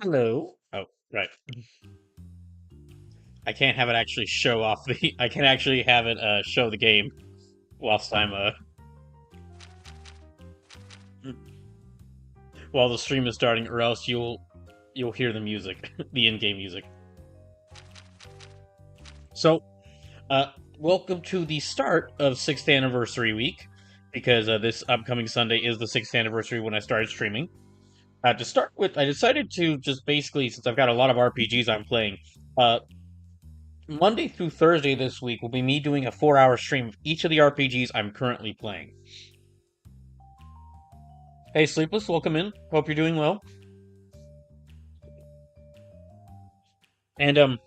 Hello. Oh, right. I can't have it actually show off the. I can actually have it show the game whilst I'm while the stream is starting, or else you'll hear the music, the in-game music. So, uh, welcome to the start of sixth anniversary week, because this upcoming Sunday is the sixth anniversary when I started streaming. To start with, I decided to just basically, since I've got a lot of RPGs I'm playing, uh, Monday through Thursday this week will be me doing a 4-hour stream of each of the RPGs I'm currently playing. Hey, Sleepless, welcome in. Hope you're doing well. And so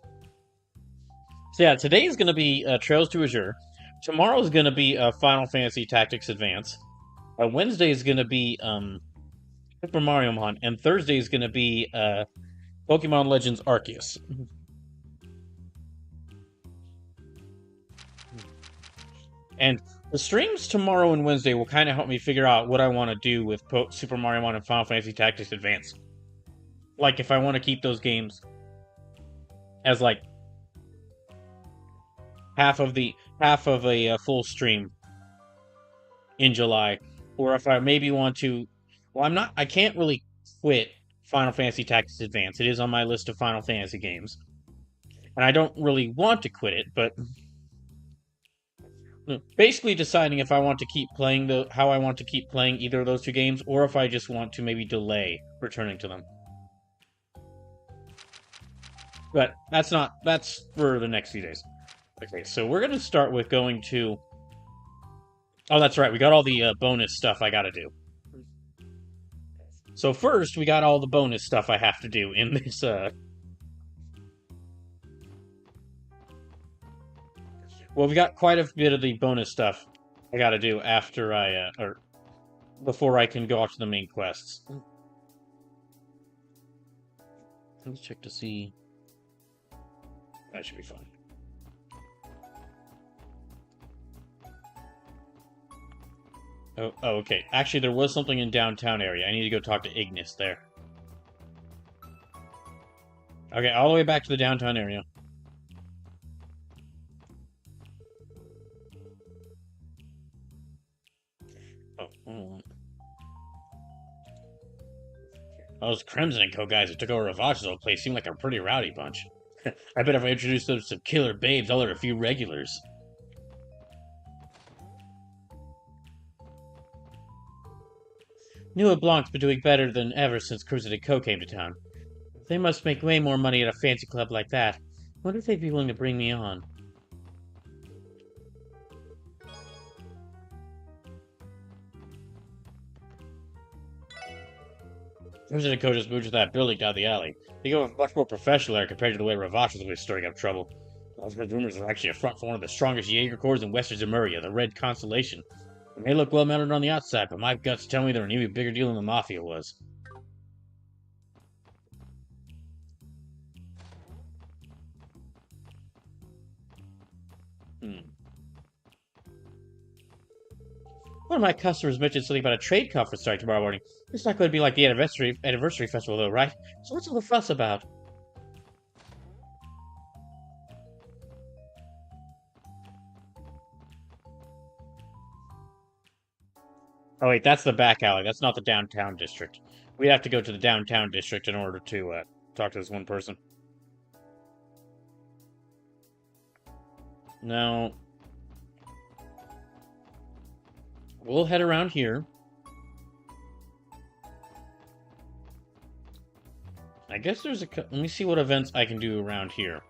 yeah, today is going to be Trails to Azure. Tomorrow is going to be Final Fantasy Tactics Advance. Wednesday is going to be Super Mario Mon, and Thursday is going to be Pokemon Legends Arceus. And the streams tomorrow and Wednesday will kind of help me figure out what I want to do with Super Mario Mon and Final Fantasy Tactics Advance. Like if I want to keep those games as like half of a full stream in July, or if I maybe want to. Well, I can't really quit Final Fantasy Tactics Advance. It is on my list of Final Fantasy games, and I don't really want to quit it, but basically deciding if I want to keep playing how I want to keep playing either of those two games, or if I just want to maybe delay returning to them. But that's for the next few days. Okay, so we're gonna start with going to. Oh, that's right. We got all the bonus stuff I gotta do. So first, we got all the bonus stuff I have to do in this. Well, we got quite a bit of the bonus stuff I gotta do after or before I can go off to the main quests. Let's check to see. That should be fine. Oh, okay. Actually, there was something in downtown area. I need to go talk to Ignis there. Okay, all the way back to the downtown area. Oh. Those Crimson and Co. guys that took over Ravag's old place seem like a pretty rowdy bunch. I bet if I introduced them to some killer babes, I'll let a few regulars. New Blanc's been doing better than ever since Crimson and Co. came to town. They must make way more money at a fancy club like that. I wonder if they'd be willing to bring me on. Crimson and Co. just moved to that building down the alley. They go much more professional there compared to the way Ravage was always stirring up trouble. I've heard rumors are actually a front for one of the strongest Jaeger Corps in Western Zemuria, the Red Constellation. It may look well-mounted on the outside, but my guts tell me they're an even bigger deal than the Mafia was. One of my customers mentioned something about a trade conference starting tomorrow morning. It's not going to be like the anniversary festival, though, right? So what's all the fuss about? Oh wait, that's the back alley. That's not the downtown district. We have to go to the downtown district in order to talk to this one person. Now, we'll head around here. I guess there's a. Let me see what events I can do around here.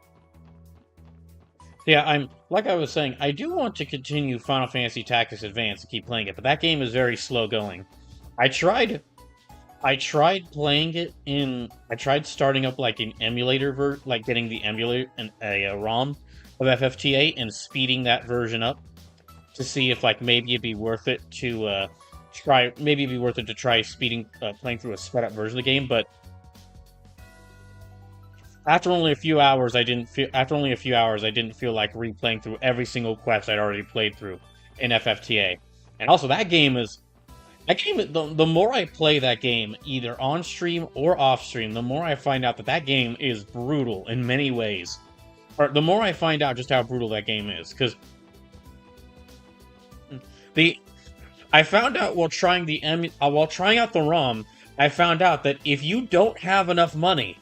Yeah, like I was saying, I do want to continue Final Fantasy Tactics Advance and keep playing it, but that game is very slow going. I tried playing it I tried starting up like an emulator like getting the emulator and a ROM of FFTA and speeding that version up to see if like maybe it'd be worth it to try speeding playing through a sped up version of the game, but after only a few hours, I didn't feel like replaying through every single quest I'd already played through in FFTA. And also, that game is That game, the more I play that game, either on stream or off stream, the more I find out that that game is brutal in many ways. Or the more I find out just how brutal that game is, because the I found out while trying while trying out the ROM, I found out that if you don't have enough money,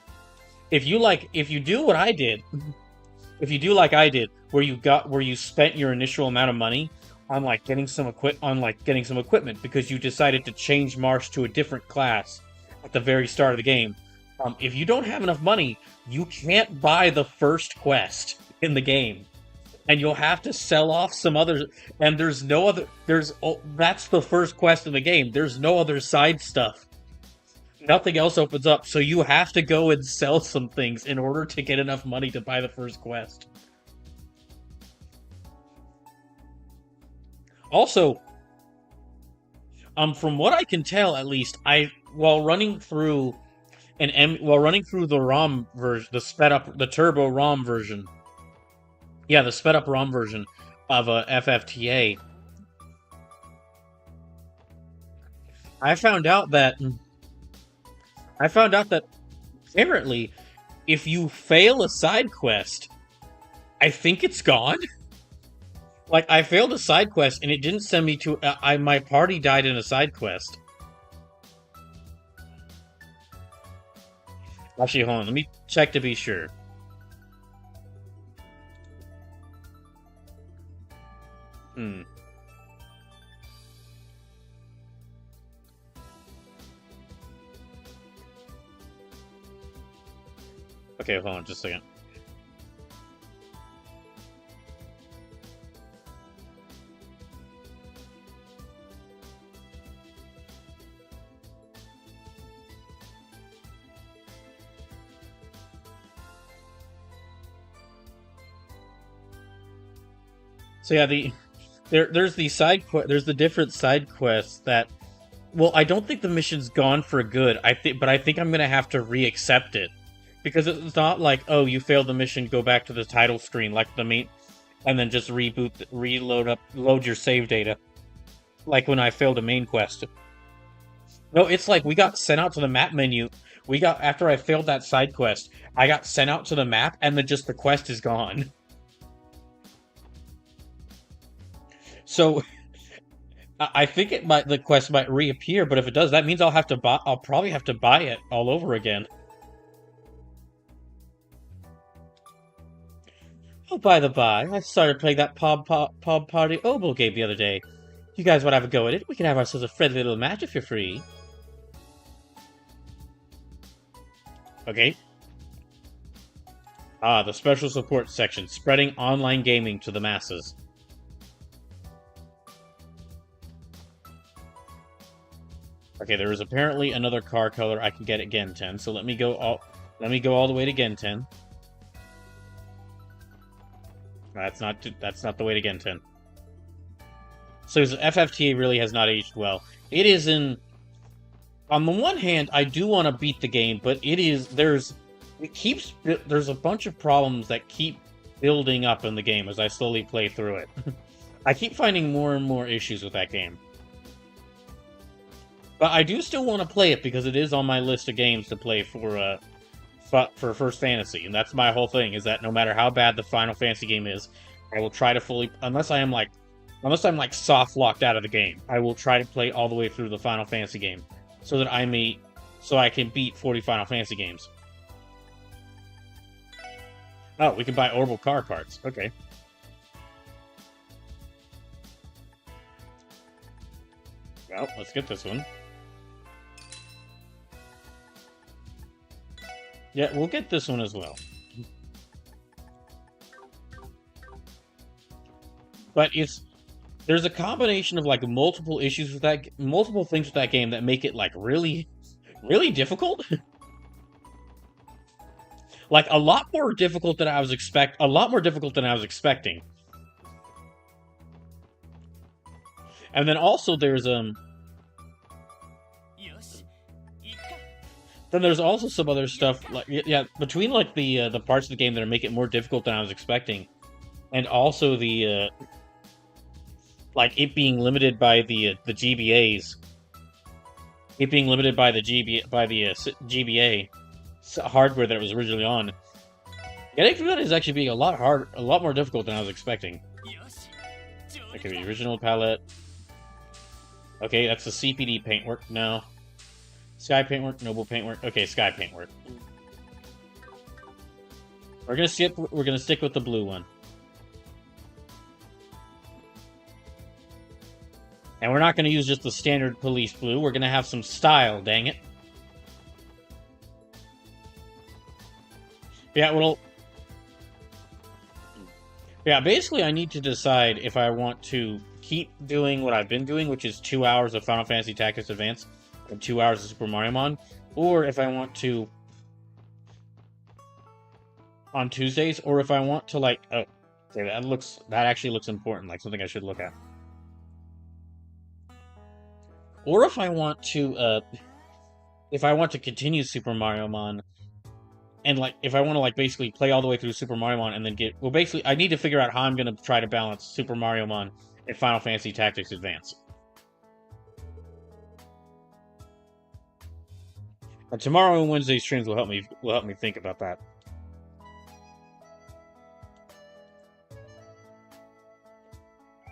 if you do what I did, if you do like I did, where you spent your initial amount of money on getting some equipment because you decided to change Marsh to a different class at the very start of the game. If you don't have enough money, you can't buy the first quest in the game, and you'll have to sell off some others. And there's no other. That's the first quest in the game. There's no other side stuff. Nothing else opens up, so you have to go and sell some things in order to get enough money to buy the first quest. Also, from what I can tell, at least, while running through the ROM version, the turbo ROM version, yeah, the sped up ROM version of FFTA, I found out that apparently, if you fail a side quest, I think it's gone. I failed a side quest, and it didn't send me to... my party died in a side quest. Actually, hold on. Let me check to be sure. Okay, hold on just a second. So yeah, there's the different side quests that, well, I don't think the mission's gone for good. But I think I'm gonna have to re-accept it, because it's not like, oh, you failed the mission, go back to the title screen like the main, and then just load your save data, like when I failed a main quest. No, it's like we got sent out to the map menu. After I failed that side quest, I got sent out to the map, and then just the quest is gone. So, I think the quest might reappear, but if it does, that means I'll probably have to buy it all over again. Oh, by the by, I started playing that Pub Party Oboe game the other day. You guys want to have a go at it? We can have ourselves a friendly little match if you're free. Okay. The Special Spupport Section, spreading online gaming to the masses. Okay, there is apparently another car color I can get at Gen 10, so let me go all the way to Gen 10. That's not the way to Gen 10. So FFTA really has not aged well. It is on the one hand, I do want to beat the game, but there's a bunch of problems that keep building up in the game as I slowly play through it. I keep finding more and more issues with that game. But I do still want to play it because it is on my list of games to play for First Fantasy, and that's my whole thing, is that no matter how bad the Final Fantasy game is, I will try to fully, unless I'm soft locked out of the game, I will try to play all the way through the Final Fantasy game, so that I can beat 40 Final Fantasy games. Oh, we can buy orbital car parts. Okay. Well, let's get this one. Yeah, we'll get this one as well. But there's a combination of multiple issues with multiple things with that game that make it really, really difficult. A lot more difficult than I was expecting. And then also there's Then there's also some other stuff, between the parts of the game that make it more difficult than I was expecting, and also the it being limited by the GBAs. it being limited by the GBA hardware that it was originally on. Getting through that is actually being a lot more difficult than I was expecting. Okay, the original palette. Okay, that's the CPD paintwork now. Sky paintwork, noble paintwork. Okay, sky paintwork. We're gonna stick with the blue one. And we're not gonna use just the standard police blue. We're gonna have some style, dang it. Yeah, well, yeah, basically I need to decide if I want to keep doing what I've been doing, which is 2 hours of Final Fantasy Tactics Advance and 2 hours of Super Mario Mon, or if I want to on Tuesdays, or if I want to like okay, that actually looks important, like something I should look at. Or if I want to continue Super Mario Mon and like if I want to like basically play all the way through Super Mario Mon and then basically I need to figure out how I'm going to try to balance Super Mario Mon and Final Fantasy Tactics Advance. And tomorrow and Wednesday streams will help me think about that.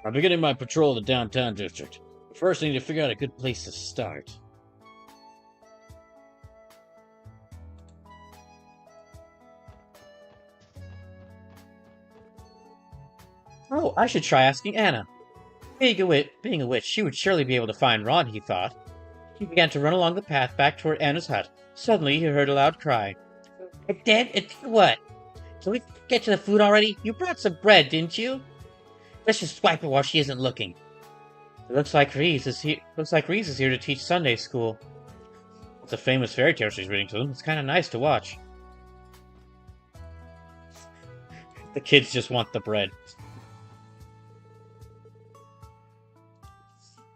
I'm beginning my patrol of the downtown district. But first, I need to figure out a good place to start. Oh, I should try asking Anna. Being a witch, she would surely be able to find Ron, he thought. He began to run along the path back toward Anna's hut. Suddenly, he heard a loud cry. It's dead? It's what? Can we get to the food already? You brought some bread, didn't you? Let's just swipe it while she isn't looking. It looks like Reese is here. To teach Sunday school. It's a famous fairy tale she's reading to them. It's kind of nice to watch. The kids just want the bread.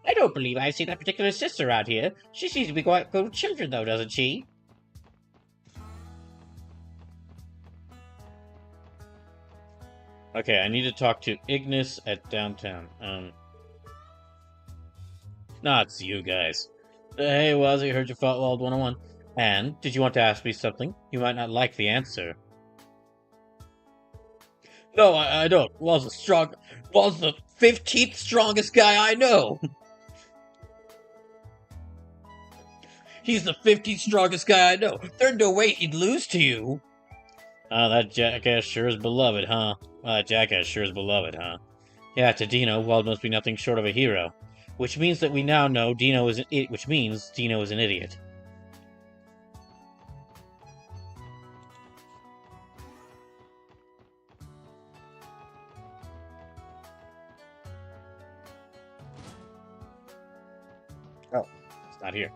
I don't believe I've seen that particular sister out here. She seems to be quite good with children, though, doesn't she? Okay, I need to talk to Ignis at downtown. Nah, it's you guys. Hey, Wazzy, heard you fought Wald 101. And, did you want to ask me something? You might not like the answer. No, I don't. Wald's the 15th strongest guy I know! He's the 15th strongest guy I know. There's no way he'd lose to you. That jackass sure is beloved, huh? Yeah, to Dino, Wald must be nothing short of a hero. Which means that we now know Dino is an idiot. Oh, it's not here.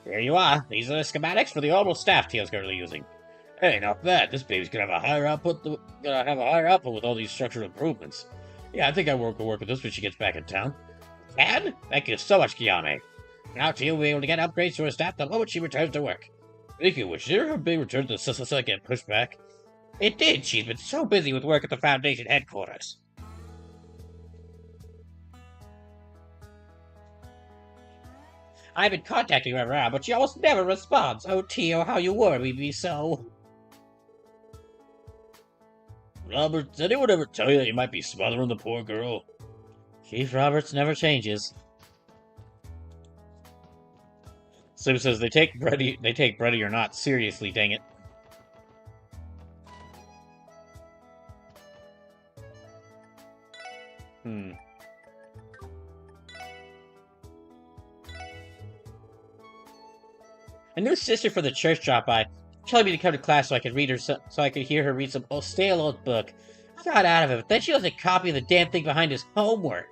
Here you are. These are the schematics for the orbital staff Teal's currently using. Hey, not bad. This baby's gonna have a higher output. With all these structural improvements. Yeah, I think I can work with this when she gets back in town. Can? Thank you so much, Kiyame. Now Teal will be able to get upgrades to her staff the moment she returns to work. Speaking of which, did her big return to the Sissa get pushed back? It did. She's been so busy with work at the Foundation headquarters. I've been contacting her around, but she almost never responds. Oh, Tio, how you worry me so. Robert, did anyone ever tell you that you might be smothering the poor girl? Chief Roberts never changes. Sim says they take Brady or not seriously, dang it. A new sister for the church dropped by, telling me to come to class so I could hear her read some stale old book. I got out of it, but then she doesn't copy the damn thing behind his homework.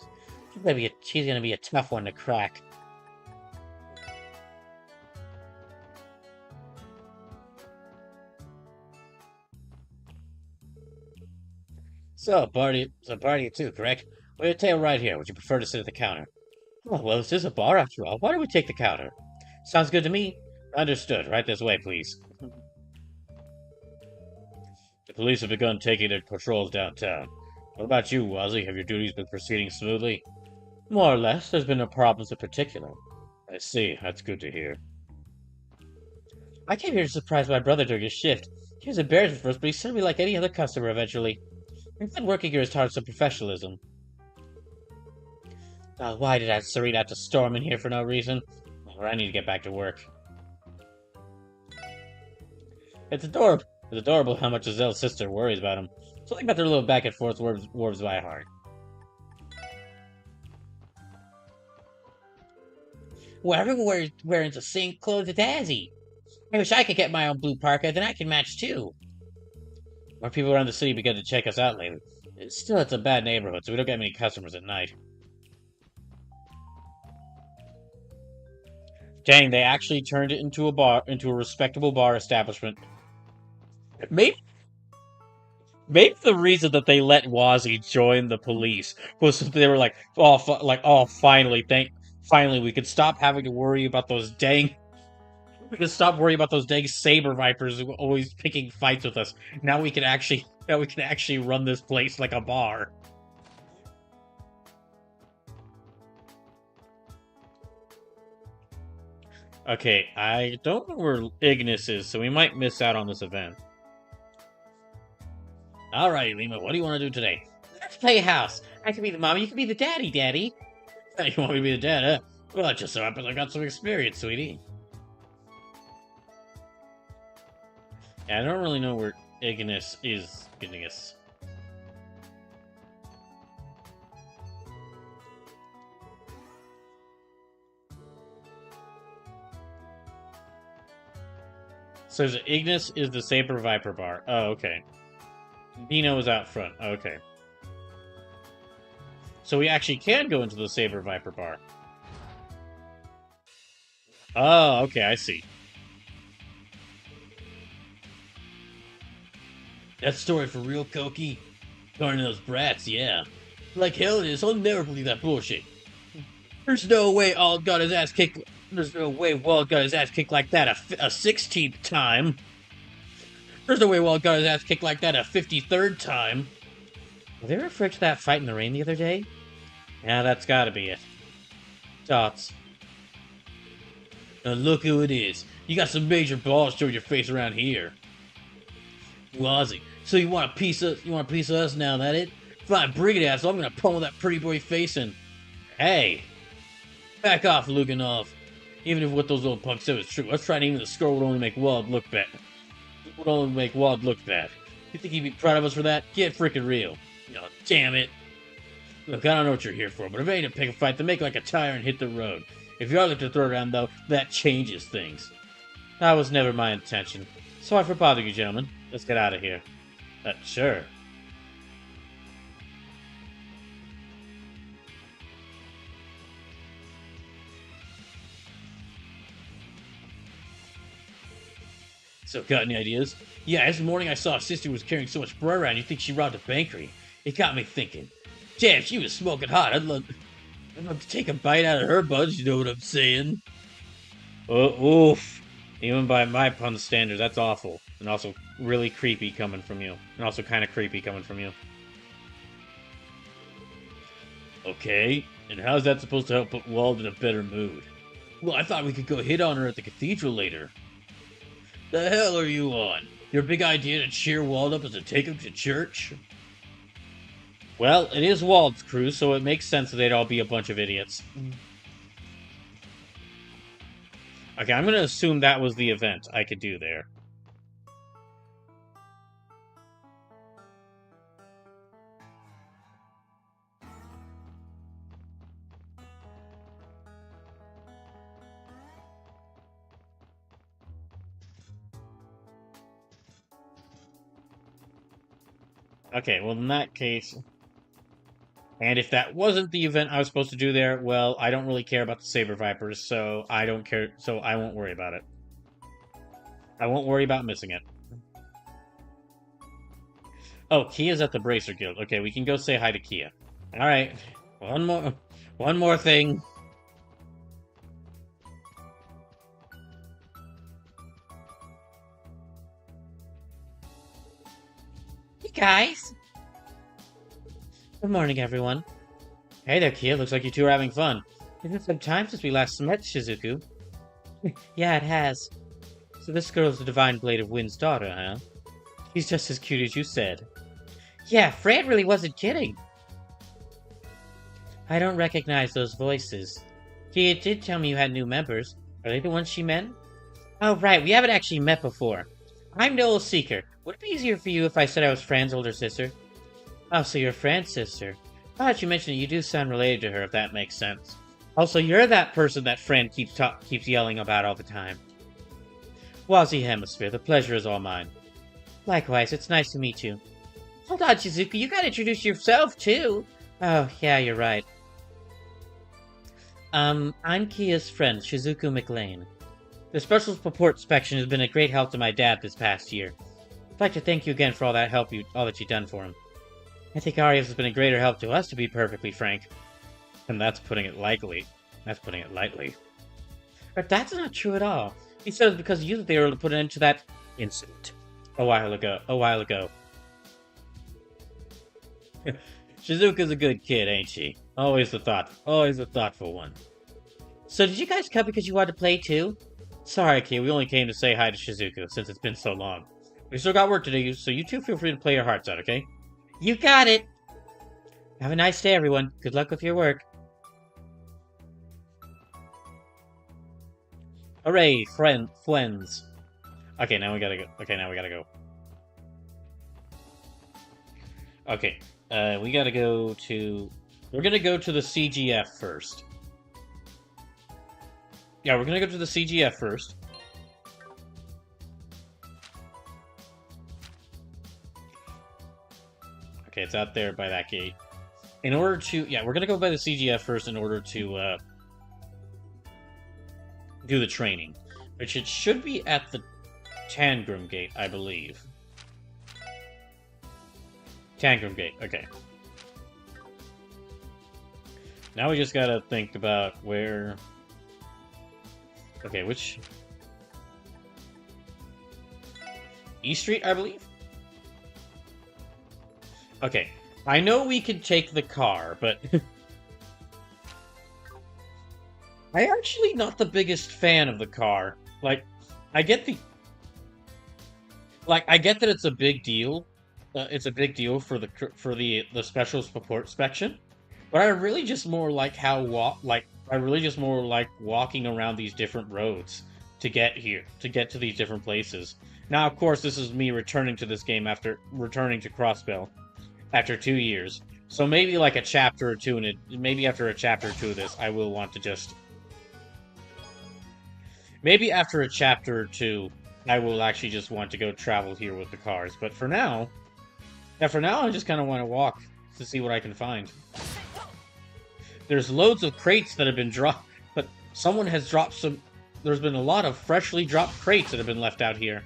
She's gonna be a tough one to crack. So, party at 2, correct? Well, your table right here. Would you prefer to sit at the counter? Oh, well, this is a bar after all. Why don't we take the counter? Sounds good to me. Understood. Right this way, please. The police have begun taking their patrols downtown. What about you, Wazzy? Have your duties been proceeding smoothly? More or less, there's been no problems in particular. I see, that's good to hear. I came here to surprise my brother during his shift. He was embarrassed at first, but he served me like any other customer eventually. I'm glad working here has taught some professionalism. Why did Serena have to storm in here for no reason? Well, I need to get back to work. It's adorable. It's adorable how much Azel's sister worries about him. Something about their little back and forth warms my heart. Well, everyone wearing the same clothes as Dazzy. I wish I could get my own blue parka, then I can match too. More people around the city began to check us out lately. Still, it's a bad neighborhood, so we don't get many customers at night. Dang, they actually turned it into a respectable bar establishment. Maybe, maybe the reason that they let Wazzy join the police was that they were like, finally, we could stop having to worry about those dang. We can stop worrying about those dang saber vipers who are always picking fights with us. Now we can actually run this place like a bar. Okay, I don't know where Ignis is, so we might miss out on this event. Alright, Lima, what do you want to do today? Let's play house. I can be the mom, you can be the daddy, Daddy. You want me to be the dad, huh? Well, it just so happens I got some experience, sweetie. Yeah, I don't really know where Ignis is. Ignis. So Ignis is the Saber Viper bar. Oh, okay. Dino is out front. Okay. So we actually can go into the Saber Viper bar. Oh, okay, I see. That story for real, Koki? According to those brats, yeah. Like hell it is, I'll never believe that bullshit. There's no way Wald got his ass kicked. There's no way Wald got his ass kicked like that a 16th time. There's no way Wald got his ass kicked like that a 53rd time. Were they referring to that fight in the rain the other day? Yeah, that's gotta be it. Dots. Now look who it is. You got some major balls showing your face around here. Wazzy. So you want a piece of us now, that it? Fine, bring it, asshole. I'm gonna pummel that pretty boy face in. Hey! Back off, Luganov. Even if what those little punks said was true, us trying even the score would only make Wald look bad. Would only make Wald look bad. You think he'd be proud of us for that? Get freaking real. Oh, damn it. Look, I don't know what you're here for, but if it ain't to pick a fight, then make like a tire and hit the road. If you are looking to throw around, though, that changes things. That was never my intention. Sorry for bothering you, gentlemen. Let's get out of here. Sure. So, got any ideas? Yeah, this morning I saw a sister who was carrying so much bread around, you think she robbed a bakery. It got me thinking. Damn, she was smoking hot. I'd love to take a bite out of her buds, you know what I'm saying? Oof. Even by my pun standards, that's awful. And also really creepy coming from you. And also kind of creepy coming from you. Okay, and how's that supposed to help put Wald in a better mood? Well, I thought we could go hit on her at the cathedral later. The hell are you on? Your big idea to cheer Wald up is to take him to church? Well, it is Wald's crew, so it makes sense that they'd all be a bunch of idiots. Okay, I'm gonna assume that was the event I could do there. Okay, well in that case... And if that wasn't the event I was supposed to do there, well, I don't really care about the Saber Vipers, so I don't care, so I won't worry about it. I won't worry about missing it. Oh, Kia's at the Bracer Guild. Okay, we can go say hi to Kia. Alright, one more thing. Hey guys! Good morning, everyone. Hey there, Kia. Looks like you two are having fun. It's been some time since we last met, Shizuku. Yeah, it has. So this girl's the Divine Blade of Wind's daughter, huh? She's just as cute as you said. Yeah, Fran really wasn't kidding. I don't recognize those voices. Kia did tell me you had new members. Are they the ones she meant? Oh, right. We haven't actually met before. I'm Noel Seeker. Would it be easier for you if I said I was Fran's older sister? Oh, so you're Fran's sister. Now that you mention it, you do sound related to her, if that makes sense. Also, you're that person that Fran keeps yelling about all the time. Wazi Hemisphere, the pleasure is all mine. Likewise, it's nice to meet you. Hold on, Shizuku, you gotta introduce yourself, too. Oh, yeah, you're right. I'm Kia's friend, Shizuku McLean. The Special Spupport Spection has been a great help to my dad this past year. I'd like to thank you again for all that you've done for him. I think Arias has been a greater help to us, to be perfectly frank. And that's putting it lightly. But that's not true at all. He says because you they were able to put an end to that incident a while ago. Shizuka's a good kid, ain't she? Always a thoughtful one. So did you guys come because you wanted to play too? Sorry, kid, we only came to say hi to Shizuku since it's been so long. We still got work to do, so you two feel free to play your hearts out, okay? You got it! Have a nice day, everyone. Good luck with your work. Hooray, friends. Okay, now we gotta go. Okay, we gotta go to... We're gonna go to the CGF first. Yeah, we're gonna go to the CGF first. Okay, it's out there by that gate. In order to... Yeah, we're gonna go by the CGF first in order to, do the training. Which it should be at the Tangram Gate, I believe. Tangram Gate, okay. Now we just gotta think about where... Okay, which... East Street, I believe? Okay, I know we could take the car, but... I'm actually not the biggest fan of the car. Like, I get the... Like, I get that it's a big deal. It's a big deal for the Special Spupport Spection. But I really just more like I really just more like walking around these different roads to get here, to get to these different places. Now, of course, this is me returning to this game after returning to Crossbell after 2 years. So maybe like a chapter or two, maybe after a chapter or two of this, I will want to just... Maybe after a chapter or two, I will actually just want to go travel here with the cars. But for now, I just kind of want to walk to see what I can find. There's loads of crates that have been dropped, but someone has dropped some... There's been a lot of freshly dropped crates that have been left out here.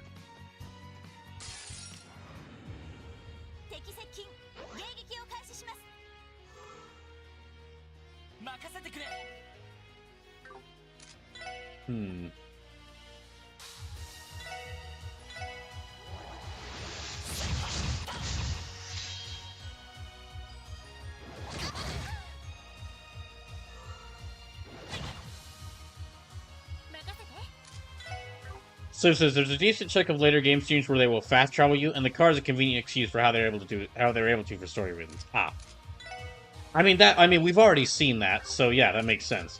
So it says there's a decent chunk of later game streams where they will fast travel you, and the car is a convenient excuse for how they're able to for story reasons. Ah. I mean we've already seen that, so yeah, that makes sense.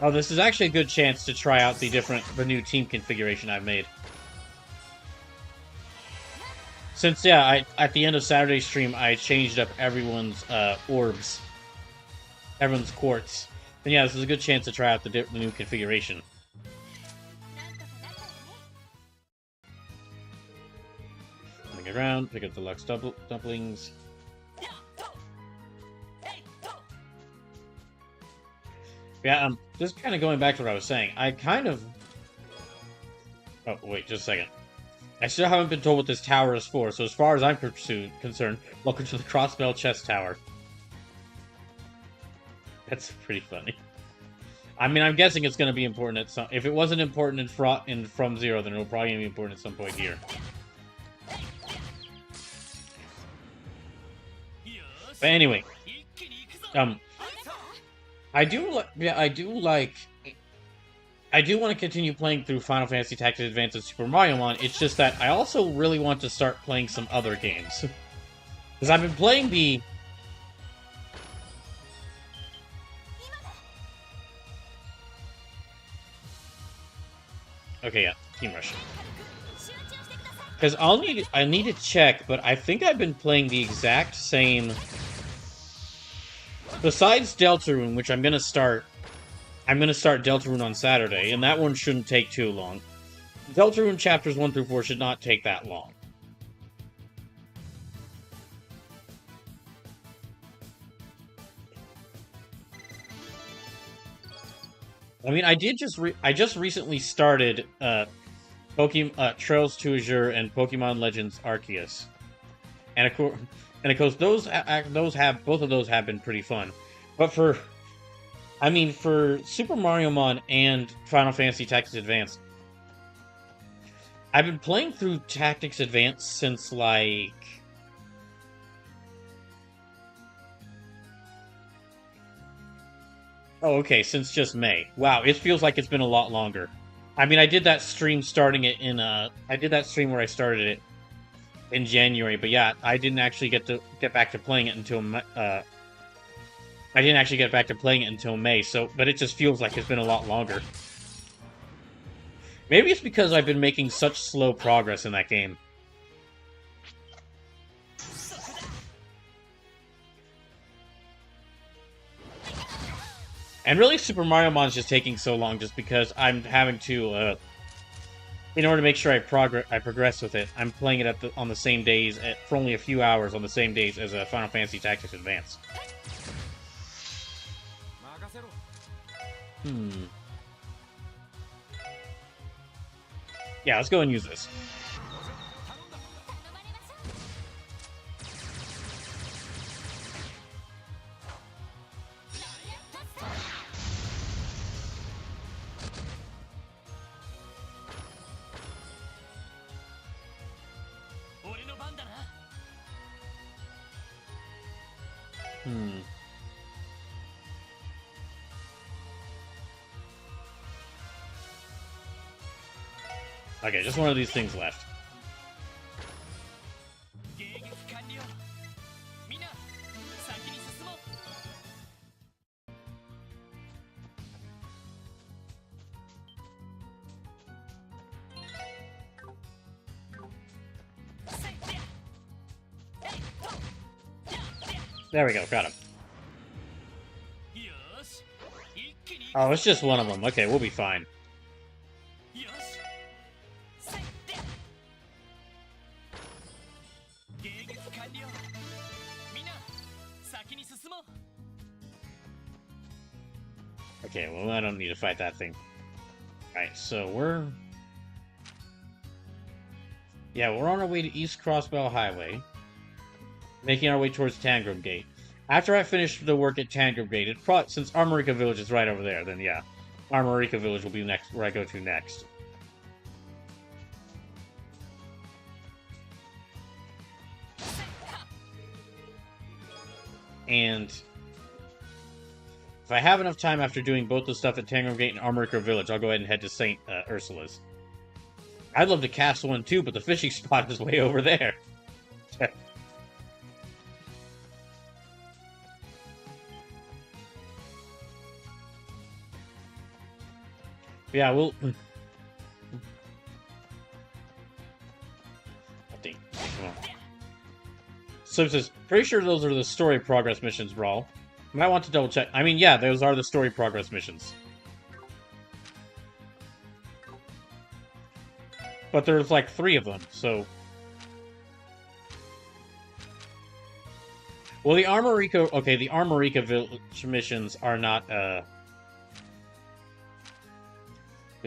Oh, this is actually a good chance to try out the new team configuration I've made. Since, yeah, at the end of Saturday's stream, I changed up everyone's orbs. Everyone's quartz. And yeah, this is a good chance to try out the new configuration. Look around, pick up deluxe dumplings. Yeah, just kind of going back to what I was saying. I kind of... Oh, wait, just a second. I still haven't been told what this tower is for, so as far as I'm concerned, welcome to the Crossbell Chess Tower. That's pretty funny. I mean, I'm guessing it's going to be important at some... If it wasn't important in From Zero, then it'll probably be important at some point here. But anyway, I do want to continue playing through Final Fantasy Tactics Advance and Super Mario Mon. It's just that I also really want to start playing some other games. Because I've been playing the... Okay, yeah, Team Rush. Because I need to check, but I think I've been playing the exact same... Besides Deltarune, which I'm gonna start Deltarune on Saturday, and that one shouldn't take too long. Deltarune chapters 1 through 4 should not take that long. I mean, I just recently started Pokemon Trails to Azure and Pokemon Legends Arceus, and of course, both of those have been pretty fun. But for Super Mario Mon and Final Fantasy Tactics Advance, I've been playing through Tactics Advance since like... Oh, okay, since just May. Wow, it feels like it's been a lot longer. I mean, I did that stream I did that stream where I started it in January, but yeah, I didn't actually get back to playing it until May, but it just feels like it's been a lot longer. Maybe it's because I've been making such slow progress in that game. And really, Super Mario Mon is just taking so long just because I'm having to, in order to make sure I progress with it, I'm playing it on the same days, for only a few hours on the same days as Final Fantasy Tactics Advance. Yeah, let's go and use this. Okay, just one of these things left. There we go, got him. Oh, it's just one of them. Okay, we'll be fine. Okay, well, I don't need to fight that thing. Alright, so we're... Yeah, we're on our way to East Crossbell Highway, making our way towards Tangram Gate. After I finish the work at Tangram Gate, since Armorica Village is right over there, then yeah, Armorica Village will be next, where I go to next. And if I have enough time after doing both the stuff at Tangram Gate and Armorica Village, I'll go ahead and head to St. Ursula's. I'd love to cast one too, but the fishing spot is way over there. Yeah, we'll... So it says, pretty sure those are the story progress missions, Brawl. Might want to double check. I mean, yeah, those are the story progress missions. But there's like 3 of them, so... Well, the Armorica... Okay, the Armorica Village missions are not,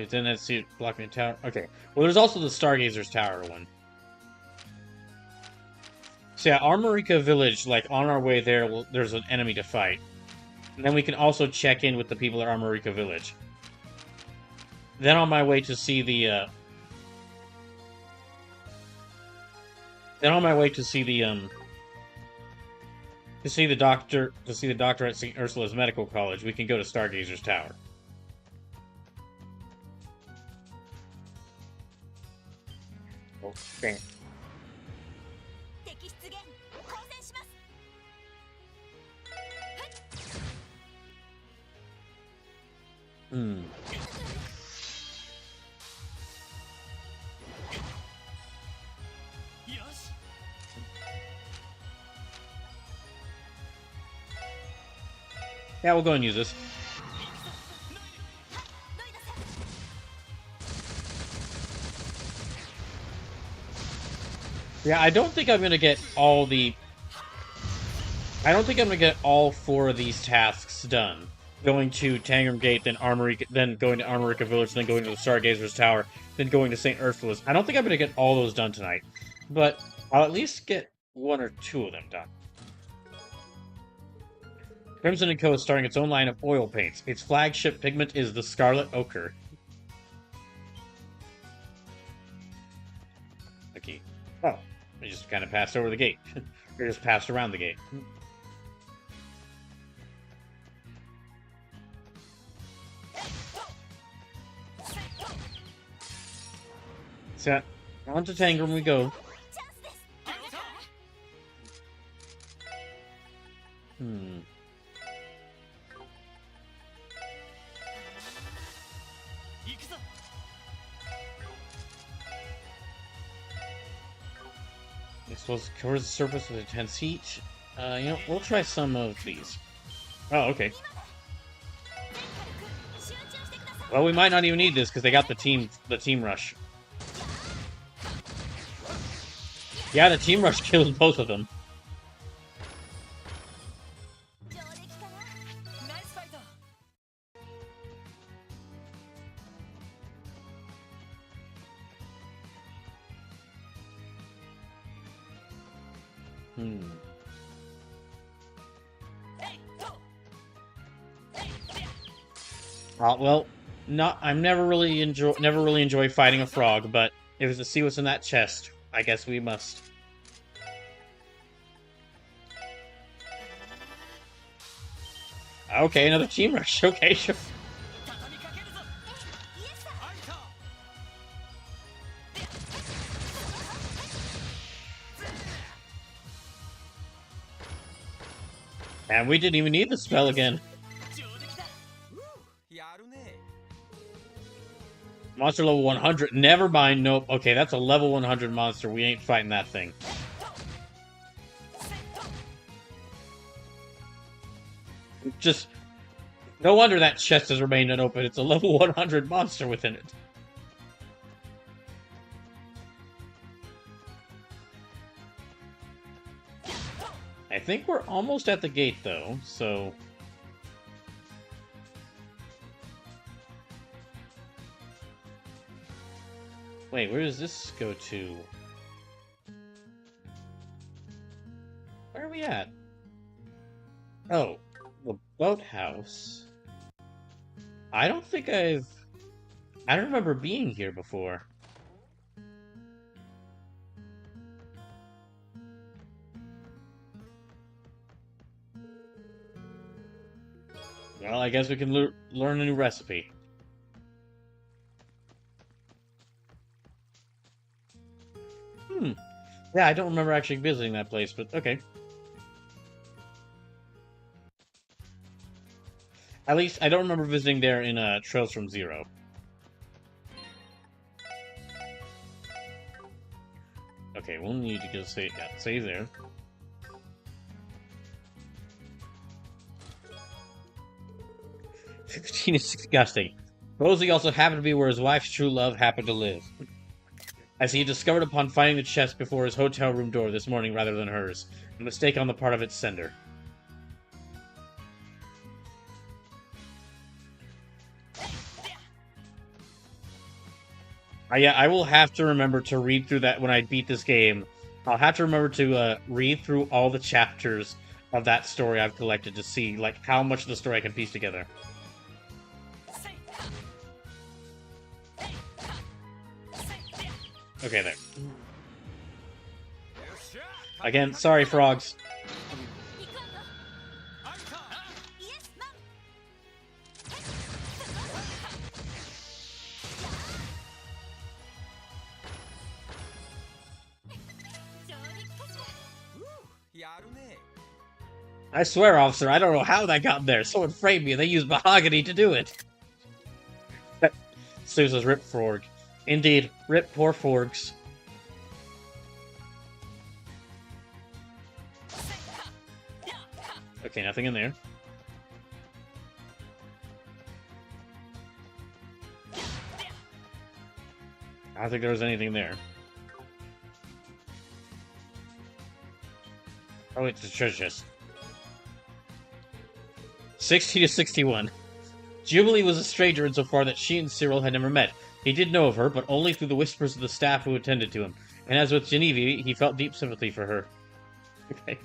Then that's it, blocking the tower. Okay. Well, there's also the Stargazer's Tower one. So yeah, Armorica Village, like, on our way there, there's an enemy to fight. And then we can also check in with the people at Armorica Village. Then on my way to see the, to see the doctor at St. Ursula's Medical College, we can go to Stargazer's Tower. Okay. Yeah, we'll go and use this. Yeah, I don't think I'm gonna get all the... I don't think I'm gonna get all 4 of these tasks done. Going to Tangram Gate, then going to Armorica Village, then going to the Stargazer's Tower, then going to St. Ursula's. I don't think I'm gonna get all those done tonight. But I'll at least get 1 or 2 of them done. Crimson & Co. is starting its own line of oil paints. Its flagship pigment is the Scarlet Ochre. Okay. Oh, we just kind of passed over the gate. We just passed around the gate. So, on to Tangram we go. Expose covers the surface with intense heat. You know, we'll try some of these. Oh, okay. Well, we might not even need this because they got the team rush. Yeah, the team rush kills both of them. Well, I never really enjoy fighting a frog, but if it's to see what's in that chest, I guess we must. Okay, another team rush. Okay, sure. And we didn't even need the spell again. Monster level 100. Never mind. Nope. Okay, that's a level 100 monster. We ain't fighting that thing. Just... no wonder that chest has remained unopened. It's a level 100 monster within it. I think we're almost at the gate, though, so... Wait, where does this go to? Where are we at? Oh, the boathouse. I don't think I don't remember being here before. Well, I guess we can learn a new recipe. Yeah, I don't remember actually visiting that place, but okay. At least, I don't remember visiting there in Trails from Zero. Okay, we'll need to go save there. "15 is disgusting. Rosie also happened to be where his wife's true love happened to live. As he discovered upon finding the chest before his hotel room door this morning rather than hers. A mistake on the part of its sender." Yeah, I will have to remember to read through that when I beat this game. I'll have to remember to read through all the chapters of that story I've collected to see like how much of the story I can piece together. Okay, there. Again, sorry, frogs. I swear, officer, I don't know how that got there. Someone framed me and they used mahogany to do it. Sousa's Rip Forg. Indeed, rip poor Forgs. Okay, nothing in there. I don't think there was anything there. Oh, it's a treasure chest. 60 to 61. Jubilee was a stranger insofar that she and Cyril had never met. He did know of her, but only through the whispers of the staff who attended to him. And as with Genevieve, he felt deep sympathy for her. Okay.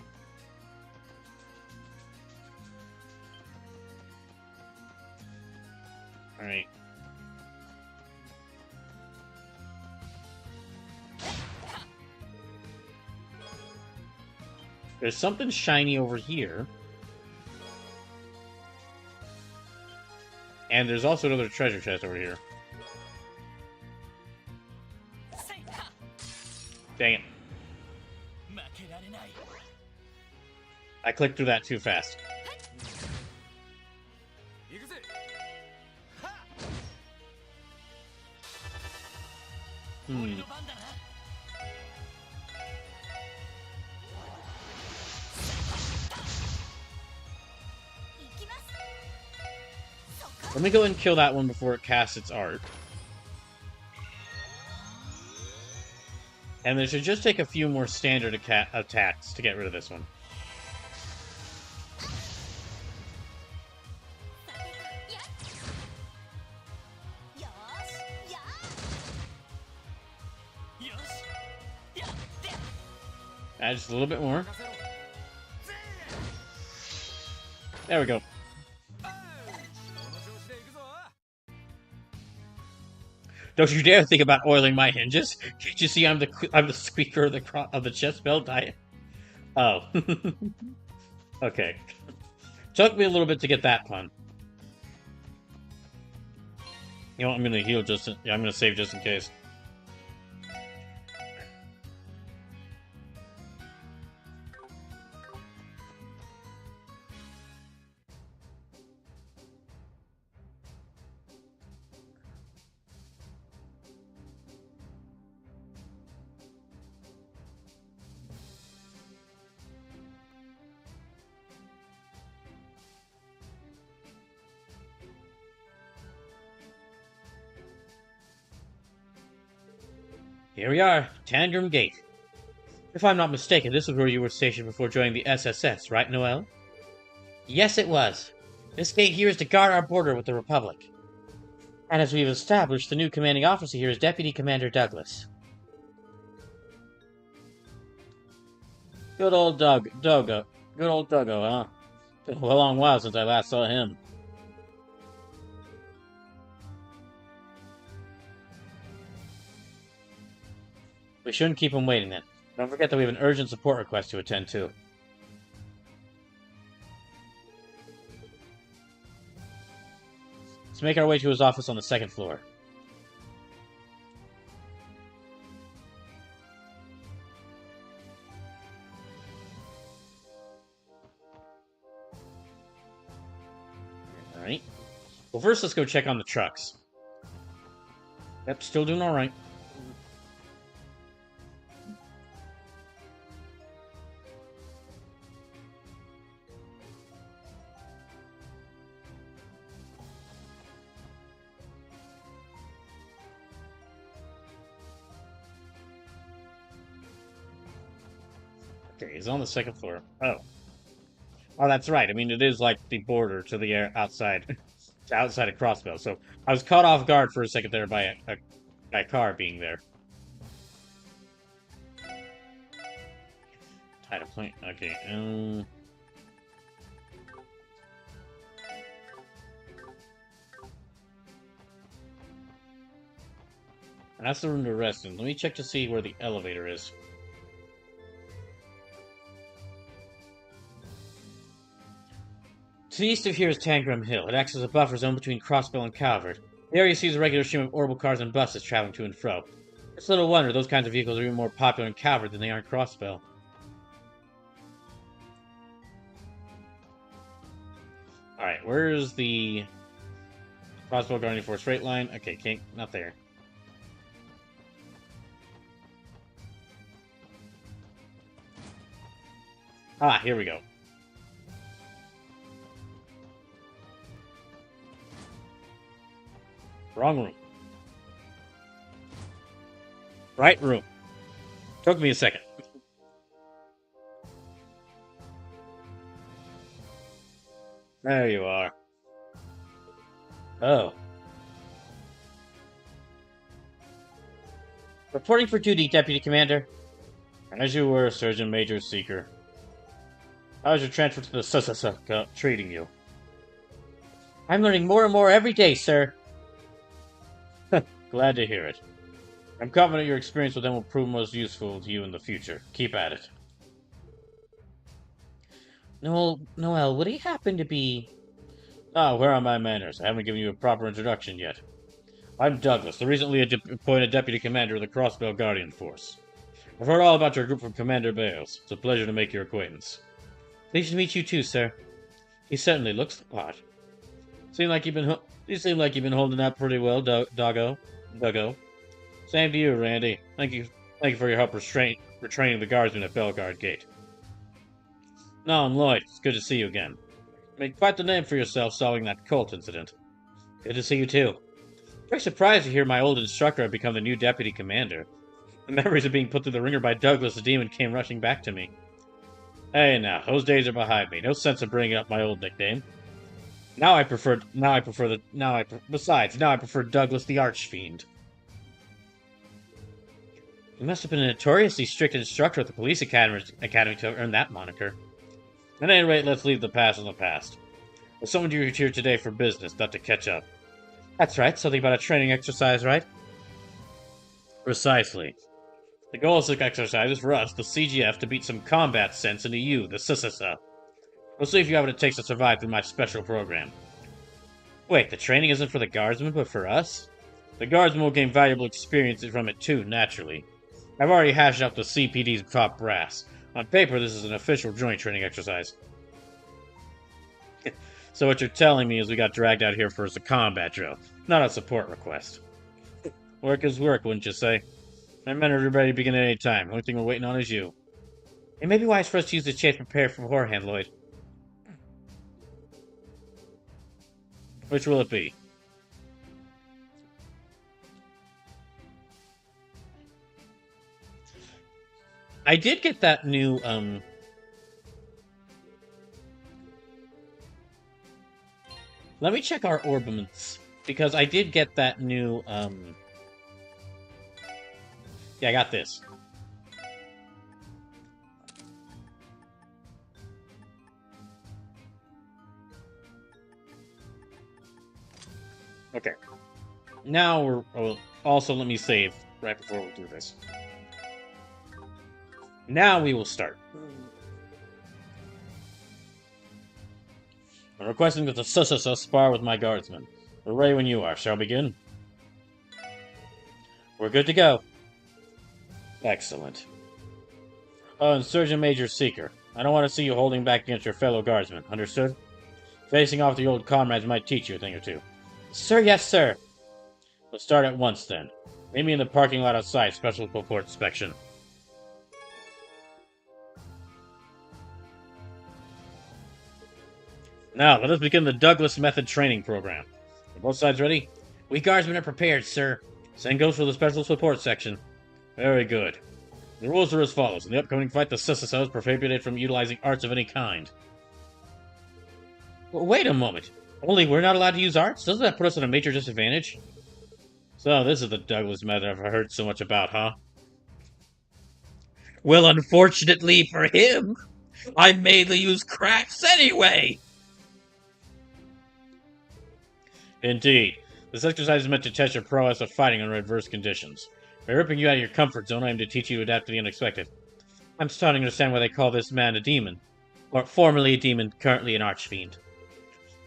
Alright. There's something shiny over here. And there's also another treasure chest over here. Dang it. I clicked through that too fast. Let me go and kill that one before it casts its art. And it should just take a few more standard attacks to get rid of this one. Add just a little bit more. There we go. Don't you dare think about oiling my hinges! Can't you see I'm the squeaker of the chest belt? Oh. Okay. Took me a little bit to get that pun. You know what? I'm gonna heal just. I'm gonna save just in case. Here we are, Tandrum Gate. If I'm not mistaken, this is where you were stationed before joining the SSS, right, Noel? Yes, it was. This gate here is to guard our border with the Republic. And as we've established, the new commanding officer here is Deputy Commander Douglas. Good old Dogo. Good old Dogo, huh? Been a long while since I last saw him. We shouldn't keep him waiting then. Don't forget that we have an urgent support request to attend to. Let's make our way to his office on the second floor. Alright. Well, first let's go check on the trucks. Yep, still doing alright. Okay, he's on the second floor. Oh. Oh, that's right. I mean, it is like the border to the outside. Outside of Crossbell. So I was caught off guard for a second there by My car being there. Title point. Okay. And that's the room to rest in. Let me check to see where the elevator is. To the east of here is Tangram Hill. It acts as a buffer zone between Crossbell and Calvert. The area sees a regular stream of orbital cars and buses traveling to and fro. It's little wonder those kinds of vehicles are even more popular in Calvert than they are in Crossbell. Alright, where's the Crossbell Guardian Force freight line? Okay, not there. Ah, here we go. Wrong room. Right room. Took me a second. There you are. Oh. Reporting for duty, Deputy Commander. As you were, Surgeon Major Seeker. How's your transfer to the SSS treating you? I'm learning more and more every day, sir. Glad to hear it. I'm confident your experience with them will prove most useful to you in the future. Keep at it. Noel, would he happen to be... Ah, where are my manners? I haven't given you a proper introduction yet. I'm Douglas, the recently appointed Deputy Commander of the Crossbell Guardian Force. I've heard all about your group from Commander Bales. It's a pleasure to make your acquaintance. Pleased to meet you too, sir. He certainly looks the part. You seem like you've been holding out pretty well, Duggo. Same to you, Randy. Thank you for your help retraining the guardsmen at Bellegarde Gate. No, I'm Lloyd. It's good to see you again. You made quite the name for yourself solving that cult incident. Good to see you too. Very surprised to hear my old instructor had become the new deputy commander. The memories of being put through the ringer by Douglas the Demon came rushing back to me. Hey now, those days are behind me. No sense of bringing up my old nickname. Now I prefer Douglas the Archfiend. You must have been a notoriously strict instructor at the police academy to earn that moniker. At any rate, let's leave the past in the past. I summoned you here today for business, not to catch up. That's right, something about a training exercise, right? Precisely. The goal of this exercise is for us, the CGF, to beat some combat sense into you, the SSS. We'll see if you have what it takes to survive through my special program. Wait, the training isn't for the guardsmen, but for us? The guardsmen will gain valuable experiences from it too, naturally. I've already hashed out the CPD's top brass. On paper, this is an official joint training exercise. So what you're telling me is we got dragged out here for a combat drill, not a support request. Work is work, wouldn't you say? My men are ready to begin at any time. The only thing we're waiting on is you. It may be wise for us to use the chance prepared beforehand, Lloyd. Which will it be? I did get that new, Let me check our orbaments, because I did get that new, Yeah, I got this. Okay. Now we're... Oh, also, let me save right before we do this. Now we will start. I'm requesting that the SSS spar with my guardsmen. We're ready when you are. Shall we begin? We're good to go. Excellent. Oh, and Surgeon Major Seeker. I don't want to see you holding back against your fellow guardsmen. Understood? Facing off the old comrades might teach you a thing or two. Sir, yes, sir. Let's start at once, then. Meet me in the parking lot outside Special Spupport Spection. Now, let us begin the Douglas Method training program. Are both sides ready? We guardsmen are prepared, sir. Same goes for the Special Spupport section. Very good. The rules are as follows. In the upcoming fight, the SSS is prohibited from utilizing arts of any kind. Well, wait a moment. Only we're not allowed to use arts? Doesn't that put us at a major disadvantage? So, this is the Douglas method I've heard so much about, huh? Well, unfortunately for him, I mainly use crafts anyway! Indeed. This exercise is meant to test your prowess of fighting under adverse conditions. By ripping you out of your comfort zone, I aim to teach you to adapt to the unexpected. I'm starting to understand why they call this man a demon. Or formerly a demon, currently an archfiend.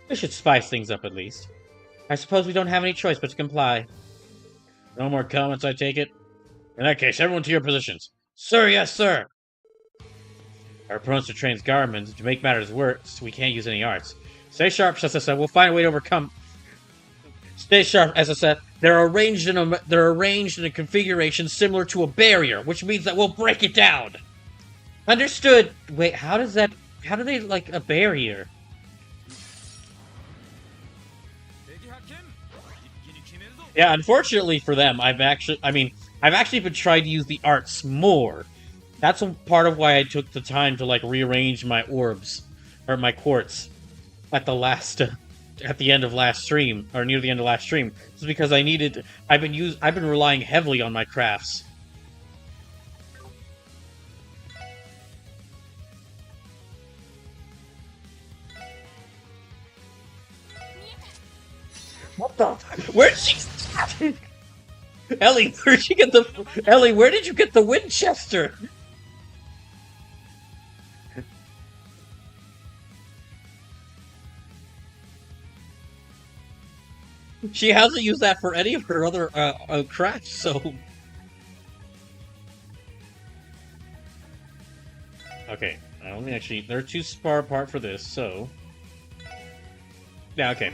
This should spice things up at least. I suppose we don't have any choice but to comply. No more comments, I take it? In that case, everyone to your positions. Sir, yes, sir! Our opponents are trained guardsmen. To make matters worse, we can't use any arts. Stay sharp, as I said. We'll find a way to overcome. Stay sharp, as I said. They're arranged in a configuration similar to a barrier, which means that we'll break it down. Understood. Wait, how do they like a barrier? Yeah, unfortunately for them, I've actually been trying to use the arts more. That's part of why I took the time to like rearrange my orbs or my quartz at the end of last stream or near the end of last stream. It's because I've been relying heavily on my crafts. What the? Where'd she? Ellie, where did you get the Winchester? She hasn't used that for any of her other crafts, so. Okay, let me actually. They're too far apart for this, so. Yeah, okay.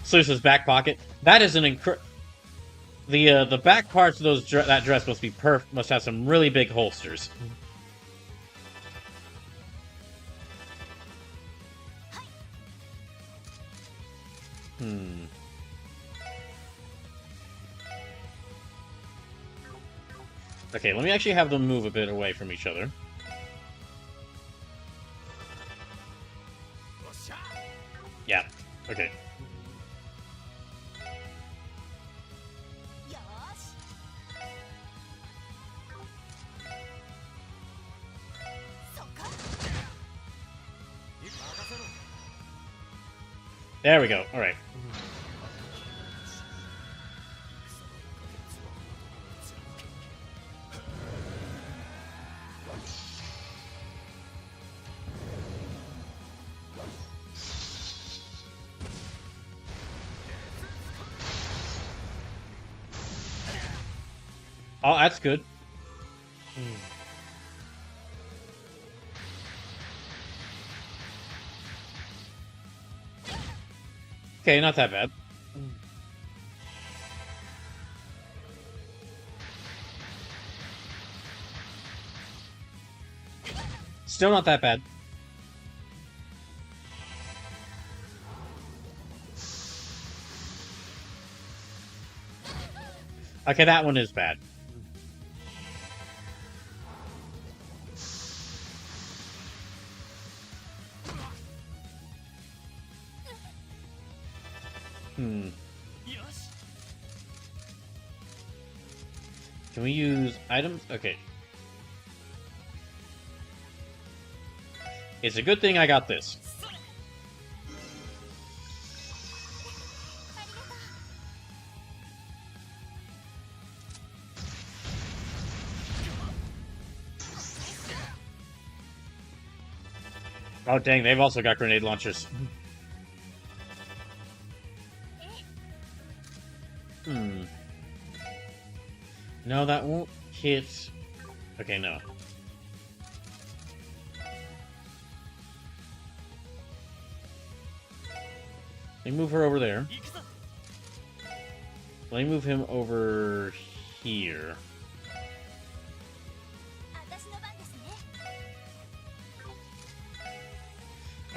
So this is back pocket. That is an the back parts of that dress must have some really big holsters. Okay, let me actually have them move a bit away from each other. Yeah, okay. There we go. All right. Oh, that's good. Okay, not that bad. Still not that bad. Okay, that one is bad. Can we use items? Okay. It's a good thing I got this. Oh dang, they've also got grenade launchers. No, that won't hit. Okay, no. Let me move her over there. Let me move him over here.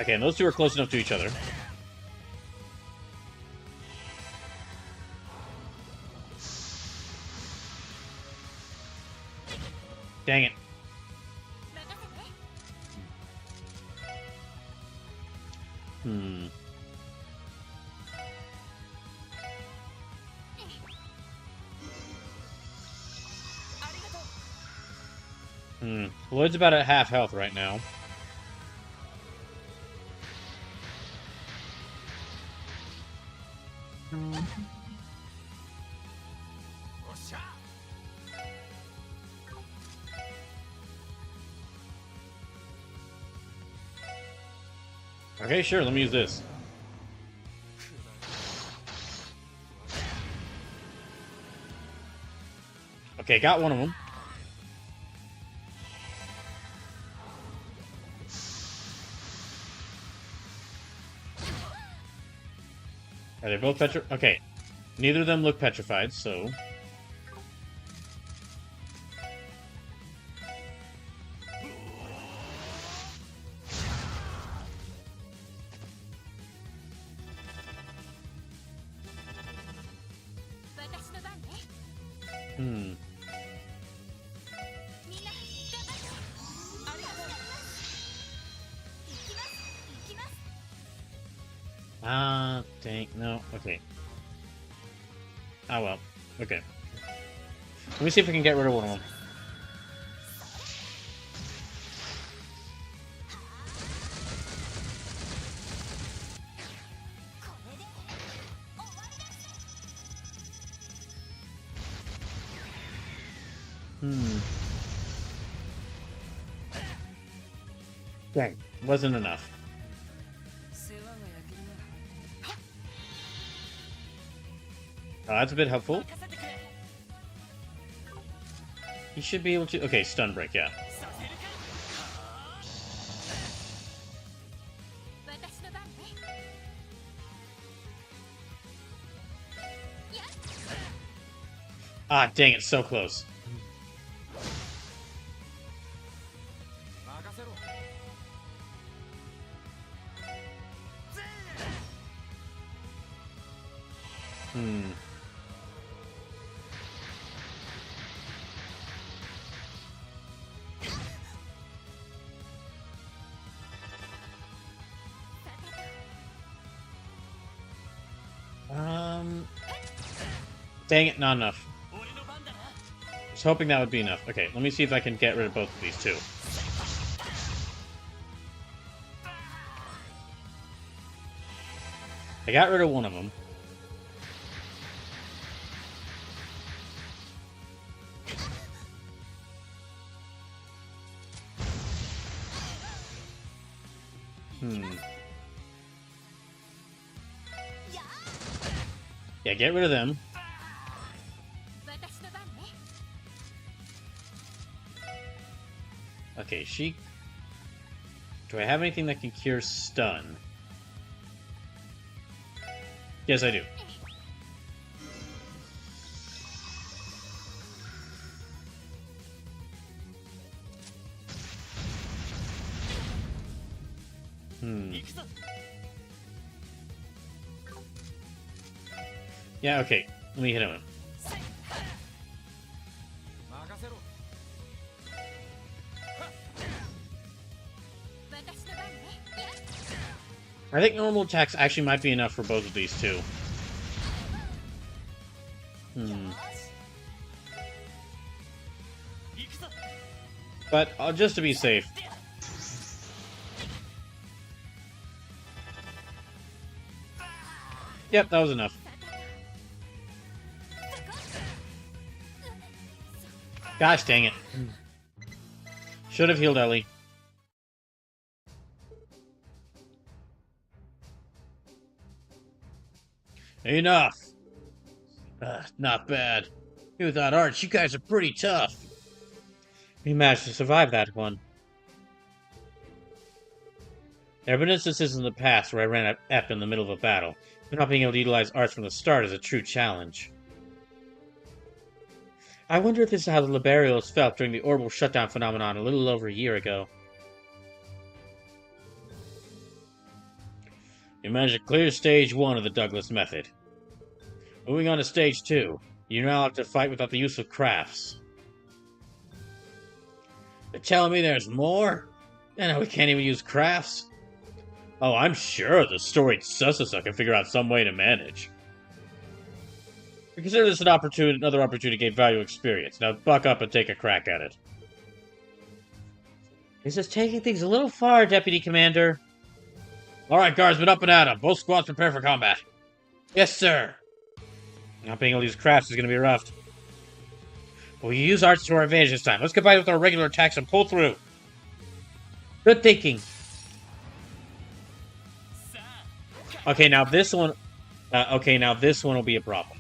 Okay, and those two are close enough to each other. Dang it. Lloyd's about at half health right now. Okay, sure, let me use this. Okay, got one of them. Are they both petrified? Okay. Neither of them look petrified, so... Dang, no, okay. Oh well, okay. Let me see if I can get rid of one of them. Dang, wasn't enough. Oh, that's a bit helpful. He should be able to... Okay, stun break, yeah. Ah, dang it, so close. Dang it, not enough. I was hoping that would be enough. Okay, let me see if I can get rid of both of these two. I got rid of one of them. Yeah, get rid of them. Okay, she... Do I have anything that can cure stun? Yes, I do. Yeah, okay. Let me hit him. I think normal attacks actually might be enough for both of these two. But just to be safe. Yep, that was enough. Gosh dang it. Should have healed Ellie. Enough! Not bad. Without Arch, you guys are pretty tough. We managed to survive that one. There have been instances in the past where I ran up Ep in the middle of a battle, but not being able to utilize Arch from the start is a true challenge. I wonder if this is how the Liberios felt during the orbital shutdown phenomenon a little over a year ago. You managed to clear stage 1 of the Douglas method. Moving on to stage 2, you now have to fight without the use of crafts. You're telling me there's more? And we can't even use crafts? Oh, I'm sure the storied Sussusa can figure out some way to manage. We consider this another opportunity to gain value experience. Now buck up and take a crack at it. This is taking things a little far, Deputy Commander. Alright, guardsmen, up and at 'em. Both squads prepare for combat. Yes, sir. Not being able to use crafts is going to be rough. But we use arts to our advantage this time. Let's combine it with our regular attacks and pull through. Good thinking. Okay, now this one... now this one will be a problem.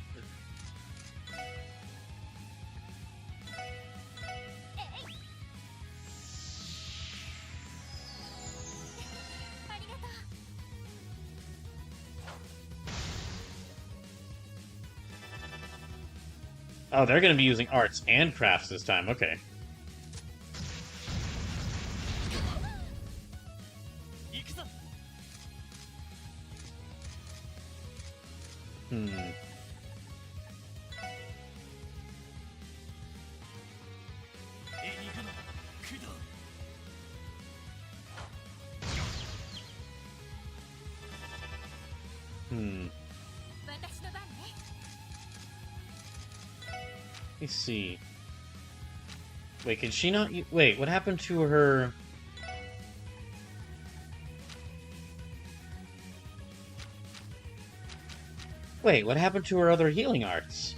Oh, they're going to be using arts and crafts this time. Okay. Let me see. Wait, can she not... Wait, what happened to her... Wait, what happened to her other healing arts?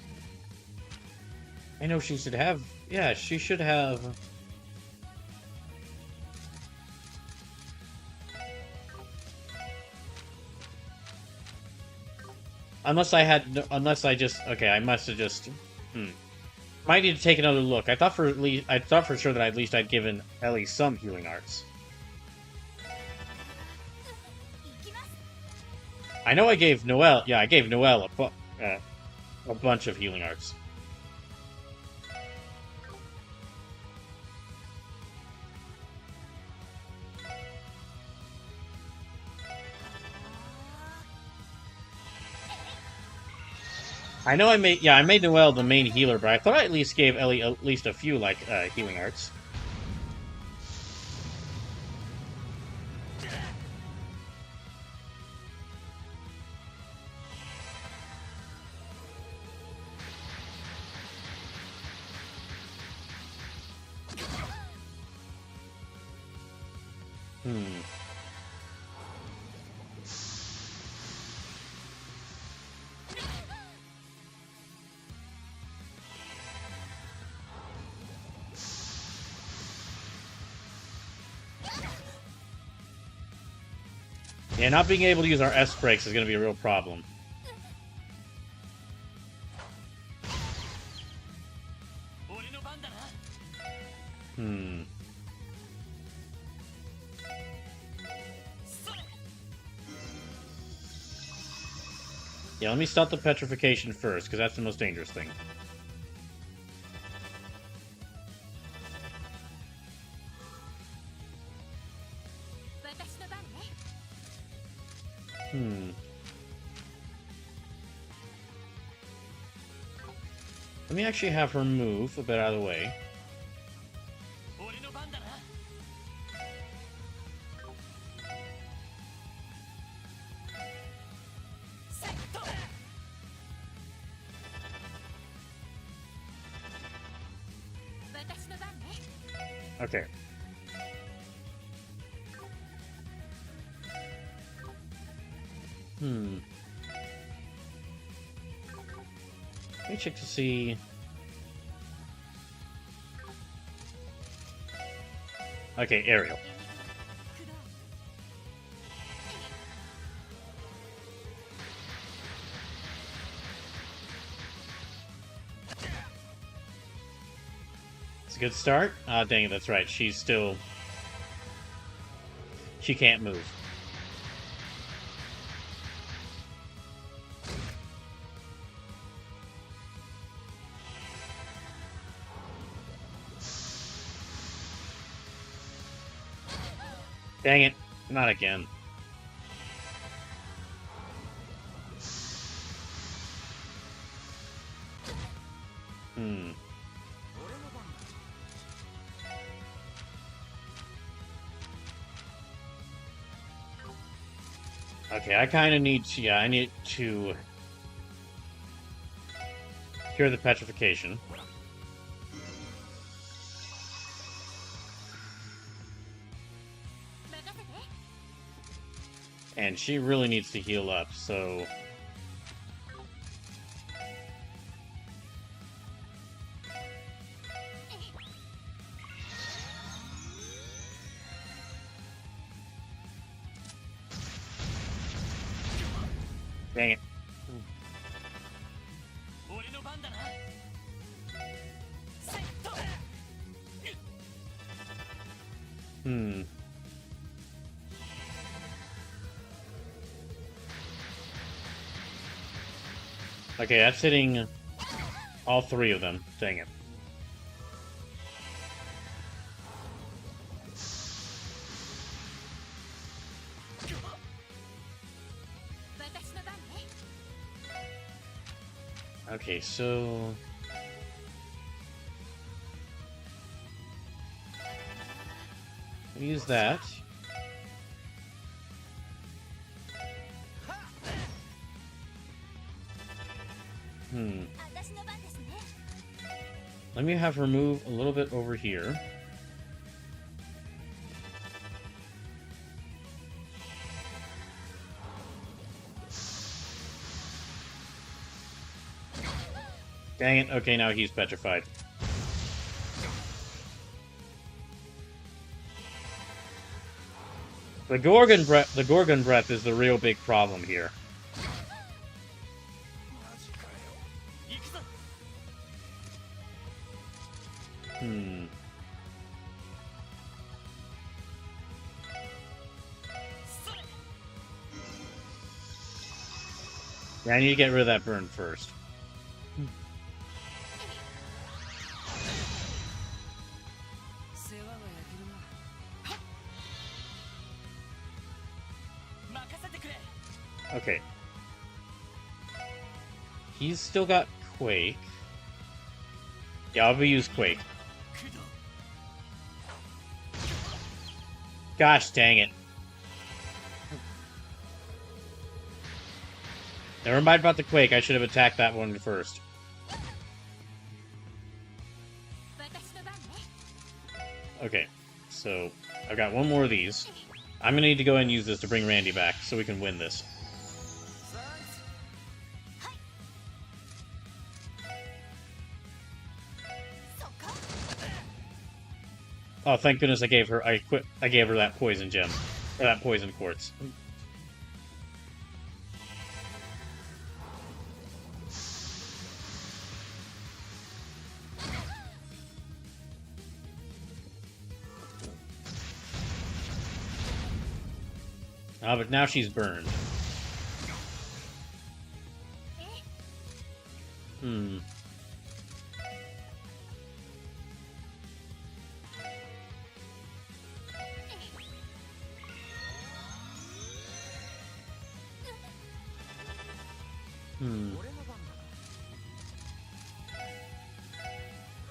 I know she should have... Yeah, she should have... Unless I had... Unless I just... Okay, I must have just... Might need to take another look. I thought for sure that at least I'd given Ellie some healing arts. I know I gave Noelle... Yeah, I gave Noelle a bunch of healing arts. I know I made Noelle the main healer, but I thought I at least gave Ellie at least a few, like, healing arts. Yeah, not being able to use our S breaks is going to be a real problem. Yeah, let me stop the petrification first, because that's the most dangerous thing. Let me actually have her move a bit out of the way. Okay. Let me check to see... Okay, aerial. It's a good start. Ah, dang it, that's right. She's still... She can't move. Dang it. Not again. Okay, I kind of need to... Yeah, I need to... cure the petrification. And she really needs to heal up, so... Dang it. Hmm. Okay, that's hitting all three of them. Dang it. Okay, so... use that. Let me have her move a little bit over here. Dang it. Okay, now he's petrified. The Gorgon breath is the real big problem here. Yeah, I need to get rid of that burn first. Okay. He's still got Quake. Yeah, I'll use Quake. Gosh dang it. Never mind about the Quake, I should have attacked that one first. Okay, so I've got one more of these. I'm gonna need to go ahead and use this to bring Randy back so we can win this. Oh, thank goodness I gave her that poison gem. Or that poison quartz. Oh, but now she's burned. Hmm.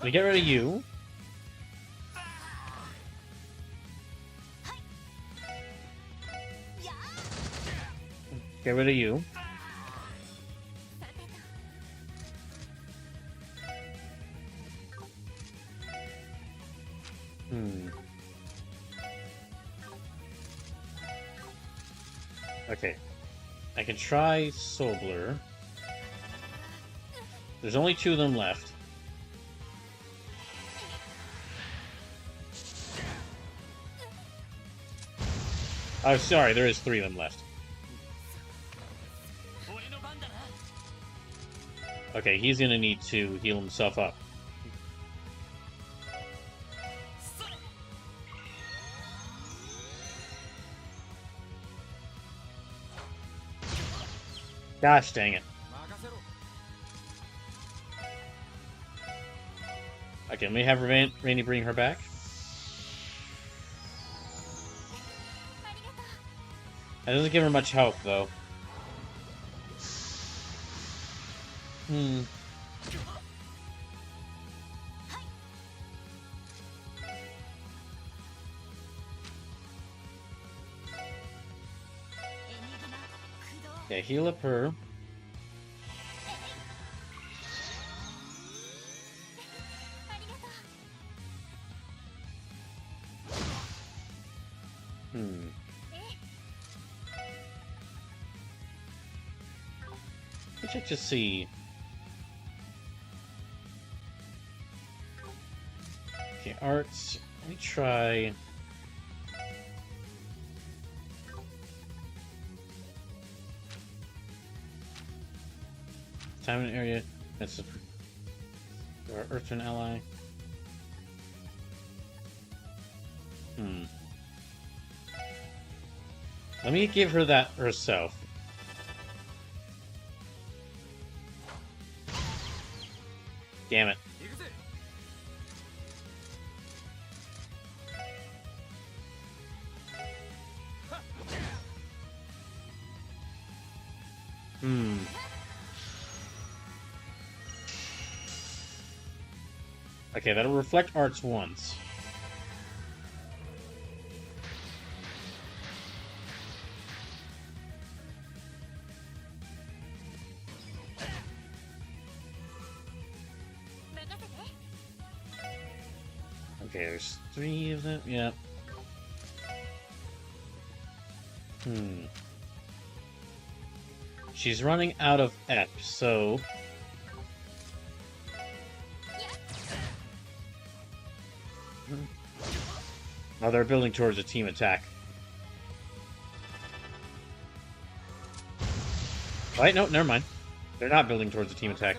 We get rid of you. Get rid of you. Okay. I can try Soul Blur. There's only two of them left. Oh, sorry, there is three of them left. Okay, he's gonna need to heal himself up. Gosh dang it. Okay, let me have Randy bring her back. That doesn't give her much health, though. Okay, heal up her. Let me check to see. Okay, arts. Let me try. Time and area. That's our Earthman ally. Let me give her that herself. Damn it. Okay, that'll reflect arts once. Okay, there's 3 of them. Yeah. She's running out of F, so... Oh, they're building towards a team attack. Wait, no, never mind. They're not building towards a team attack.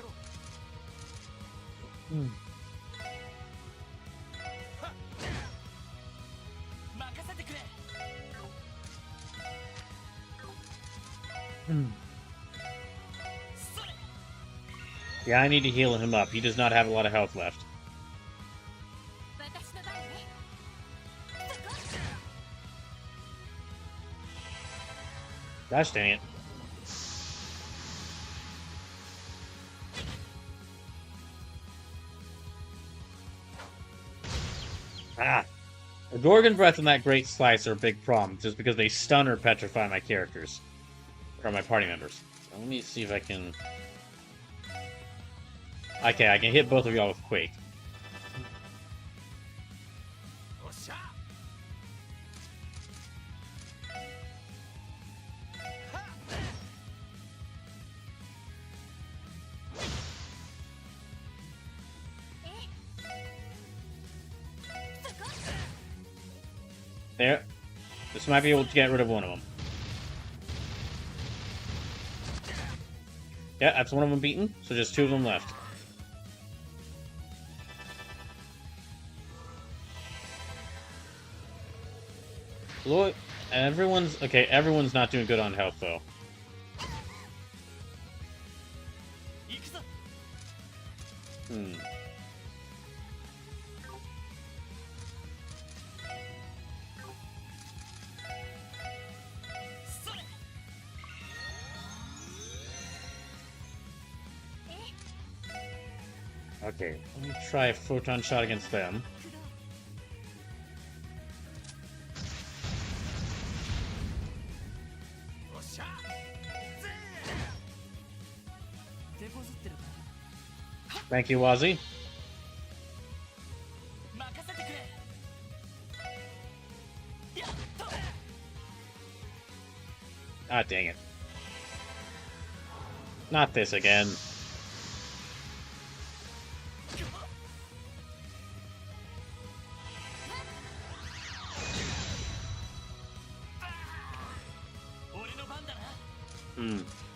Yeah, I need to heal him up. He does not have a lot of health left. Gosh dang it. Ah! The Gorgon Breath and that Great Slice are a big problem, just because they stun or petrify my characters. Or my party members. So let me see if I can... Okay, I can hit both of y'all with Quake. There. This might be able to get rid of one of them. Yeah, that's one of them beaten, so just 2 of them left. Look, everyone's not doing good on health, though. Okay, let me try a photon shot against them. Thank you, Wazzy. Ah, dang it. Not this again.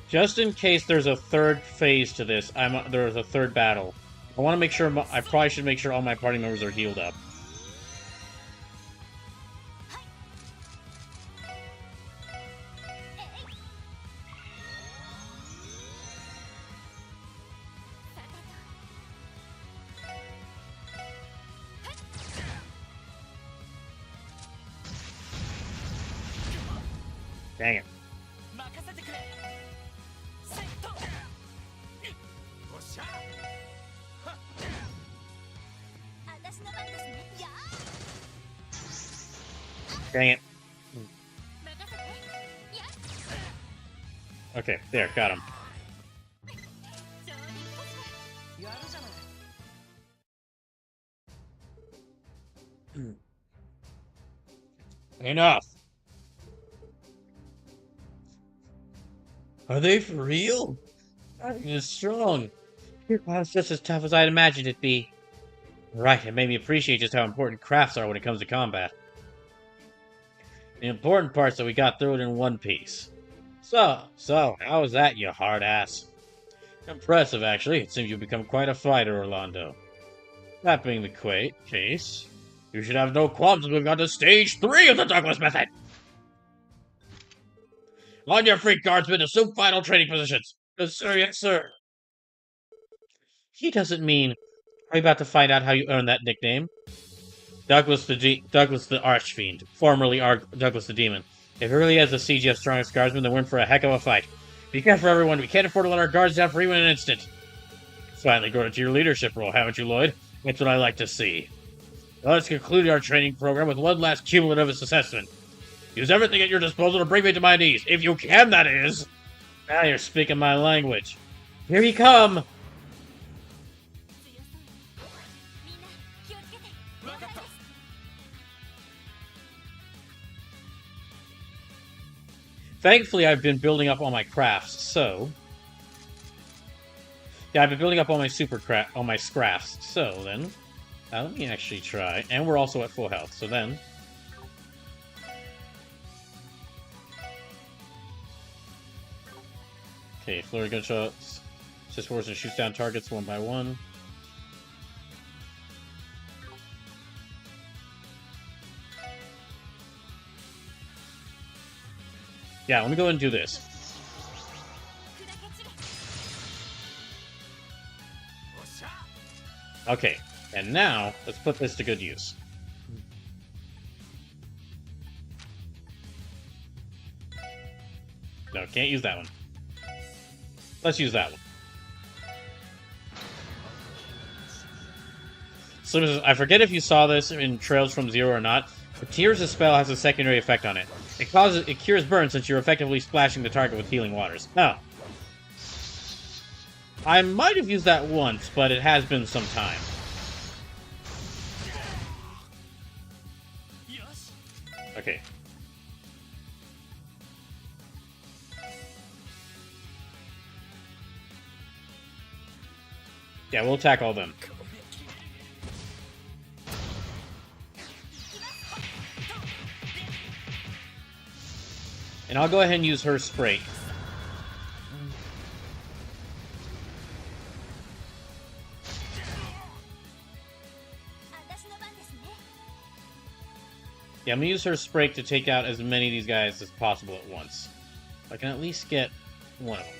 Just in case there's a third phase to this, there's a third battle. I want to make sure, I probably should make sure all my party members are healed up. Dang it. Dang it. Okay, there, got him. Enough. Are they for real? It's strong. It's just as tough as I'd imagined it'd be. Right, it made me appreciate just how important crafts are when it comes to combat. The important part's that we got through it in one piece. So, how was that, you hard ass? Impressive, actually. It seems you've become quite a fighter, Orlando. That being the case, you should have no qualms as we've got to stage 3 of the Douglas method! On your feet, guardsmen, assume final training positions! Yes, sir. He doesn't mean... Are you about to find out how you earned that nickname? Douglas the Archfiend, formerly Douglas the Demon. If he really is the CGF strongest guardsman, then we're in for a heck of a fight. Be careful, everyone. We can't afford to let our guards down for even an instant. Finally grown into your leadership role, haven't you, Lloyd? That's what I like to see. Now let's conclude our training program with one last cumulative assessment. Use everything at your disposal to bring me to my knees. If you can, that is. Now you're speaking my language. Here he come! Thankfully, I've been building up all my crafts, so... Yeah, I've been building up all my all my scrafts. So, then... let me actually try. And we're also at full health, so then... Okay, flurry gunshots. Just forces and shoots down targets one by one. Yeah, let me go ahead and do this. Okay, and now, let's put this to good use. No, can't use that one. Let's use that one. So, I forget if you saw this in Trails from Zero or not, but Tears' spell has a secondary effect on it. It cures burn since you're effectively splashing the target with healing waters. Oh. I might have used that once, but it has been some time. Okay. Yeah, we'll attack all of them. And I'll go ahead and use her spray. Yeah, I'm gonna use her spray to take out as many of these guys as possible at once. I can at least get one of them.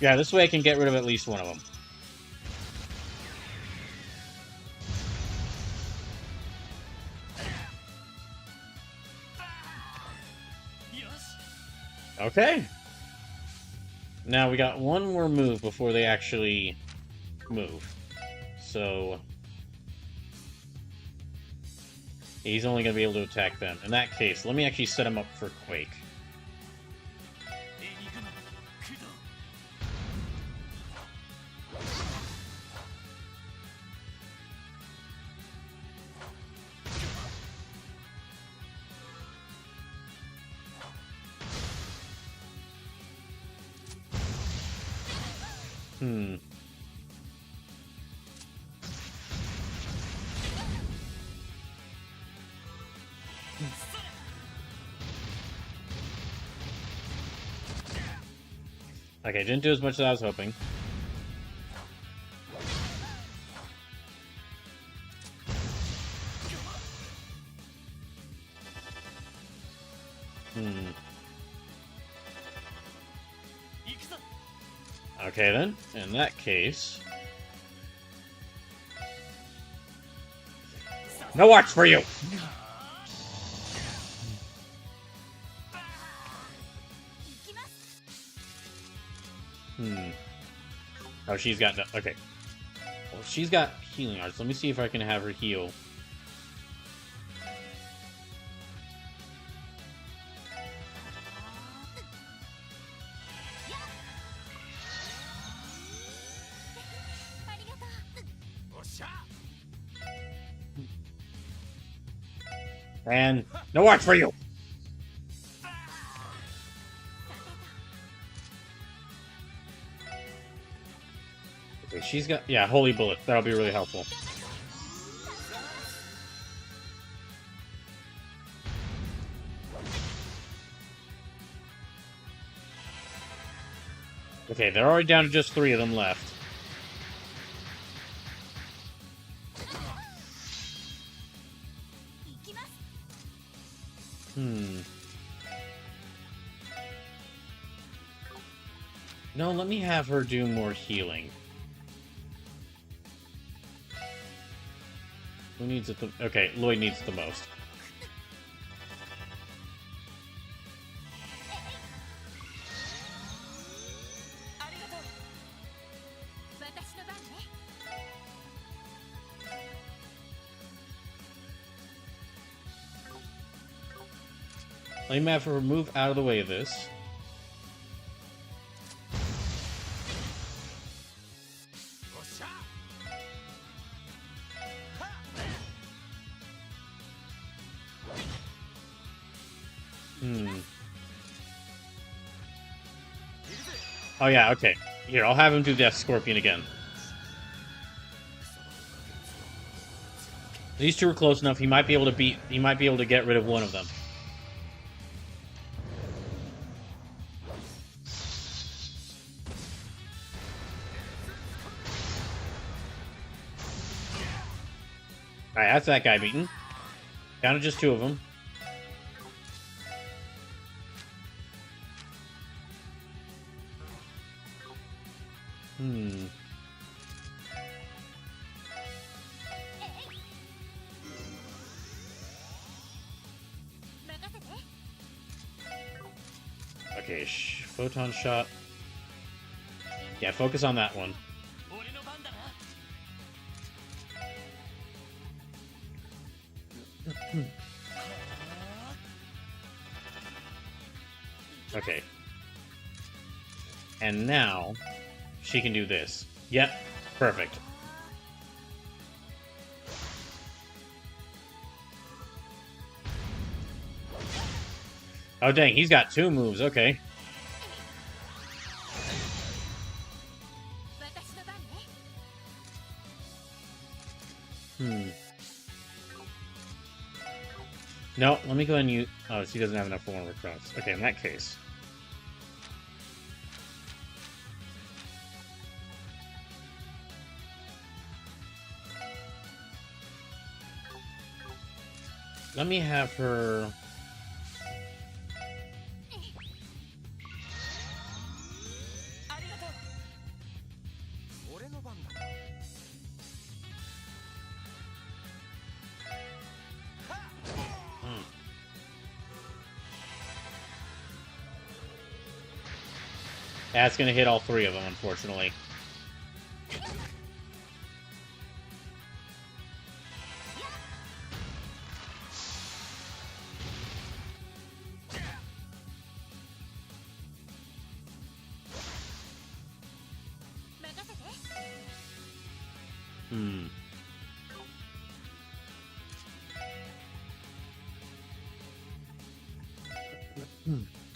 Yeah, this way I can get rid of at least one of them. Okay. Now we got one more move before they actually move. So... he's only going to be able to attack them. In that case, let me actually set him up for Quake. Okay, didn't do as much as I was hoping. Okay then, in that case... no arts for you! Oh, she's got... no, okay. Well, she's got healing arts. Let me see if I can have her heal. And no watch for you! Okay, she's got... Yeah, Holy Bullet. That'll be really helpful. Okay, they're already down to just 3 of them left. No, let me have her do more healing. Who needs it the... Okay, Lloyd needs it the most. Let me have her move out of the way of this. Oh yeah, okay. Here, I'll have him do Death Scorpion again. These two are close enough. He might be able to beat... He might be able to get rid of one of them. Alright, that's that guy beaten. Down to just 2 of them. Okay, Photon Shot. Yeah, focus on that one. Okay. And now, she can do this. Yep, perfect. Oh dang, he's got 2 moves, okay. No, let me go ahead and use... Oh, she doesn't have enough for one of her crops. Okay, in that case. Let me have her... That's gonna hit all 3 of them, unfortunately.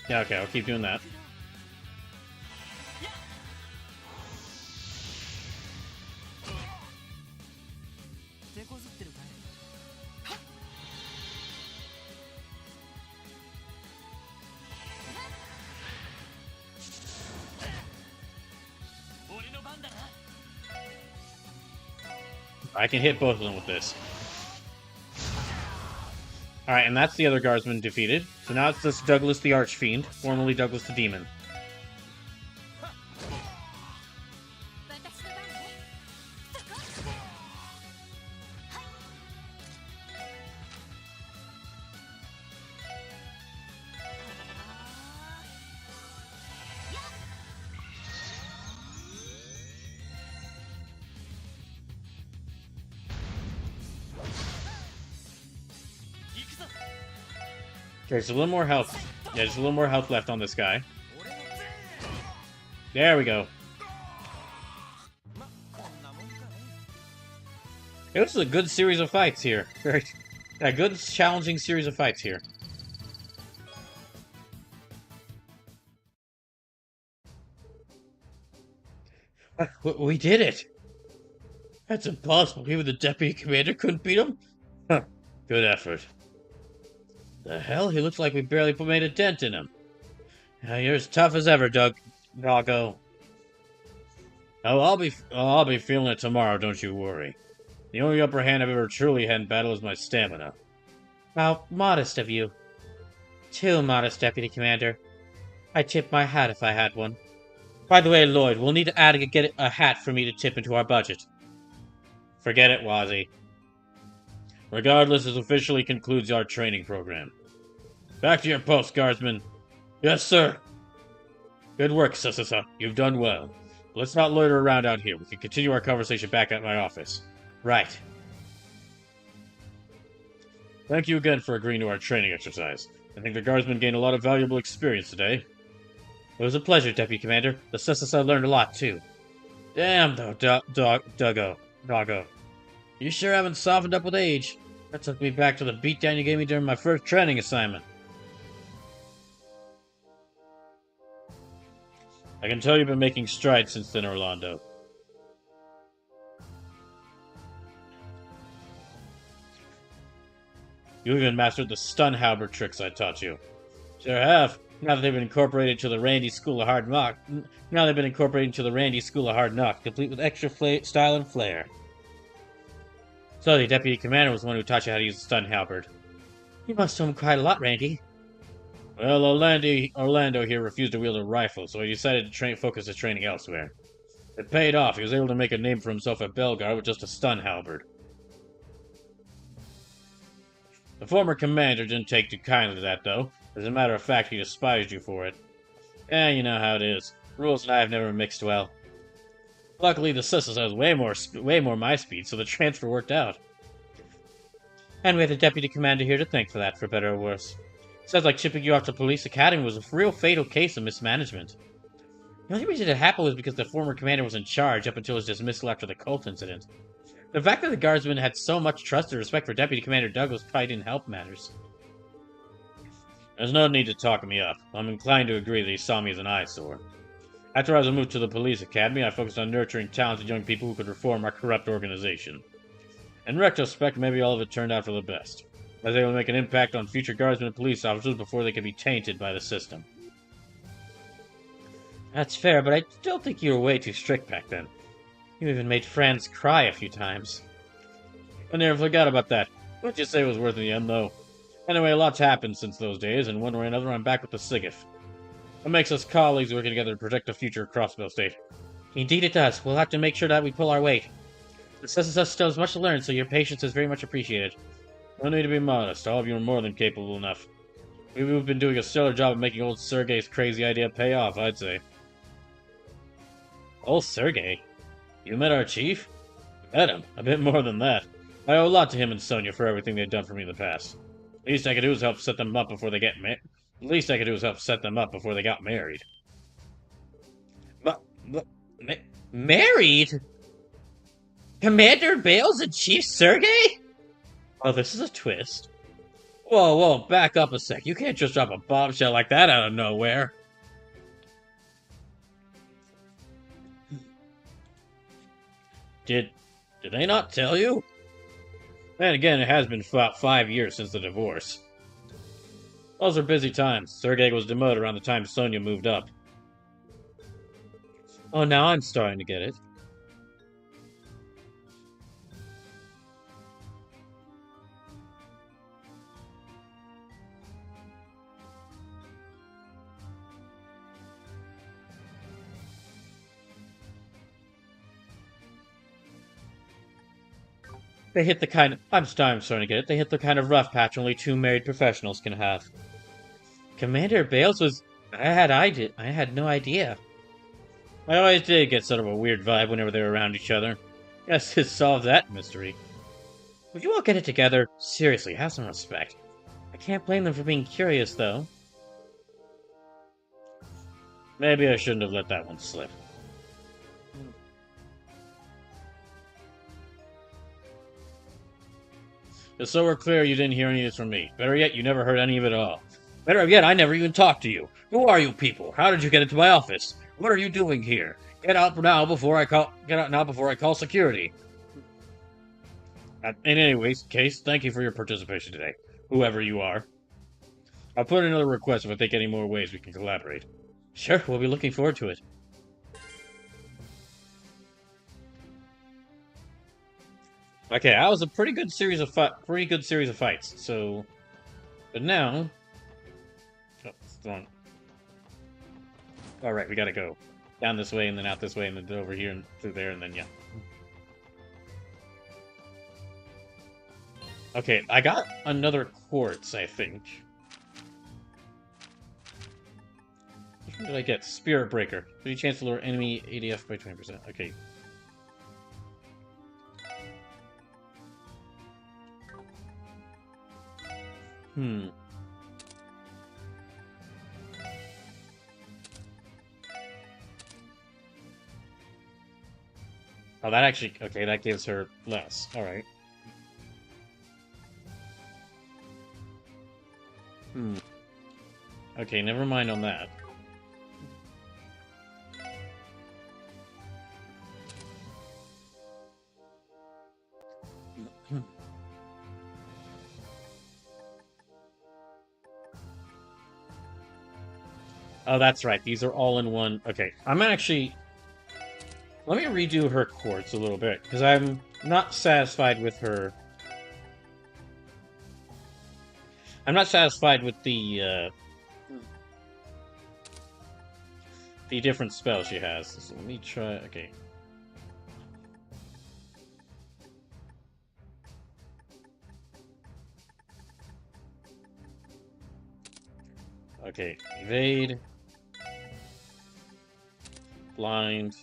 Yeah, okay, I'll keep doing that. I can hit both of them with this. Alright, and that's the other guardsman defeated. So now it's just Douglas the Archfiend, formerly Douglas the Demon. Okay, so a little more health. Yeah, just a little more health left on this guy. There we go. It was a good series of fights here. Very, A good, challenging series of fights here. We did it! That's impossible. Even the deputy commander couldn't beat him? Huh. Good effort. The hell? He looks like we barely made a dent in him. You're as tough as ever, Doggo. Oh, I'll be feeling it tomorrow, don't you worry. The only upper hand I've ever truly had in battle is my stamina. How modest of you. Too modest, Deputy Commander. I'd tip my hat if I had one. By the way, Lloyd, we'll need to get a hat for me to tip into our budget. Forget it, Wazzy. Regardless, this officially concludes our training program. Back to your post, Guardsman. Yes, sir. Good work, Sussasa. You've done well. Let's not loiter around out here. We can continue our conversation back at my office. Right. Thank you again for agreeing to our training exercise. I think the Guardsmen gained a lot of valuable experience today. It was a pleasure, Deputy Commander. The Sussasa learned a lot, too. Damn, though, Doggo. You sure haven't softened up with age. That took me back to the beatdown you gave me during my first training assignment. I can tell you've been making strides since then, Orlando. You even mastered the stun halberd tricks I taught you. Sure have. Now that they've been incorporated into the Randy School of Hard Knock, complete with extra style and flair. So the Deputy Commander was the one who taught you how to use the stun halberd. You must know him quite a lot, Randy. Well, Orlando here refused to wield a rifle, so he decided to focus his training elsewhere. It paid off. He was able to make a name for himself at Belgar with just a stun halberd. The former commander didn't take too kindly to that, though. As a matter of fact, he despised you for it. You know how it is. Rules and I have never mixed well. Luckily, the Sissus has way more my speed, so the transfer worked out. And we have the Deputy Commander here to thank for that, for better or worse. Sounds like shipping you off to Police Academy was a real fatal case of mismanagement. The only reason it happened was because the former commander was in charge up until his dismissal after the cult incident. The fact that the Guardsmen had so much trust and respect for Deputy Commander Douglas probably didn't help matters. There's no need to talk me up. I'm inclined to agree that he saw me as an eyesore. After I was moved to the Police Academy, I focused on nurturing talented young people who could reform our corrupt organization. In retrospect, maybe all of it turned out for the best. I was able to make an impact on future Guardsmen and police officers before they could be tainted by the system. That's fair, but I still think you were way too strict back then. You even made Franz cry a few times. I never forgot about that. What'd you say it was worth in the end, though? Anyway, a lot's happened since those days, and one way or another I'm back with the SIGIF. It makes us colleagues working together to protect the future of Crossbell State. Indeed it does. We'll have to make sure that we pull our weight. The SSS still has much to learn, so your patience is very much appreciated. No need to be modest. All of you are more than capable enough. We've been doing a stellar job of making old Sergei's crazy idea pay off, I'd say. Old Sergei? You met our chief? Met him. A bit more than that. I owe a lot to him and Sonia for everything they've done for me in the past. Least I could do is help set them up before they got married. Married? Commander Bales and Chief Sergei? Oh, this is a twist. Whoa, back up a sec. You can't just drop a bombshell like that out of nowhere. Did they not tell you? And again, it has been about 5 years since the divorce. Those were busy times. Sergei was demoted around the time Sonia moved up. Oh, now I'm starting to get it. They hit the kind of... I'm starting to get it. They hit the kind of rough patch only two married professionals can have. Commander Bales was... I had no idea. I always did get sort of a weird vibe whenever they were around each other. Guess this solves that mystery. Would you all get it together? Seriously, have some respect. I can't blame them for being curious, though. Maybe I shouldn't have let that one slip. Just so we're clear, you didn't hear any of this from me. Better yet, you never heard any of it at all. Better yet, I never even talked to you. Who are you people? How did you get into my office? What are you doing here? Get out now before I call security. In any case, thank you for your participation today, whoever you are. I'll put in another request if I think any more ways we can collaborate. Sure, we'll be looking forward to it. Okay, that was a pretty good series of fights. So, but now, oh, it's wrong. All right, we gotta go down this way and then out this way and then over here and through there and then yeah. Okay, I got another quartz, I think. Which one did I get? Spirit Breaker. Any chance to lower enemy ADF by 20%. Okay. Oh, that actually... Okay, that gives her less. Alright. Okay, never mind on that. Oh, that's right. These are all in one. Okay, I'm actually... Let me redo her quartz a little bit, because I'm not satisfied with her... I'm not satisfied with the different spells she has. So let me try... Okay. Okay, evade... Blind...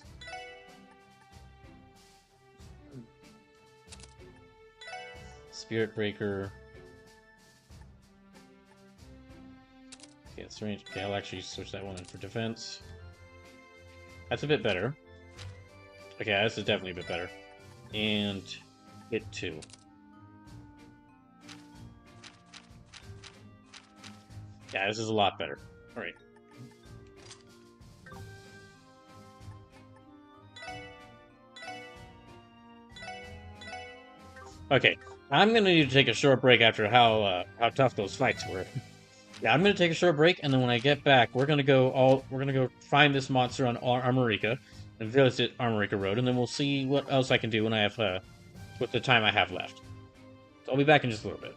Spirit Breaker... Okay, it's range. Okay, I'll actually switch that one in for defense. That's a bit better. Okay, this is definitely a bit better. And hit 2. Yeah, this is a lot better. Alright. Okay, I'm gonna need to take a short break after how tough those fights were. Yeah, I'm gonna take a short break, and then when I get back, we're gonna go find this monster on Armorica and visit Armorica Road, and then we'll see what else I can do when I have with the time I have left. So I'll be back in just a little bit.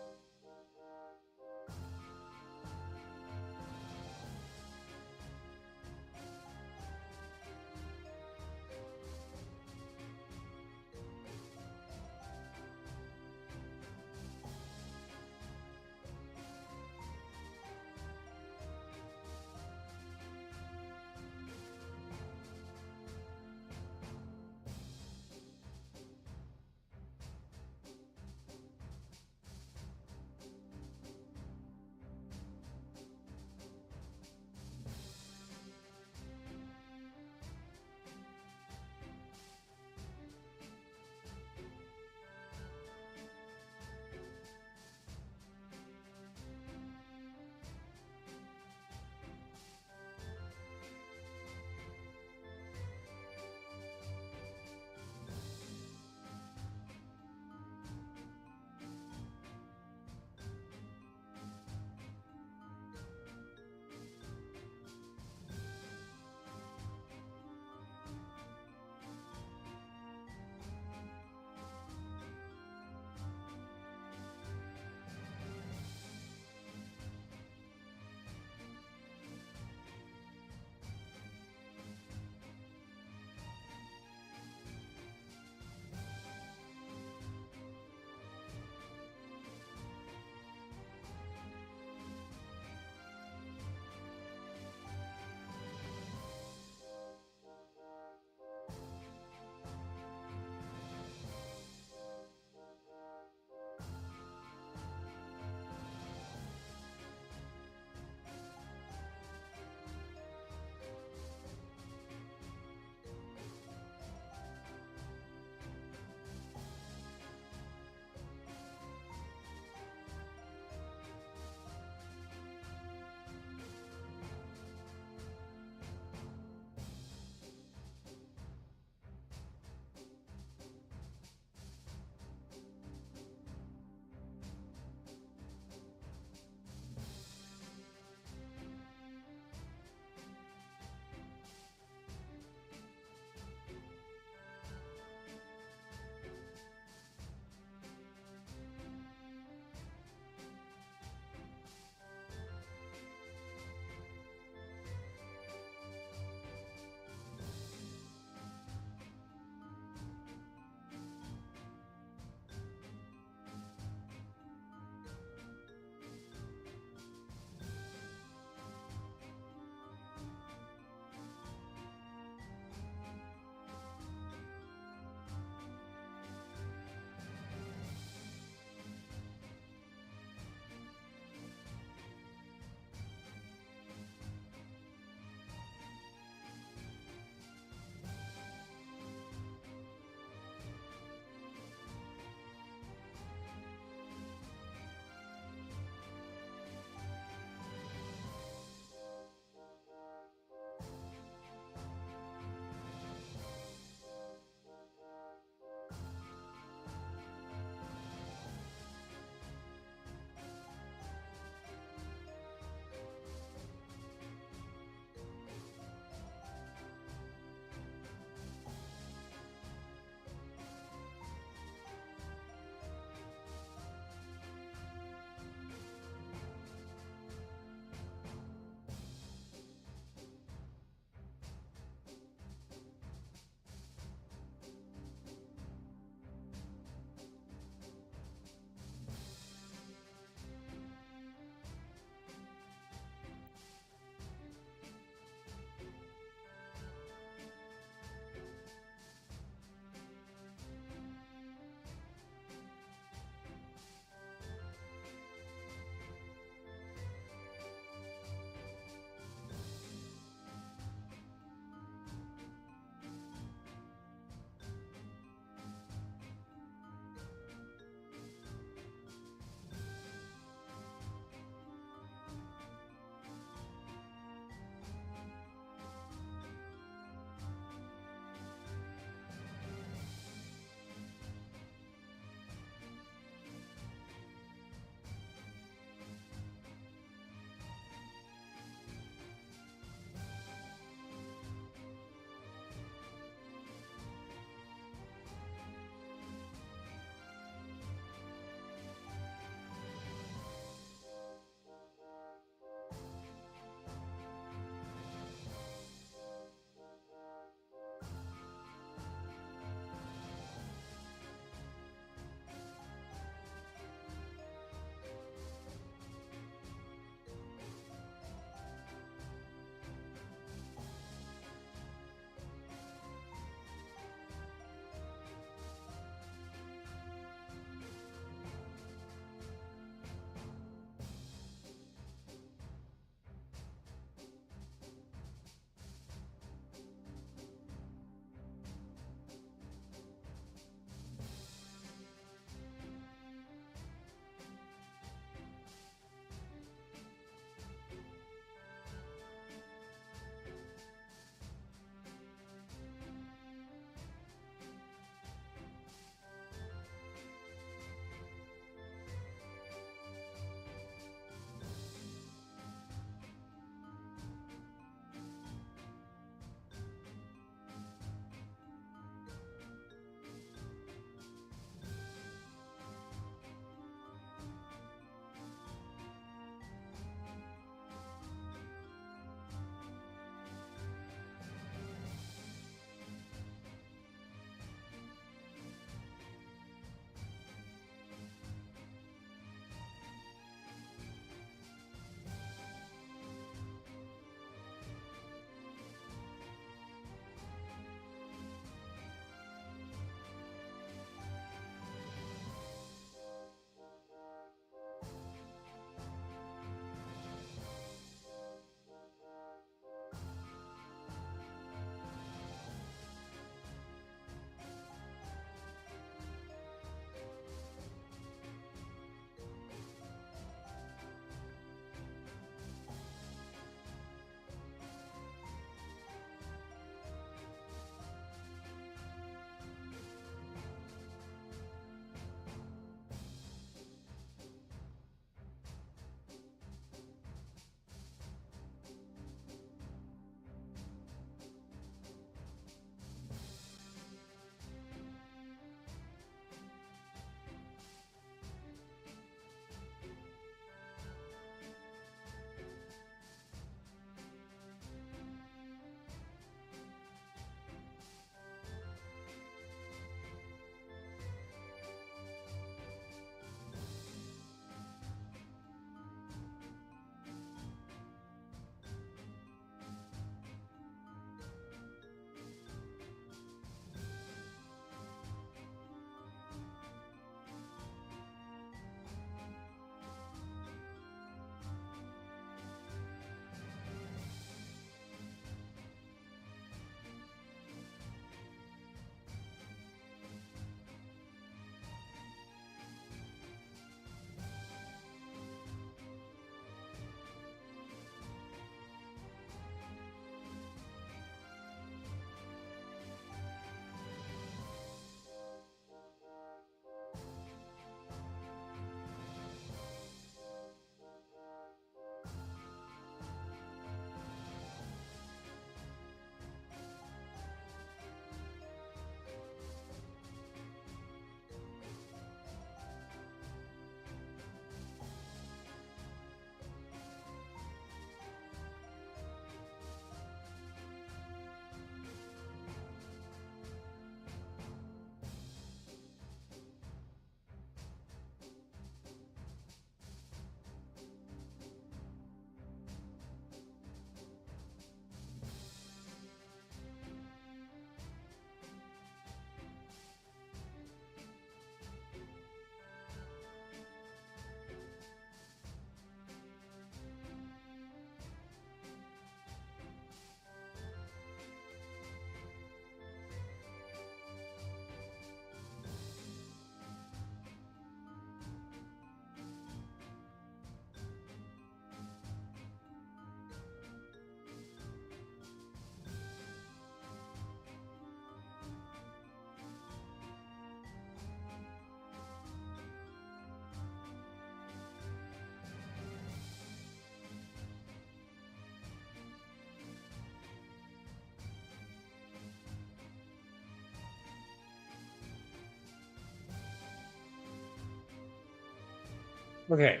Okay.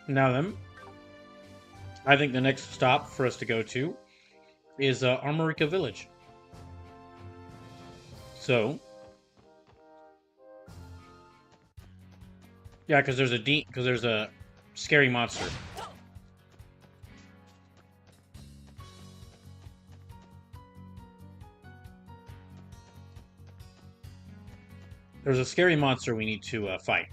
Now then, I think the next stop for us to go to is Armorica Village. So, yeah, because there's a scary monster. There's a scary monster we need to fight.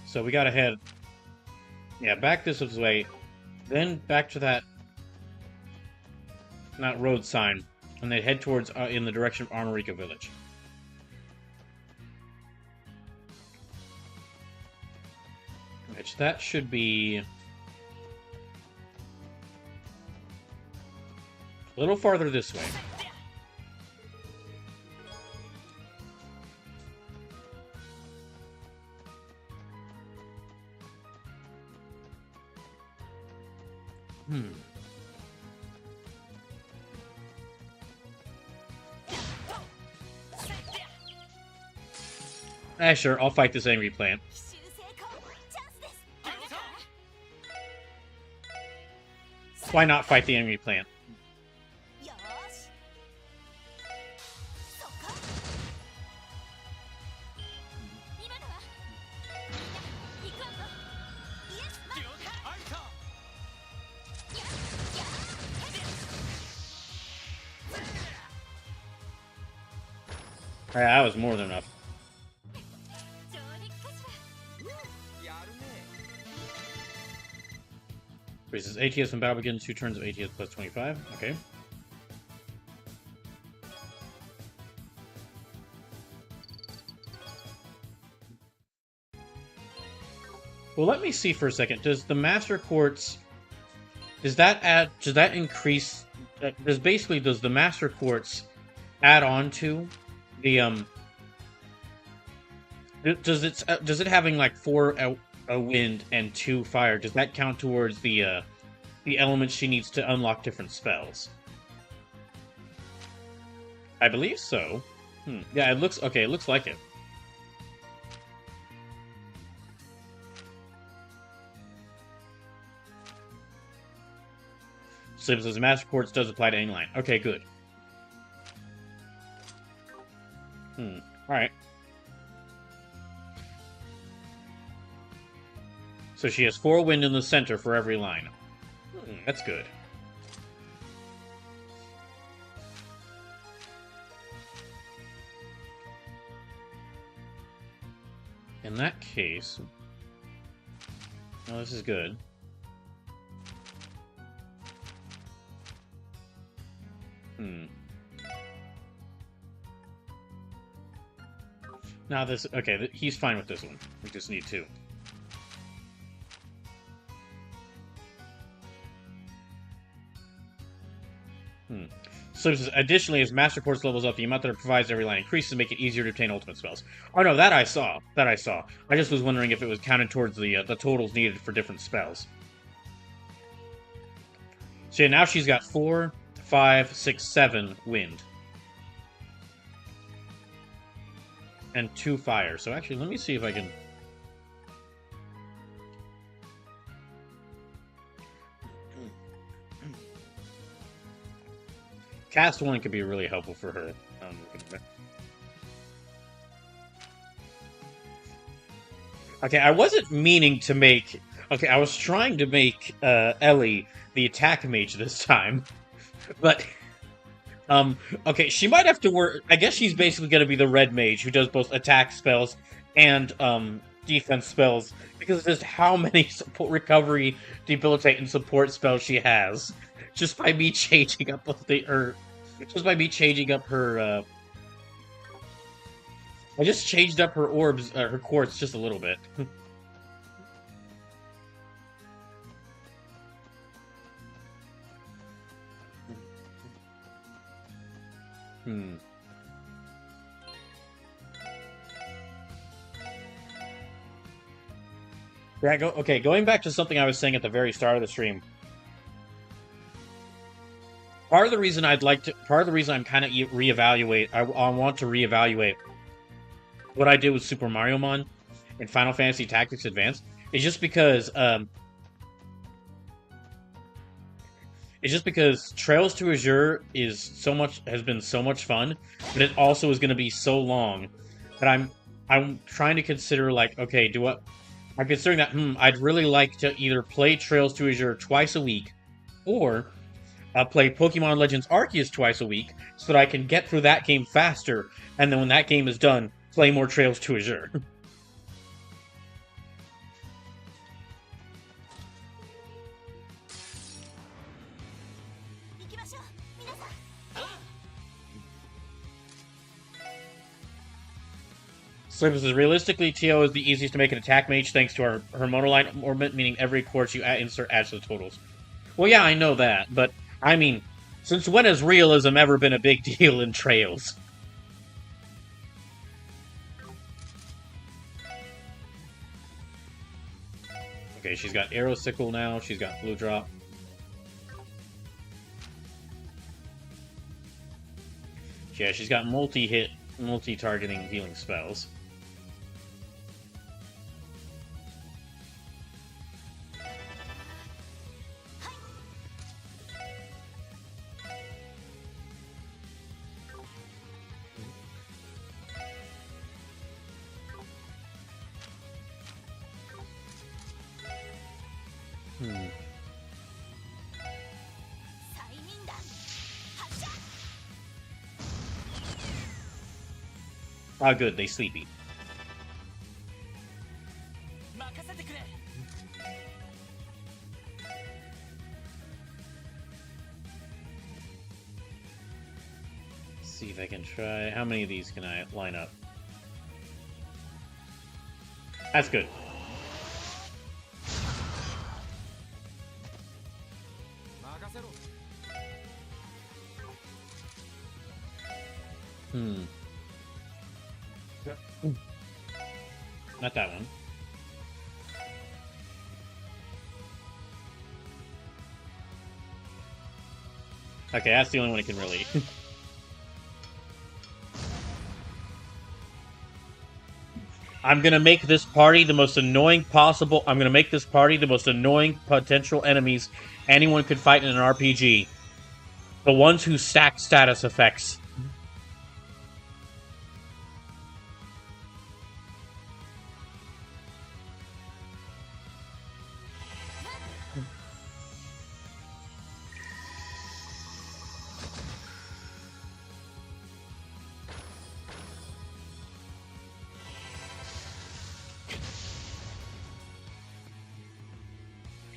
So we gotta head, yeah, back this way, then back to that road sign, and then head towards in the direction of Armorica Village. Which that should be a little farther this way. Sure, I'll fight this angry plant. Why not fight the angry plant? That was more than enough. Raises ATS when battle begins, 2 turns of ATS plus 25. Okay. Well, let me see for a second. Does the Master Quartz... Does that increase... Does the Master Quartz add on to the, Does it having, like, 4 wind and 2 fire, does that count towards the elements she needs to unlock different spells? I believe so. Yeah, it looks like it. So it says Master Quartz does apply to any line. Okay, good. Alright. So she has 4 wind in the center for every line. That's good. In that case... Oh, this is good. Now this... Okay, he's fine with this one. We just need 2. So additionally, as Master Quartz levels up, the amount that it provides every line increases to make it easier to obtain ultimate spells. Oh no, that I saw. I just was wondering if it was counted towards the totals needed for different spells. So yeah, now she's got 4, 5, 6, 7 wind. And 2 fire. So actually, let me see if I can... Cast 1 could be really helpful for her. Okay, I wasn't meaning to make... Okay, I was trying to make Ellie the attack mage this time. But... okay, she might have to work... I guess she's basically going to be the red mage who does both attack spells and defense spells. Because of just how many support, recovery, debilitate, and support spells she has. Just by me changing up her... I just changed up her orbs, her quartz just a little bit. Yeah, going back to something I was saying at the very start of the stream. Part of the reason part of the reason I'm kind of reevaluate, I want to reevaluate what I did with Super Mario Mon and Final Fantasy Tactics Advance is just because, Trails to Azure has been so much fun, but it also is going to be so long that I'm trying to consider, like, okay, I'm considering that, I'd really like to either play Trails to Azure twice a week, or play Pokemon Legends Arceus twice a week, so that I can get through that game faster, and then when that game is done, play more Trails to Azure. Slippers says, realistically, TO is the easiest to make an attack mage thanks to our hormonal line orbit, meaning every quartz you insert adds to the totals. Well, yeah, I know that, but, I mean, since when has realism ever been a big deal in Trails? Okay, she's got Arrow Sickle now, she's got Blue Drop. Yeah, she's got multi-hit, multi-targeting healing spells. Ah, good, they sleepy. Let's see if I can try. How many of these can I line up? That's good. Not that one. Okay, that's the only one it can really. I'm gonna make this party the most annoying possible. I'm gonna make this party the most annoying potential enemies anyone could fight in an RPG. The ones who stack status effects.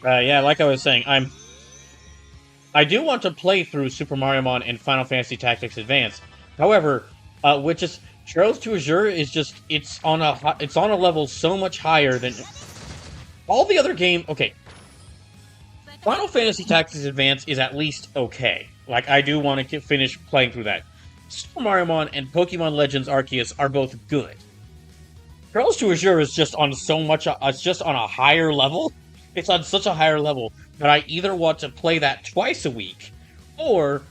Yeah, like I was saying, I do want to play through Super Mario Mon and Final Fantasy Tactics Advance. However, Trails to Azure is just it's on a level so much higher than all the other game. Okay, Final Fantasy Tactics Advance is at least okay. Like, I do want to finish playing through that. Super Mario Mon and Pokemon Legends Arceus are both good. Trails to Azure is just on it's just on a higher level. It's on such a higher level that I either want to play that twice a week, or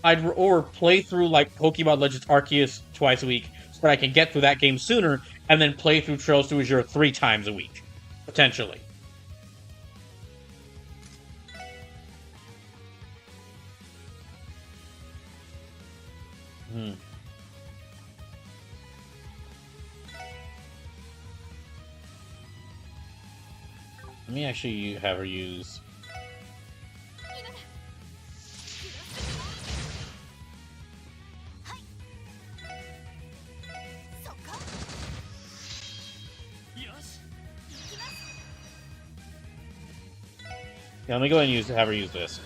play through like Pokemon Legends Arceus twice a week, so that I can get through that game sooner, and then play through Trails to Azure 3 times a week, potentially. Let me actually have her use. Yeah, let me go ahead and have her use this.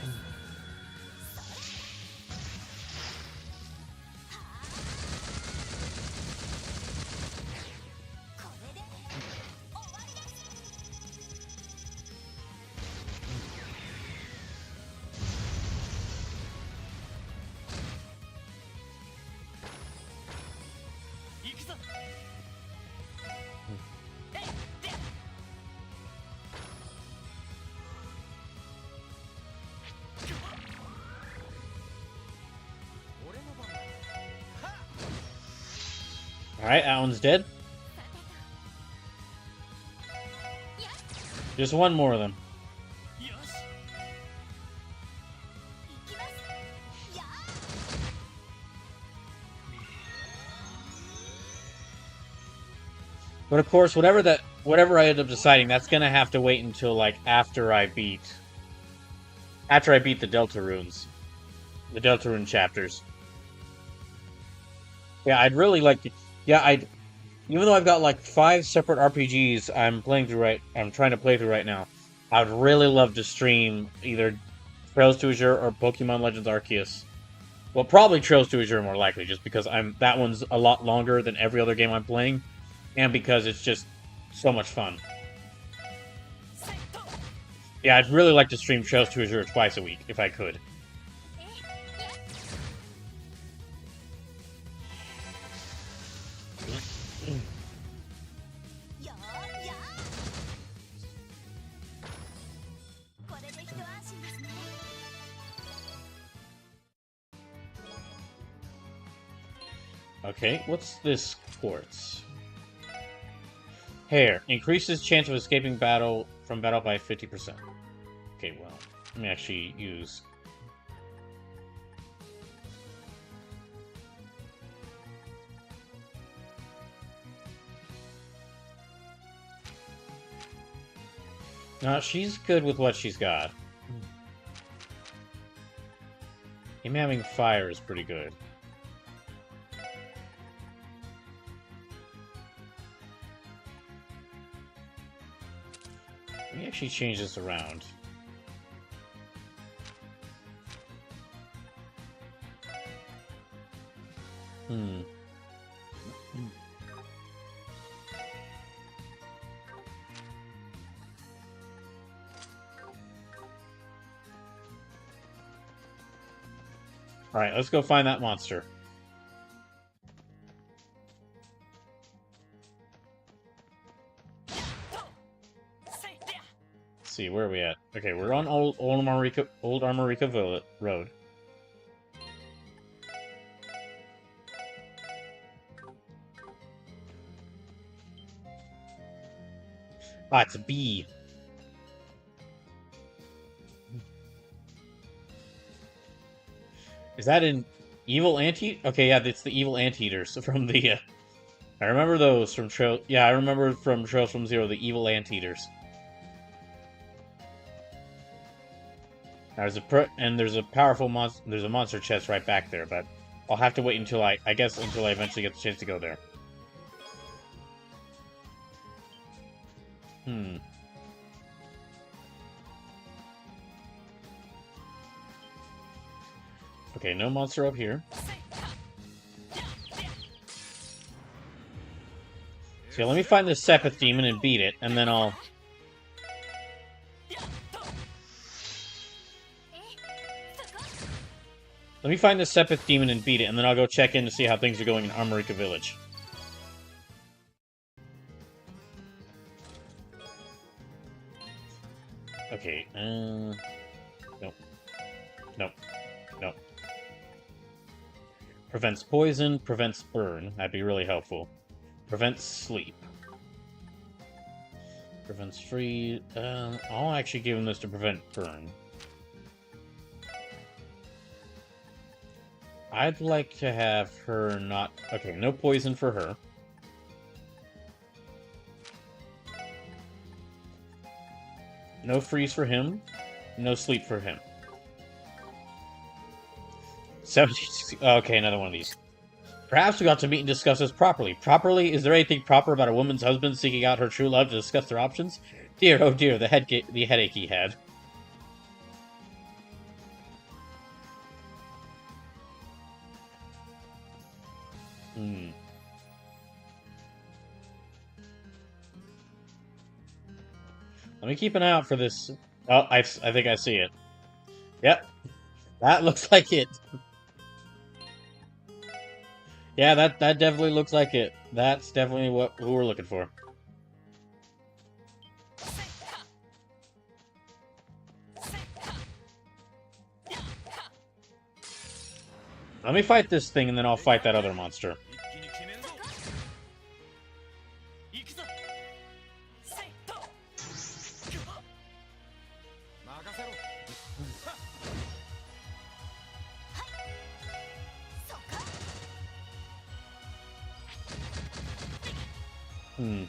Alright, that one's dead. Just one more of them. But of course, whatever I end up deciding, that's gonna have to wait until like after I beat the Delta Runes, the Delta Rune chapters. Yeah, I'd really like to. Yeah, even though I've got like 5 separate RPGs I'm trying to play through right now, I would really love to stream either Trails to Azure or Pokemon Legends Arceus. Well, probably Trails to Azure more likely, just because that one's a lot longer than every other game I'm playing, and because it's just so much fun. Yeah, I'd really like to stream Trails to Azure twice a week, if I could. Okay, what's this quartz? Hair. Increases chance of escaping from battle by 50%. Okay, well, let me actually use... No, she's good with what she's got. Him having fire is pretty good. Let me actually change this around. Alright, let's go find that monster. Let's see, where are we at? Okay, we're on Old Armorica Road. Ah, it's a bee. Is that an evil anteater? Okay, yeah, it's the evil anteaters from the... I remember those from Trails... Yeah, I remember from Trails from Zero, the evil anteaters. There's a powerful monster. There's a monster chest right back there, but I'll have to wait until I guess until I eventually get the chance to go there. Okay, no monster up here. So let me find this Sepith demon and beat it, and then I'll... Let me find the Sepith demon and beat it, and then I'll go check in to see how things are going in Armorica Village. Okay, nope. Nope. Nope. Prevents poison, prevents burn. That'd be really helpful. Prevents sleep. Prevents freeze. I'll actually give him this to prevent burn. I'd like to have her not... Okay, no poison for her. No freeze for him. No sleep for him. 76... Okay, another one of these. Perhaps we ought to meet and discuss this properly. Properly? Is there anything proper about a woman's husband seeking out her true love to discuss their options? Dear, oh dear, the headache he had. Let me keep an eye out for this. Oh, I think I see it. Yep. That looks like it. Yeah, that definitely looks like it. That's definitely who we're looking for. Let me fight this thing, and then I'll fight that other monster. Hmm.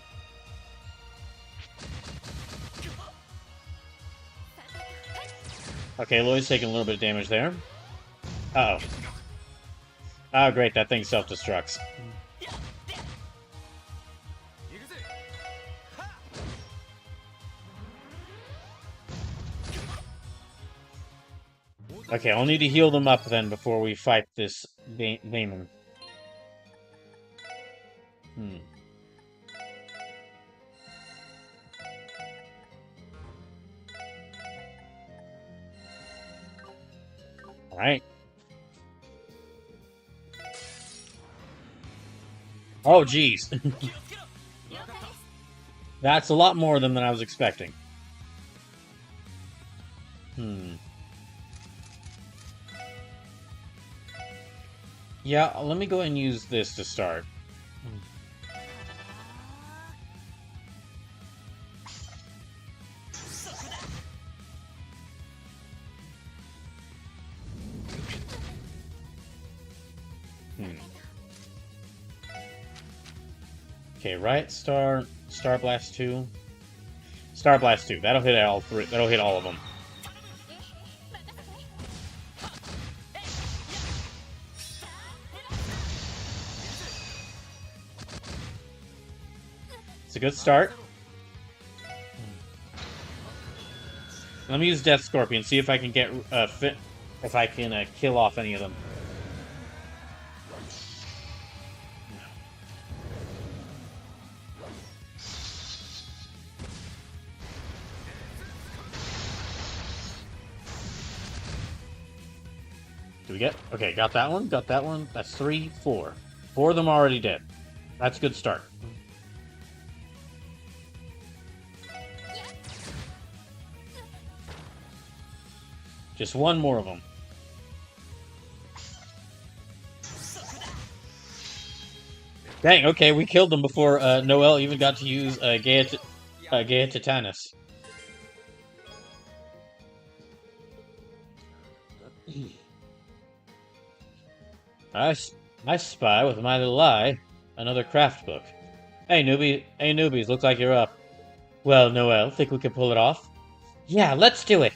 Okay, Lloyd's taking a little bit of damage there. Uh-oh. Oh, great, that thing self-destructs. Okay, I'll need to heal them up then before we fight this Damon. Hmm. Alright. Oh, jeez. That's a lot more than I was expecting. Hmm. Yeah, let me go ahead and use this to start. Hmm. Okay, right, Star Blast 2. Star Blast 2. That'll hit all three. That'll hit all of them. It's a good start. Let me use Death Scorpion, see if I can get if I can kill off any of them. Do we get? Okay, got that one. Got that one. That's 3, 4. 4 of them are already dead. That's a good start. Just one more of them. Dang, okay, we killed them before Noel even got to use Gaia Titanus. I spy with my little eye another craft book. Hey newbies, looks like you're up. Well, Noel, think we can pull it off? Yeah, let's do it!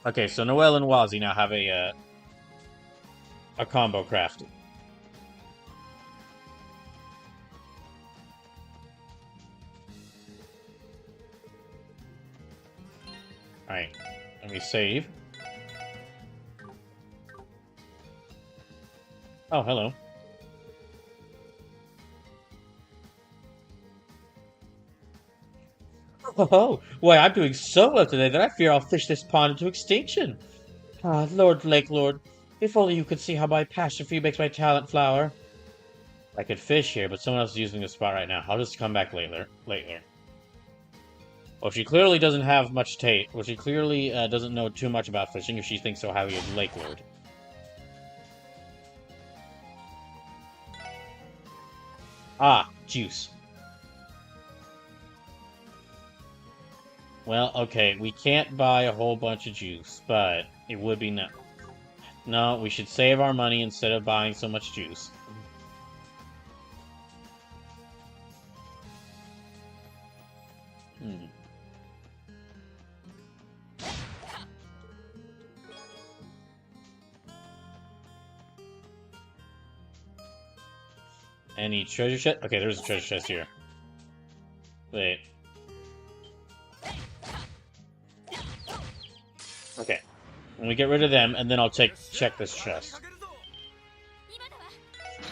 Okay, so Noel and Wazzy now have a combo crafted. Alright, let me save. Oh, hello. Oh, why, I'm doing so well today that I fear I'll fish this pond into extinction. Ah, Lord Lake Lord, if only you could see how my passion for you makes my talent flower. I could fish here, but someone else is using the spot right now. I'll just come back later. Well, she clearly doesn't have much taste. Well, she clearly doesn't know too much about fishing if she thinks so highly of Lake Lord. Ah, juice. Well, okay, we can't buy a whole bunch of juice, but it would be no. No, we should save our money instead of buying so much juice. Hmm. Any treasure chest? Okay, there's a treasure chest here. Wait. Okay. When we get rid of them, and then I'll check this chest.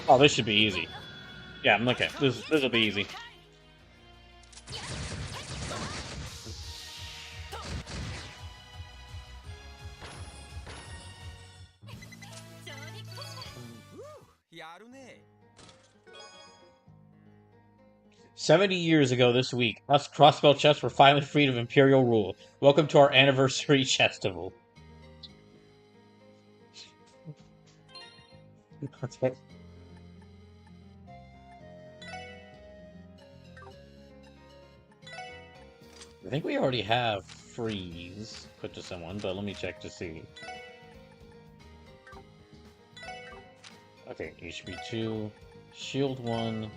Oh, this should be easy. Yeah, okay. This will be easy. $70 ago this week, us crossbow chests were finally freed of Imperial rule. Welcome to our anniversary chestival. Okay. I think we already have freeze put to someone, but let me check to see. Okay, HP 2, Shield 1.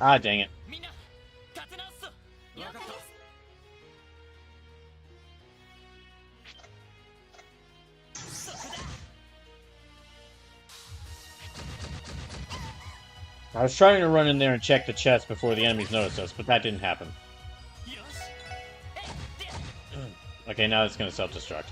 Ah, dang it. I was trying to run in there and check the chest before the enemies noticed us, but that didn't happen. Okay, now it's gonna self-destruct.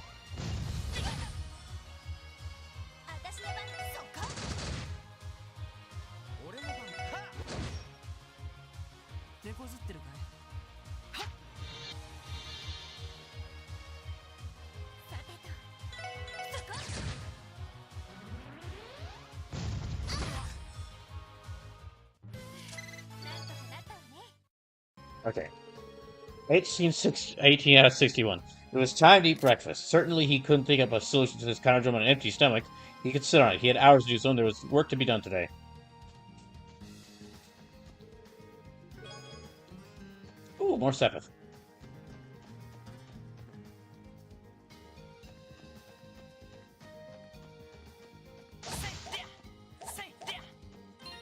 Okay. 18 out of 61. It was time to eat breakfast. Certainly he couldn't think up a solution to this conundrum on an empty stomach. He could sit on it. He had hours to do so, and there was work to be done today. Ooh, more Sepith.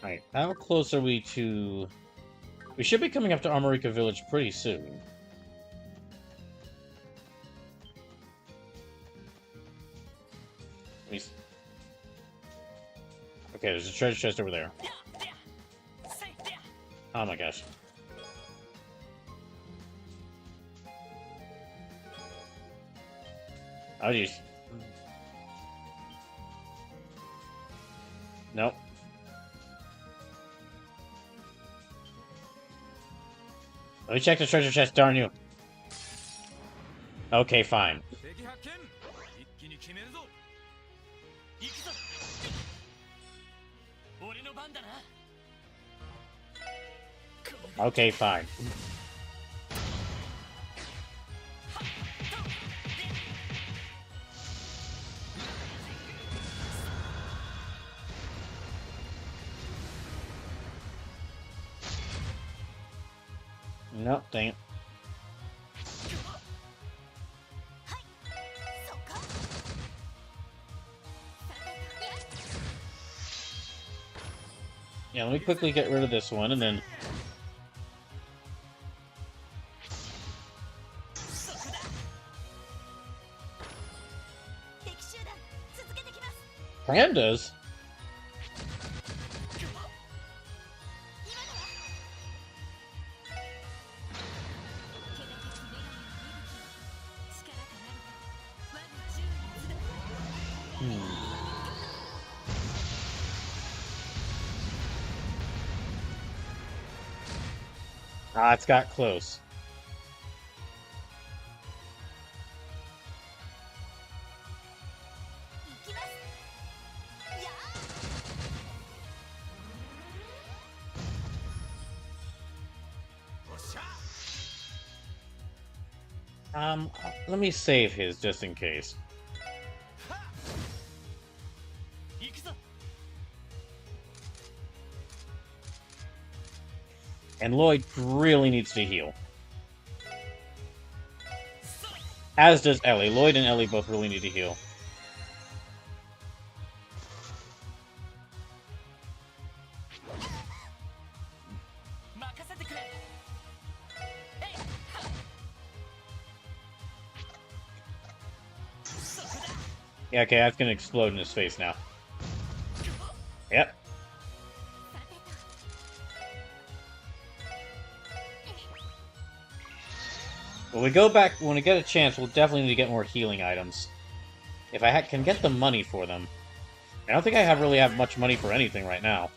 Alright, how close are we to... We should be coming up to Armorica Village pretty soon. Okay, there's a treasure chest over there. Oh my gosh. Oh jeez. Nope. Let me check the treasure chest, darn you. Okay, fine. Okay, fine. Nope, dang it. Yeah, let me quickly get rid of this one, and then... Pandas? Ah, it's got close. Let me save his just in case. And Lloyd really needs to heal. As does Ellie. Lloyd and Ellie both really need to heal. Yeah, okay, that's gonna explode in his face now. Yep. When we go back, when we get a chance, we'll definitely need to get more healing items. If I can get the money for them. I don't think I really have much money for anything right now.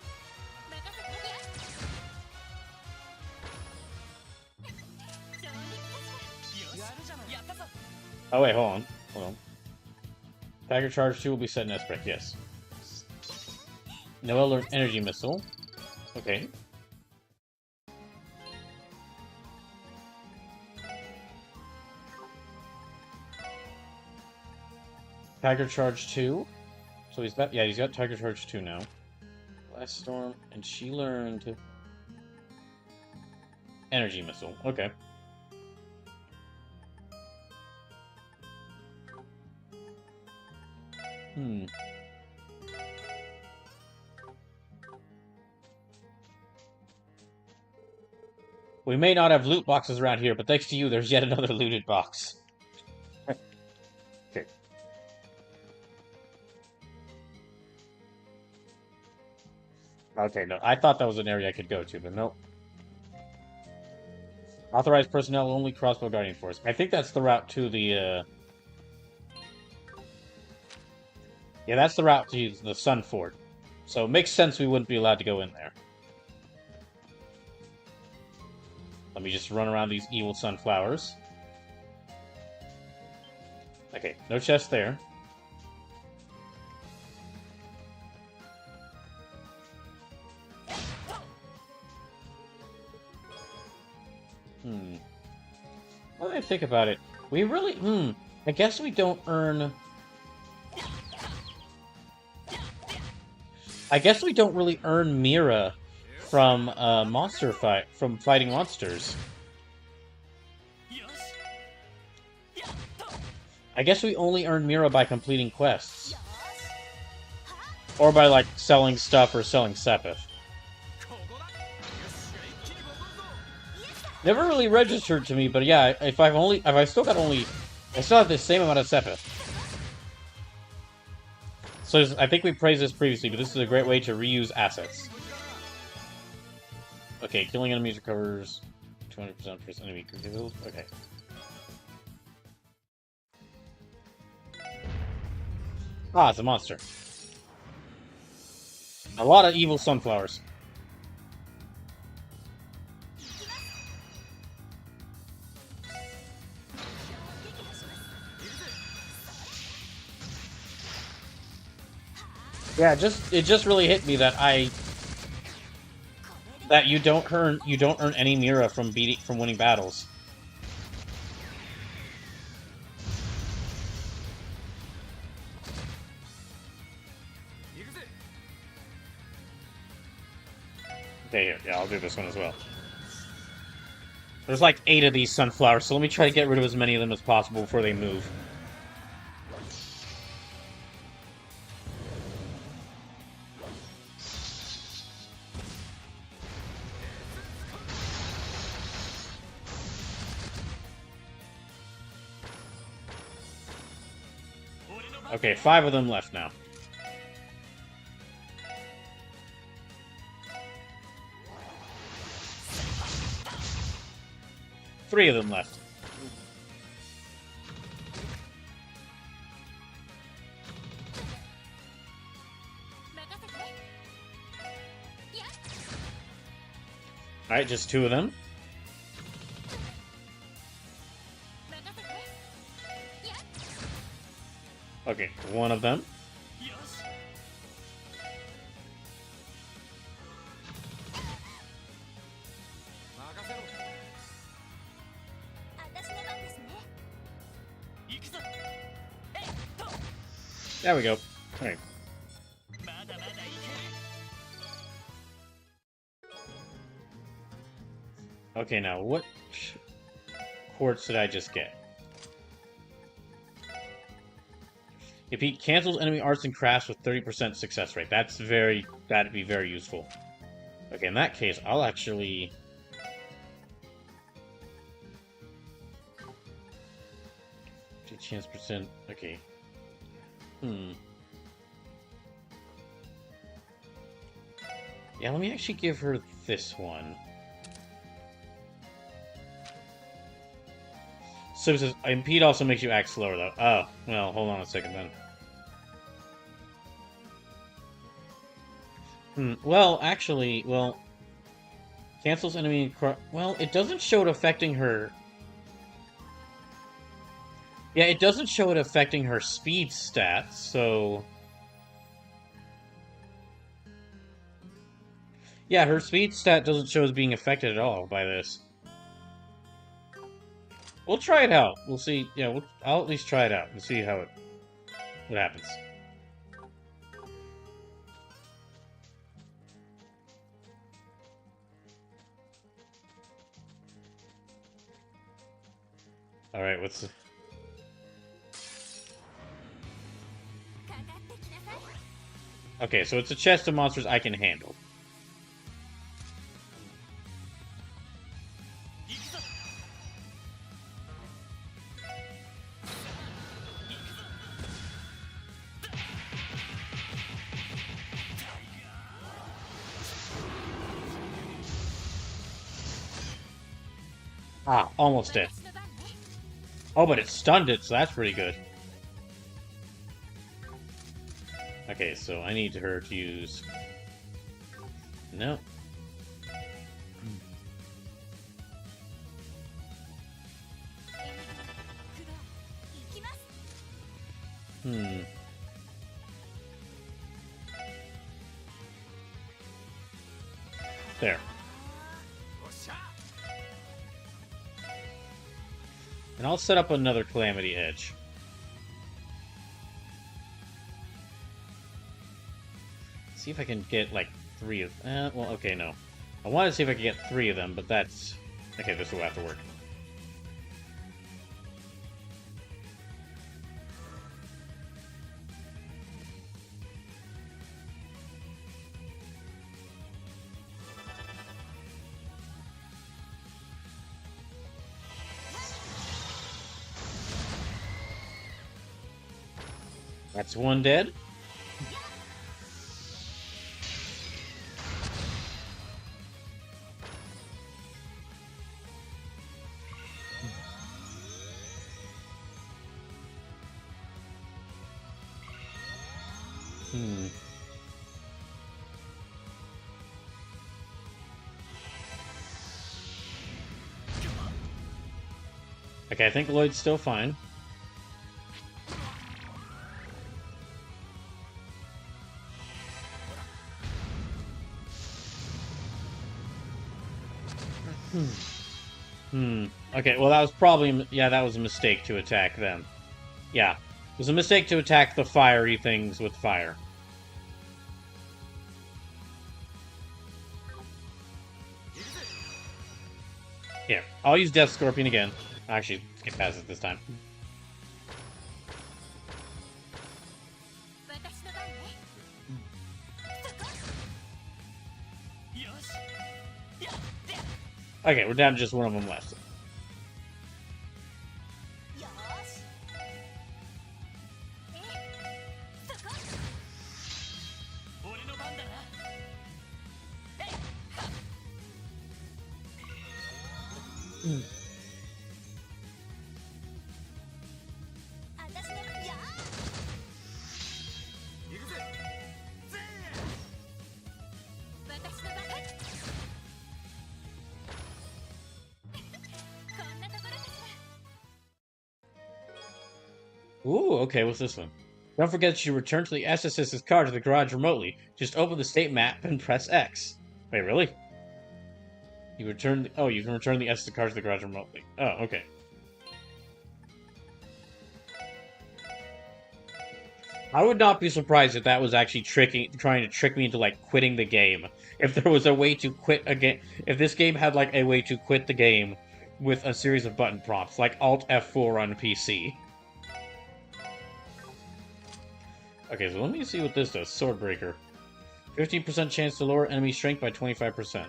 Oh wait, hold on. Hold on. Tiger Charge 2 will be set in S-Spec, yes. No alert energy missile. Okay. Tiger Charge 2. So he's got, yeah, he's got Tiger Charge 2 now. Ice Storm, and she learned Energy Missile. Okay. We may not have loot boxes around here, but thanks to you, there's yet another looted box. Okay. Okay, no, I thought that was an area I could go to, but nope. Authorized personnel only, crossbow guardian force. I think that's the route to the, Yeah, that's the route to the Sun Fort. So it makes sense we wouldn't be allowed to go in there. Let me just run around these evil sunflowers. Okay, no chest there. What do I think about it? We really, I guess we don't earn... I guess we don't really earn Mira from from fighting monsters. I guess we only earn Mira by completing quests. Or by, like, selling stuff or selling Sepith. Never really registered to me, but yeah, if I still have the same amount of Sepith. So I think we praised this previously, but this is a great way to reuse assets. Okay, killing enemies recovers 20% for enemy killed. Okay. Ah, it's a monster. A lot of evil sunflowers. Yeah, it just really hit me that you don't earn any Mira from winning battles. Okay, here, yeah, I'll do this one as well. There's like 8 of these sunflowers, so let me try to get rid of as many of them as possible before they move. Okay, 5 of them left now. Three of them left. Alright, just 2 of them. Okay, 1 of them. There we go. Alright. Okay, now what quartz did I just get? If he cancels enemy arts and crafts with 30% success rate, that'd be very useful. Okay, in that case, I'll actually... Chance percent, okay. Yeah, let me actually give her this one. So it says, impede also makes you act slower, though. Oh, well, hold on a second then. Well, actually, cancels enemy... Well, it doesn't show it affecting her... Yeah, it doesn't show it affecting her speed stats, so... Yeah, her speed stat doesn't show as being affected at all by this. We'll try it out. We'll see. Yeah, I'll at least try it out and see what happens. Alright, what's... Okay, so it's a chest of monsters I can handle. Ah, almost dead. Oh, but it stunned it, so that's pretty good. Okay, so I need her to use... No. There. And I'll set up another Calamity Edge. See if I can get, like, 3 of... well, okay, no. I wanted to see if I could get 3 of them, but that's... Okay, this will have to work. That's one dead. Okay, I think Lloyd's still fine. Okay, well that was probably... Yeah, that was a mistake to attack them. Yeah. It was a mistake to attack the fiery things with fire. Here, I'll use Death Scorpion again. Actually, skip past it this time. Okay, we're down to just one of them left. Ooh, okay, what's this one? Don't forget that you return to the SSS's car to the garage remotely. Just open the state map and press X. Wait, really? You return... Oh, you can return the SS car to the garage remotely. Oh, okay. I would not be surprised if that was actually trying to trick me into, like, quitting the game. If there was a way to quit a game... If this game had, like, a way to quit the game with a series of button prompts, like Alt F4 on PC. Okay, so let me see what this does. Swordbreaker. 15% chance to lower enemy strength by 25%.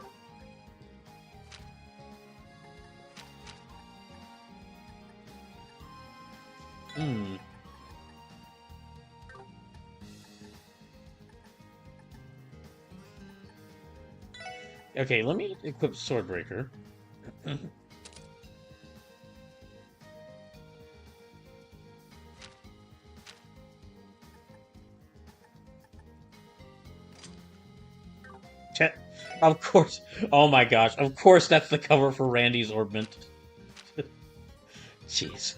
Okay, let me equip Swordbreaker. Of course. Oh my gosh. Of course that's the cover for Randy's Orbment. Jeez.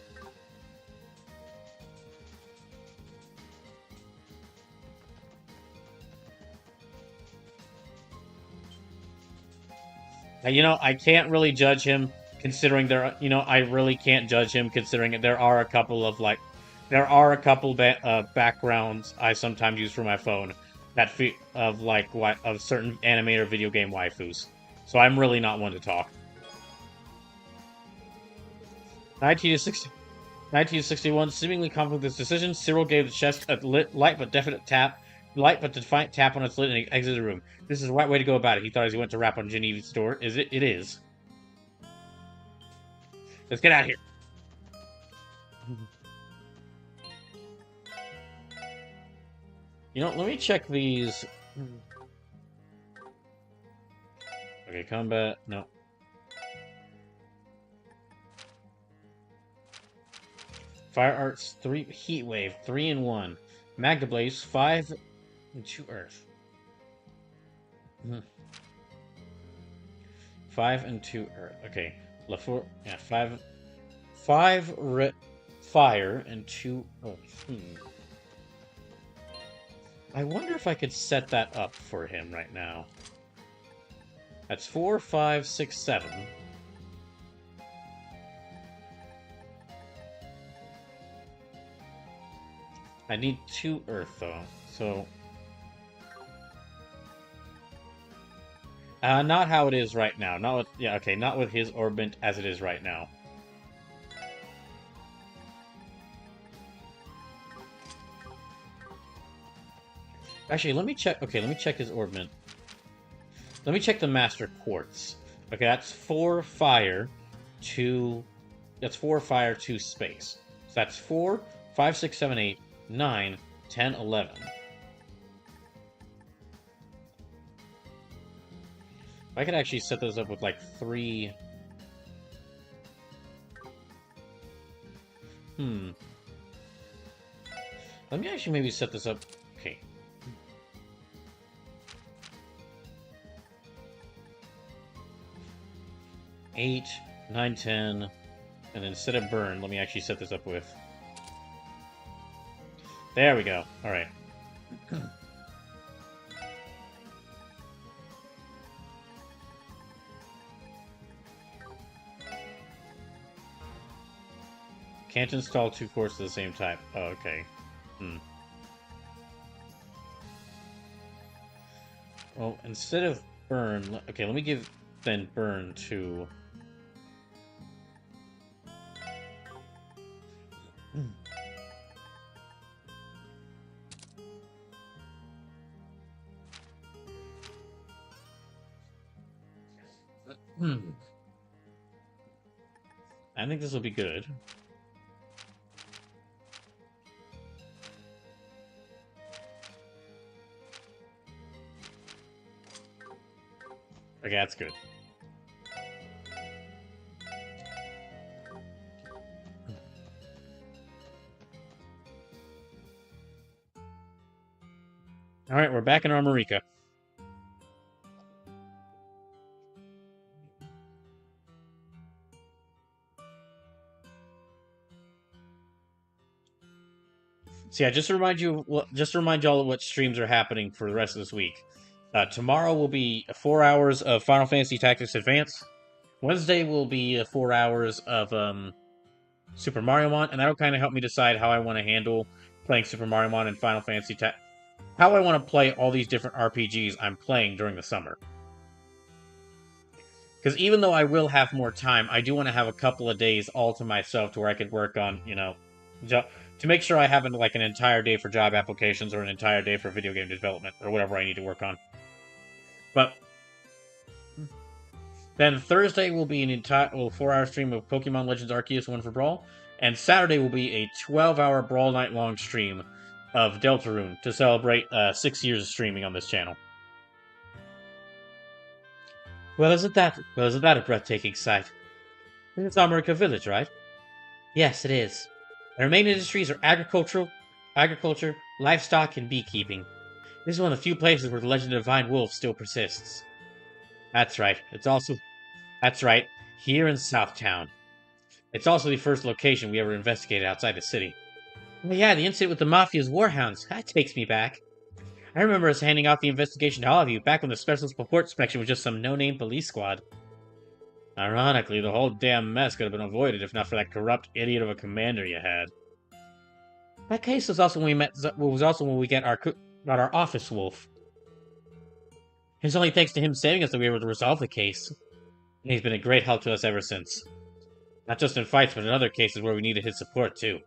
You know, I can't really judge him considering I really can't judge him considering there are a couple of, like, backgrounds I sometimes use for my phone that of certain anime or video game waifus. So I'm really not one to talk. 1961, seemingly confident with this decision, Cyril gave the chest a light but defiant tap on its lid and he exited the room. This is the right way to go about it. He thought as he went to rap on Genevieve's door. Is it? It is. Let's get out of here. You know, let me check these. Okay, combat. No. Fire Arts 3 Heat Wave 3 in 1. Magna Blaze 5 and 2 Earth. 5 and 2 Earth. Okay. LaFour, yeah, 5 fire and 2 Earth. I wonder if I could set that up for him right now. That's 4, 5, 6, 7. I need 2 Earth, though, so... not how it is right now. Not with... Yeah, okay, not with his orbit as it is right now. Actually, let me check... Okay, let me check his orbit. Let me check the Master Quartz. Okay, that's 4 fire, 2... That's 4 fire, 2 space. So that's 4, 5, 6, 7, 8, 9, 10, 11. I could actually set those up with like 3... Let me actually maybe set this up... Okay. Eight, 9, 10, and then instead of burn, let me actually set this up with... There we go. Alright. Can't install 2 cores of the same type. Oh, okay. Well, instead of burn... Okay, let me give then burn to... I think this will be good. Okay, that's good. Alright, we're back in Armorica. So yeah, just to remind you all of what streams are happening for the rest of this week. Tomorrow will be 4 hours of Final Fantasy Tactics Advance. Wednesday will be 4 hours of Super Mario Mon, and that'll kind of help me decide how I want to handle playing Super Mario Mon and Final Fantasy how I want to play all these different RPGs I'm playing during the summer. Because even though I will have more time, I do want to have a couple of days all to myself to where I could work on, you know, to make sure I have like an entire day for job applications or an entire day for video game development or whatever I need to work on. But then Thursday will be an entire 4-hour stream of Pokemon Legends Arceus 1 for Brawl, and Saturday will be a 12-hour Brawl night long stream of Deltarune to celebrate 6 years of streaming on this channel. Well, isn't that a breathtaking sight? It's Armorica Village, right? Yes, it is. Our main industries are agriculture, livestock, and beekeeping. This is one of the few places where the legend of Divine Wolf still persists. That's right. That's right. Here in Southtown. It's also the first location we ever investigated outside the city. Oh yeah, the incident with the Mafia's warhounds. That takes me back. I remember us handing out the investigation to all of you back when the Special Spupport Spection was just some no-name police squad. Ironically, the whole damn mess could have been avoided if not for that corrupt idiot of a commander you had. That case was also when we got our office wolf. It's only thanks to him saving us that we were able to resolve the case. And he's been a great help to us ever since. Not just in fights, but in other cases where we needed his support, too.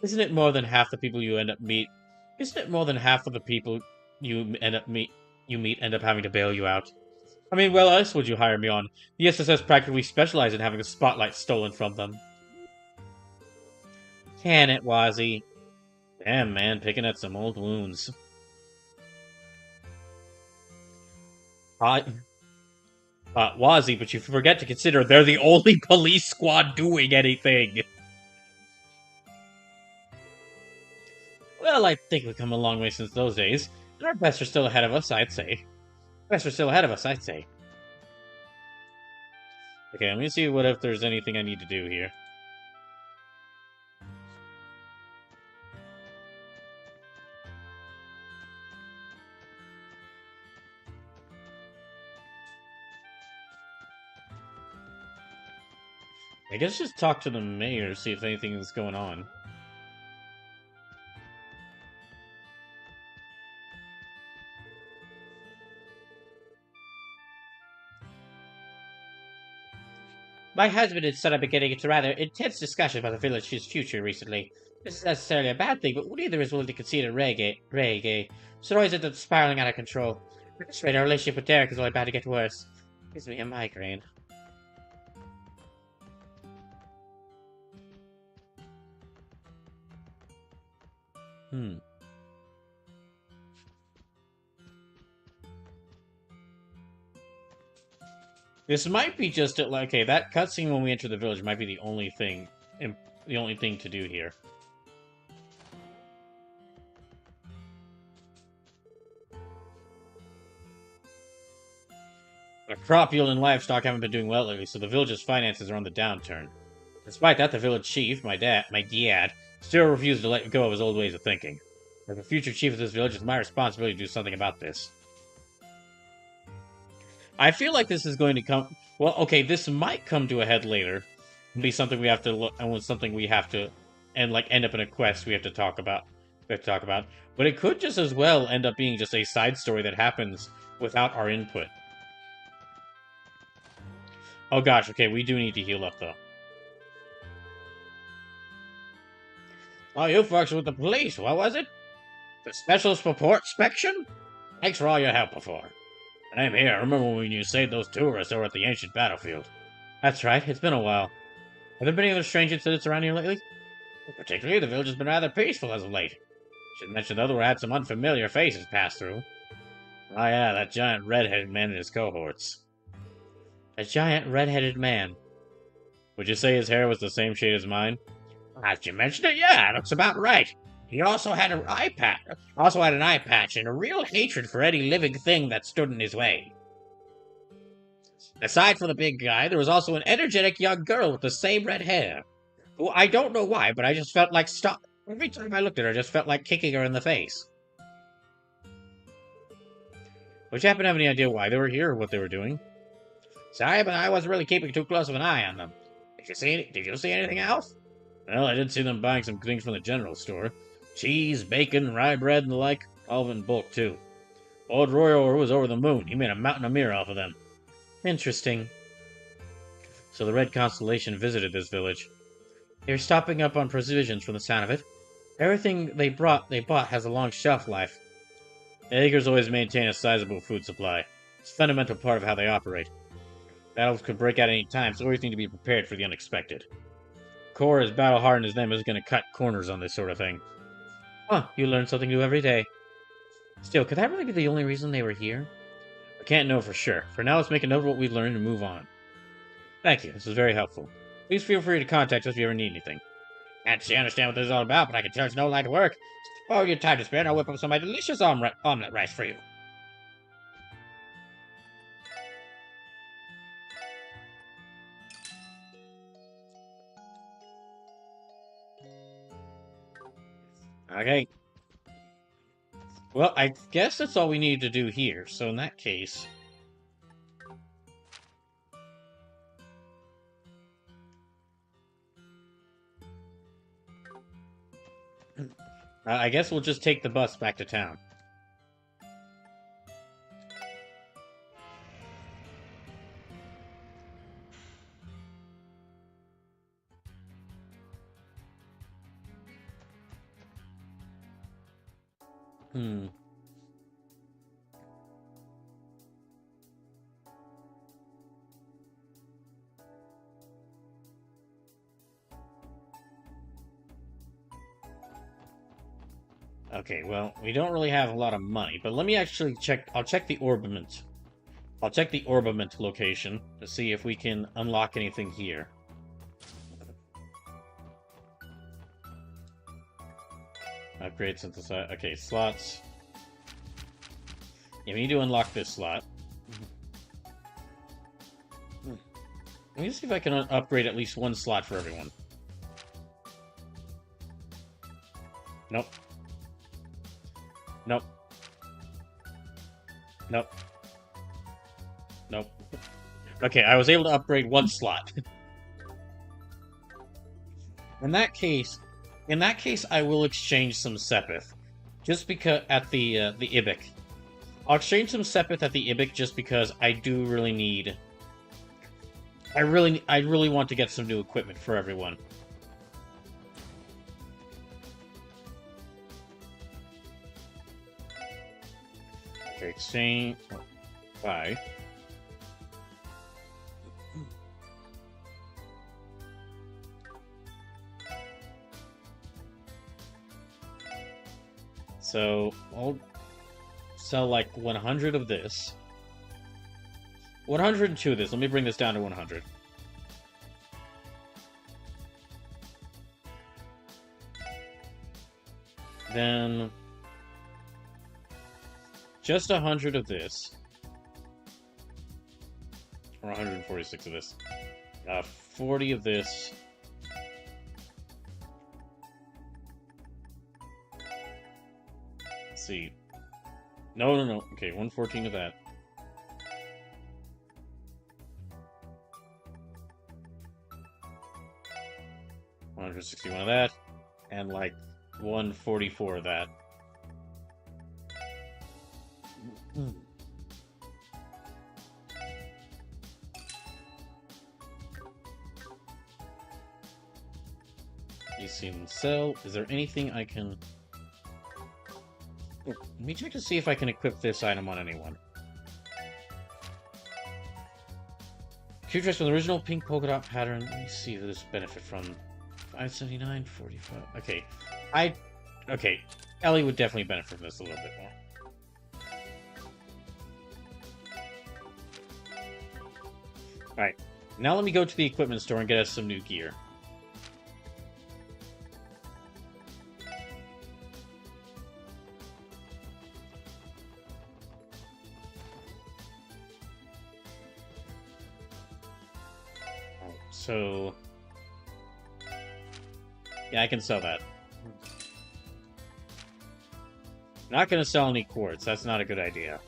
Isn't it more than half the people you end up meet? Isn't it more than half of the people you meet end up having to bail you out? I mean, what else would you hire me on? The SSS practically specialize in having the spotlight stolen from them. Can it, Wazzy? Damn, man, picking at some old wounds. Wazzy, but you forget to consider they're the only police squad doing anything. Well, I think we've come a long way since those days, and our best are still ahead of us, I'd say. Best are still ahead of us, I'd say. Okay, let me see what if there's anything I need to do here. I guess just talk to the mayor, see if anything is going on. My husband and son have been getting into rather intense discussion about the village's future recently. This is necessarily a bad thing, but neither is willing to concede a reggae. Stories end up spiraling out of control. At this rate, our relationship with Derek is only about to get worse. Gives me a migraine. This might be just like, okay, that cutscene when we enter the village might be the only thing to do here. The crop yield and livestock haven't been doing well lately, so the village's finances are on the downturn. Despite that, the village chief, my dad, still refuses to let go of his old ways of thinking. As the future chief of this village, it's my responsibility to do something about this. I feel like this is going to come. Well, okay, this might come to a head later, and be something we have to look, and something we have to, and like end up in a quest we have to talk about. But it could just as well end up being just a side story that happens without our input. Oh gosh, okay, we do need to heal up though. Oh, you folks with the police, what was it? The Special Spupport Spection? Thanks for all your help before. And I'm here. Remember when you saved those tourists over at the ancient battlefield? That's right, it's been a while. Have there been any other strange incidents around here lately? Particularly, the village has been rather peaceful as of late. Should mention, though, that we had some unfamiliar faces pass through. Oh yeah, that giant red-headed man and his cohorts. A giant red-headed man. Would you say his hair was the same shade as mine? As you mentioned it, yeah, looks about right. He also had an eye patch, and a real hatred for any living thing that stood in his way. Aside from the big guy, there was also an energetic young girl with the same red hair. Who I don't know why, but I just felt like every time I looked at her, I just felt like kicking her in the face. Would you happen to have any idea why they were here or what they were doing? Sorry, but I wasn't really keeping too close of an eye on them. Did you see anything else? Well, I did see them buying some things from the general store. Cheese, bacon, rye bread, and the like. All of it in bulk, too. Old Royer was over the moon. He made a mountain of mirror off of them. Interesting. So the Red Constellation visited this village. They're stopping up on provisions from the sound of it. Everything they bought has a long shelf life. The Acres always maintain a sizable food supply. It's a fundamental part of how they operate. Battles could break out any time, so we always need to be prepared for the unexpected. Core, as battle-hardened as them, is going to cut corners on this sort of thing. Huh, you learn something new every day. Still, could that really be the only reason they were here? I can't know for sure. For now, let's make a note of what we've learned and move on. Thank you, this was very helpful. Please feel free to contact us if you ever need anything. Can't see understand what this is all about, but I can tell it's no light work. Oh, your time to spare, and I'll whip up some of my delicious omelet rice for you. Okay. Well, I guess that's all we need to do here, so in that case... I guess we'll just take the bus back to town. Hmm. Okay, well, we don't really have a lot of money, but let me actually check. I'll check the orbiment. I'll check the orbiment location to see if we can unlock anything here. Upgrade synthesize. Okay, slots. Yeah, we need to unlock this slot. Let me see if I can upgrade at least one slot for everyone. Nope. Nope. Nope. Nope. Okay, I was able to upgrade one slot. In that case, I will exchange some Sepith, just because at the Ibic. I'll exchange some Sepith at the Ibic just because I do really need. I really want to get some new equipment for everyone. Okay, exchange. Bye. So I'll sell like 100 of this. 102 of this. Let me bring this down to 100. Then just 100 of this. Or 146 of this. 40 of this. Let's see. No. Okay, 114 of that. $161 of that, and like 144 of that. You see them sell. Is there anything I can... Let me check to see if I can equip this item on anyone. Q dress with the original pink polka dot pattern. Let me see if this benefit from 579, 45. Okay, Ellie would definitely benefit from this a little bit more. Alright, now let me go to the equipment store and get us some new gear. So, yeah, I can sell that. Not going to sell any quartz. That's not a good idea.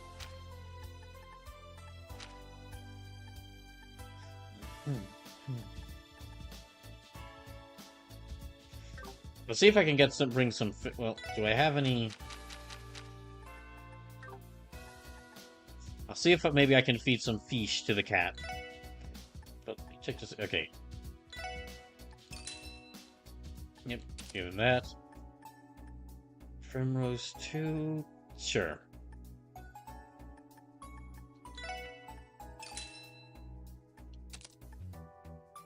Let's see if I can get some. Bring some. Well, do I have any? I'll see if maybe I can feed some fish to the cat. But check this. Okay. Yep, give him that. Primrose 2. Sure.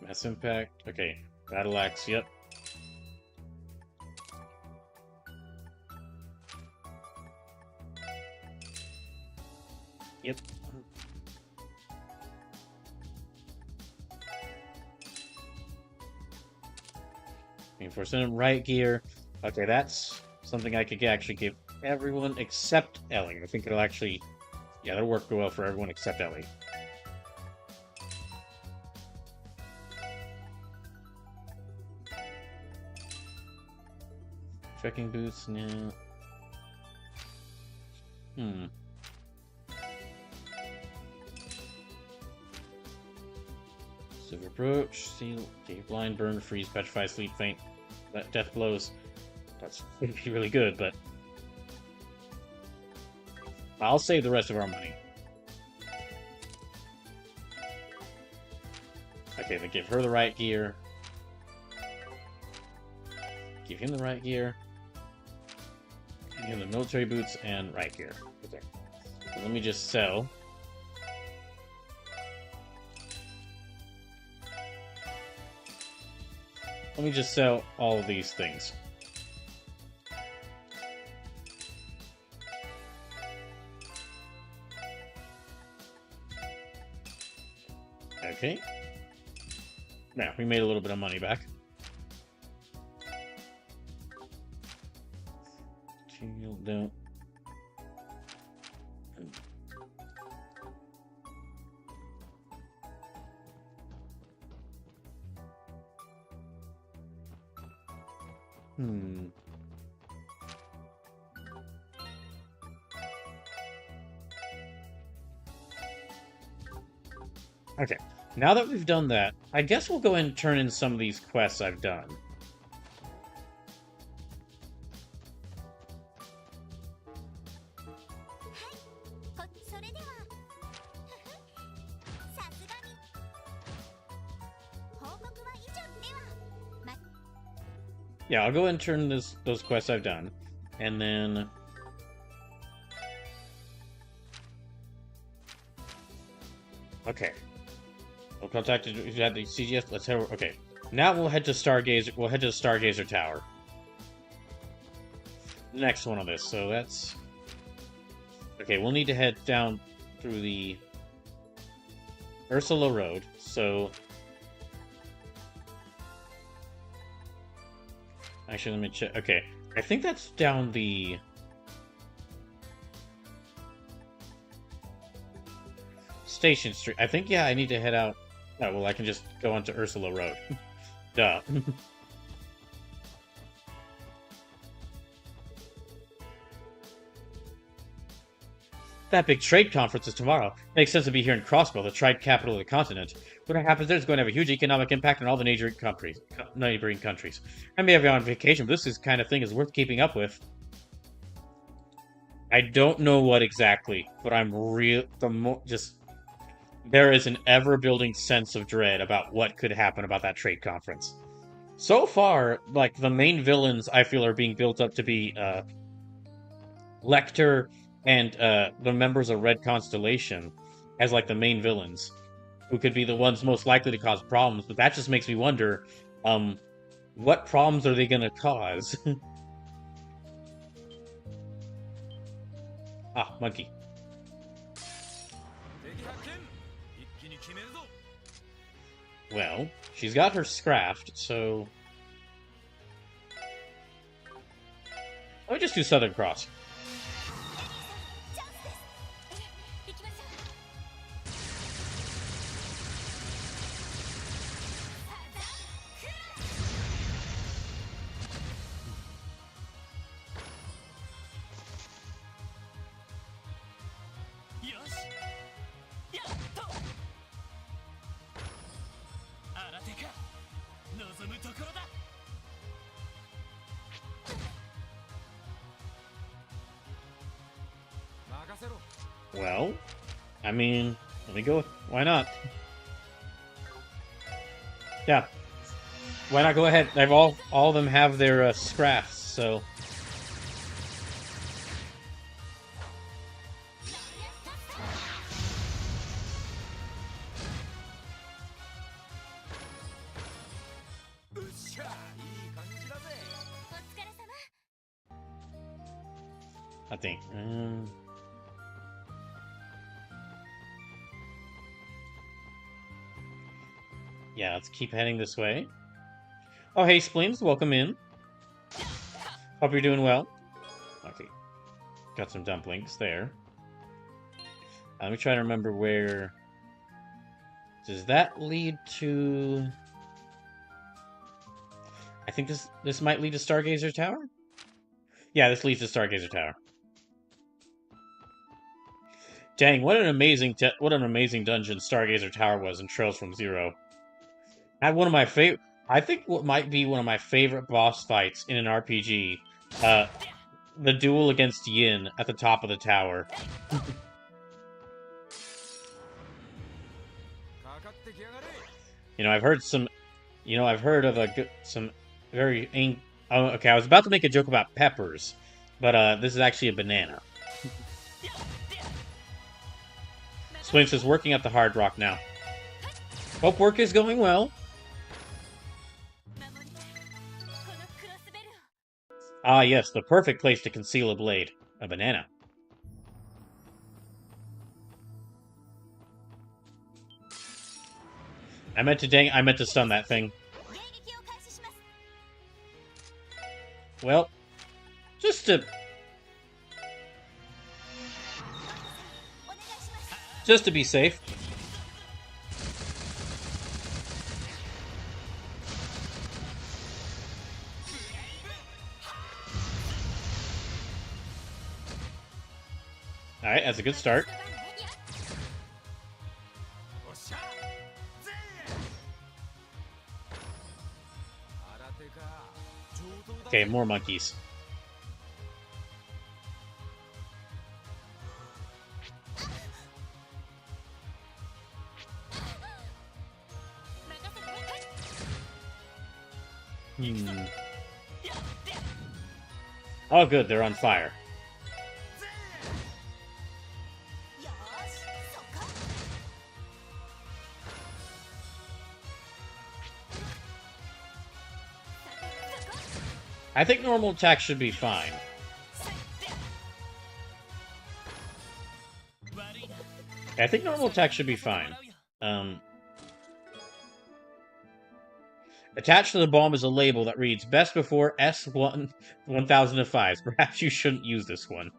Mass Impact. Okay. Battle Axe, yep. Yep. Reinforcement right gear. Okay, that's something I could actually give everyone except Ellie. I think it'll actually... Yeah, that'll work well for everyone except Ellie. Trekking boots, no. Silver Brooch, Seal, okay, Blind, Burn, Freeze, Petrify, Sleep, Faint, Death Blows. That's really good, but... I'll save the rest of our money. Okay, then give her the right gear. Give him the right gear. You know, the military boots and right here. Okay. So let me just sell. Let me just sell all of these things. Okay. Now, we made a little bit of money back. Don't. Okay, now that we've done that, I guess we'll go and turn in some of these quests I've done. Yeah, I'll go and turn those quests I've done, and then... Okay. We'll contact the CGS. Let's head over. Okay. Now we'll head to Stargazer. We'll head to the Stargazer Tower. The next one on this. So that's... Okay, we'll need to head down through the Ursula Road. So... Actually, let me check. Okay, I think that's down the... Station Street. I think, yeah, I need to head out. Oh, well, I can just go onto Ursula Road. Duh. That big trade conference is tomorrow. Makes sense to be here in Crossbow, the trade capital of the continent. What happens there is going to have a huge economic impact on all the neighboring countries. I may have you on vacation, but this kind of thing is worth keeping up with. I don't know what exactly, but I'm there is an ever-building sense of dread about what could happen about that trade conference. So far, like, the main villains, I feel, are being built up to be, Lecter and, the members of Red Constellation as, like, the main villains, who could be the ones most likely to cause problems, but that just makes me wonder, what problems are they gonna cause? Ah, monkey. Well, she's got her Scraft, so... Let me just do Southern Cross. Well, I mean, let me go. Why not? Yeah. Why not go ahead? They've all of them have their scrafts, so... I think. Yeah, let's keep heading this way. Oh, hey, Spleens, welcome in. Hope you're doing well. Okay. Got some dumplings there. Let me try to remember where... Does that lead to... I think this might lead to Stargazer Tower? Yeah, this leads to Stargazer Tower. Dang, what an amazing dungeon Stargazer Tower was in Trails from Zero. I had one of my favorite... I think what might be one of my favorite boss fights in an RPG, the duel against Yin at the top of the tower. You know, I've heard some... You know, I've heard of some very... Oh, okay, I was about to make a joke about peppers, But this is actually a banana. Swain says, working at the Hard Rock now. Hope work is going well. Ah, yes, the perfect place to conceal a blade. A banana. I meant to stun that thing. Well, just to be safe. Alright, that's a good start. Okay, more monkeys. Oh, good, they're on fire. I think normal attack should be fine. I think normal attack should be fine. Attached to the bomb is a label that reads, Best before S1 1005. Perhaps you shouldn't use this one.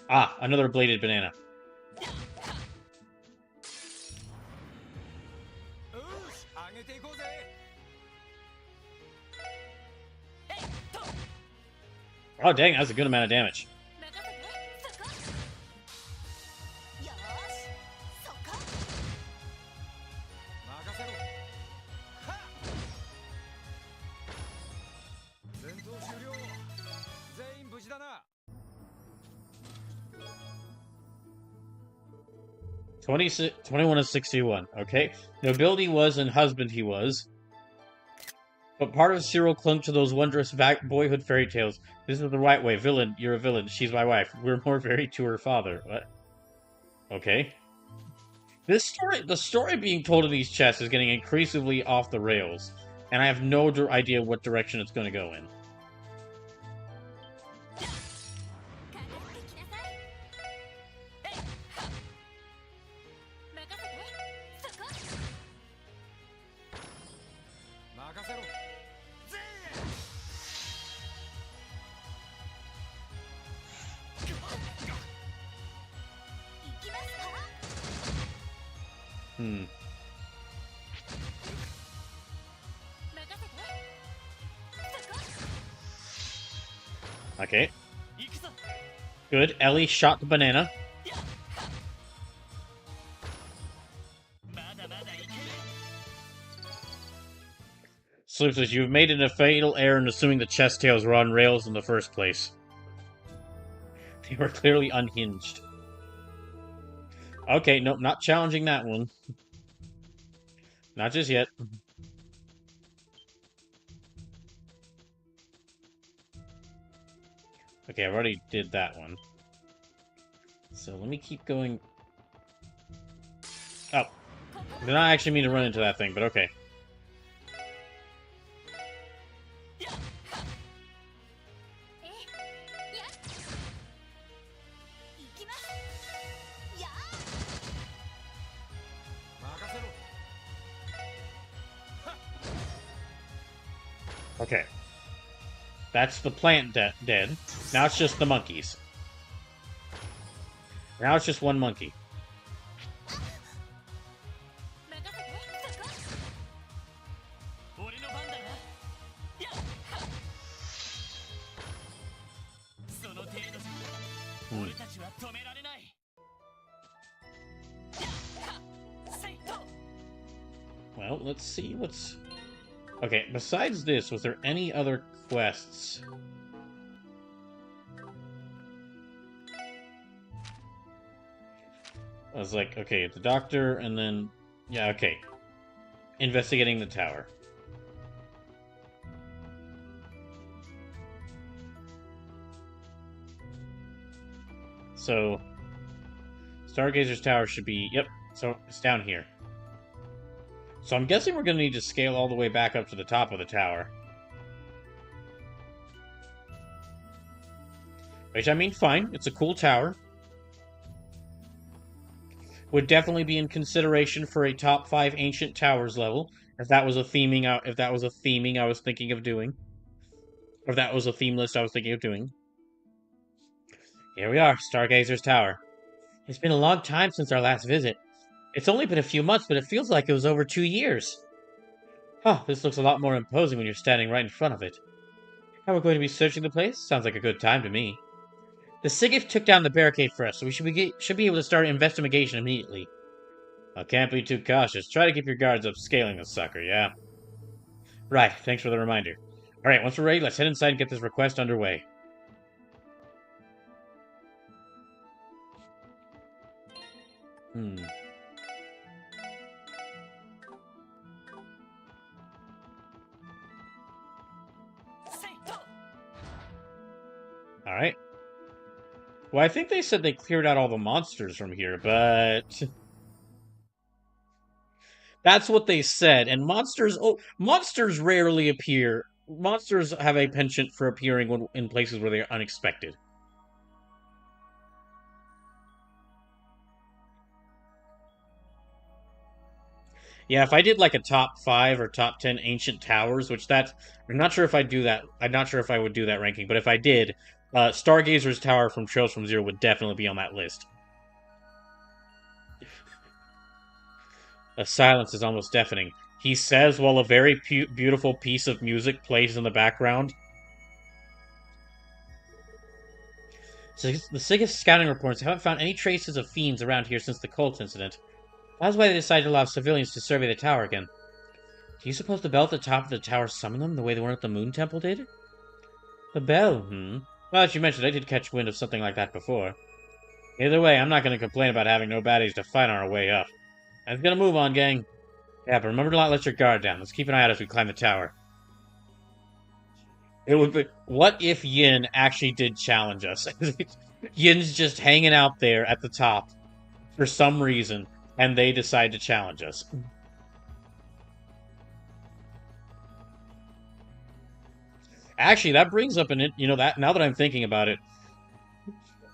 Ah, another bladed banana. Oh, dang, that's a good amount of damage. $21 to 61. Okay. Nobility was and husband he was. But part of Cyril clung to those wondrous boyhood fairy tales. This is the right way. Villain, you're a villain. She's my wife. We're more married to her father. What? Okay. The story being told in these chests is getting increasingly off the rails, and I have no idea what direction it's going to go in. Okay. Good. Ellie shot the banana. Sloop says, you've made it a fatal error in assuming the chest tails were on rails in the first place. They were clearly unhinged. Okay, nope, not challenging that one. Not just yet. Okay, I already did that one. So let me keep going. Oh. Did not actually mean to run into that thing, but okay. Okay. That's the plant dead. Now it's just the monkeys. Now it's just one monkey. Well, let's see what's... Okay, besides this, was there any other quests? I was like, okay, the doctor, and then... Yeah, okay. investigating the tower. So, Stargazer's tower should be... Yep, so it's down here. So I'm guessing we're going to need to scale all the way back up to the top of the tower. Which, I mean, fine. It's a cool tower. Would definitely be in consideration for a top 5 ancient towers level, if that was a theming I was thinking of doing. Or if that was a theme list I was thinking of doing. Here we are, Stargazer's Tower. It's been a long time since our last visit. It's only been a few months, but it feels like it was over 2 years. Huh, this looks a lot more imposing when you're standing right in front of it. How we're going to be searching the place? Sounds like a good time to me. The Sigif took down the barricade for us, so we should be able to start investigation immediately. I can't be too cautious. Try to keep your guards up scaling this sucker, yeah? Right, thanks for the reminder. Alright, once we're ready, let's head inside and get this request underway. Alright. Well, I think they said they cleared out all the monsters from here, but... That's what they said, and monsters rarely appear. Monsters have a penchant for appearing in places where they are unexpected. Yeah, if I did like a top 5 or top 10 ancient towers, I'm not sure if I'd do that. I'm not sure if I would do that ranking, but if I did, Stargazer's Tower from Trails from Zero would definitely be on that list. The silence is almost deafening. He says while a very beautiful piece of music plays in the background. So the Sigif scouting reports haven't found any traces of fiends around here since the cult incident. That's why they decided to allow civilians to survey the tower again. Do you suppose the bell at the top of the tower summoned them the way the one at the Moon Temple did? The bell, Well, as you mentioned, I did catch wind of something like that before. Either way, I'm not going to complain about having no baddies to fight on our way up. Let's get a move on, gang. Yeah, but remember to not let your guard down. Let's keep an eye out as we climb the tower. It would be... What if Yin actually did challenge us? Yin's just hanging out there at the top for some reason, and they decide to challenge us. Actually, that brings up that now that I'm thinking about it.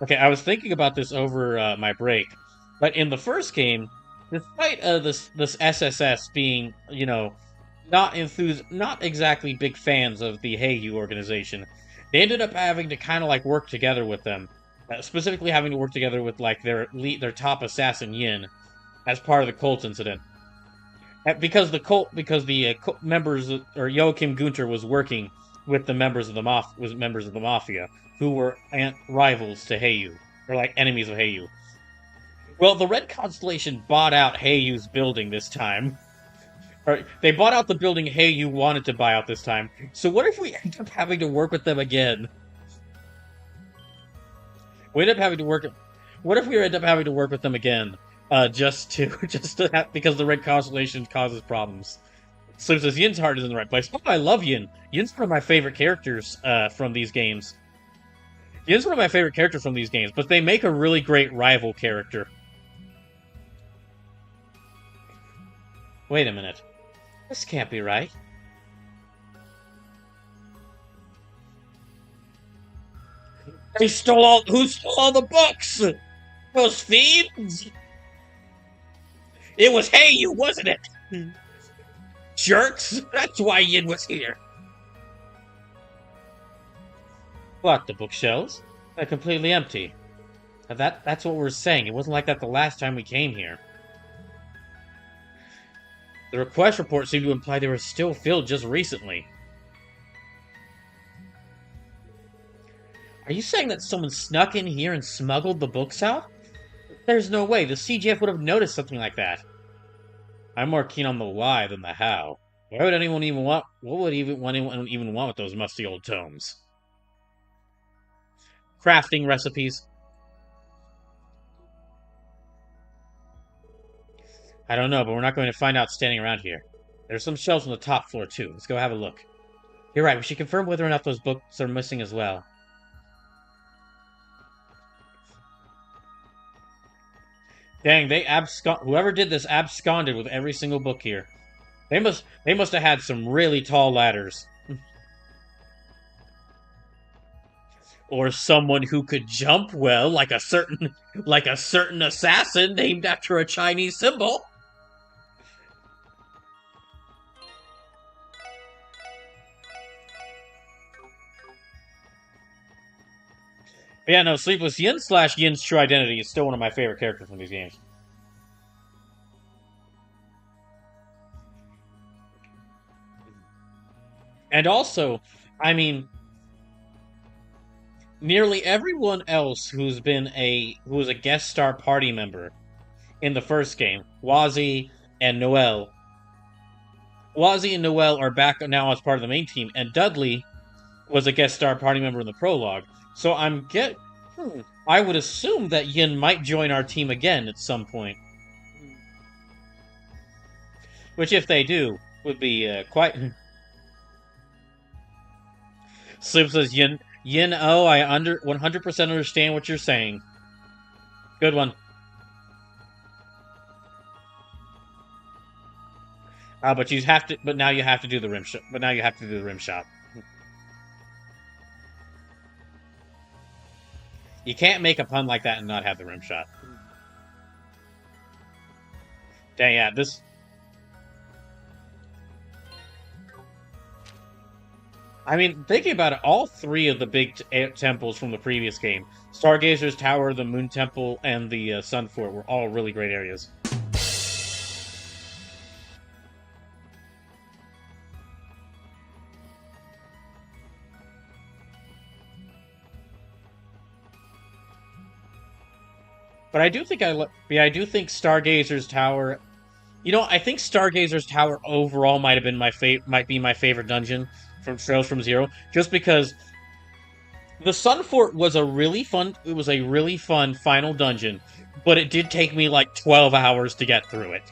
Okay, I was thinking about this over my break, but in the first game, despite this SSS being, not exactly big fans of the Heiyu organization, they ended up having to kind of like work together with them, specifically having to work together with like their top assassin Yin, as part of the cult incident. Because the members, or Joachim Gunter was working with the members of the mafia, who were rivals to Heiyu, or like enemies of Heiyu. Well, the Red Constellation bought out Heiyu's building this time. Or, they bought out the building Heiyu wanted to buy out this time. So what if we end up having to work with them again? What if we end up having to work with them again? Because the Red Constellation causes problems. So it says Yin's heart is in the right place. Oh, I love Yin. Yin's one of my favorite characters from these games. But they make a really great rival character. Wait a minute. This can't be right. Who stole all the books? Those fiends? It was Heiyu, wasn't it? Jerks! That's why Yin was here. What, the bookshelves? They're completely empty. That's what we're saying. It wasn't like that the last time we came here. The request report seemed to imply they were still filled just recently. Are you saying that someone snuck in here and smuggled the books out? There's no way. The CGF would have noticed something like that. I'm more keen on the why than the how. Why would anyone even want... What would anyone even want with those musty old tomes? Crafting recipes. I don't know, but we're not going to find out standing around here. There's some shelves on the top floor, too. Let's go have a look. You're right, we should confirm whether or not those books are missing as well. Dang, whoever did this absconded with every single book here. They must have had some really tall ladders. Or someone who could jump well, like a certain assassin named after a Chinese symbol. But yeah, no, Sleepless Yin / Yin's True Identity is still one of my favorite characters from these games. And also, I mean, nearly everyone else who was a guest star party member in the first game, Wazzy and Noel. Wazzy and Noel are back now as part of the main team, and Dudley was a guest star party member in the prologue. So I would assume that Yin might join our team again at some point. Which, if they do, would be quite... Sleep says, Yin, I 100% understand what you're saying. Good one. But now you have to do the rim shot. But now you have to do the rim shot. You can't make a pun like that and not have the rim shot. Dang, yeah, this... I mean, thinking about it, all three of the big temples from the previous game, Stargazer's Tower, the Moon Temple, and the Sun Fort, were all really great areas. But I do think Stargazer's Tower. You know, I think Stargazer's Tower overall might be my favorite dungeon from Trails from Zero, just because the Sun Fort was a really fun final dungeon, but it did take me like 12 hours to get through it.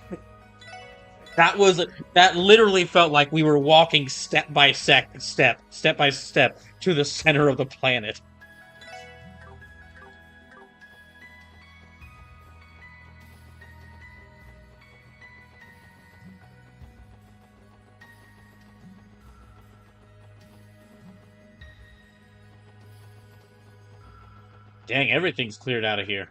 That literally felt like we were walking step by step to the center of the planet. Dang, everything's cleared out of here.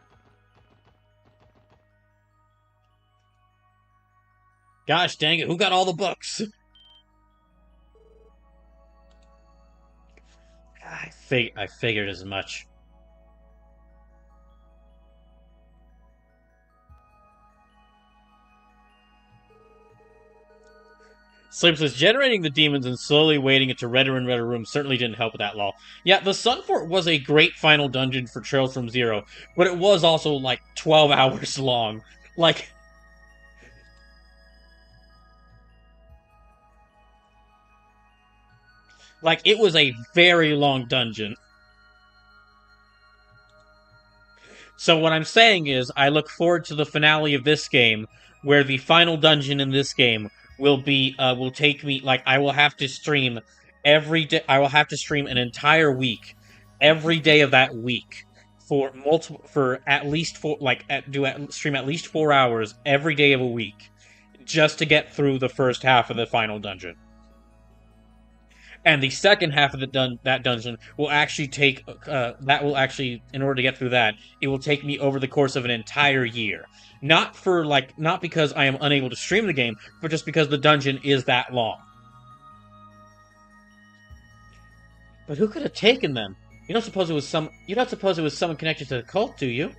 Gosh dang it, who got all the books? I figured as much. Sleep says, generating the demons and slowly wading into redder and redder rooms certainly didn't help with that law. Yeah, the Sun Fort was a great final dungeon for Trails from Zero, but it was also like 12 hours long. Like, it was a very long dungeon. So what I'm saying is, I look forward to the finale of this game, where the final dungeon in this game will take me, like, I will have to stream every day. I will have to stream an entire week, every day of that week, stream at least 4 hours every day of a week, just to get through the first half of the final dungeon. And the second half of that dungeon will actually in order to get through that, it will take me over the course of an entire year. Not because I am unable to stream the game, but just because the dungeon is that long. But who could have taken them? You don't suppose it was someone connected to the cult, do you?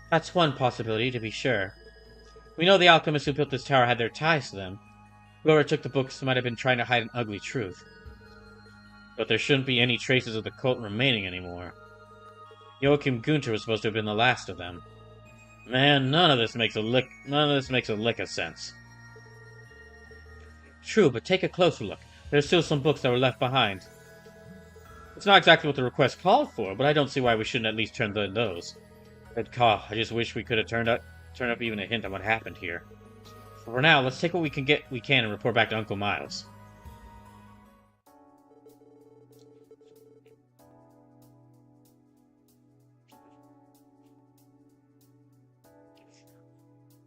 That's one possibility, to be sure. We know the alchemists who built this tower had their ties to them. Whoever took the books might have been trying to hide an ugly truth. But there shouldn't be any traces of the cult remaining anymore. Joachim Gunther was supposed to have been the last of them. Man, none of this makes a lick of sense. True, but take a closer look. There's still some books that were left behind. It's not exactly what the request called for, but I don't see why we shouldn't at least turn to those. I just wish we could have turned up even a hint on what happened here. For now, let's take what we can and report back to Uncle Miles.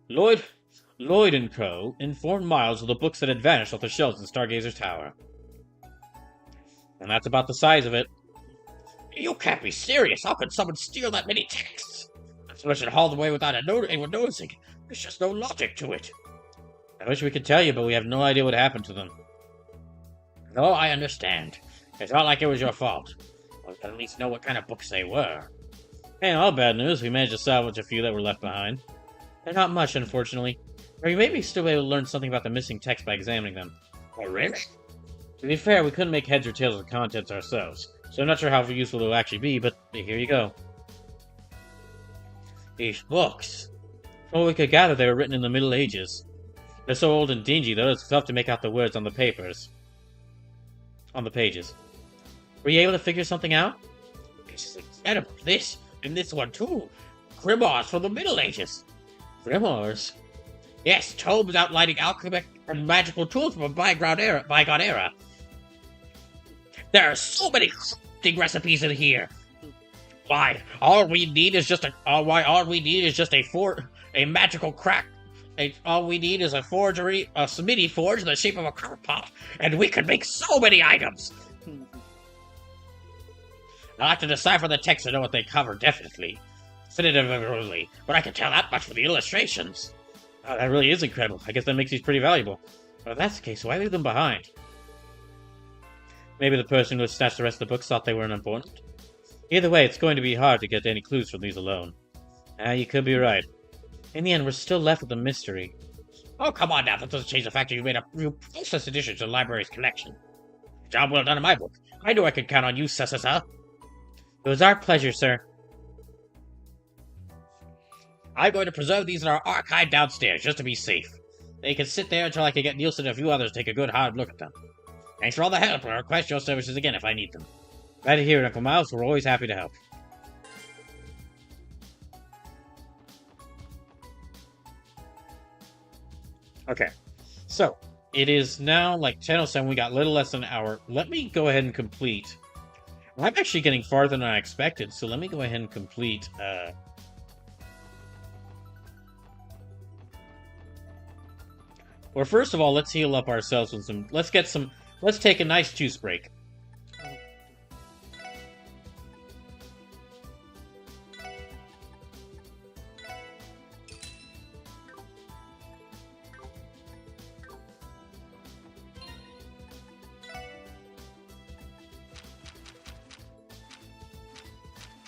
Lloyd and Co. informed Miles of the books that had vanished off the shelves in Stargazer's Tower. And that's about the size of it. You can't be serious. How could someone steal that many texts? Someone should haul them away without anyone noticing. There's just no logic to it. I wish we could tell you, but we have no idea what happened to them. No, I understand. It's not like it was your fault. We could at least know what kind of books they were. Hey, all bad news. We managed to salvage a few that were left behind. And not much, unfortunately. Or you may be still able to learn something about the missing text by examining them. Oh, really? To be fair, we couldn't make heads or tails of the contents ourselves, so I'm not sure how useful they'll actually be, but here you go. These books. From what we could gather, they were written in the Middle Ages. They're so old and dingy, though, it's tough to make out the words on the pages. Were you able to figure something out? This is incredible. This, and this one too. Grimoires from the Middle Ages. Grimoires? Yes, tomes outlining alchemic and magical tools from a bygone era. There are so many crafting recipes in here. Why, all we need is just a magical crack. All we need is a smithy forge in the shape of a crock pot, and we could make so many items. I'll have to decipher the text to know what they cover, definitely. Definitively, but I can tell that much from the illustrations. Oh, that really is incredible. I guess that makes these pretty valuable. But if that's the case, why leave them behind? Maybe the person who had snatched the rest of the books thought they weren't important. Either way, it's going to be hard to get any clues from these alone. You could be right. In the end, we're still left with a mystery. Oh, come on now. That doesn't change the fact that you made a few priceless additions to the library's collection. Job well done in my book. I knew I could count on you, sir. It was our pleasure, sir. I'm going to preserve these in our archive downstairs, just to be safe. They can sit there until I can get Nielsen and a few others to take a good hard look at them. Thanks for all the help, and I'll request your services again if I need them. Glad to hear it, Uncle Miles. We're always happy to help. Okay, so it is now like 10:07. We got a little less than an hour. Let me go ahead and complete. I'm actually getting farther than I expected, so let me go ahead and complete. Well, first of all, let's heal up ourselves with some. Let's take a nice juice break.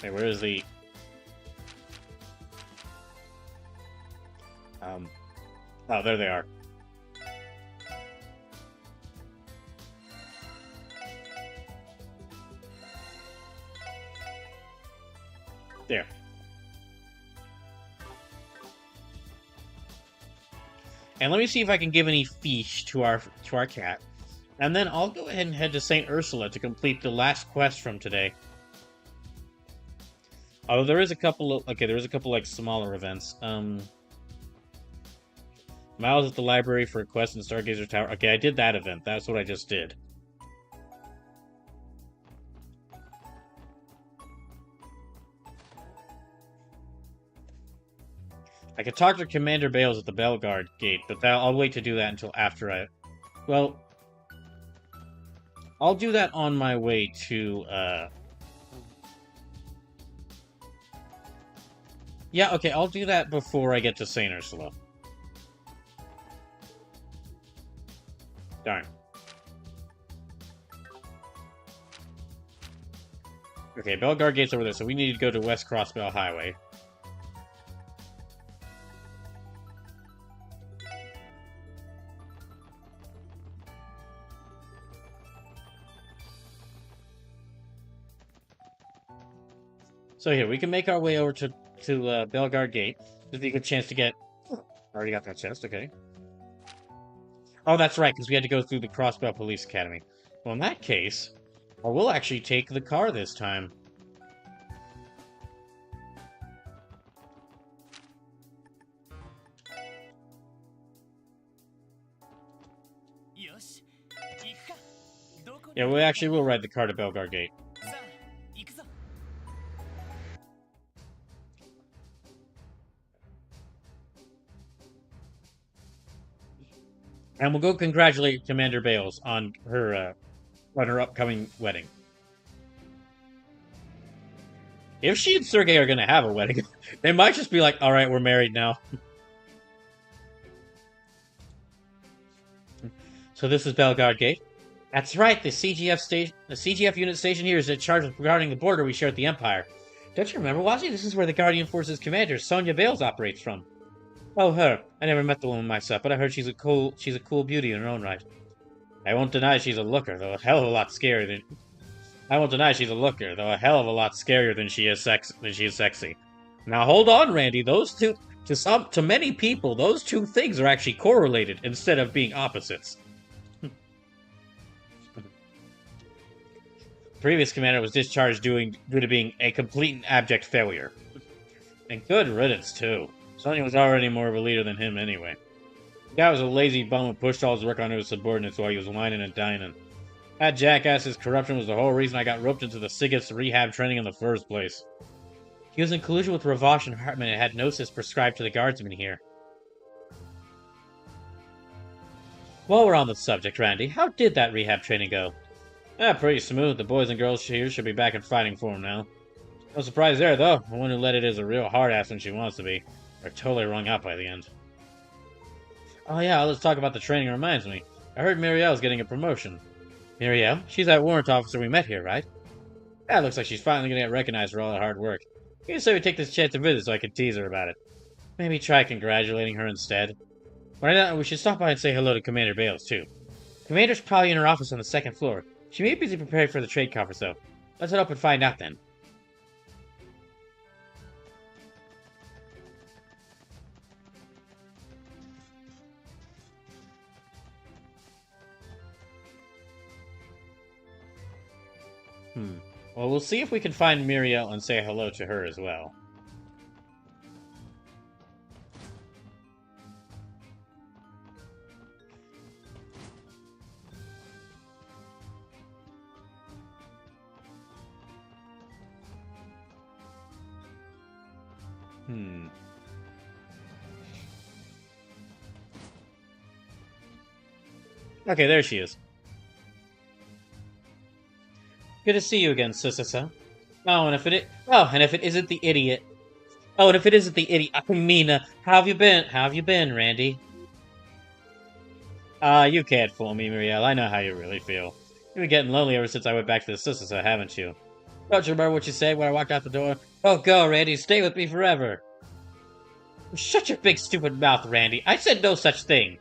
Okay, where is the... Oh, there they are. There. And let me see if I can give any fish to our cat. And then I'll go ahead and head to St. Ursula to complete the last quest from today. Although there is a couple of... Okay, there is a couple, like, smaller events. Miles at the library for a quest in Stargazer Tower. Okay, I did that event. That's what I just did. I could talk to Commander Bales at the Bellegarde gate, but I'll wait to do that until after I... Well... I'll do that on my way to, Yeah, okay, I'll do that before I get to St. Ursula. Darn. Okay, Bellegarde gate's over there, so we need to go to West Crossbell Highway. So here, we can make our way over to Bellegarde Gate. There'll be a good chance to get... Already got that chest, okay. Oh, that's right, because we had to go through the Crossbell Police Academy. Well, in that case, I will actually take the car this time. Yeah, we actually will ride the car to Belgar Gate. And we'll go congratulate Commander Bales on her upcoming wedding. If she and Sergei are going to have a wedding, they might just be like, all right, we're married now. So this is Belgard Gate? That's right, the CGF unit station here is in charge of guarding the border we share with the Empire. Don't you remember, Wazi? This is where the Guardian Forces commander, Sonya Bales, operates from. Oh, her. I never met the woman myself, but I heard she's a cool beauty in her own right. I won't deny she's a looker, though a hell of a lot scarier than... I won't deny she's a looker, though a hell of a lot scarier than she is sexy. Now hold on, Randy. Those two, to many people, those two things are actually correlated instead of being opposites. Previous commander was discharged due to being a complete and abject failure. And good riddance, too. Sonya was already more of a leader than him anyway. The guy was a lazy bum who pushed all his work onto his subordinates while he was whining and dining. That jackass's corruption was the whole reason I got roped into the SIGIF's rehab training in the first place. He was in collusion with Ravash and Hartman and had gnosis prescribed to the guardsmen here. While we're on the subject, Randy, how did that rehab training go? Pretty smooth. The boys and girls here should be back in fighting form now. No surprise there, though. The one who led it is a real hard-ass when she wants to be. They're totally wrung out by the end. Oh yeah, let's talk about the training reminds me. I heard Muriel's getting a promotion. Muriel? She's that warrant officer we met here, right? Yeah, looks like she's finally gonna get recognized for all that hard work. You say we take this chance to visit so I can tease her about it. Maybe try congratulating her instead. Why not? We should stop by and say hello to Commander Bales, too. Commander's probably in her office on the second floor. She may be busy preparing for the trade conference, though. Let's head up and find out, then. Well, we'll see if we can find Muriel and say hello to her as well. Okay, there she is. Good to see you again, Sisasa. Oh, and if it isn't the idiot. Oh, and if it isn't the idiot, Akamina, how have you been? How have you been, Randy? You can't fool me, Muriel. I know how you really feel. You've been getting lonely ever since I went back to the Sisasa, haven't you? Don't you remember what you said when I walked out the door? Oh, go, Randy. Stay with me forever. Shut your big stupid mouth, Randy. I said no such thing.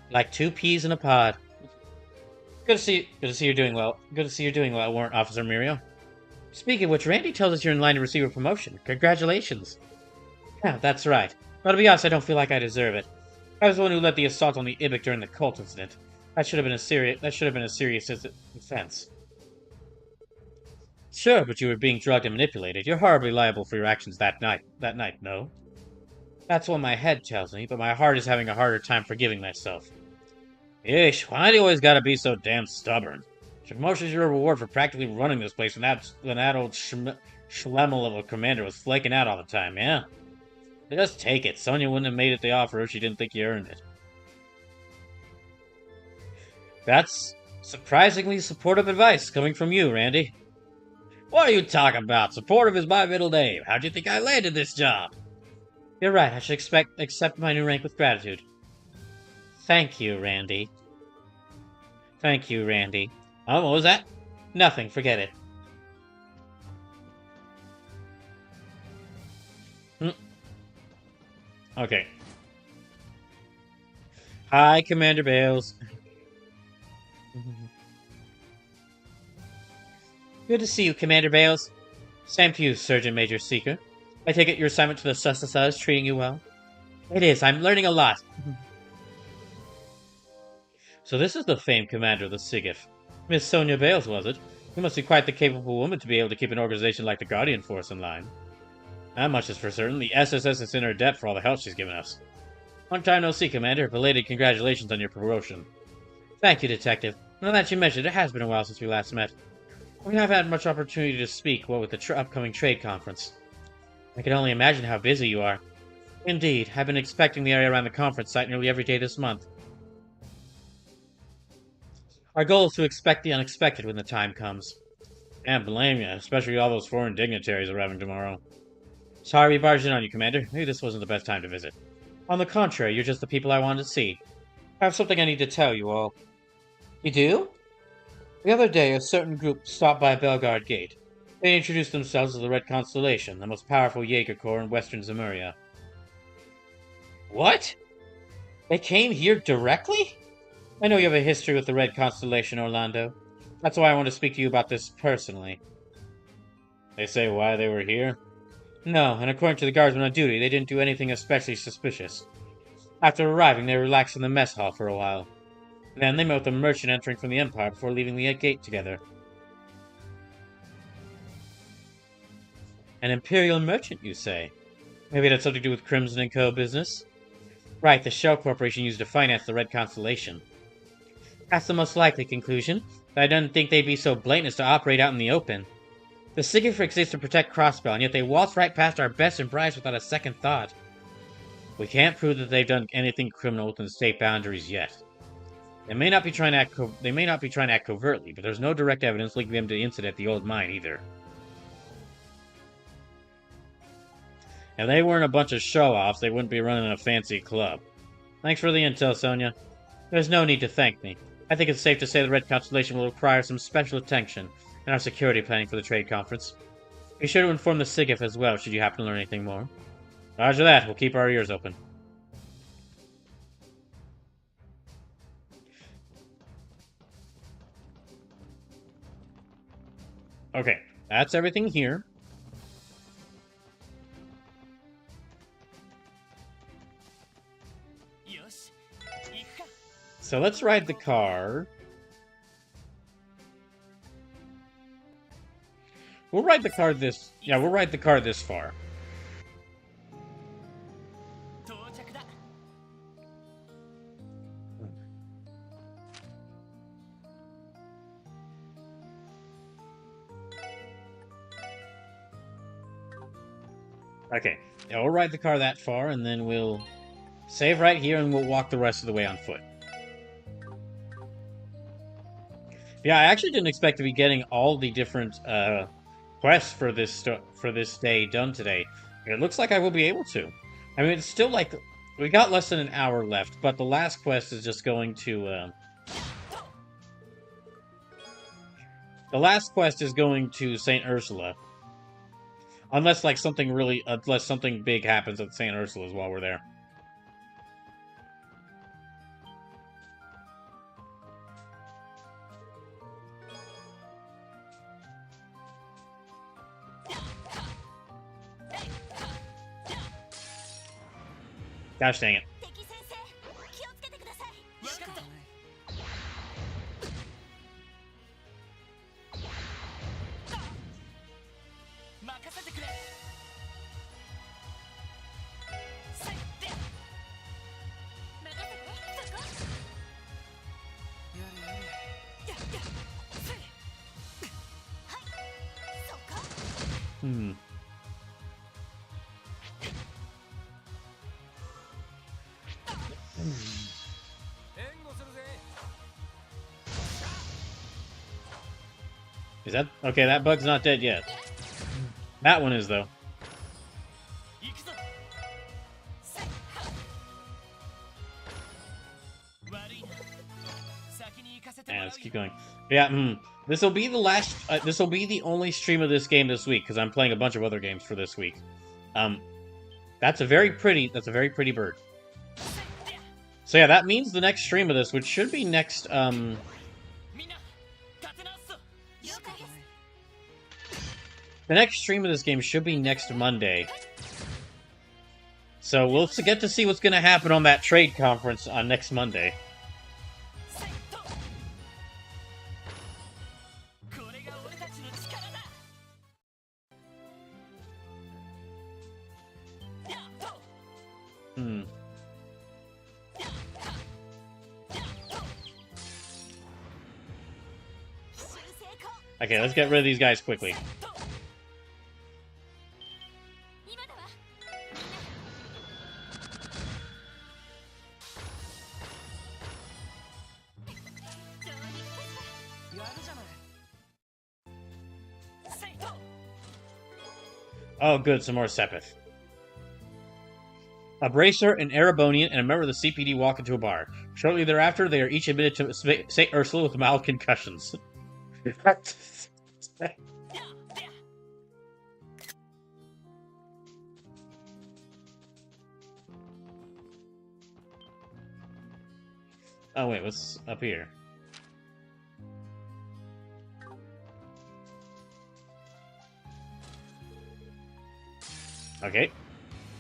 Like 2 peas in a pod. Good to see you're doing well. Good to see you're doing well, Warrant Officer Muriel. Speaking of which, Randy tells us you're in line to receive a promotion. Congratulations. Yeah, that's right. But to be honest, I don't feel like I deserve it. I was the one who led the assault on the Ibic during the cult incident. That should have been a serious offense. Sure, but you were being drugged and manipulated. You're horribly liable for your actions that night, no? That's what my head tells me, but my heart is having a harder time forgiving myself. Yeesh, why do you always gotta be so damn stubborn? Promotion's your reward for practically running this place when that old schlemmel of a commander was flaking out all the time, yeah? Just take it. Sonya wouldn't have made it the offer if she didn't think you earned it. That's surprisingly supportive advice coming from you, Randy. What are you talking about? Supportive is my middle name. How'd you think I landed this job? You're right. I should accept my new rank with gratitude. Thank you, Randy. Thank you, Randy. Oh, what was that? Nothing. Forget it. Okay. Hi, Commander Bales. Good to see you, Commander Bales. Same to you, Sergeant Major Seeker. I take it your assignment to the Sussasa is treating you well? It is. I'm learning a lot. So this is the famed commander of the SIGIF. Miss Sonya Bales, was it? You must be quite the capable woman to be able to keep an organization like the Guardian Force in line. That much is for certain. The SSS is in her debt for all the help she's given us. Long time no see, Commander. Belated congratulations on your promotion. Thank you, Detective. Now that you mentioned it, has been a while since we last met. We haven't had much opportunity to speak, what with the upcoming trade conference. I can only imagine how busy you are. Indeed, I've been expecting the area around the conference site nearly every day this month. Our goal is to expect the unexpected when the time comes. Can't blame you, especially all those foreign dignitaries arriving tomorrow. Sorry we barged in on you, Commander. Maybe this wasn't the best time to visit. On the contrary, you're just the people I wanted to see. I have something I need to tell you all. You do? The other day, a certain group stopped by Belgard Gate. They introduced themselves as the Red Constellation, the most powerful Jaeger Corps in western Zemuria. What? They came here directly? I know you have a history with the Red Constellation, Orlando. That's why I want to speak to you about this personally. They say why they were here? No, and according to the guardsmen on duty, they didn't do anything especially suspicious. After arriving, they relaxed in the mess hall for a while. Then they met with a merchant entering from the Empire before leaving the gate together. An Imperial merchant, you say? Maybe it had something to do with Crimson & Co. business? Right, the Shell Corporation used to finance the Red Constellation. That's the most likely conclusion, but I don't think they'd be so blatant as to operate out in the open. The Sigurd exists to protect Crossbell, and yet they waltz right past our best and brightest without a second thought. We can't prove that they've done anything criminal within the state boundaries yet. They may not be trying to act covertly, but there's no direct evidence linking them to the incident at the old mine either. If they weren't a bunch of show-offs, they wouldn't be running a fancy club. Thanks for the intel, Sonia. There's no need to thank me. I think it's safe to say the Red Constellation will require some special attention in our security planning for the trade conference. Be sure to inform the SIGIF as well, should you happen to learn anything more. Roger that, we'll keep our ears open. Okay, that's everything here. So let's ride the car. We'll ride the car this... Yeah, we'll ride the car this far. Okay, yeah, we'll ride the car that far, and then we'll save right here, and we'll walk the rest of the way on foot. Yeah, I actually didn't expect to be getting all the different quests for this day done today. It looks like I will be able to. I mean, it's still like we got less than an hour left, but the last quest is just going to. The last quest is going to Saint Ursula, unless something big happens at Saint Ursula's while we're there. Gosh dang it. Is that... Okay, that bug's not dead yet. That one is, though. Yeah, let's keep going. Yeah, this will be the last... this will be the only stream of this game this week, because I'm playing a bunch of other games for this week. That's a very pretty bird. So yeah, that means the next stream of this, which should be next, the next stream of this game should be next Monday. So we'll get to see what's going to happen on that trade conference on next Monday. Okay, let's get rid of these guys quickly. Oh, good, some more Sepith. A Bracer, an Erebonian, and a member of the CPD walk into a bar. Shortly thereafter, they are each admitted to St. Ursula with mild concussions. Oh, wait, what's up here? Okay.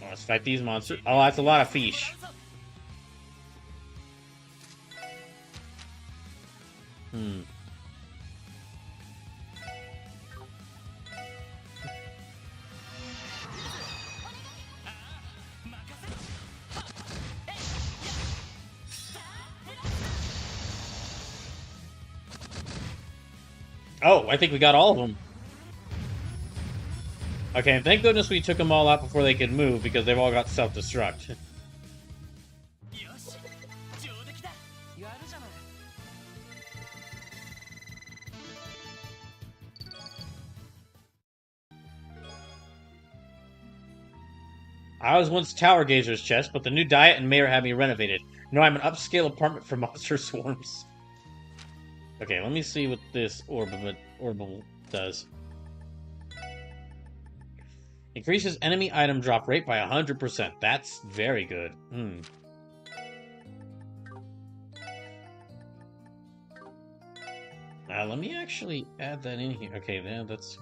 Well, let's fight these monsters. Oh, that's a lot of fish. Hmm. Oh, I think we got all of them. Okay, and thank goodness we took them all out before they could move, because they've all got self-destruct. I was once Tower Gazer's chest, but the new diet and mayor had me renovated. Now I'm an upscale apartment for monster swarms. Okay, let me see what this orbital does. Increases enemy item drop rate by 100%. That's very good. Let me actually add that in here. Okay, then that's...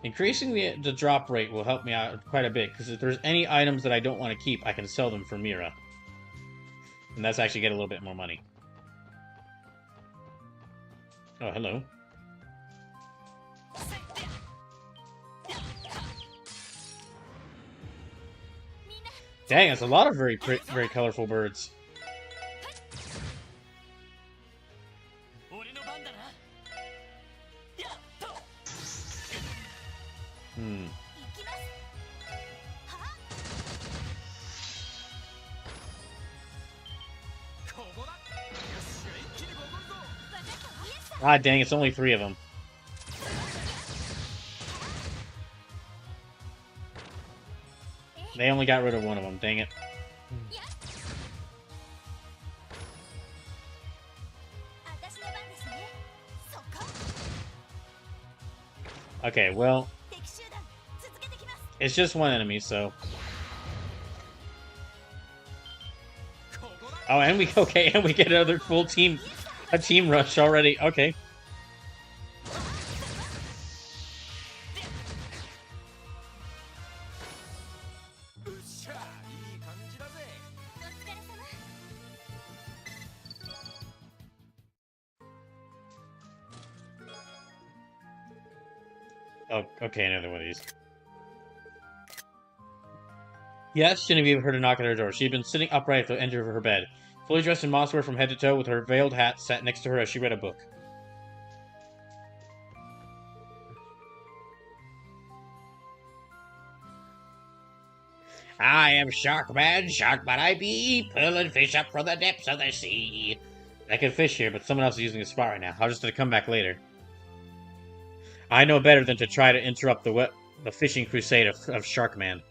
Increasing the drop rate will help me out quite a bit, because if there's any items that I don't want to keep, I can sell them for Mira. And that's actually get a little bit more money. Oh, hello. Dang, that's a lot of very colorful birds. Ah, dang, it's only 3 of them. They only got rid of one of them, dang it. Okay, well... It's just one enemy, so... Oh, and we... Okay, and we get another full team... A team rush already, okay. Oh, okay, another one of these. Yes, Genevieve heard a knock at her door. She had been sitting upright at the edge of her bed, fully dressed in mosswear from head to toe, with her veiled hat sat next to her as she read a book. I am Sharkman, Sharkman I be, pulling fish up from the depths of the sea. I can fish here, but someone else is using the spot right now. I'll just have to come back later. I know better than to try to interrupt the fishing crusade of Sharkman.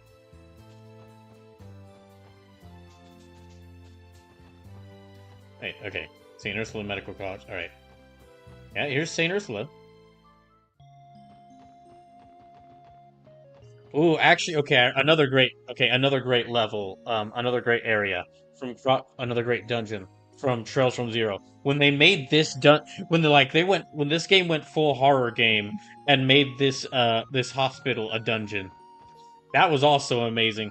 Wait, okay. St. Ursula Medical College. Alright. Yeah, here's St. Ursula. Ooh, actually, okay, another great level, another great area from another great dungeon from Trails from Zero. When they made this when this game went full horror game and made this this hospital a dungeon, that was also amazing.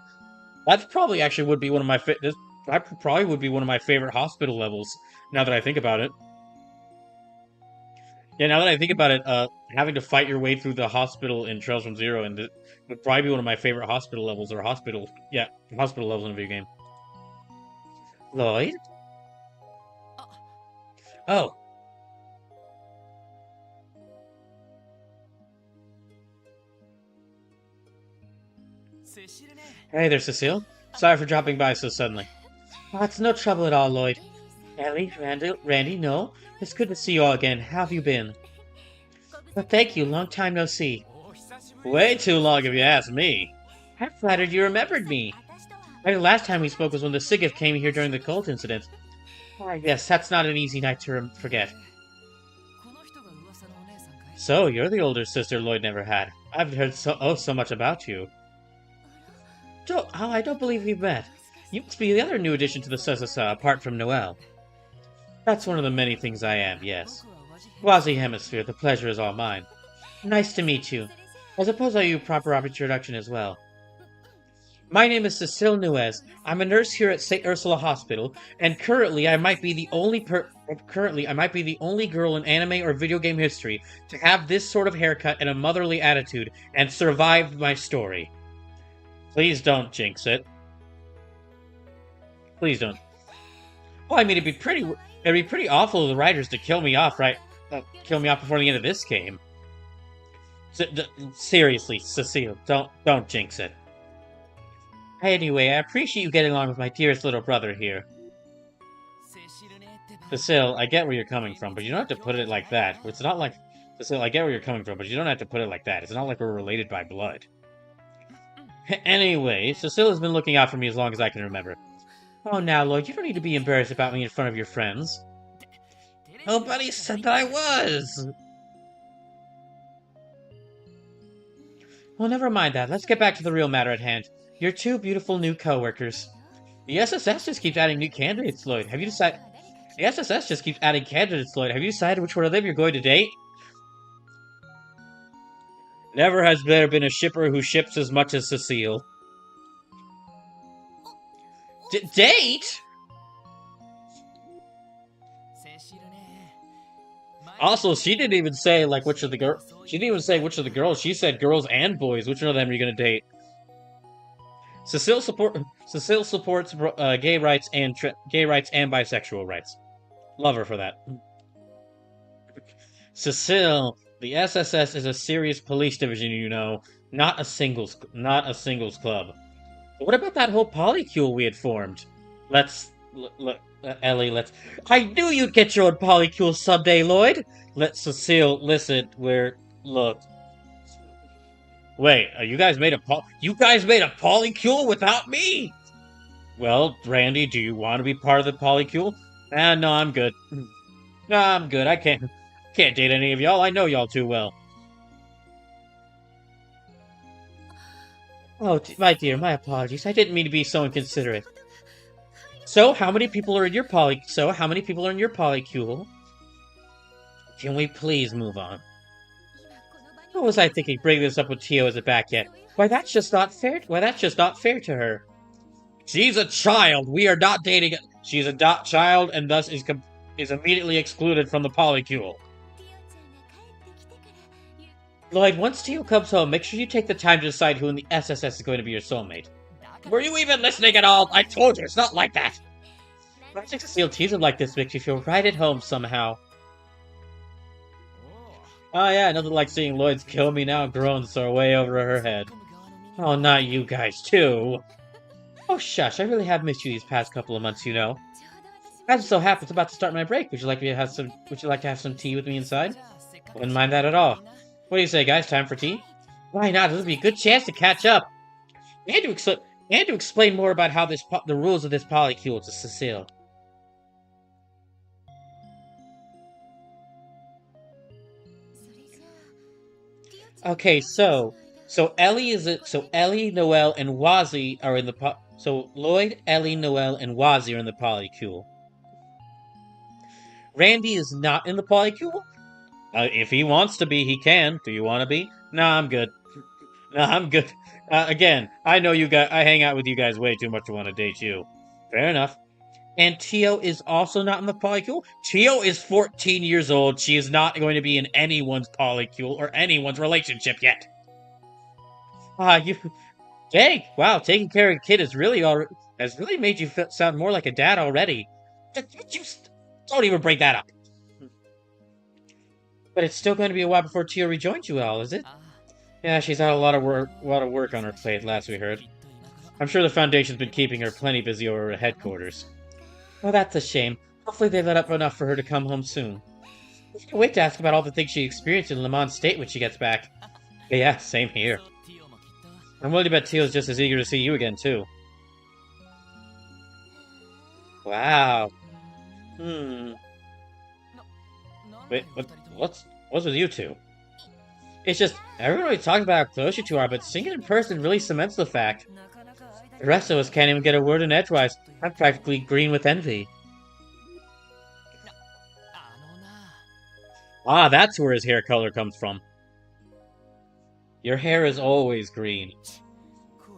That probably actually would be one of my that probably would be one of my favorite hospital levels. Now that I think about it, Yeah, now that I think about it, having to fight your way through the hospital in Trails from Zero and would probably be one of my favorite hospital levels or hospital levels in a video game. Lloyd? Oh, hey there, Cecile. Sorry for dropping by so suddenly. Oh, it's no trouble at all, Lloyd. Ellie, Randy, no. It's good to see you all again. How have you been? Well, thank you. Long time no see. Way too long if you ask me. I'm flattered you remembered me. The last time we spoke was when the Sigith came here during the cult incident. Ah, yes, that's not an easy night to forget. So, you're the older sister Lloyd never had. I've heard so much about you. I don't believe we've met. You must be the other new addition to the SSSA, apart from Noelle. That's one of the many things I am, yes. Wazi Hemisphere, the pleasure is all mine. Nice to meet you. I suppose I owe you a proper introduction as well. My name is Cecile Nuez. I'm a nurse here at St. Ursula Hospital, and currently I might be the only girl in anime or video game history to have this sort of haircut and a motherly attitude and survived my story. Please don't jinx it. Please don't. Well, I mean, it'd be pretty awful of the writers to kill me off, right? Kill me off before the end of this game. Seriously, Cecile, don't jinx it. Anyway, I appreciate you getting along with my dearest little brother here. Cecile, I get where you're coming from, but you don't have to put it like that. It's not like... Cecile, I get where you're coming from, but you don't have to put it like that. It's not like we're related by blood. Anyway, Cecile has been looking out for me as long as I can remember. Oh, now, Lloyd, you don't need to be embarrassed about me in front of your friends. Nobody said that I was! Well, never mind that. Let's get back to the real matter at hand. Your two beautiful new co-workers. The SSS just keeps adding new candidates, Lloyd. Have you decided... The SSS just keeps adding candidates, Lloyd. Have you decided which one of them you're going to date? Never has there been a shipper who ships as much as Cecile. Date? Also, she didn't even say, like, which of the girls... She didn't even say which of the girls. She said girls and boys. Which one of them are you going to date? Cecile supports gay rights and bisexual rights. Love her for that. Cecile, the SSS is a serious police division, you know, not a singles club. But what about that whole polycule we had formed? Ellie, let's... I knew you'd get your own polycule someday, Lloyd! Cecile, listen, look. Wait, you guys made a polycule without me? Well, Randy, do you want to be part of the polycule? No, I'm good. No, I'm good. I can't date any of y'all. I know y'all too well. Oh, my dear, my apologies. I didn't mean to be so inconsiderate. So, how many people are in your polycule? Can we please move on? What was I thinking, bringing this up with Tio as a back yet? Why, that's just not fair to her. She's a child. We are not dating. She's a child and thus is immediately excluded from the polycule. Lloyd, once Tio comes home, make sure you take the time to decide who in the SSS is going to be your soulmate. Were you even listening at all? I told you, it's not like that. Watching Cecile tease him like this makes you feel right at home somehow. Oh yeah, nothing like seeing Lloyd's kill me now groans are way over her head. Oh, not you guys, too. Oh, shush, I really have missed you these past couple of months, you know. As it so happens, about to start my break. Would you like to have some tea with me inside? Wouldn't mind that at all. What do you say, guys? Time for tea? Why not? This would be a good chance to catch up. And to explain more about how the rules of this polycule to Cecile. Okay, so Ellie, Noelle, and Wazi are in the so Lloyd, Ellie, Noelle, and Wazi are in the polycule. Randy is not in the polycule? If he wants to be, he can. Do you want to be? Nah, I'm good. Nah, I'm good. Again, I know you guys. I hang out with you guys way too much to want to date you. Fair enough. And Tio is also not in the polycule? Tio is 14 years old. She is not going to be in anyone's polycule or anyone's relationship yet. You... Dang, wow, taking care of a kid has really made you sound more like a dad already. Just don't even bring that up. But it's still going to be a while before Tio rejoins you all, is it? Yeah, she's had a lot of work on her plate, last we heard. I'm sure the Foundation's been keeping her plenty busy over at headquarters. Well, that's a shame. Hopefully they let up enough for her to come home soon. I can't wait to ask about all the things she experienced in Le Mans State when she gets back. Yeah, same here. I'm willing to bet Tio's just as eager to see you again, too. Wow. Wait, what's with you two? It's just, everyone always talks about how close you two are, but seeing it in person really cements the fact. The rest of us can't even get a word in edgewise. I'm practically green with envy. Ah, that's where his hair color comes from. Your hair is always green.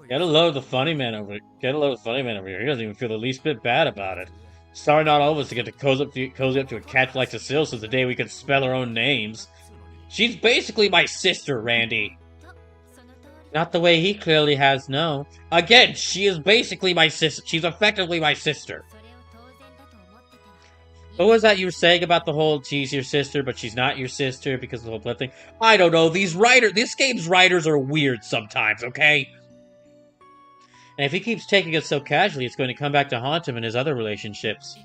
Gotta love the funny man over here. He doesn't even feel the least bit bad about it. Sorry not all of us to get to cozy up to a cat like Cecile since the day we could spell our own names. She's basically my sister, Randy. Not the way he clearly has, no. Again, she is basically my sister. She's effectively my sister. What was that you were saying about the whole she's your sister, but she's not your sister because of the whole blood thing? I don't know. This game's writers are weird sometimes, okay? And if he keeps taking it so casually, it's going to come back to haunt him in his other relationships.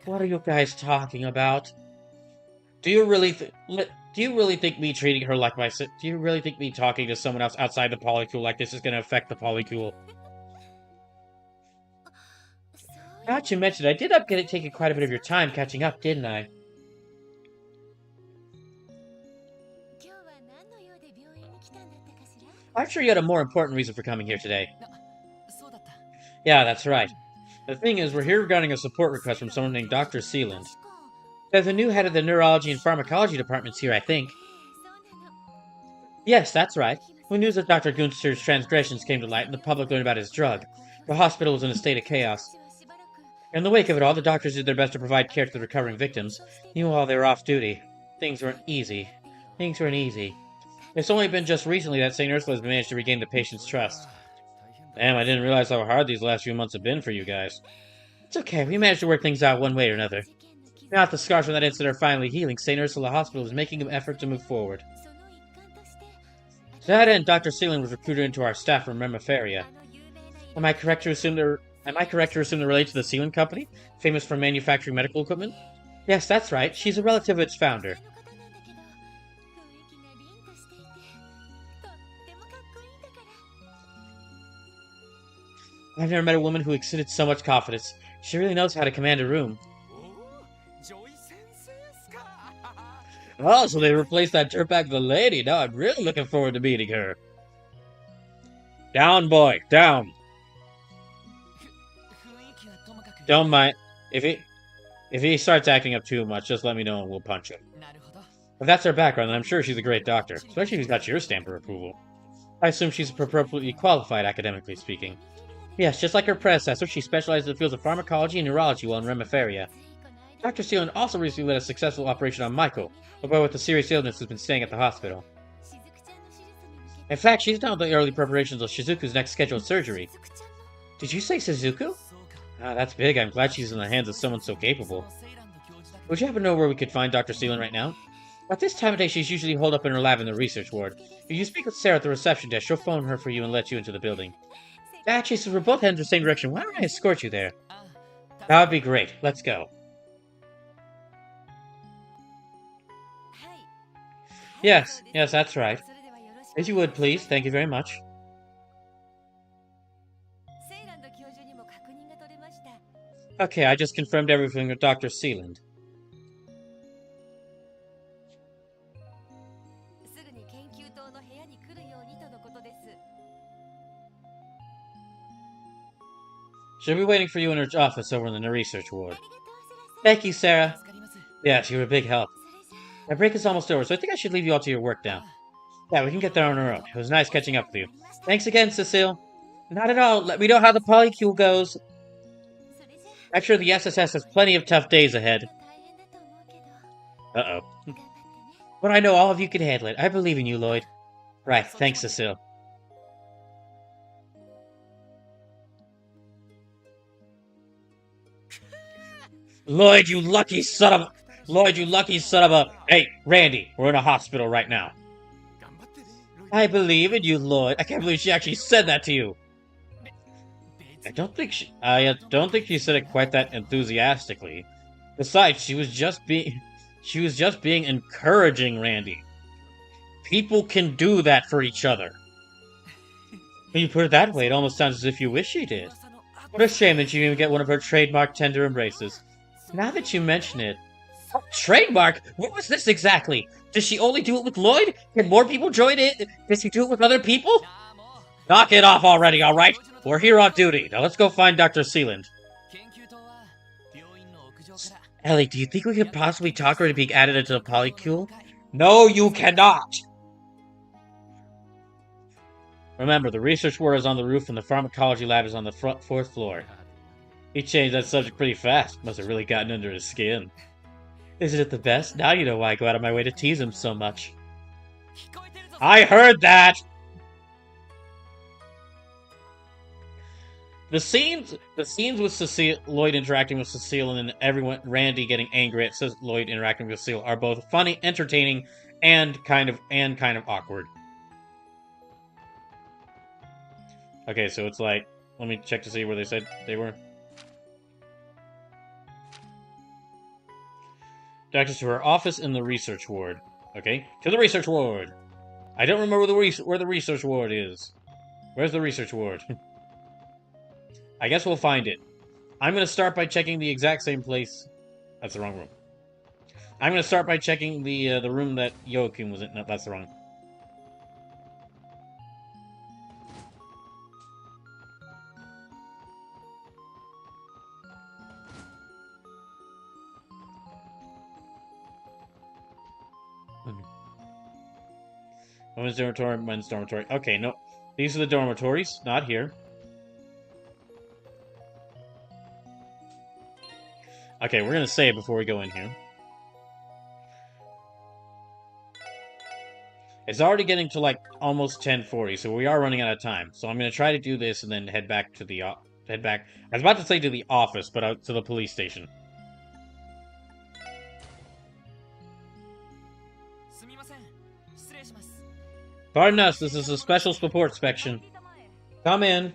What are you guys talking about? Do you really think me treating her like my sister? Do you really think me talking to someone else outside the polycule like this is going to affect the polycule? Now that you mentioned, I did end up taking quite a bit of your time catching up, didn't I? I'm sure you had a more important reason for coming here today. Yeah, that's right. The thing is, we're here regarding a support request from someone named Dr. Sealand. There's a new head of the Neurology and Pharmacology departments here, I think. Yes, that's right. When news of Dr. Gunster's transgressions came to light and the public learned about his drug, the hospital was in a state of chaos. In the wake of it all, the doctors did their best to provide care to the recovering victims, even while they were off duty. Things weren't easy. It's only been just recently that St. Ursula's managed to regain the patient's trust. Damn, I didn't realize how hard these last few months have been for you guys. It's okay, we managed to work things out one way or another. Now that the scars from that incident are finally healing, St. Ursula Hospital is making an effort to move forward. To that end, Dr. Sealand was recruited into our staff from Remiferia. Am I correct to assume they're related to the Sealand Company, famous for manufacturing medical equipment? Yes, that's right. She's a relative of its founder. I've never met a woman who exuded so much confidence. She really knows how to command a room. Oh, so they replaced that dirtbag with a lady. Now I'm really looking forward to meeting her. Down, boy, down. Don't mind. If he starts acting up too much, just let me know and we'll punch him. If that's her background, then I'm sure she's a great doctor, especially if he's got your stamp of approval. I assume she's appropriately qualified, academically speaking. Yes, just like her predecessor, she specializes in the fields of pharmacology and neurology while in Remiferia. Dr. Sealand also recently led a successful operation on Michael, a boy with a serious illness who's been staying at the hospital. In fact, she's now in the early preparations of Shizuku's next scheduled surgery. Did you say Shizuku? Ah, that's big. I'm glad she's in the hands of someone so capable. Would you happen to know where we could find Dr. Sealand right now? At this time of day, she's usually holed up in her lab in the research ward. If you speak with Sarah at the reception desk, she'll phone her for you and let you into the building. Actually, since we're both heading in the same direction, why don't I escort you there? That would be great. Let's go. Yes, that's right. As you would, please. Thank you very much. Okay, I just confirmed everything with Dr. Sealand. She'll be waiting for you in her office over in the research ward. Thank you, Sarah. Yes, you were a big help. My break is almost over, so I think I should leave you all to your work now. Yeah, we can get there on our own. It was nice catching up with you. Thanks again, Cecile. Not at all. Let me know how the polycule goes. I'm sure the SSS has plenty of tough days ahead. Uh-oh. But I know all of you can handle it. I believe in you, Lloyd. Right, thanks, Cecile. Lloyd, you lucky son of a... Lloyd, you lucky son of a... Hey, Randy, we're in a hospital right now. I believe in you, Lloyd. I can't believe she actually said that to you. I don't think she said it quite that enthusiastically. Besides, she was just being encouraging Randy. People can do that for each other. When you put it that way, it almost sounds as if you wish she did. What a shame that you didn't even get one of her trademark tender embraces. Now that you mention it... Trademark? What was this exactly? Does she only do it with Lloyd? Can more people join it? Does she do it with other people? Knock it off already, alright? We're here on duty. Now let's go find Dr. Sealand. Ellie, do you think we could possibly talk her into being added into the polycule? No, you cannot! Remember, the research ward is on the roof and the pharmacology lab is on the fourth floor. He changed that subject pretty fast. Must have really gotten under his skin. Isn't it the best? Now you know why I go out of my way to tease him so much. I heard that! The scenes with Cecile, Lloyd interacting with Cecile, and then everyone, Randy getting angry at Lloyd interacting with Cecile, are both funny, entertaining, and kind of awkward. Okay, so it's like, let me check to see where they said they were. Doctors to her office in the research ward. Okay, to the research ward. I don't remember where the research ward is. Where's the research ward? I guess we'll find it. I'm going to start by checking the exact same place. That's the wrong room. I'm going to start by checking the room that Joachim was in. No, that's the wrong. Women's dormitory, men's dormitory. Okay, no. These are the dormitories, not here. Okay, we're gonna save before we go in here. It's already getting to like almost 10:40, so we are running out of time. So I'm gonna try to do this and then head back to the head back. I was about to say to the office, but out to the police station. Pardon us, this is a Special Spupport Spection. Come in.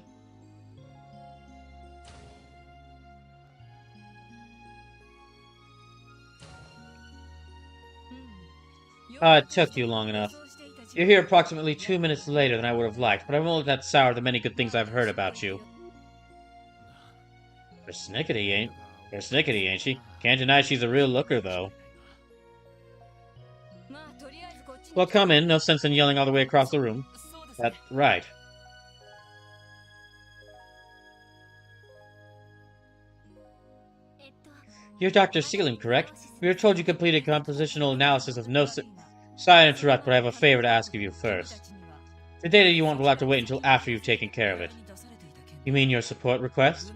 It took you long enough. You're here approximately 2 minutes later than I would have liked, but I won't let that sour the many good things I've heard about you. Persnickety, ain't she? Can't deny she's a real looker, though. Well, come in. No sense in yelling all the way across the room. That's right. You're Dr. Sealand, correct? We were told you completed compositional analysis of no... Sorry to interrupt, but I have a favor to ask of you first. The data you want will have to wait until after you've taken care of it. You mean your support request?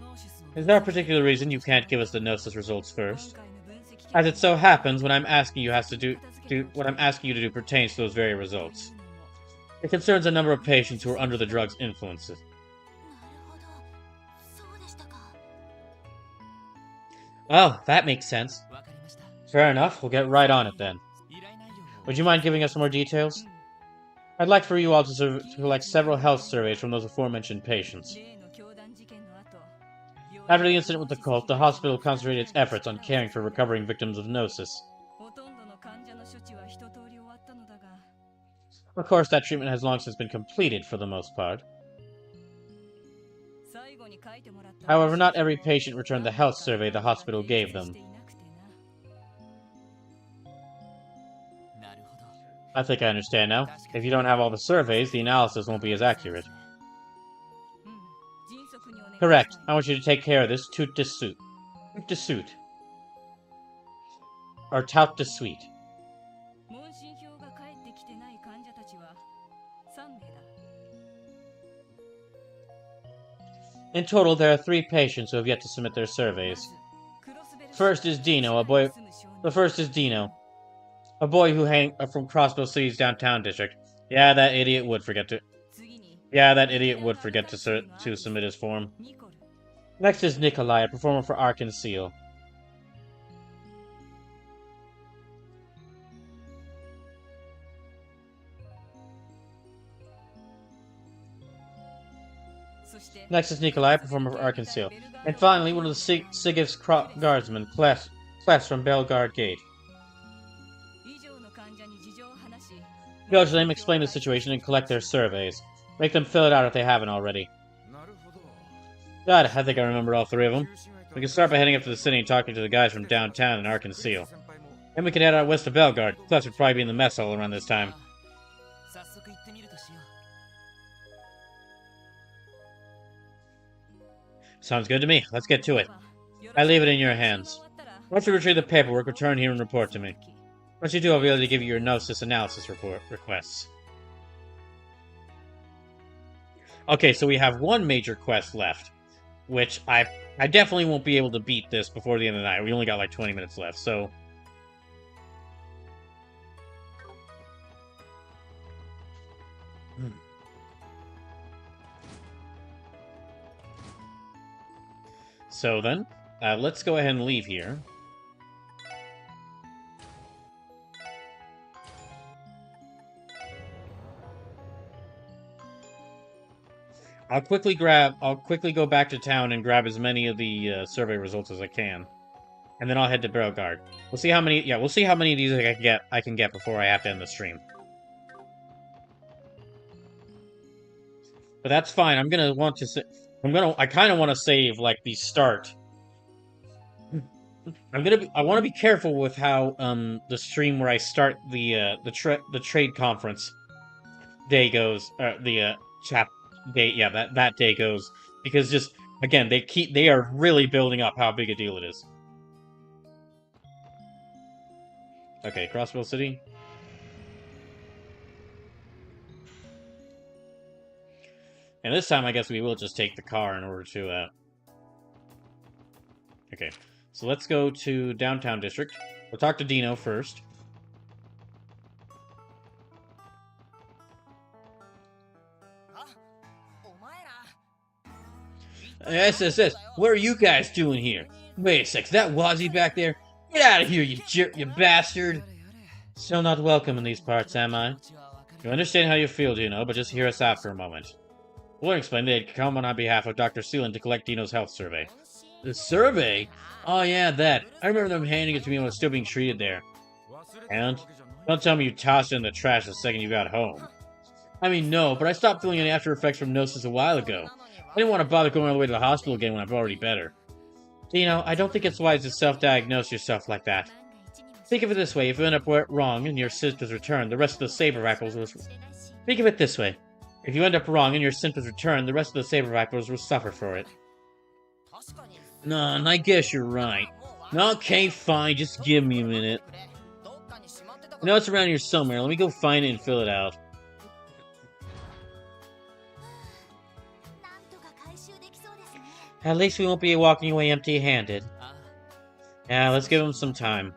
Is there a particular reason you can't give us the Gnosis results first? As it so happens, what I'm asking you to do pertains to those very results. It concerns a number of patients who are under the drug's influences. Oh, that makes sense. Fair enough, we'll get right on it then. Would you mind giving us some more details? I'd like for you all to collect several health surveys from those aforementioned patients. After the incident with the cult, the hospital concentrated its efforts on caring for recovering victims of Gnosis. Of course, that treatment has long since been completed for the most part. However, not every patient returned the health survey the hospital gave them. I think I understand now. If you don't have all the surveys, the analysis won't be as accurate. Correct. I want you to take care of this tout de suite. Tout de suite. Or tout de suite. In total, there are 3 patients who have yet to submit their surveys. First is Dino, a boy. The first is Dino, a boy who from Crossbow City's downtown district. Yeah, that idiot would forget to. Yeah, that idiot would forget to submit his form. Next is Nikolai, a performer for Ark and Seal. Next is Nikolai, a performer for Ark and Seal. And finally, one of the Sigif's guardsmen, Kless from Belgard Gate. Go to them, explain the situation, and collect their surveys. Make them fill it out if they haven't already. God, I think I remember all 3 of them. We can start by heading up to the city and talking to the guys from downtown and Ark and Seal. Then we can head out west to Belgard. Kless would probably be in the mess hall around this time. Sounds good to me. Let's get to it. I leave it in your hands. Once you retrieve the paperwork, return here and report to me. Once you do, I'll be able to give you your gnosis analysis report requests. Okay, so we have 1 major quest left, which I definitely won't be able to beat this before the end of the night. We only got like 20 minutes left, so... So then, let's go ahead and leave here. I'll quickly go back to town and grab as many of the survey results as I can, and then I'll head to Belgard. We'll see how many. Yeah, we'll see how many of these I can get before I have to end the stream. But that's fine. I'm gonna want to. I kind of want to save like the start. I want to be careful with how the stream where I start the trade conference day goes. Day, yeah, that day goes, because just again they are really building up how big a deal it is. Okay, Crossbow City. And this time I guess we will just take the car in order to Okay. So let's go to downtown district. We'll talk to Dino first. SSS, what are you guys doing here? Wait a sec, is that Wazzy back there? Get out of here, you bastard! Still not welcome in these parts, am I? You understand how you feel, Dino, but just hear us out for a moment. We'll explain they'd come on behalf of Dr. Seelan to collect Dino's health survey. The survey? Oh yeah, that. I remember them handing it to me when I was still being treated there. And? Don't tell me you tossed it in the trash the second you got home. I mean, no, but I stopped feeling any after effects from Gnosis a while ago. I didn't want to bother going all the way to the hospital again when I'm already better. Dino, I don't think it's wise to self-diagnose yourself like that. Think of it this way, if you end up wrong and your symptoms return, the rest of the Saber Rifles will... Think of it this way. If you end up wrong and your symptoms return, the rest of the Saber Rifles will suffer for it. Nah, I guess you're right. Okay, fine, just give me a minute. I know it's around here somewhere, let me go find it and fill it out. At least we won't be walking away empty-handed. Yeah, let's give him some time.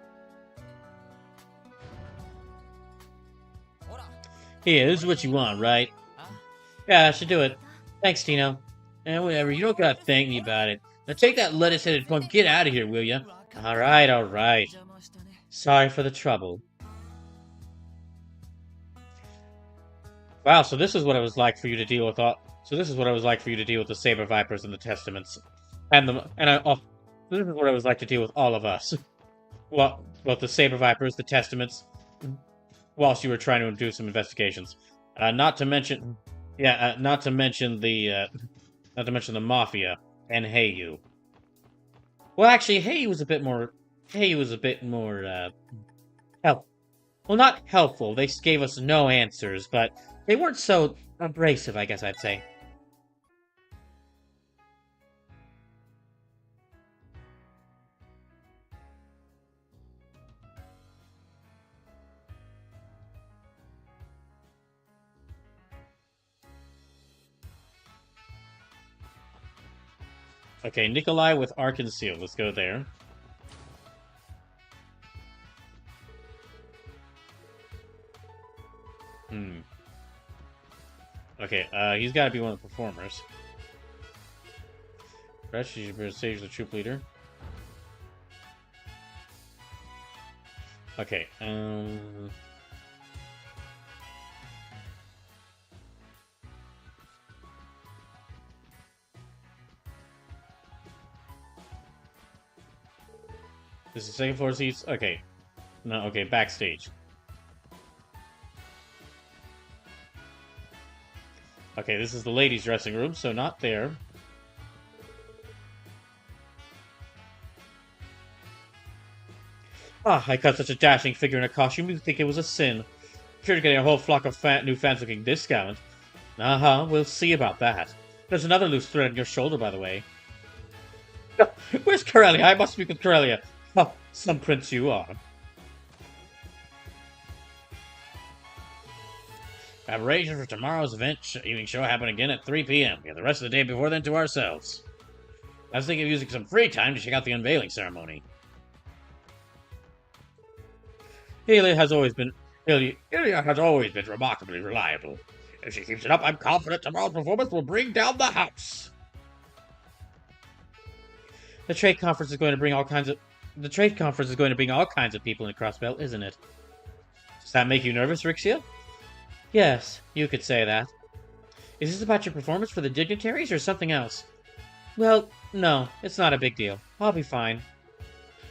Here, this is what you want, right? Yeah, I should do it. Thanks, Tino. Whatever, you don't gotta thank me about it. Now take that lettuce-headed punk, get out of here, will ya? Alright, alright. Sorry for the trouble. Wow, so this is what it was like for you to deal with So this is what it was like for you to deal with the Saber Vipers and the Testaments. This is what it was like to deal with all of us. Well, both the Saber Vipers, the Testaments, whilst you were trying to do some investigations. Not to mention the Mafia and Heyu. Well, actually, Heyu was a bit more help. Well, not helpful. They gave us no answers, but they weren't so abrasive, I guess I'd say. Okay, Nikolai with Arc and Seal. Let's go there. Okay, he's got to be one of the performers. Fresh, you should stage the troop leader. Okay, this is second floor seats? Okay. No, okay, backstage. Okay, this is the ladies' dressing room, so not there. Ah, I cut such a dashing figure in a costume, you'd think it was a sin. Sure to getting a whole flock of new fans looking this gallant. Uh-huh, we'll see about that. There's another loose thread on your shoulder, by the way. Where's Corellia? I must speak with Corellia. Oh, some prince you are. Preparation for tomorrow's evening show happen again at 3 p.m. We have the rest of the day before then to ourselves. I was thinking of using some free time to check out the unveiling ceremony. Helia has always been remarkably reliable. If she keeps it up, I'm confident tomorrow's performance will bring down the house. The trade conference is going to bring all kinds of people into Crossbelt, isn't it? Does that make you nervous, Rixia? Yes, you could say that. Is this about your performance for the dignitaries or something else? Well, no, it's not a big deal. I'll be fine.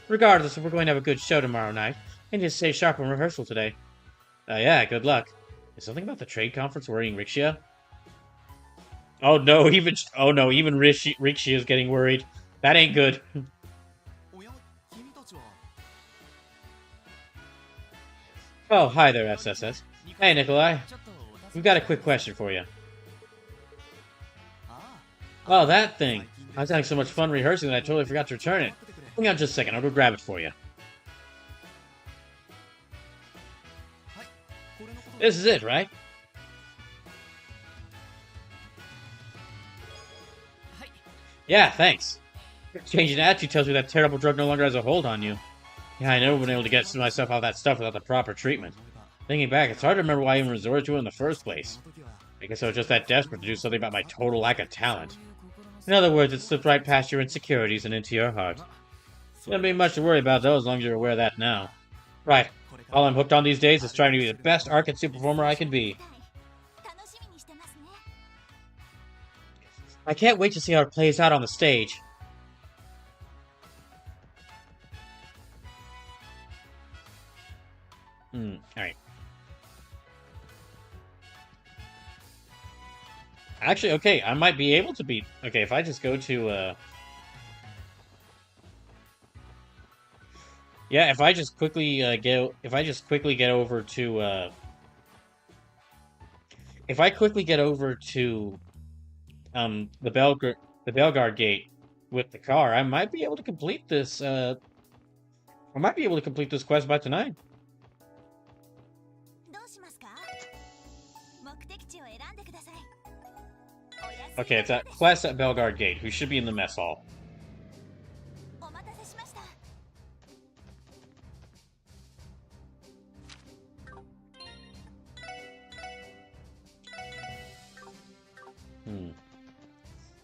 Regardless, if we're going to have a good show tomorrow night, and just stay sharp in rehearsal today. Yeah, good luck. Is something about the trade conference worrying Rixia? Oh no, even Rixia is getting worried. That ain't good. Oh, hi there, SSS. Hey, Nikolai. We've got a quick question for you. Oh, that thing. I was having so much fun rehearsing that I totally forgot to return it. Hang on just a second, I'll go grab it for you. This is it, right? Yeah, thanks. Changing attitude tells me that terrible drug no longer has a hold on you. Yeah, I never been able to get myself out of that stuff without the proper treatment. Thinking back, it's hard to remember why I even resorted to it in the first place. I guess I was just that desperate to do something about my total lack of talent. In other words, it slipped right past your insecurities and into your heart. Shouldn't be much to worry about, though, as long as you're aware of that now. Right. All I'm hooked on these days is trying to be the best Arc and Suit performer I can be. I can't wait to see how it plays out on the stage. Alright. Actually, okay, I might be able to beat... Okay, if I just go to, yeah, if I just quickly, If I quickly get over to, the Belgard gate with the car, I might be able to complete this, quest by tonight. Okay, it's at quest at Belgard Gate, who should be in the mess hall.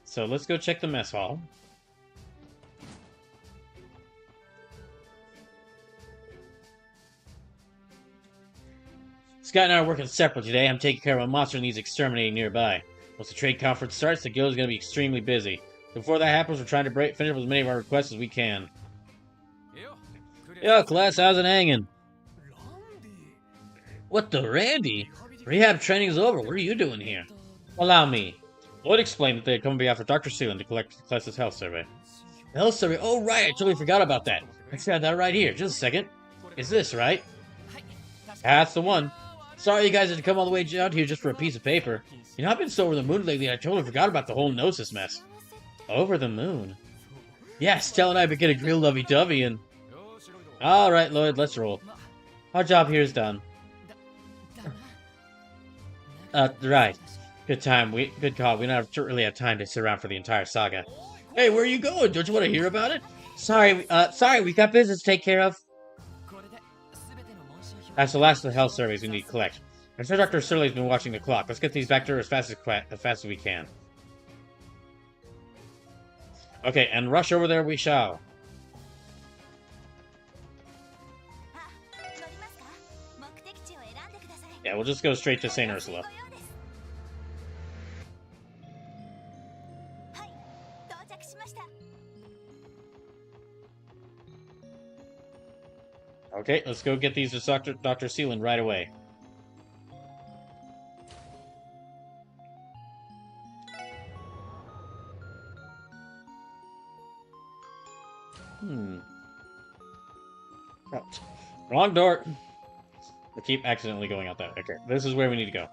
So let's go check the mess hall. Scott and I are working separately today. I'm taking care of a monster and he's exterminating nearby. Once the trade conference starts, the guild is going to be extremely busy. Before that happens, we're trying to finish up as many of our requests as we can. Yo, class, how's it hanging? What the, Randy? Rehab training's over. What are you doing here? Allow me. Lloyd explained that they had come on behalf of Dr. Seelan to collect the class's health survey. The health survey? Oh, right. I totally forgot about that. I got that right here. Just a second. Is this right? That's the one. Sorry you guys had to come all the way out here just for a piece of paper. You know, I've been so over the moon lately, I totally forgot about the whole Gnosis mess. Over the moon? Yeah, Stella and I have been getting real lovey-dovey and... Alright, Lloyd, let's roll. Our job here is done. Right. Good call. We don't really have time to sit around for the entire saga. Hey, where are you going? Don't you want to hear about it? Sorry, we've got business to take care of. That's the last of the health surveys we need to collect. I'm sure Dr. Surley's been watching the clock. Let's get these back to her as fast as we can. Okay, and rush over there we shall. Yeah, we'll just go straight to St. Ursula. Okay, let's go get these to Dr. Seelan right away. Oh, wrong door. I keep accidentally going out that. Okay, this is where we need to go.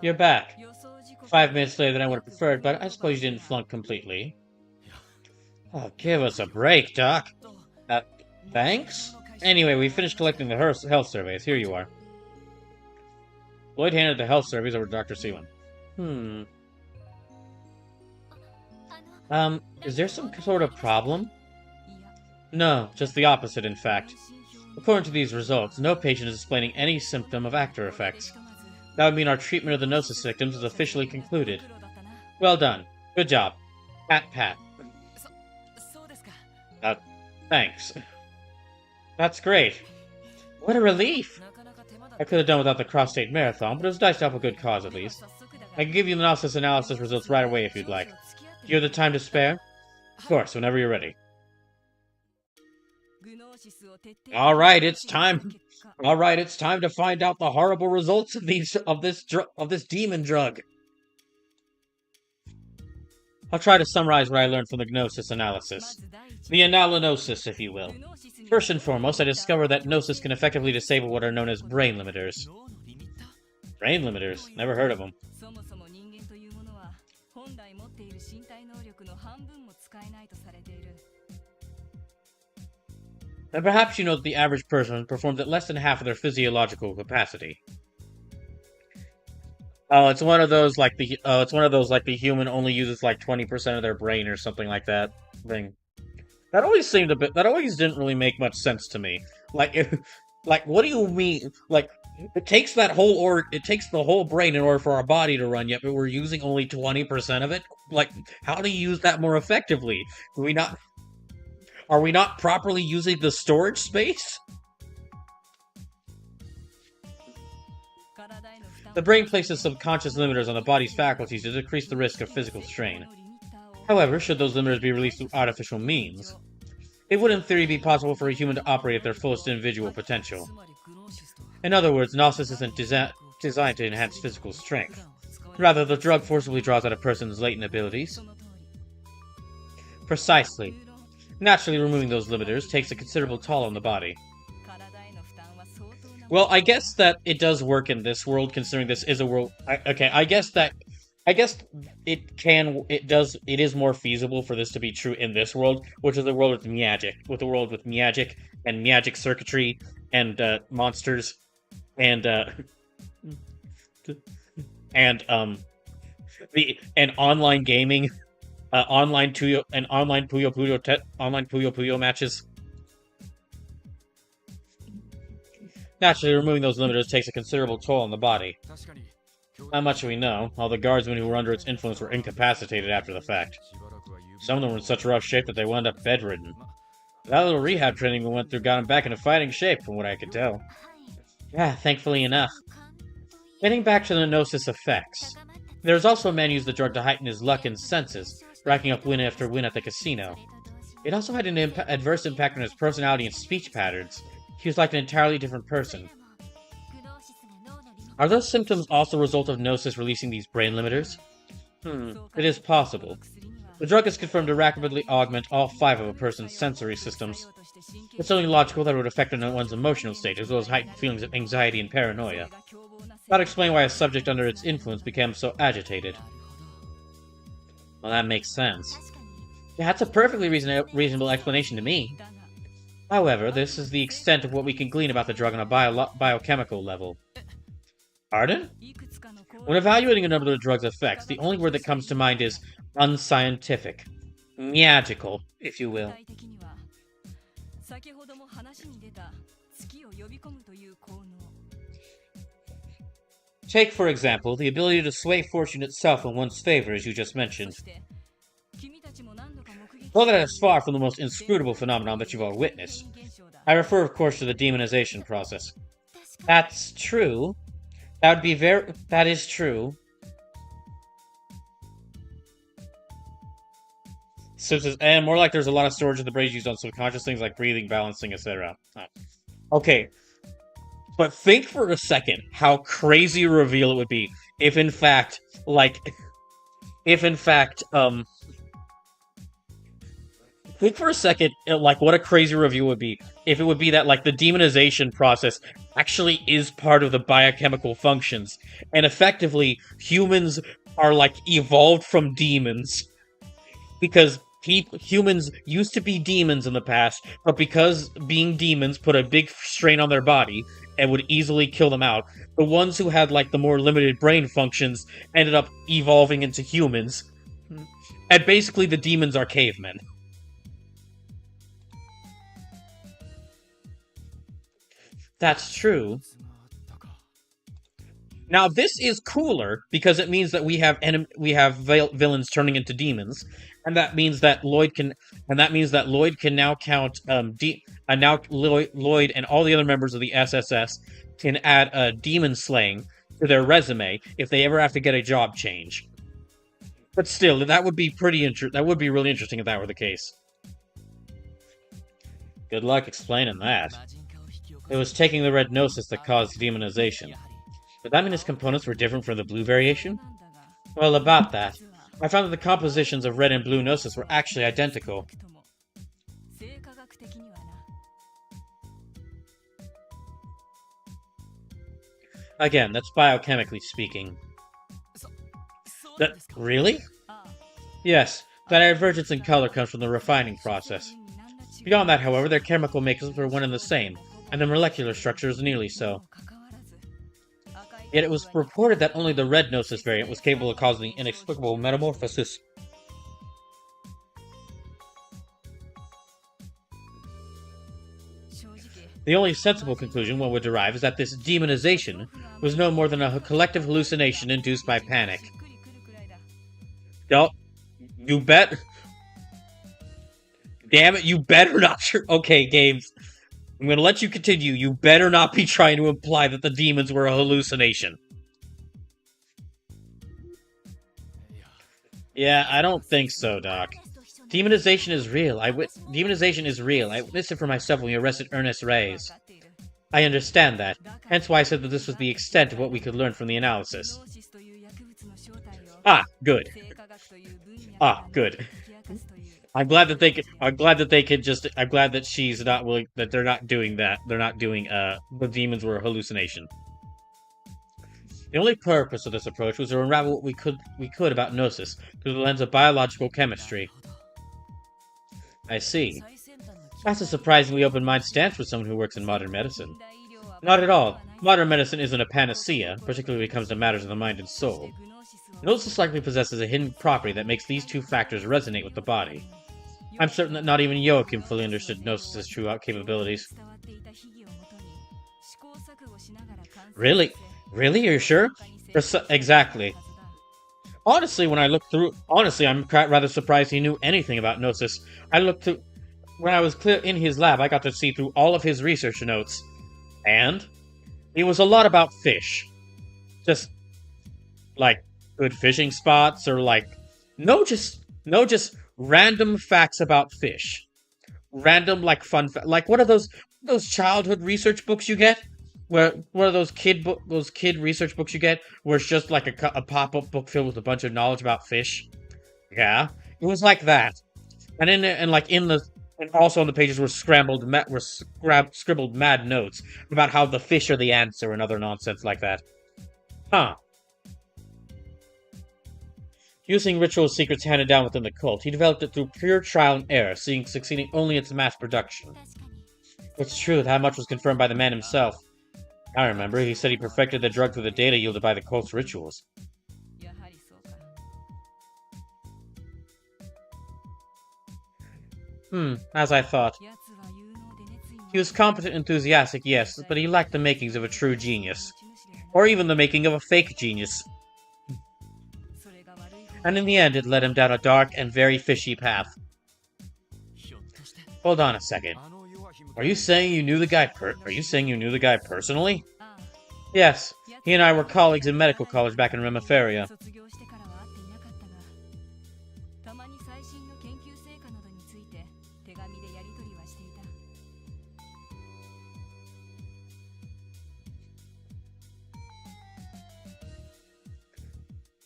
You're back. 5 minutes later than I would have preferred, but I suppose you didn't flunk completely. Oh, give us a break, Doc. Thanks? Anyway, we finished collecting the health surveys. Here you are. Lloyd handed the health surveys over to Dr. Seelan. Is there some sort of problem? No, just the opposite, in fact. According to these results, no patient is displaying any symptom of after effects. That would mean our treatment of the Gnosis victims is officially concluded. Well done. Good job. Pat, pat. Thanks. That's great. What a relief! I could have done without the cross-state marathon, but it was nice to help a good cause at least. I can give you the Gnosis analysis results right away if you'd like. Do you have the time to spare? Of course, whenever you're ready. Alright, it's time. Alright, it's time to find out the horrible results of this demon drug. I'll try to summarize what I learned from the Gnosis analysis. The analysis, if you will. First and foremost, I discovered that Gnosis can effectively disable what are known as brain limiters. Brain limiters? Never heard of them. And perhaps you know that the average person performs at less than half of their physiological capacity. Oh, it's one of those like the human only uses like 20% of their brain or something like that thing. That always didn't really make much sense to me. Like, what do you mean? Like, it takes the whole brain in order for our body to run, yet we're using only 20% of it? Like, how do you use that more effectively? Are we not properly using the storage space? The brain places subconscious limiters on the body's faculties to decrease the risk of physical strain. However, should those limiters be released through artificial means, it would in theory be possible for a human to operate at their fullest individual potential. In other words, Gnosis isn't designed to enhance physical strength. Rather, the drug forcibly draws out a person's latent abilities. Precisely. Naturally, removing those limiters takes a considerable toll on the body. Well, I guess that it does work in this world, considering this is a world. I guess it is more feasible for this to be true in this world, which is a world with magic, and magic circuitry and monsters and online gaming, online Puyo Puyo matches. Naturally, removing those limiters takes a considerable toll on the body. Not much we know. All the guardsmen who were under its influence were incapacitated after the fact. Some of them were in such rough shape that they wound up bedridden. That little rehab training we went through got them back into fighting shape, from what I could tell. Yeah, thankfully enough. Getting back to the Gnosis effects. There's also a man who used the drug to heighten his luck and senses, racking up win after win at the casino. It also had an adverse impact on his personality and speech patterns. He was like an entirely different person. Are those symptoms also a result of Gnosis releasing these brain limiters? It is possible. The drug is confirmed to rapidly augment all 5 of a person's sensory systems. It's only logical that it would affect one's emotional state, as well as heightened feelings of anxiety and paranoia. That would explain why a subject under its influence became so agitated. Well, that makes sense. That's a perfectly reasonable explanation to me. However, this is the extent of what we can glean about the drug on a biochemical level. Pardon? When evaluating a number of the drug's effects, the only word that comes to mind is unscientific. Magical, if you will. Take, for example, the ability to sway fortune itself in one's favor, as you just mentioned. Though that is far from the most inscrutable phenomenon that you've all witnessed. I refer, of course, to the demonization process. That's true. That is true. So, and more like there's a lot of storage of the brain used on subconscious things like breathing, balancing, etc. Okay. But think for a second how crazy a reveal it would be if in fact, think for a second, like, what a crazy review would be if it would be that, like, the demonization process actually is part of the biochemical functions, and effectively, humans are, like, evolved from demons. Because humans used to be demons in the past, but because being demons put a big strain on their body and would easily kill them out, the ones who had, like, the more limited brain functions ended up evolving into humans. And basically, the demons are cavemen. That's true. Now, this is cooler because it means that we have villains turning into demons, and that means that Lloyd can now count Lloyd and all the other members of the SSS can add demon slaying to their resume if they ever have to get a job change. But still, that would be that would be really interesting if that were the case. Good luck explaining that. It was taking the red gnosis that caused demonization. Did that mean its components were different from the blue variation? Well, about that. I found that the compositions of red and blue gnosis were actually identical. Again, that's biochemically speaking. Really? Yes, that divergence in color comes from the refining process. Beyond that, however, their chemical makeups were one and the same, and the molecular structure is nearly so. Yet it was reported that only the red gnosis variant was capable of causing inexplicable metamorphosis. The only sensible conclusion one would derive is that this demonization was no more than a collective hallucination induced by panic. No, you bet. Damn it, you better not. Okay, games. I'm gonna let you continue. You better not be trying to imply that the demons were a hallucination. Yeah, I don't think so, Doc. Demonization is real. Demonization is real. I witnessed it for myself when we arrested Ernest Reyes. I understand that. Hence why I said that this was the extent of what we could learn from the analysis. Ah, good. Ah, good. I'm glad that she's not willing, that they're not doing that. They're not doing, the demons were a hallucination. The only purpose of this approach was to unravel what we could about Gnosis through the lens of biological chemistry. I see. That's a surprisingly open-minded stance for someone who works in modern medicine. Not at all. Modern medicine isn't a panacea, particularly when it comes to matters of the mind and soul. Gnosis likely possesses a hidden property that makes these two factors resonate with the body. I'm certain that not even Joachim fully understood Gnosis' true capabilities. Really? Really? You're sure? Exactly. Honestly, when I looked through... Honestly, I'm rather surprised he knew anything about Gnosis. When I was in his lab, I got to see through all of his research notes. And? It was a lot about fish. Just, like, good fishing spots, or, like... No, just random facts about fish. Random, like, fun like, what are those childhood research books you get? What are those kid research books you get, where it's just like a pop-up book filled with a bunch of knowledge about fish? Yeah, it was like that. And also on the pages were scribbled mad notes about how the fish are the answer and other nonsense like that. Huh. Using ritual secrets handed down within the cult, he developed it through pure trial and error, succeeding only in its mass production. It's true, that much was confirmed by the man himself. I remember, he said he perfected the drug through the data yielded by the cult's rituals. As I thought. He was competent and enthusiastic, yes, but he lacked the makings of a true genius. Or even the making of a fake genius. And in the end, it led him down a dark and very fishy path. Hold on a second. Are you saying you knew the guy personally? Yes, he and I were colleagues in medical college back in Remiferia.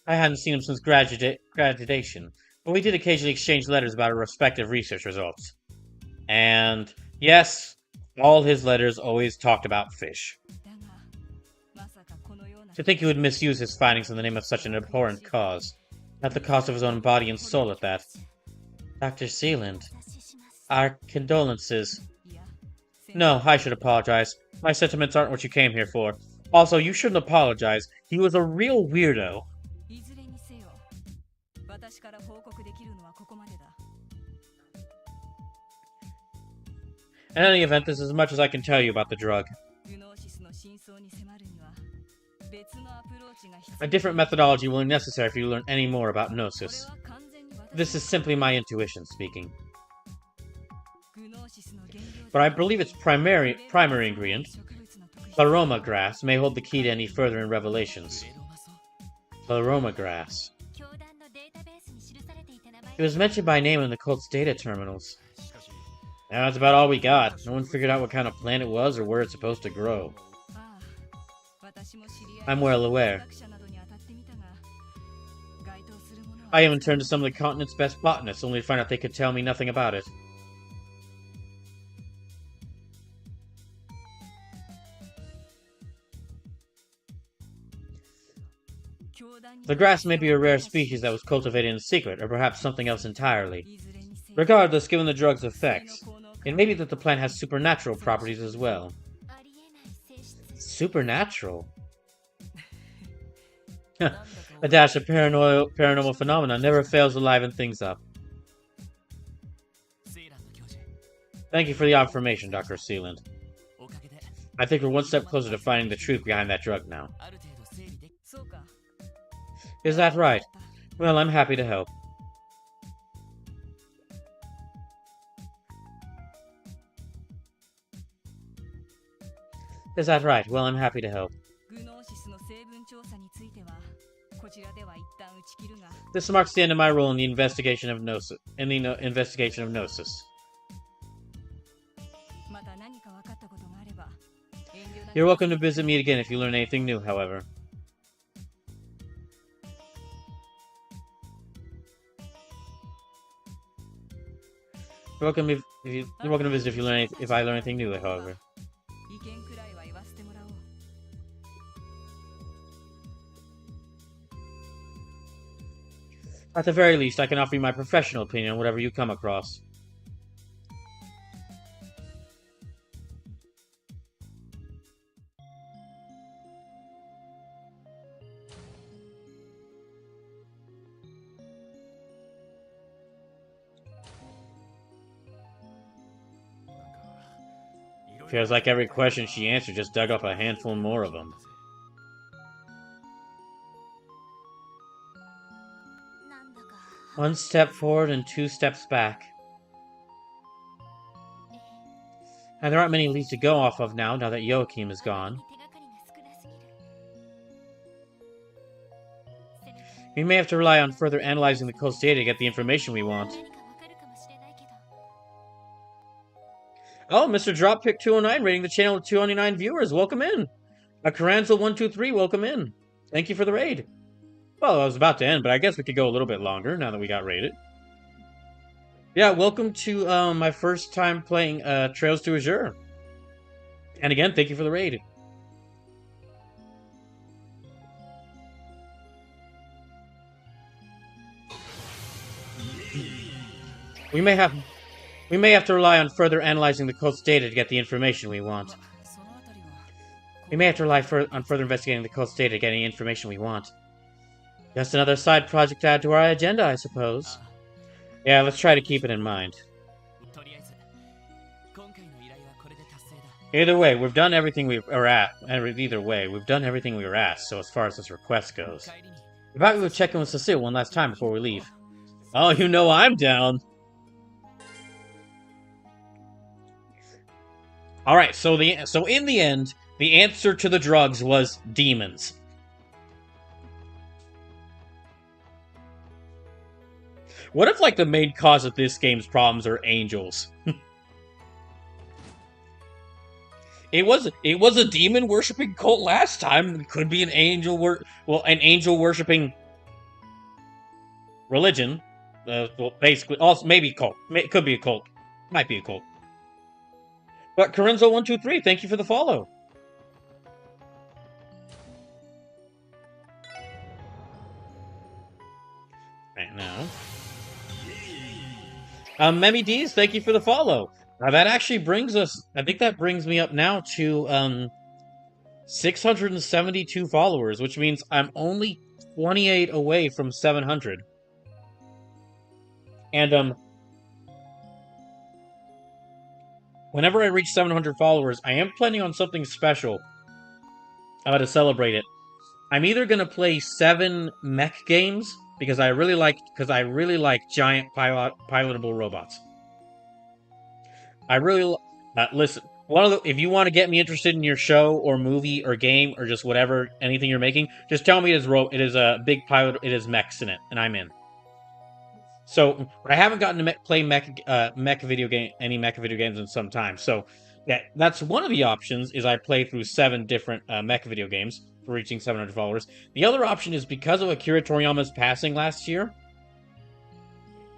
I hadn't seen him since graduation, but we did occasionally exchange letters about our respective research results. And, yes, all his letters always talked about fish. To think he would misuse his findings in the name of such an abhorrent cause. At the cost of his own body and soul at that. Dr. Sealand, our condolences. No, I should apologize. My sentiments aren't what you came here for. Also, you shouldn't apologize. He was a real weirdo. In any event, this is as much as I can tell you about the drug. A different methodology will be necessary for you to learn any more about Gnosis. This is simply my intuition speaking. But I believe its primary ingredient, Pleroma grass, may hold the key to any further in revelations. Pleroma grass. It was mentioned by name in the cult's data terminals. Now that's about all we got. No one figured out what kind of plant it was or where it's supposed to grow. I'm well aware. I even turned to some of the continent's best botanists, only to find out they could tell me nothing about it. The grass may be a rare species that was cultivated in secret, or perhaps something else entirely. Regardless, given the drug's effects, it may be that the plant has supernatural properties as well. Supernatural? A dash of paranormal phenomena never fails to liven things up. Thank you for the information, Dr. Sealand. I think we're one step closer to finding the truth behind that drug now. Is that right? Well, I'm happy to help. Is that right? Well, I'm happy to help. This marks the end of my role in the investigation of Gnosis. You're welcome to visit me again if you learn anything new, however. You're welcome to visit if I learn anything new, however. At the very least, I can offer you my professional opinion on whatever you come across. Feels like every question she answered just dug up a handful more of them. One step forward and 2 steps back. And there aren't many leads to go off of now that Joachim is gone. We may have to rely on further analyzing the coast data to get the information we want. Oh, Mr. Dropkick 209 rating the channel with 209 viewers. Welcome in. Caranzel123, welcome in. Thank you for the raid. Well, I was about to end, but I guess we could go a little bit longer now that we got raided. Yeah, welcome to my first time playing Trails to Azure. And again, thank you for the raid. We may have to rely on further analyzing the cult's data to get the information we want. We may have to rely on further investigating the cult's data to get any information we want. Just another side project to add to our agenda, I suppose. Yeah, let's try to keep it in mind. Either way, we've done everything we were asked. Either way, we've done everything we were asked. So as far as this request goes, we thought we would check in with Cecile one last time before we leave. Oh, you know I'm down. All right, so in the end, the answer to the drugs was demons. What if like the main cause of this game's problems are angels? It was a demon worshipping cult last time. It could be an angel worshipping religion. Well, basically, also maybe cult. It could be a cult. Might be a cult. But Corinzo123, thank you for the follow. Right now. Memi D's, thank you for the follow. That actually brings us, I think that brings me up now to 672 followers, which means I'm only 28 away from 700. And whenever I reach 700 followers, I am planning on something special to celebrate it. I'm either gonna play 7 mech games because I really like giant pilotable robots. I really listen. If you want to get me interested in your show or movie or game or just whatever, anything you're making, just tell me it is a big pilot. It is mechs in it, and I'm in. So, but I haven't gotten to play mech video games in some time. So, yeah, that's one of the options. Is I play through 7 different mech video games for reaching 700 followers. The other option is because of Akira Toriyama's passing last year,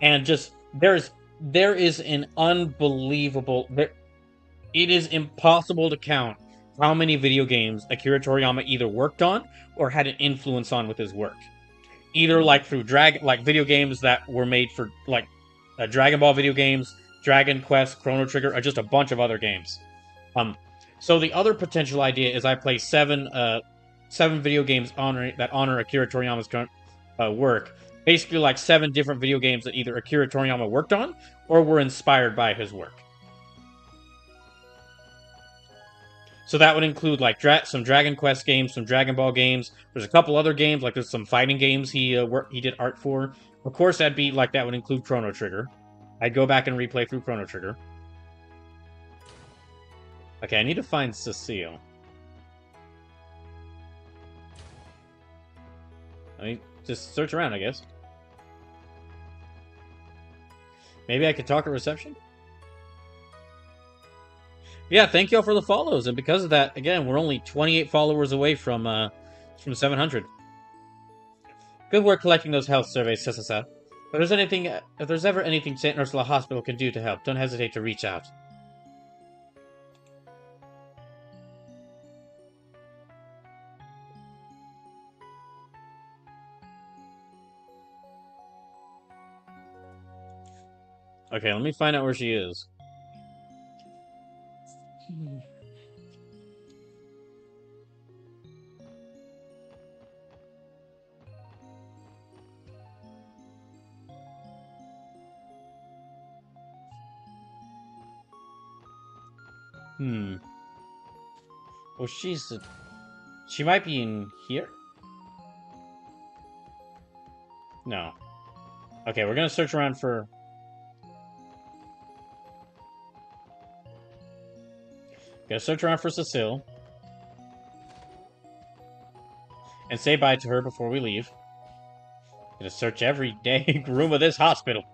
and just there is an unbelievable. It is impossible to count how many video games Akira Toriyama either worked on or had an influence on with his work. Either like through video games that were made for like Dragon Ball video games, Dragon Quest, Chrono Trigger, or just a bunch of other games. So the other potential idea is I play 7 video games that honor Akira Toriyama's current work. Basically, like 7 different video games that either Akira Toriyama worked on or were inspired by his work. So that would include like some Dragon Quest games, some Dragon Ball games. There's a couple other games, like there's some fighting games he did art for. Of course, that would include Chrono Trigger. I'd go back and replay through Chrono Trigger. Okay, I need to find Cecile. I mean, just search around, I guess. Maybe I could talk at reception? Yeah, thank you all for the follows, and because of that, again, we're only 28 followers away from 700. Good work collecting those health surveys, Sasasa. If there's ever anything St. Ursula Hospital can do to help, don't hesitate to reach out. Okay, let me find out where she is. Well, she might be in here? No. Okay, we're gonna search around for... Gonna search around for Cecile. And say bye to her before we leave. Gonna search every day room of this hospital.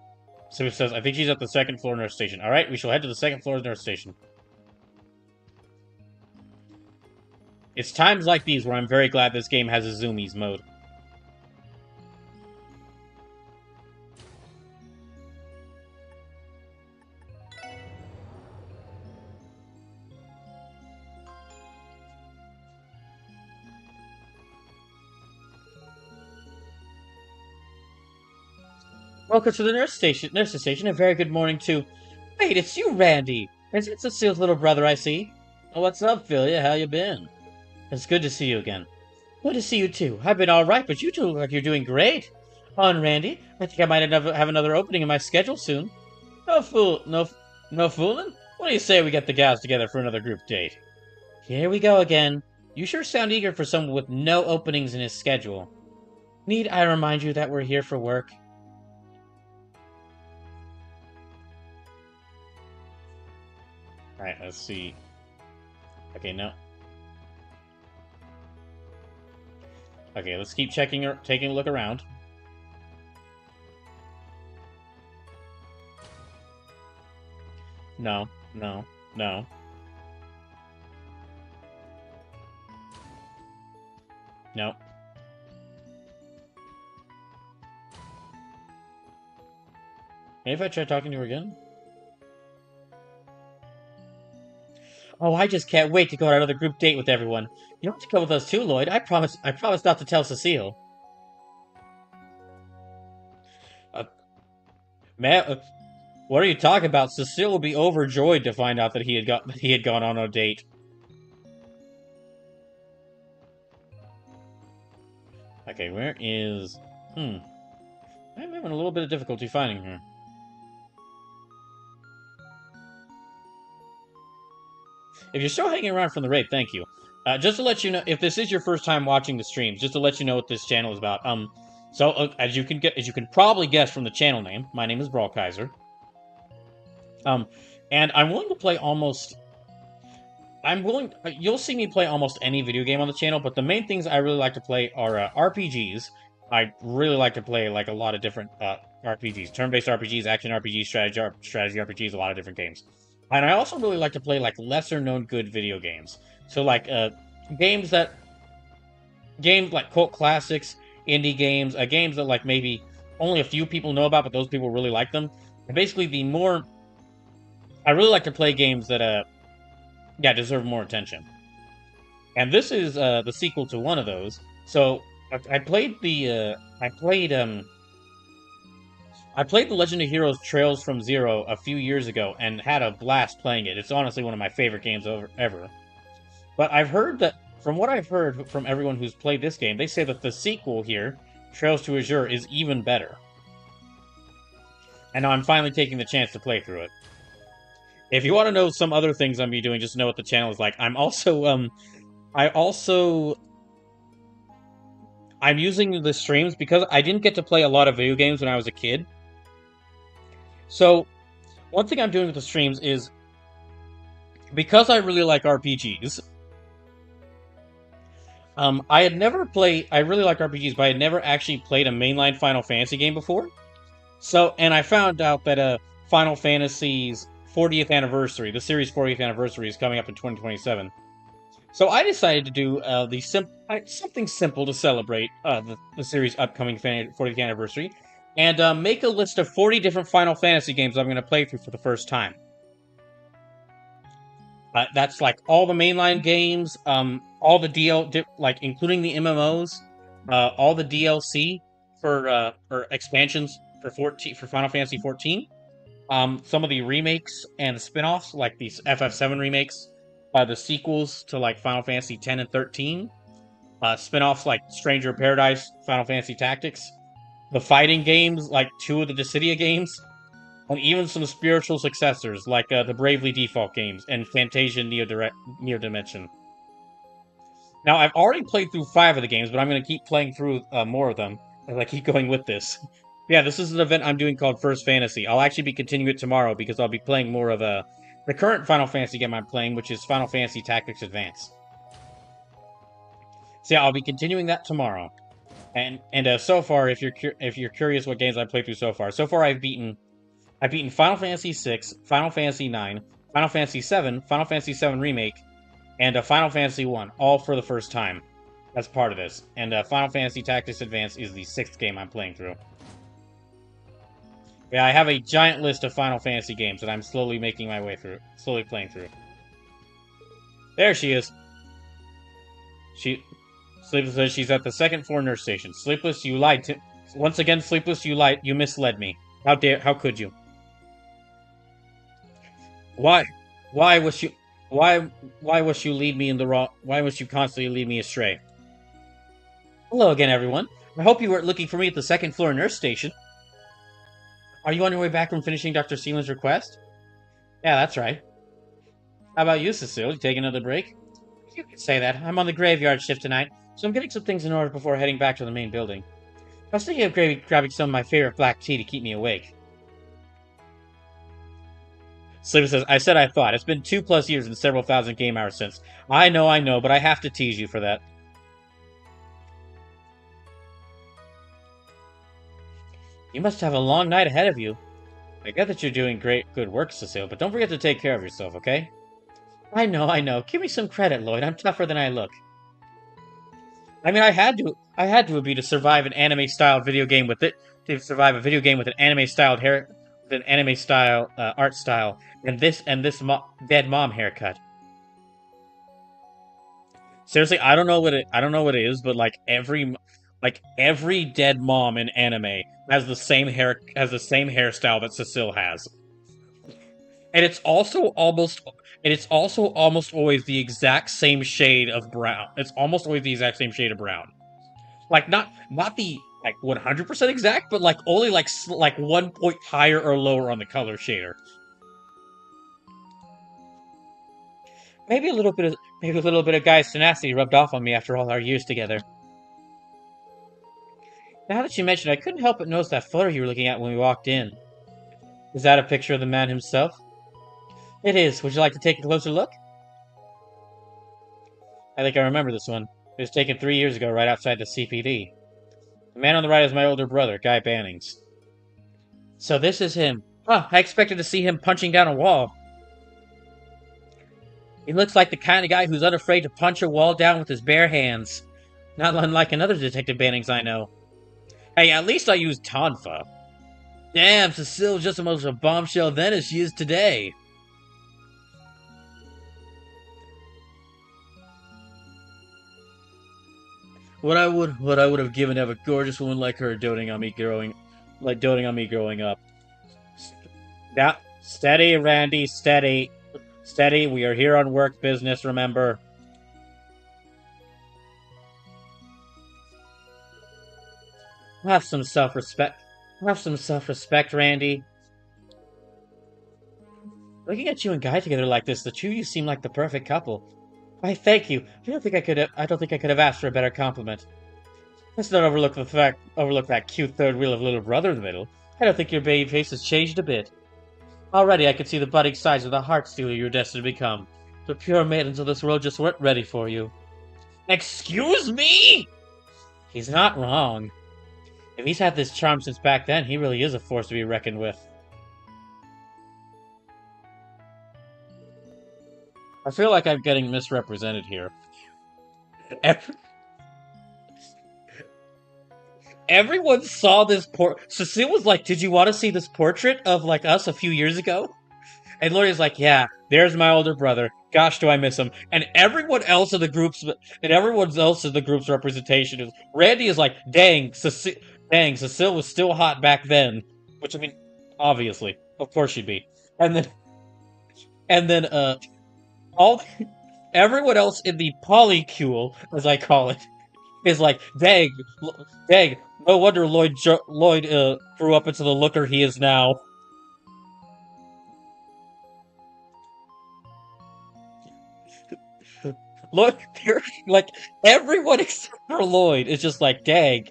So it says, I think she's at the 2nd floor nurse station. Alright, we shall head to the 2nd floor nurse station. It's times like these where I'm very glad this game has a zoomies mode. Welcome to the nurse's station. A very good morning to... Wait, it's you, Randy! Is it Cecile's little brother I see? Oh, what's up, Philia? How you been? It's good to see you again. Good to see you too. I've been alright, but you two look like you're doing great. On, Randy. I think I might have another opening in my schedule soon. No fooling? What do you say we get the gals together for another group date? Here we go again. You sure sound eager for someone with no openings in his schedule. Need I remind you that we're here for work? Alright, let's see. Okay, no. Okay, let's keep taking a look around. No. No. Maybe if I try talking to her again? Oh, I just can't wait to go on another group date with everyone. You have to come with us too, Lloyd. I promise not to tell Cecile. Man, what are you talking about? Cecile will be overjoyed to find out that he had gone on a date. Okay, where is... I'm having a little bit of difficulty finding her. If you're still hanging around from the raid, thank you. Just to let you know, if this is your first time watching the streams, just to let you know what this channel is about. As you can probably guess from the channel name, my name is Brawl Kaiser. And I'm willing to play you'll see me play almost any video game on the channel, but the main things I really like to play are RPGs. I really like to play like a lot of different RPGs, turn-based RPGs, action RPGs, strategy RPGs, a lot of different games. And I also really like to play like lesser-known good video games. So like games like cult classics, indie games, games that like maybe only a few people know about, but those people really like them. And basically, I really like to play games that deserve more attention. And this is the sequel to one of those. So I played the Legend of Heroes Trails from Zero a few years ago and had a blast playing it. It's honestly one of my favorite games ever. But from what I've heard from everyone who's played this game, they say that the sequel here, Trails to Azure, is even better. And now I'm finally taking the chance to play through it. If you want to know some other things I'm be doing, just know what the channel is like. I'm using the streams because I didn't get to play a lot of video games when I was a kid. So, one thing I'm doing with the streams is, because I really like RPGs, I really like RPGs, but I had never actually played a mainline Final Fantasy game before. So, and I found out that Final Fantasy's 40th anniversary, the series' 40th anniversary, is coming up in 2027. So I decided to do something simple to celebrate the series' upcoming 40th anniversary, and make a list of 40 different Final Fantasy games I'm going to play through for the first time. That's like all the mainline games, all the like including the MMOs, all the DLC for expansions for Final Fantasy 14. Some of the remakes and spin-offs, like these FF7 remakes, the sequels to like Final Fantasy 10 and 13, spin-offs like Stranger of Paradise, Final Fantasy Tactics, the fighting games like 2 of the Dissidia games, and even some spiritual successors like the Bravely Default games and Fantasia Neo Dimension. Now, I've already played through 5 of the games, but I'm going to keep playing through more of them as I keep going with this. Yeah, this is an event I'm doing called First Fantasy. I'll actually be continuing it tomorrow because I'll be playing more of the current Final Fantasy game I'm playing, which is Final Fantasy Tactics Advance. So yeah, I'll be continuing that tomorrow. And so far, if you're curious what games I've played through so far, I've beaten Final Fantasy VI, Final Fantasy IX, Final Fantasy VII, Final Fantasy VII Remake, and Final Fantasy I, all for the first time as part of this. And Final Fantasy Tactics Advance is the 6th game I'm playing through. Yeah, I have a giant list of Final Fantasy games that I'm slowly making my way through, slowly playing through. There she is. Sleepless says she's at the second floor nurse station. Sleepless, you lied to... Once again, Sleepless, you lied. You misled me. How could you? Why? Why was you? Why? Why was you lead me in the wrong? Why was you constantly lead me astray? Hello again, everyone. I hope you weren't looking for me at the second floor nurse station. Are you on your way back from finishing Dr. Seelan's request? Yeah, that's right. How about you, Cecile? You take another break? You can say that. I'm on the graveyard shift tonight, so I'm getting some things in order before heading back to the main building. I was thinking of grabbing some of my favorite black tea to keep me awake. Sleeper says, I said I thought. It's been 2+ years and several thousand game hours since. I know, but I have to tease you for that. You must have a long night ahead of you. I get that you're doing good work, Cecile, but don't forget to take care of yourself, okay? I know. Give me some credit, Lloyd. I'm tougher than I look. I mean, I had to be to survive an anime-styled video game with it. To survive a video game with an anime-styled art style, and this dead mom haircut. Seriously, I don't know what it is, but like every dead mom in anime has the same hairstyle that Cecile has. And it's also almost always the exact same shade of brown. It's almost always the exact same shade of brown. Like not the like 100% exact, but like only like 1 point higher or lower on the color shader. Maybe a little bit of guy's tenacity rubbed off on me after all our years together. Now that you mention it, I couldn't help but notice that photo you were looking at when we walked in. Is that a picture of the man himself? It is. Would you like to take a closer look? I think I remember this one. It was taken 3 years ago right outside the CPD. The man on the right is my older brother, Guy Bannings. So this is him. Oh, I expected to see him punching down a wall. He looks like the kind of guy who's unafraid to punch a wall down with his bare hands. Not unlike another Detective Bannings I know. Hey, at least I used Tonfa. Damn, Cecile's just as much a bombshell then as she is today. What I would have given to have a gorgeous woman like her doting on me growing up. Now, steady, Randy, steady. Steady, we are here on work business, remember? Have some self-respect. Have some self-respect, Randy. Looking at you and Guy together like this, the two of you seem like the perfect couple. Why, thank you. I don't think I could have asked for a better compliment. Let's not overlook that cute third wheel of little brother in the middle. I don't think your baby face has changed a bit. Already I could see the budding sides of the heart stealer you're destined to become. The pure maidens of this world just weren't ready for you. Excuse me? He's not wrong. If he's had this charm since back then, he really is a force to be reckoned with. I feel like I'm getting misrepresented here. Everyone saw this Cecile was like, did you want to see this portrait of, like, us a few years ago? And Lori's like, yeah, there's my older brother. Gosh, do I miss him. And everyone else in the group's representation is... Randy is like, dang, Cecile was still hot back then. Which, I mean, obviously. Of course she'd be. And then, everyone else in the polycule, as I call it, is like, dang, no wonder Lloyd grew up into the looker he is now. Look, like, everyone except for Lloyd is just like, dang.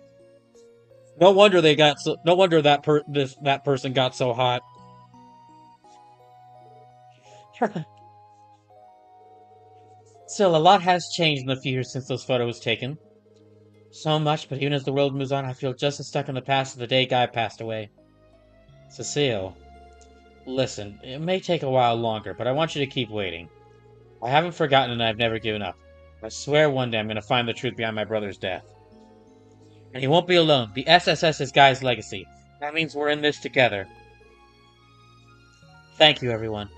No wonder that person got so hot. Still, a lot has changed in the few years since those photos was taken. So much, but even as the world moves on, I feel just as stuck in the past as the day Guy passed away. Cecile, listen, it may take a while longer, but I want you to keep waiting. I haven't forgotten and I've never given up. I swear one day I'm going to find the truth behind my brother's death. And he won't be alone. The SSS is Guy's legacy. That means we're in this together. Thank you, everyone.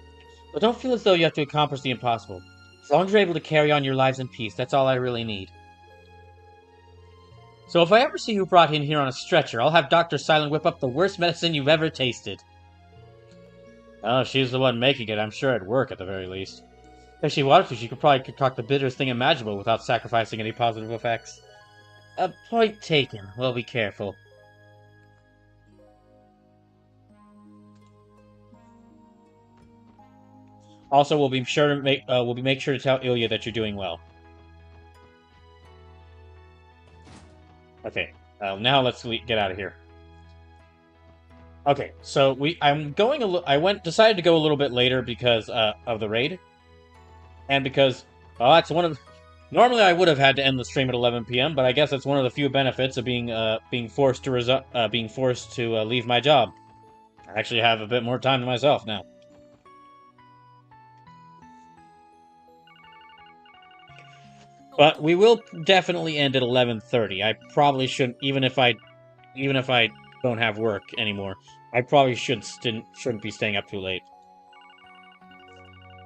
But don't feel as though you have to accomplish the impossible. As long as you're able to carry on your lives in peace, that's all I really need. So if I ever see you brought in here on a stretcher, I'll have Dr. Silent whip up the worst medicine you've ever tasted. Oh, she's the one making it. I'm sure it'd work at the very least. If she wanted to, she could probably concoct the bitterest thing imaginable without sacrificing any positive effects. A point taken. Well, be careful. Also, we'll be sure to tell Ilya that you're doing well. Okay. Now let's get out of here. Okay, so decided to go a little bit later because of the raid, and because that's one of. Normally, I would have had to end the stream at 11 p.m., but I guess that's one of the few benefits of being forced to leave my job. I actually have a bit more time to myself now. But we will definitely end at 11:30. I probably shouldn't, even if I don't have work anymore. I probably shouldn't be staying up too late.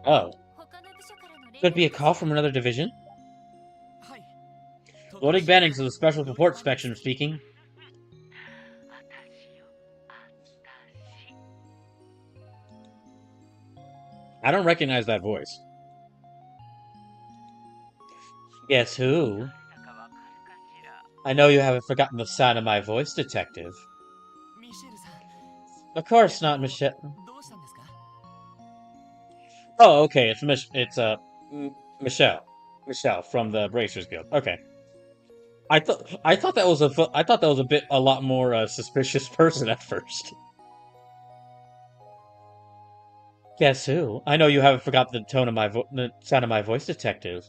Oh. Could be a call from another division? Loading Bannings of the Special Spupport Spection speaking. I don't recognize that voice. Guess who? I know you haven't forgotten the sound of my voice, Detective. Of course not, Michelle. Oh, okay. It's Michelle. Michelle from the Bracers Guild. Okay. I thought that was a lot more suspicious person at first. Guess who? I know you haven't forgotten the sound of my voice, Detective.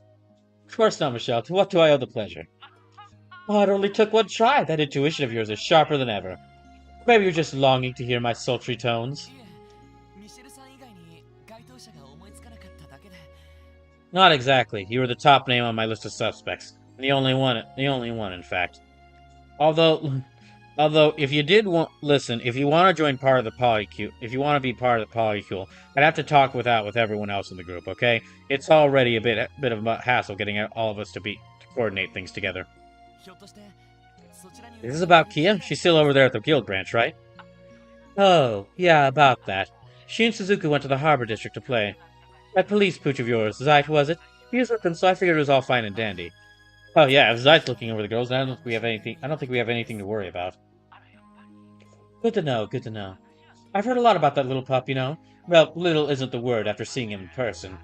Of course not, Michelle. To what do I owe the pleasure? Oh, it only took one try. That intuition of yours is sharper than ever. Maybe you're just longing to hear my sultry tones. Not exactly. You were the top name on my list of suspects. The only one, in fact. Although, if you if you want to join part of the polycule, if you want to be part of the polycule, I'd have to talk with everyone else in the group, okay? It's already a bit of a hassle getting all of us to coordinate things together. Is this about Kia? She's still over there at the guild branch, right? Oh, yeah, about that. She and Suzuki went to the harbor district to play. That police pooch of yours, Zeit, was it? He was with them, so I figured it was all fine and dandy. Oh yeah, if Zeit's looking over the girls, I don't think we have anything to worry about. Good to know, good to know. I've heard a lot about that little pup, you know. Well, little isn't the word after seeing him in person.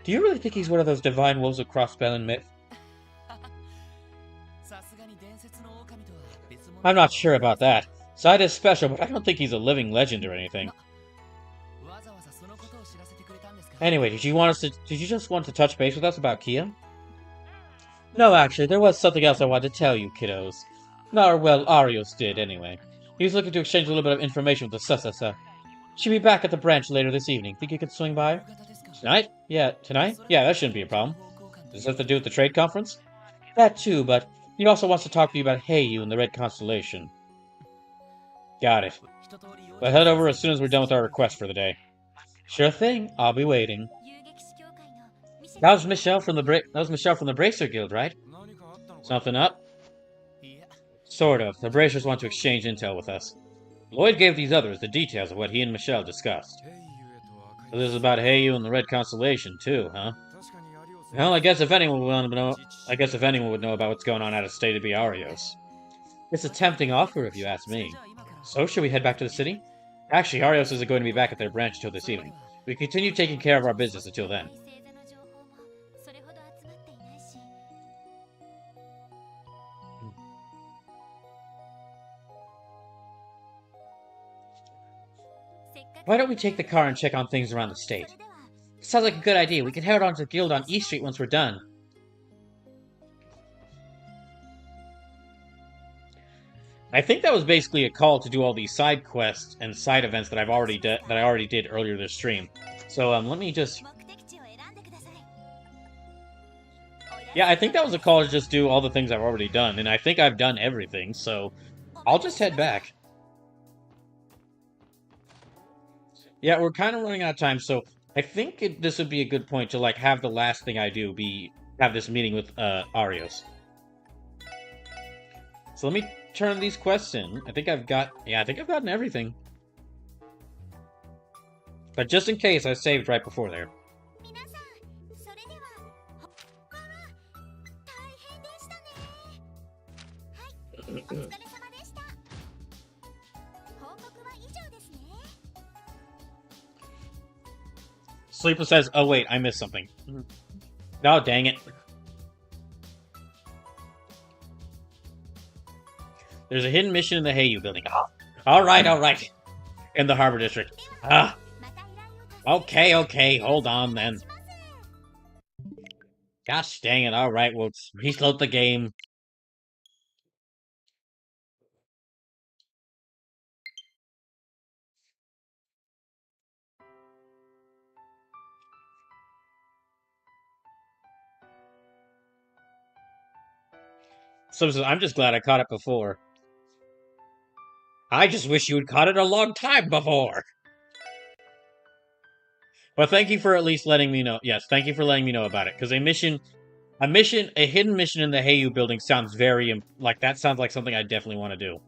Do you really think he's one of those divine wolves of Crossbell and myth? I'm not sure about that. Zeit is special, but I don't think he's a living legend or anything. Anyway, did you just want to touch base with us about Kia? No, actually, there was something else I wanted to tell you, kiddos. Well, Arios did, anyway. He was looking to exchange a little bit of information with the Sussasa. She'll be back at the branch later this evening. Think you could swing by? Tonight? Yeah, tonight? Yeah, that shouldn't be a problem. Does this have to do with the trade conference? That too, but he also wants to talk to you about Heiyu and the Red Constellation. Got it. We'll head over as soon as we're done with our request for the day. Sure thing. I'll be waiting. That was Michelle from the Bracer Guild, right? Something up? Sort of. The Bracers want to exchange intel with us. Lloyd gave these others the details of what he and Michelle discussed. So this is about Heiyu and the Red Constellation, too, huh? Well, I guess if anyone would know about what's going on out of state, it'd be Arios. It's a tempting offer, if you ask me. So, should we head back to the city? Actually, Arios isn't going to be back at their branch until this evening. We continue taking care of our business until then. Why don't we take the car and check on things around the state? Sounds like a good idea. We can head on to the guild on East Street once we're done. I think that was basically a call to do all these side quests and side events that I already did earlier this stream. So let me just. Yeah, I think that was a call to just do all the things I've already done, and I think I've done everything. So I'll just head back. Yeah, we're kind of running out of time, so I think this would be a good point to have the last thing I do have this meeting with Arios. So let me turn these quests in. I think I've gotten everything. But just in case, I saved right before there. Sleeper says, oh wait, I missed something. Oh, dang it. There's a hidden mission in the Heiyu building. Oh. Alright. In the Harbor District. Ah. Okay, hold on then. Gosh dang it, alright, we'll reload the game. So I'm just glad I caught it before. I just wish you had caught it a long time before. But thank you for at least letting me know. Yes, thank you for letting me know about it. Because a hidden mission in the Heiyu building sounds very, that sounds like something I definitely want to do.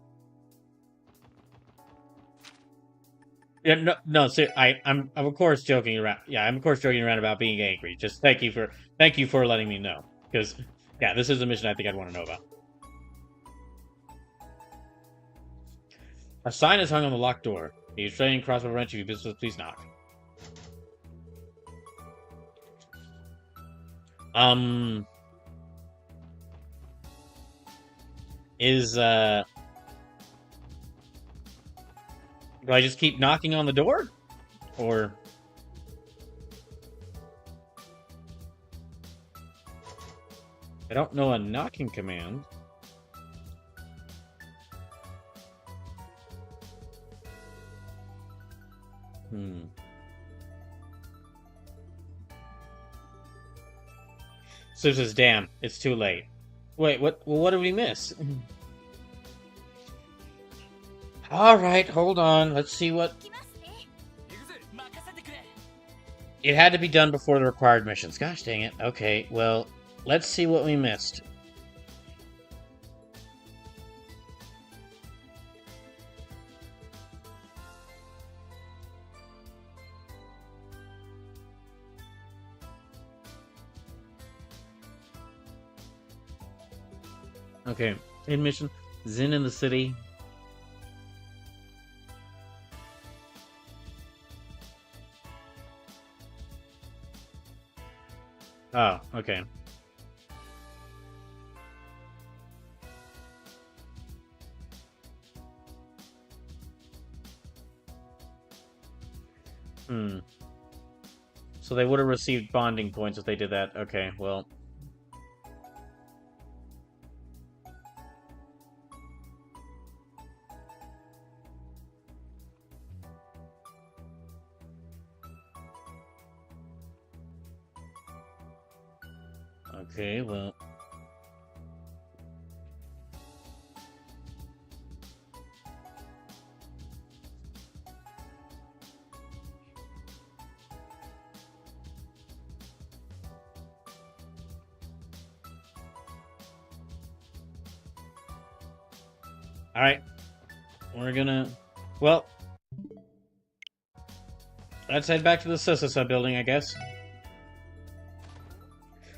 Yeah, no, I'm of course joking around. Yeah, I'm of course joking around about being angry. Just thank you for letting me know. Because, yeah, this is a mission I think I'd want to know about. A sign is hung on the locked door. The Australian crossbow wrench, if you business, please knock. Do I just keep knocking on the door? Or... I don't know a knocking command. So it says, damn, it's too late. Wait, what did we miss? Alright, hold on. Let's see what... It had to be done before the required missions. Gosh dang it. Okay, well, let's see what we missed. Okay, in mission, Zin in the city. Oh, okay. So they would have received bonding points if they did that. Okay, well... Okay, well... Alright. We're gonna... Well... Let's head back to the Sissa building, I guess.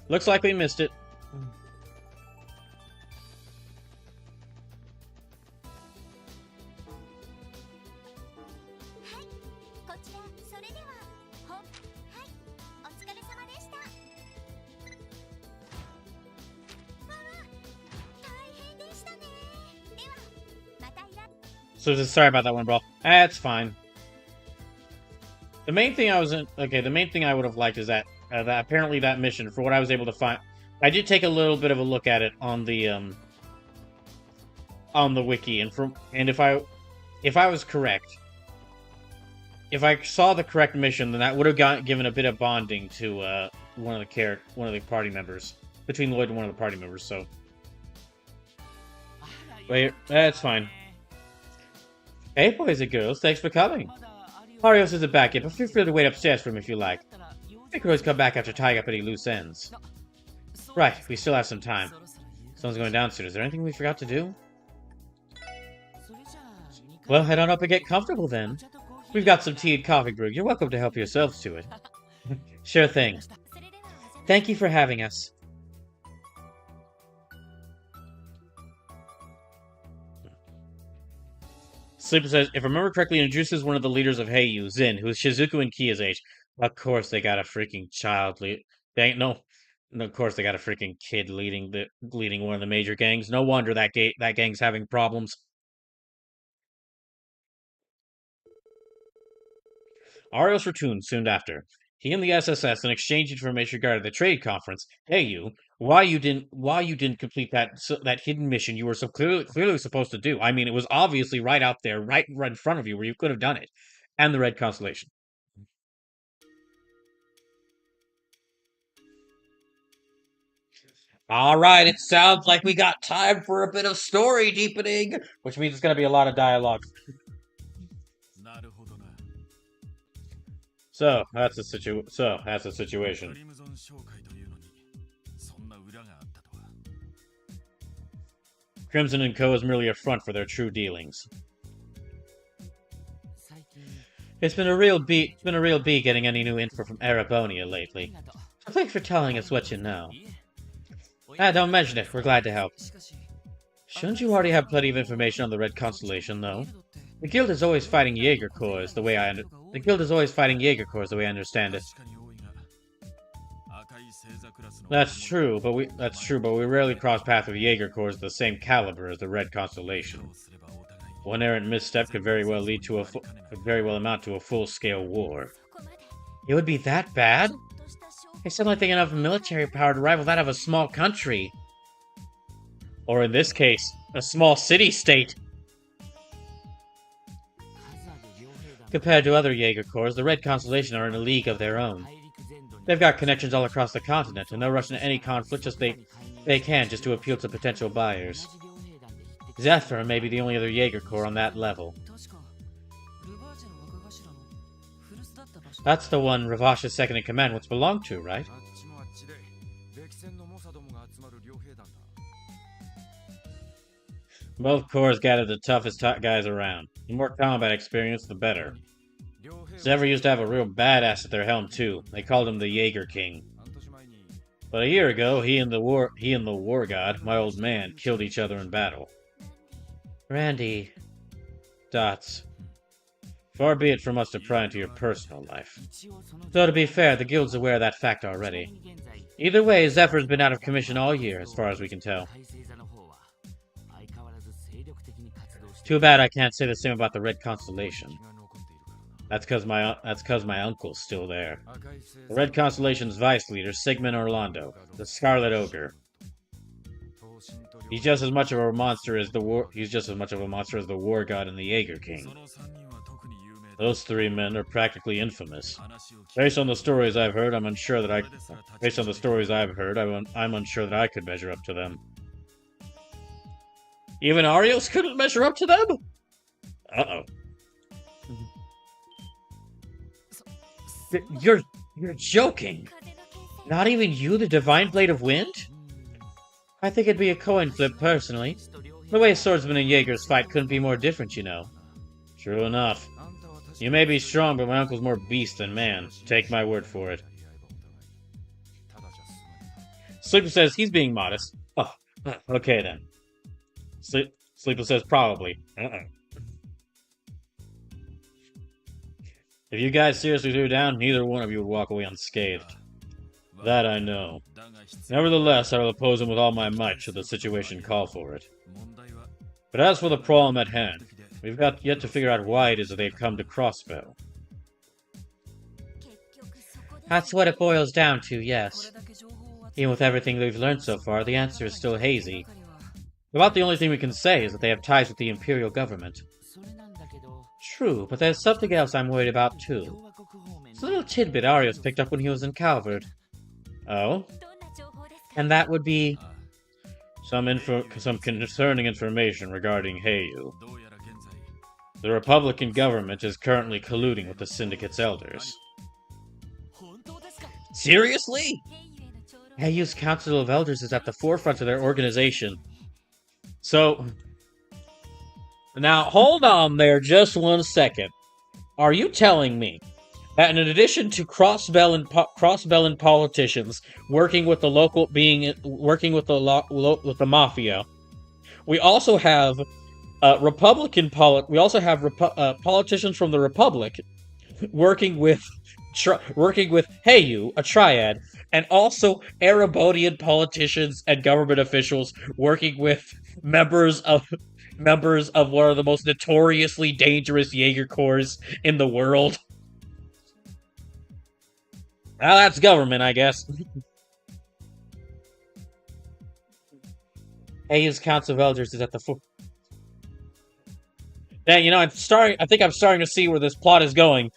Looks like we missed it. So just sorry about that one, bro. That's fine. The main thing I was in... Okay, the main thing I would have liked is that apparently that mission, for what I was able to find... I did take a little bit of a look at it on the wiki, and if I was correct, if I saw the correct mission, then that would have given a bit of bonding to one of the party members, between Lloyd and one of the party members. So, wait, that's fine. Hey, boys and girls, thanks for coming. Marios isn't back yet, but feel free to wait upstairs for him if you like. We can always come back after tying up any loose ends. Right, we still have some time. Someone's going down soon. Is there anything we forgot to do? Well, head on up and get comfortable then. We've got some tea and coffee brewed. You're welcome to help yourselves to it. Sure thing. Thank you for having us. Sleeper says, if I remember correctly, introduces one of the leaders of Heiyu, Zin, who's Shizuku and Kia's age. Of course they got a freaking child lead. No, of course they got a freaking kid leading one of the major gangs. No wonder that gang's having problems. Arios returned soon after. He and the SSS then exchanged information regarding the trade conference. Hey, why you didn't complete that hidden mission you were so clearly supposed to do? I mean, it was obviously right out there, right in front of you, where you could have done it. And the Red Constellation. All right, it sounds like we got time for a bit of story deepening, which means it's going to be a lot of dialogue. So that's the situation. Crimson & Co. is merely a front for their true dealings. It's been a real beat getting any new info from Arabonia lately. So thanks for telling us what you know. Don't mention it. We're glad to help. Shouldn't you already have plenty of information on the Red Constellation, though? The Guild is always fighting Jaeger Corps the way I understand it. That's true, but we rarely cross paths with Jaeger Corps of the same caliber as the Red Constellation. One errant misstep could very well amount to a full-scale war. It would be that bad? They suddenly think enough military power to rival that of a small country. Or in this case, a small city-state. Compared to other Jaeger Corps, the Red Constellation are in a league of their own. They've got connections all across the continent, and they'll rush into any conflict they can just to appeal to potential buyers. Zephyr may be the only other Jaeger Corps on that level. That's the one Ravash's second-in-command once belonged to, right? Both corps gathered the toughest guys around. The more combat experience, the better. Zephyr used to have a real badass at their helm, too. They called him the Jaeger King. But a year ago, he and the War God, my old man, killed each other in battle. Randy... Dots. Far be it from us to pry into your personal life. Though to be fair, the Guild's aware of that fact already. Either way, Zephyr's been out of commission all year, as far as we can tell. Too bad I can't say the same about the Red Constellation. That's cause my uncle's still there. The Red Constellation's vice leader, Sigmund Orlando, the Scarlet Ogre. He's just as much of a monster as the War God and the Jaeger King. Those three men are practically infamous. Based on the stories I've heard, I'm unsure that I could measure up to them. Even Arios couldn't measure up to them? Uh-oh. You're joking. Not even you, the Divine Blade of Wind? I think it'd be a coin flip, personally. The way swordsmen and Jaegers fight couldn't be more different, you know. True enough. You may be strong, but my uncle's more beast than man. Take my word for it. Sleeper says he's being modest. Oh, okay then. Sleeper says probably. If you guys seriously threw down, neither one of you would walk away unscathed. That I know. Nevertheless, I will oppose him with all my might should the situation call for it. But as for the problem at hand, we've got yet to figure out why it is that they've come to Crossbow. That's what it boils down to, yes. Even with everything we've learned so far, the answer is still hazy. About the only thing we can say is that they have ties with the Imperial government. True, but there's something else I'm worried about too. It's a little tidbit Arios picked up when he was in Calvard. Oh? And that would be... Some concerning information regarding Heiyu. The Republican government is currently colluding with the Syndicate's elders. Seriously? Heiyu's Council of Elders is at the forefront of their organization. So... Now, hold on there just 1 second. Are you telling me that in addition to cross-bellin politicians working with the local working with with the mafia, we also have politicians from the Republic working with Heyu, a triad, and also Erebonian politicians and government officials working with members of members of one of the most notoriously dangerous Jaeger Corps in the world. Well, that's government, I guess. Heyu's Council of Elders is at the Yeah, you know, I think I'm starting to see where this plot is going.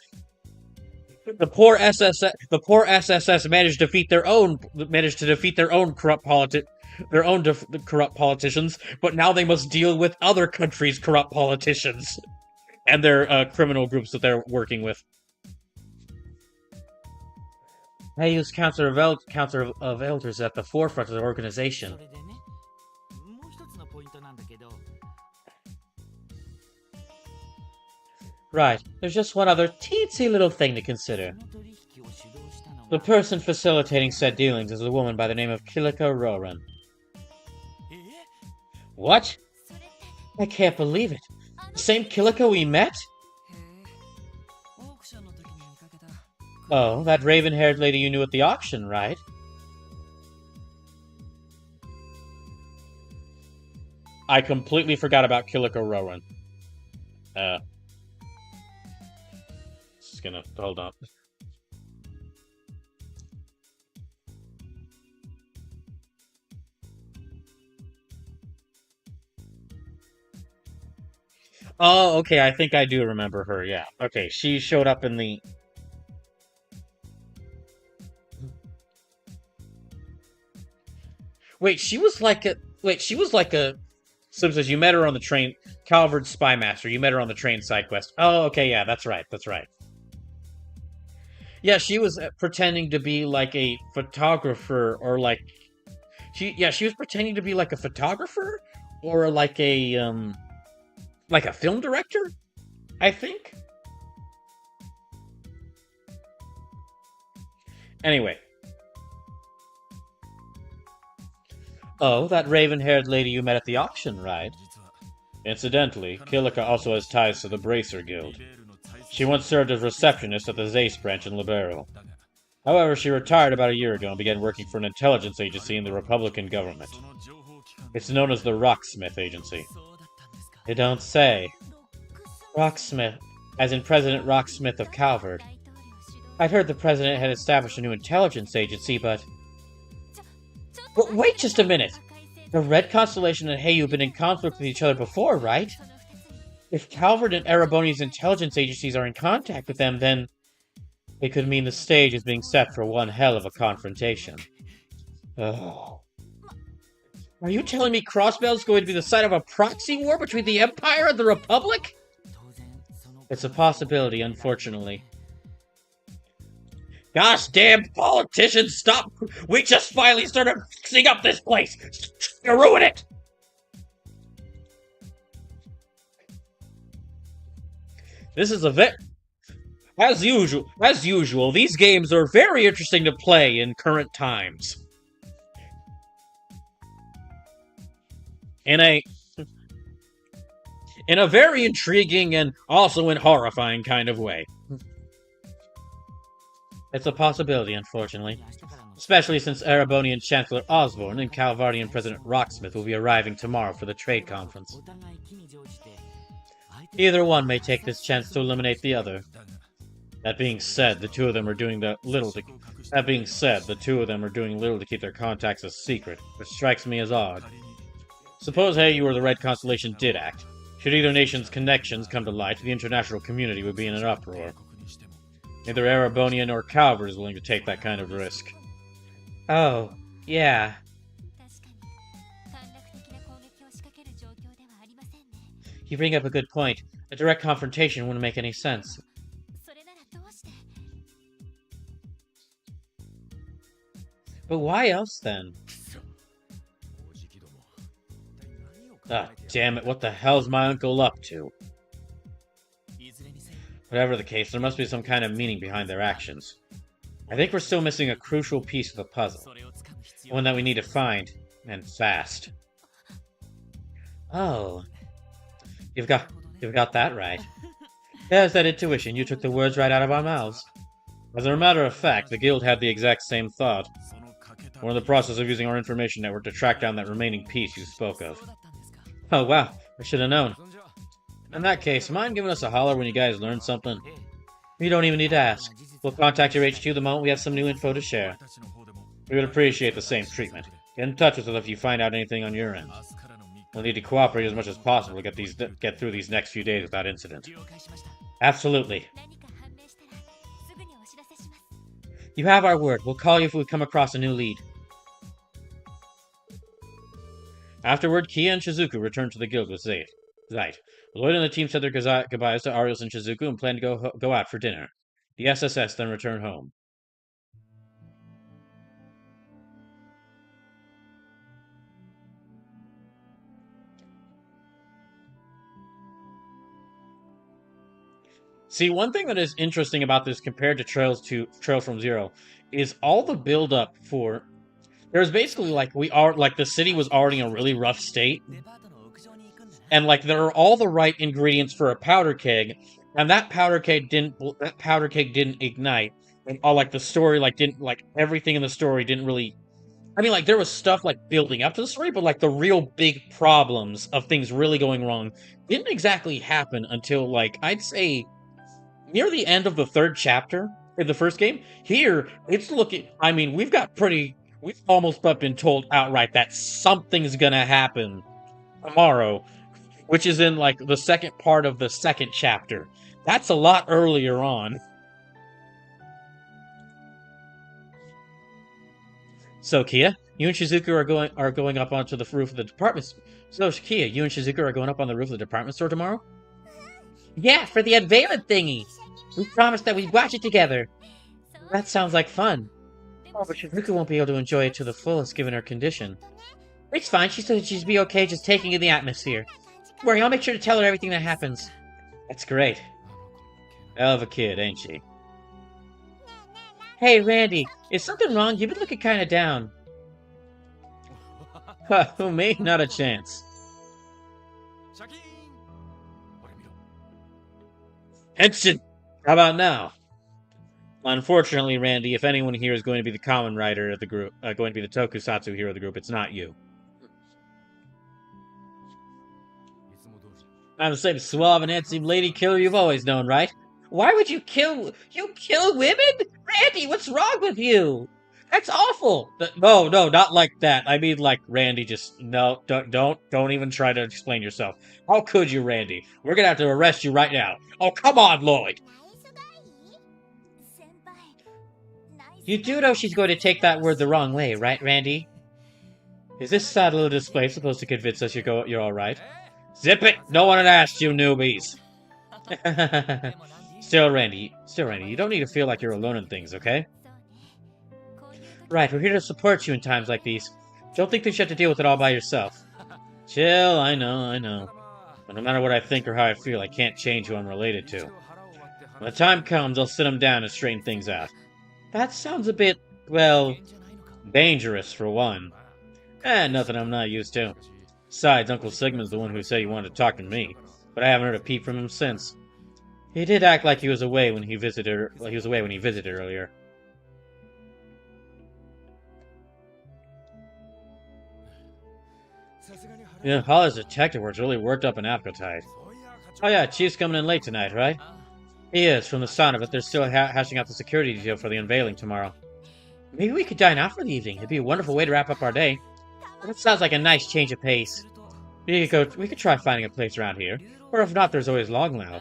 The poor SSS managed to defeat their own corrupt politicians, but now they must deal with other countries' corrupt politicians and their criminal groups that they're working with. Heyu's Council of Elders at the forefront of the organization. Right, there's just one other teensy little thing to consider. The person facilitating said dealings is a woman by the name of Kilika Roran. What? I can't believe it. The same Kilika we met? Oh, that raven-haired lady you knew at the auction, right? I completely forgot about Kilika Roran. Just gonna hold on. Oh, okay, I think I do remember her, yeah. Okay, she showed up in the... Wait, she was like a... Slim says you met her on the train... Calvard's Spy Master, you met her on the train side quest. Oh, okay, yeah, that's right. Yeah, she was pretending to be like a photographer, or like... She was pretending to be like a photographer? Or like a film director? I think? Anyway. Oh, that raven-haired lady you met at the auction, right? Incidentally, Kilika also has ties to the Bracer Guild. She once served as receptionist at the Zace branch in Libero. However, she retired about a year ago and began working for an intelligence agency in the Republican government. It's known as the Rocksmith Agency. You don't say. Rocksmith, as in President Rocksmith of Calvard. I'd heard the president had established a new intelligence agency, but wait just a minute! The Red Constellation and Heyu have been in conflict with each other before, right? If Calvard and Ereboni's intelligence agencies are in contact with them, then it could mean the stage is being set for one hell of a confrontation. Oh. Are you telling me Crossbell is going to be the site of a proxy war between the Empire and the Republic? It's a possibility, unfortunately. Gosh damn politicians, stop! We just finally started fixing up this place! You ruin it! This is a As usual, these games are very interesting to play in current times. In a very intriguing and also in horrifying kind of way. It's a possibility, unfortunately. Especially since Erebonian Chancellor Osborne and Calvardian President Rocksmith will be arriving tomorrow for the trade conference. Either one may take this chance to eliminate the other. That being said, the two of them are doing little to keep their contacts a secret, which strikes me as odd. Suppose Heyu or the Red Constellation did act. Should either nation's connections come to light, the international community would be in an uproar. Neither Erebonian nor Calvard is willing to take that kind of risk. Oh, yeah. You bring up a good point. A direct confrontation wouldn't make any sense. But why else, then? Ah, damn it, what the hell's my uncle up to? Whatever the case, there must be some kind of meaning behind their actions. I think we're still missing a crucial piece of the puzzle. One that we need to find, and fast. Oh, you've got that right. There's that intuition, you took the words right out of our mouths. As a matter of fact, the guild had the exact same thought. We're in the process of using our information network to track down that remaining piece you spoke of. Oh wow, I should have known. In that case, mind giving us a holler when you guys learn something? You don't even need to ask. We'll contact your HQ the moment we have some new info to share. We would appreciate the same treatment. Get in touch with us if you find out anything on your end. We'll need to cooperate as much as possible to get through these next few days without incident. Absolutely. You have our word. We'll call you if we come across a new lead. Afterward, Kia and Shizuku returned to the guild with Zeit. Lloyd and the team said their goodbyes to Arios and Shizuku and planned to go out for dinner. The SSS then returned home. See, one thing that is interesting about this compared to Trails from Zero is all the build-up for... There's basically, like, the city was already in a really rough state. And, like, there are all the right ingredients for a powder keg, and that powder keg didn't ignite. And all, like, the story, like, everything in the story didn't really... I mean, like, there was stuff, like, building up to the story, but, like, the real big problems of things really going wrong didn't exactly happen until, like, I'd say... near the end of the third chapter in the first game. Here, it's looking... I mean, we've almost been told outright that something's gonna happen tomorrow, which is in, like, the second part of the second chapter. That's a lot earlier on. So, Kia, you and Shizuku are going up onto the roof of the department... So, Kia, you and Shizuku are going up on the roof of the department store tomorrow? Yeah, for the unveiling thingy! We promised that we'd watch it together. That sounds like fun. Oh, but Shizuku won't be able to enjoy it to the fullest given her condition. It's fine, she said she'd be okay just taking in the atmosphere. Don't worry, I'll make sure to tell her everything that happens. That's great. Hell of a kid, ain't she? Hey, Randy, is something wrong? You've been looking kinda down. Who, me? Not a chance. Henshin! How about now? Unfortunately, Randy, if anyone here is going to be the common writer of the group, going to be the tokusatsu hero of the group, it's not you. I'm the same suave and handsome lady killer you've always known, right? Why would you kill women? Randy, what's wrong with you? That's awful! No, not like that. I mean, like, Randy, just, no, don't even try to explain yourself. How could you, Randy? We're gonna have to arrest you right now. Oh, come on, Lloyd! You do know she's going to take that word the wrong way, right, Randy? Is this sad little display supposed to convince us you're alright? Zip it! No one had asked you, newbies! Still, Randy, you don't need to feel like you're alone in things, okay? Right, we're here to support you in times like these. Don't think that you have to deal with it all by yourself. Chill, I know. But no matter what I think or how I feel, I can't change who I'm related to. When the time comes, I'll sit them down and straighten things out. That sounds a bit, well, dangerous for one. Nothing I'm not used to. Besides, Uncle Sigmund's the one who said he wanted to talk to me, but I haven't heard a peep from him since. He did act like he was away when he visited earlier. Yeah, Hollis' detective work's really worked up an appetite. Oh yeah, Chief's coming in late tonight, right? He is, from the sound of it. They're still hashing out the security detail for the unveiling tomorrow. Maybe we could dine out for the evening. It'd be a wonderful way to wrap up our day. That sounds like a nice change of pace. We could try finding a place around here. Or if not, there's always Long Lao.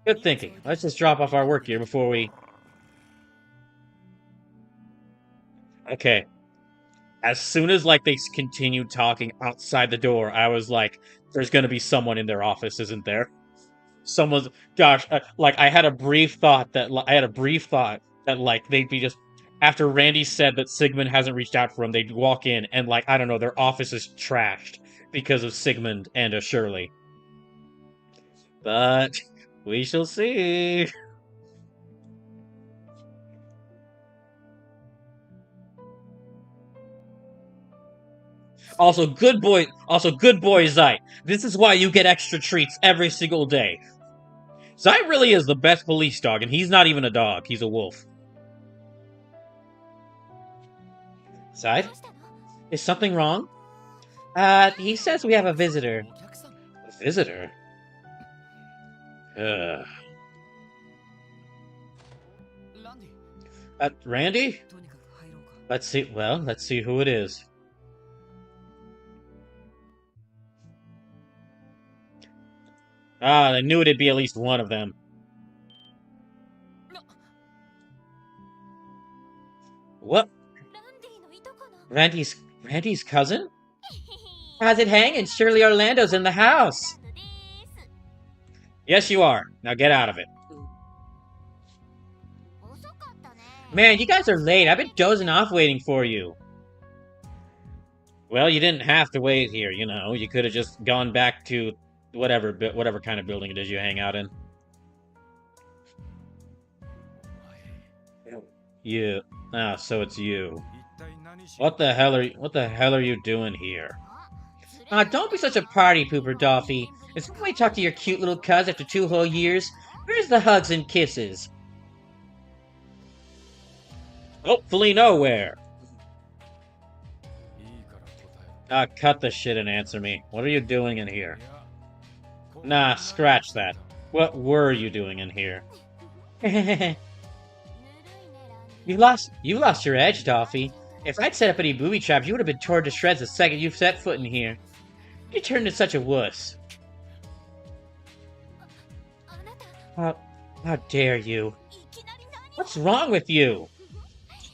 Good thinking. Let's just drop off our work here before we... Okay. As soon as, like, they continued talking outside the door, I was like, there's gonna be someone in their office, isn't there? Someone's... Gosh, like, I had a brief thought that, like, they'd be just... After Randy said that Sigmund hasn't reached out for him, they'd walk in and, like, I don't know, their office is trashed. because of Sigmund and a Shirley. But we shall see. Also, good boy Zeit. This is why you get extra treats every single day. Zeit really is the best police dog, and he's not even a dog. He's a wolf. Zeit? Is something wrong? He says we have a visitor. A visitor? Randy? Let's see who it is. I knew it'd be at least one of them. What? Randy's cousin? How's it hanging? Surely Orlando's in the house. Yes, you are. Now get out of it. Man, you guys are late. I've been dozing off waiting for you. Well, you didn't have to wait here, you know. You could have just gone back to whatever kind of building it is you hang out in. You. Ah, so it's you. What the hell are you doing here? Don't be such a party pooper, Doffy. It's when we talk to your cute little cuz after 2 whole years. Where's the hugs and kisses? Hopefully nowhere. Cut the shit and answer me. What are you doing in here? Nah, scratch that. What were you doing in here? You lost your edge, Doffy. If I'd set up any booby traps, you would have been torn to shreds the second you set foot in here. You turned into such a wuss. How dare you? What's wrong with you?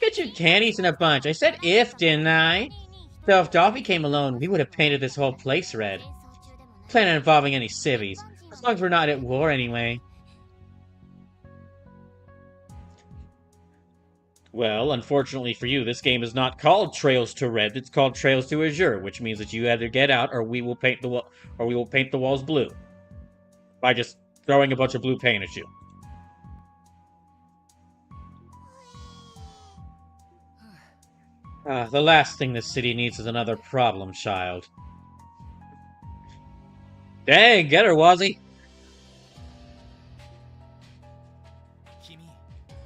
Get your panties in a bunch. I said if, didn't I? So if Doffy came alone, we would have painted this whole place red. Plan on involving any civvies. As long as we're not at war anyway. Well, unfortunately for you, this game is not called Trails to Red. It's called Trails to Azure, which means that you either get out or we will paint the walls blue by just throwing a bunch of blue paint at you. The last thing this city needs is another problem child. Dang, get her, Wazzy!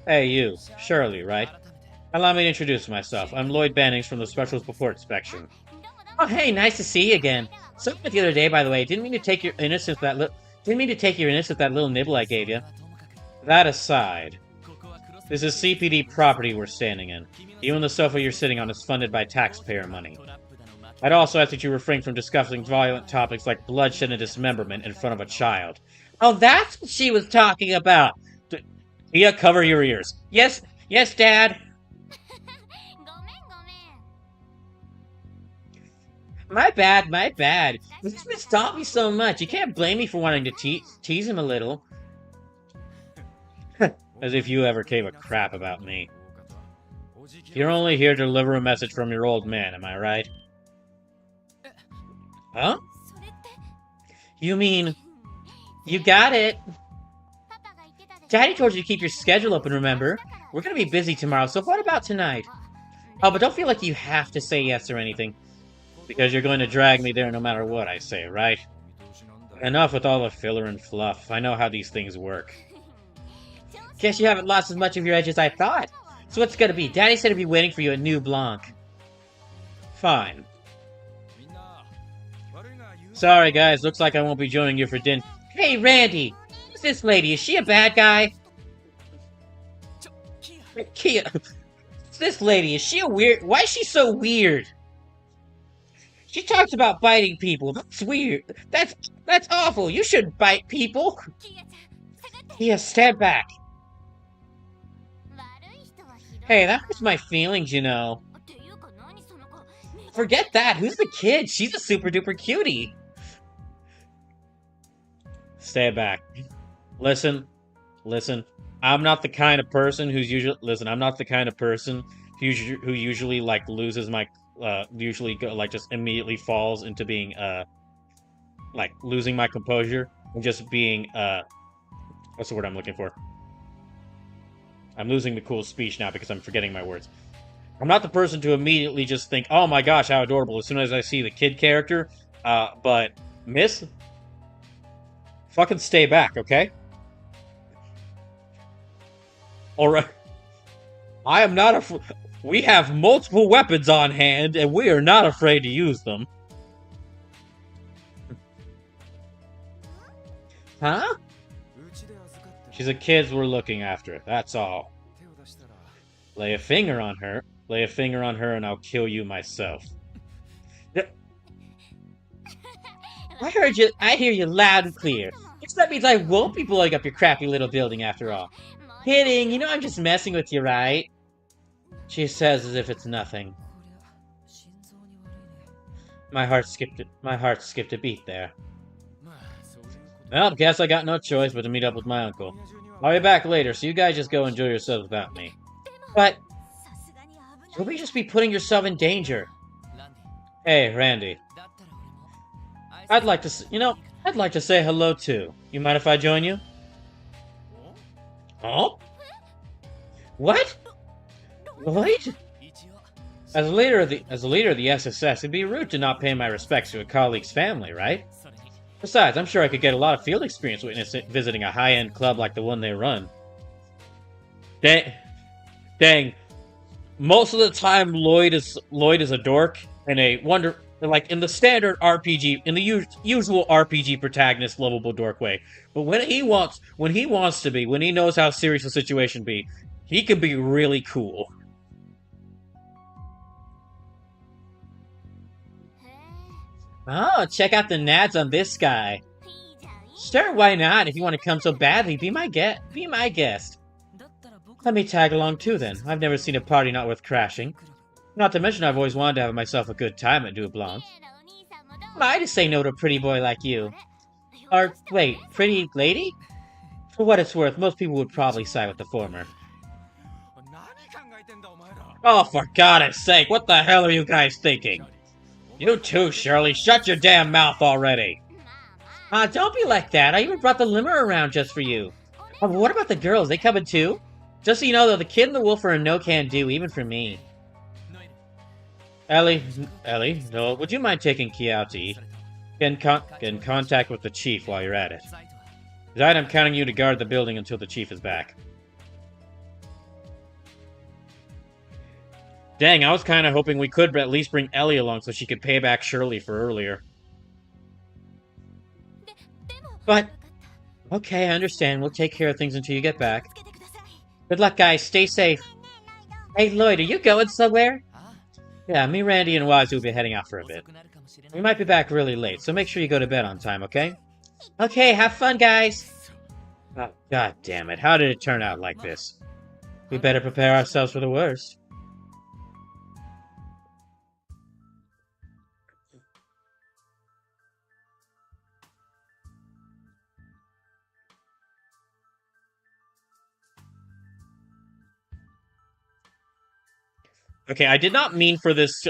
Hey, you. Shirley, right? Allow me to introduce myself. I'm Lloyd Bannings from the Special Spupport Spection. Oh, hey, nice to see you again. Something the other day, by the way. Didn't mean to take your innocence with that little nibble I gave you. That aside, this is CPD property we're standing in. Even the sofa you're sitting on is funded by taxpayer money. I'd also ask that you refrain from discussing violent topics like bloodshed and dismemberment in front of a child. Oh, that's what she was talking about! Tia, cover your ears. Yes, Dad. My bad. This man stopped me so much. You can't blame me for wanting to tease him a little. As if you ever gave a crap about me. You're only here to deliver a message from your old man, am I right? Huh? You mean... You got it. Daddy told you to keep your schedule open, remember? We're gonna be busy tomorrow, so what about tonight? Oh, but don't feel like you have to say yes or anything. Because you're going to drag me there no matter what I say, right? Enough with all the filler and fluff. I know how these things work. Guess you haven't lost as much of your edge as I thought. So what's it gonna be? Daddy said he'd be waiting for you at New Blanc. Fine. Sorry, guys. Looks like I won't be joining you for dinner. Hey, Randy! Who's this lady? Is she a bad guy? Kia... This lady, is she a weird... Why is she so weird? She talks about biting people. That's weird. That's awful. You shouldn't bite people. Kia, stand back. Hey, that hurts my feelings, you know. Forget that. Who's the kid? She's a super duper cutie. Stay back. Listen. I'm not the kind of person who's usually... Listen, I'm not the kind of person who usually like loses my like just immediately falls into being like losing my composure and just being what's the word I'm looking for? I'm losing the cool speech now because I'm forgetting my words. I'm not the person to immediately just think, oh my gosh, how adorable, as soon as I see the kid character. But, miss, fucking stay back, okay? Alright. I am not afraid. We have multiple weapons on hand, and we are not afraid to use them. Huh? She's a kid we're looking after, that's all. Lay a finger on her, and I'll kill you myself. I hear you loud and clear. Guess that means I won't be blowing up your crappy little building after all. Kidding, you know I'm just messing with you, right? She says as if it's nothing. My heart skipped a beat there. Well, guess I got no choice but to meet up with my uncle. I'll be back later, so you guys just go enjoy yourselves without me. But you'll just be putting yourself in danger. Hey, Randy. I'd like to say hello too. You mind if I join you? Oh? What? What? As a leader of the SSS, it'd be rude to not pay my respects to a colleague's family, right? Besides, I'm sure I could get a lot of field experience visiting a high-end club like the one they run. Dang. Most of the time, Lloyd is a dork and like in the standard RPG, in the usual RPG protagonist lovable dork way. But when he wants to be, when he knows how serious the situation be, he can be really cool. Oh, check out the nads on this guy. Sure, why not? If you want to come so badly, be my guest. Let me tag along too, then. I've never seen a party not worth crashing. Not to mention I've always wanted to have myself a good time at Deux Blancs. Am I to say no to a pretty boy like you? Or, wait, pretty lady? For what it's worth, most people would probably side with the former. Oh, for God's sake, what the hell are you guys thinking? You too, Shirley. Shut your damn mouth already. Don't be like that. I even brought the limo around just for you. Oh, but what about the girls? They coming too? Just so you know, though, the kid and the wolf are a no-can-do, even for me. Ellie, no, would you mind taking Kia out to eat? Get in contact with the chief while you're at it. Besides, I'm counting you to guard the building until the chief is back. Dang, I was kind of hoping we could at least bring Ellie along so she could pay back Shirley for earlier. But, okay, I understand. We'll take care of things until you get back. Good luck, guys. Stay safe. Hey, Lloyd, are you going somewhere? Yeah, me, Randy, and Waz will be heading out for a bit. We might be back really late, so make sure you go to bed on time, okay? Okay, have fun, guys! Oh, God damn it. How did it turn out like this? We better prepare ourselves for the worst. Okay, I did not mean for this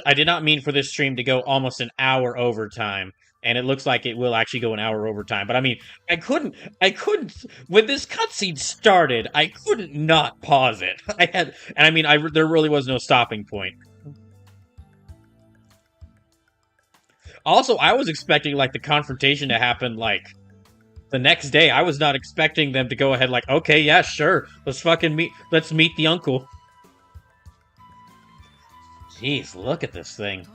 stream to go almost an hour overtime, and it looks like it will actually go an hour overtime. But I mean, I couldn't when this cutscene started, I couldn't not pause it. There really was no stopping point. Also, I was expecting like the confrontation to happen like the next day. I was not expecting them to go ahead like, okay, yeah, sure, let's meet the uncle. Jeez, look at this thing.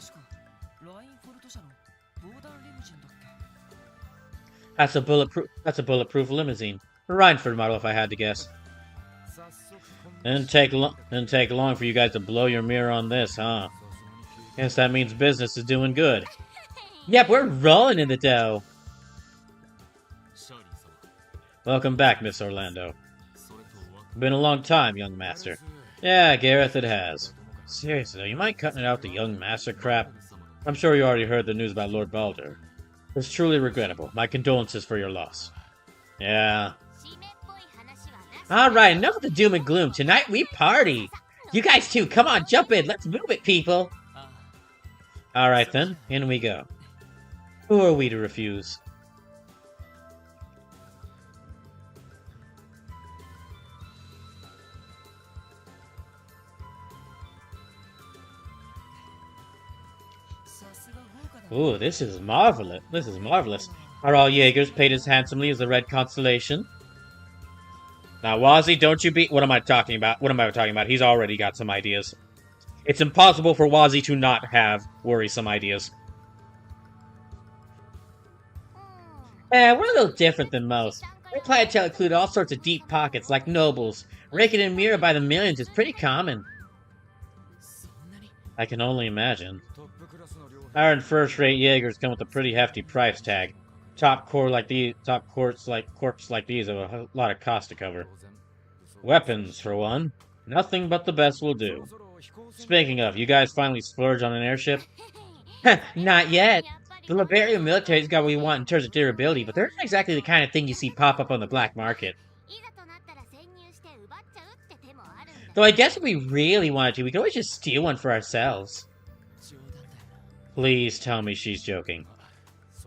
That's a bulletproof limousine. A Rhineford model, if I had to guess. Didn't take long for you guys to blow your mirror on this, huh? Guess that means business is doing good. Yep, we're rolling in the dough. Welcome back, Miss Orlando. Been a long time, young master. Yeah, Gareth, it has. Seriously, though, you mind cutting it out the young master crap? I'm sure you already heard the news about Lord Balder. It's truly regrettable. My condolences for your loss. Yeah. Alright, enough of the doom and gloom. Tonight we party! You guys too, come on, jump in, let's move it, people! Alright then, in we go. Who are we to refuse? Ooh, this is marvelous. This is marvelous. Are all Jaegers paid as handsomely as the Red Constellation? Now, Wazzy, don't you be... What am I talking about? What am I talking about? He's already got some ideas. It's impossible for Wazzy to not have worrisome ideas. We're a little different than most. Our clientele include all sorts of deep pockets, like nobles. Raking in mirror by the millions is pretty common. I can only imagine. Our first-rate Jaegers come with a pretty hefty price tag. Top corps like these have a lot of cost to cover. Weapons, for one. Nothing but the best will do. Speaking of, you guys finally splurge on an airship? Not yet. The Liberian military's got what we want in terms of durability, but they're not exactly the kind of thing you see pop up on the black market. Though I guess if we really wanted to, we could always just steal one for ourselves. Please tell me she's joking.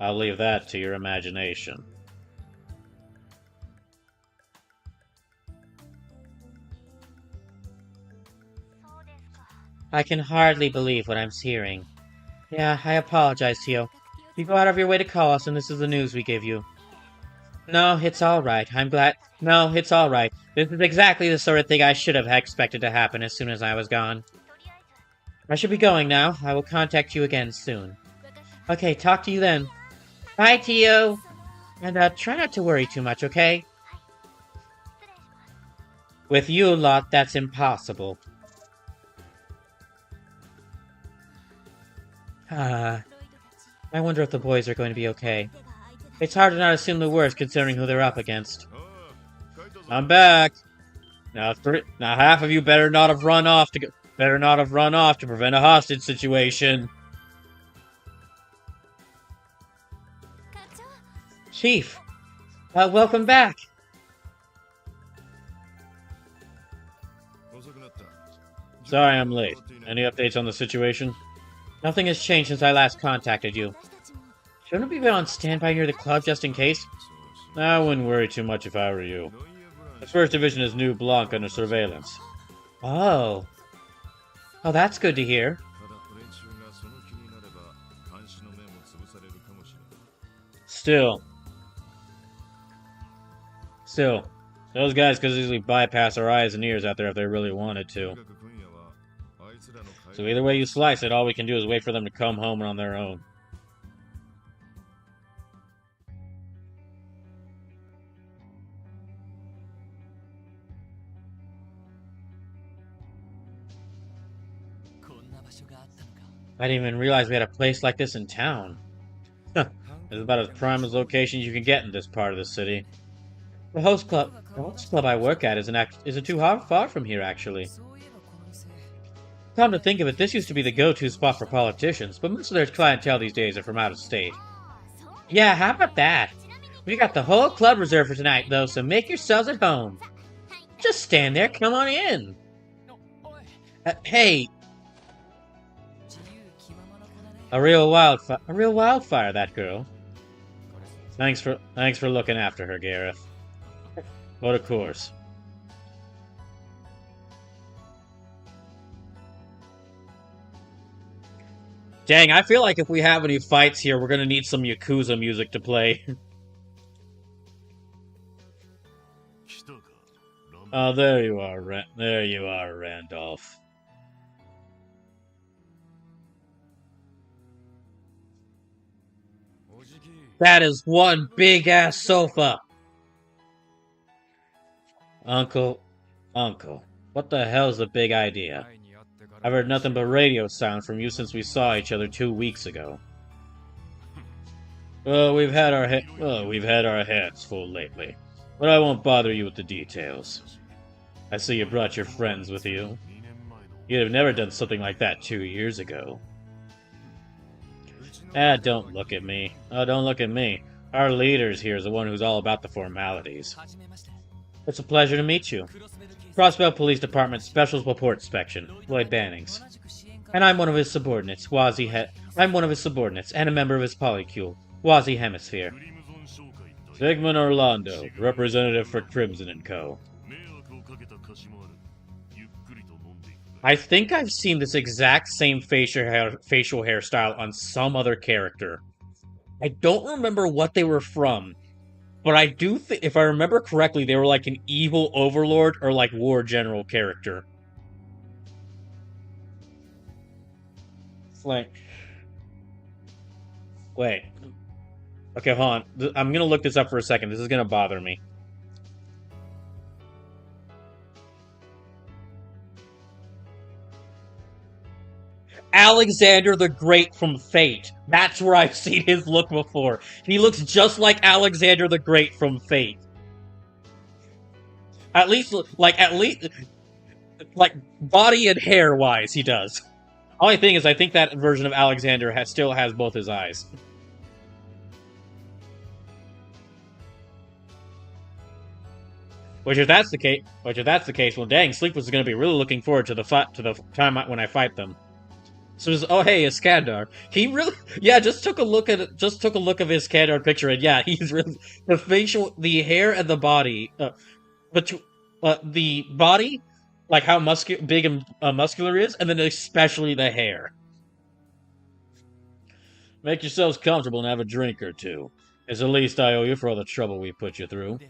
I'll leave that to your imagination. I can hardly believe what I'm hearing. Yeah, I apologize, Tio. You go out of your way to call us, and this is the news we give you. No, it's alright. I'm glad... No, it's alright. This is exactly the sort of thing I should have expected to happen as soon as I was gone. I should be going now. I will contact you again soon. Okay, talk to you then. Bye, Tio! And, try not to worry too much, okay? With you lot, that's impossible. I wonder if the boys are going to be okay. It's hard to not assume the worst considering who they're up against. I'm back! Now half of you better not have run off to prevent a hostage situation. Chief, welcome back. Sorry I'm late. Any updates on the situation? Nothing has changed since I last contacted you. Shouldn't we be on standby near the club just in case? I wouldn't worry too much if I were you. The 1st Division is New Blanc under surveillance. Oh. Oh, that's good to hear. Still, those guys could easily bypass our eyes and ears out there if they really wanted to. So either way you slice it, all we can do is wait for them to come home on their own. I didn't even realize we had a place like this in town. It's about as prime as location you can get in this part of the city. The host club I work at isn't too far from here, actually. Come to think of it, this used to be the go-to spot for politicians, but most of their clientele these days are from out of state. Yeah, how about that? We got the whole club reserved for tonight, though, so make yourselves at home. Just stand there, come on in. Hey. A real wildfire, that girl. Thanks for looking after her, Gareth. But of course. Dang, I feel like if we have any fights here, we're gonna need some Yakuza music to play. Oh, there you are, Randolph. That is one big-ass sofa! Uncle, what the hell's the big idea? I've heard nothing but radio sound from you since we saw each other 2 weeks ago. Well, we've had our hands full lately, but I won't bother you with the details. I see you brought your friends with you. You'd have never done something like that 2 years ago. Don't look at me. Oh, don't look at me. Our leader here is the one who's all about the formalities. It's a pleasure to meet you. Crossbell Police Department Special Spupport Spection, Lloyd Bannings. And I'm one of his subordinates, I'm one of his subordinates, and a member of his polycule, Wazi Hemisphere. Sigmund Orlando, representative for Crimson & Co. I think I've seen this exact same facial hairstyle on some other character. I don't remember what they were from, but I do think, if I remember correctly, they were like an evil overlord or like war general character. Like, wait. Okay, hold on. I'm gonna look this up for a second. This is gonna bother me. Alexander the Great from Fate. That's where I've seen his look before. He looks just like Alexander the Great from Fate. At least, body and hair-wise, he does. Only thing is, I think that version of Alexander still has both his eyes. Which, if that's the case, well, dang, Sleepless is going to be really looking forward to the time when I fight them. So, oh hey, Iskandar. He really, yeah, just took a look of his Iskandar picture, and yeah, he's really the hair and the body, the body, like how big and muscular he is, and then especially the hair. Make yourselves comfortable and have a drink or two. It's the least I owe you for all the trouble we put you through.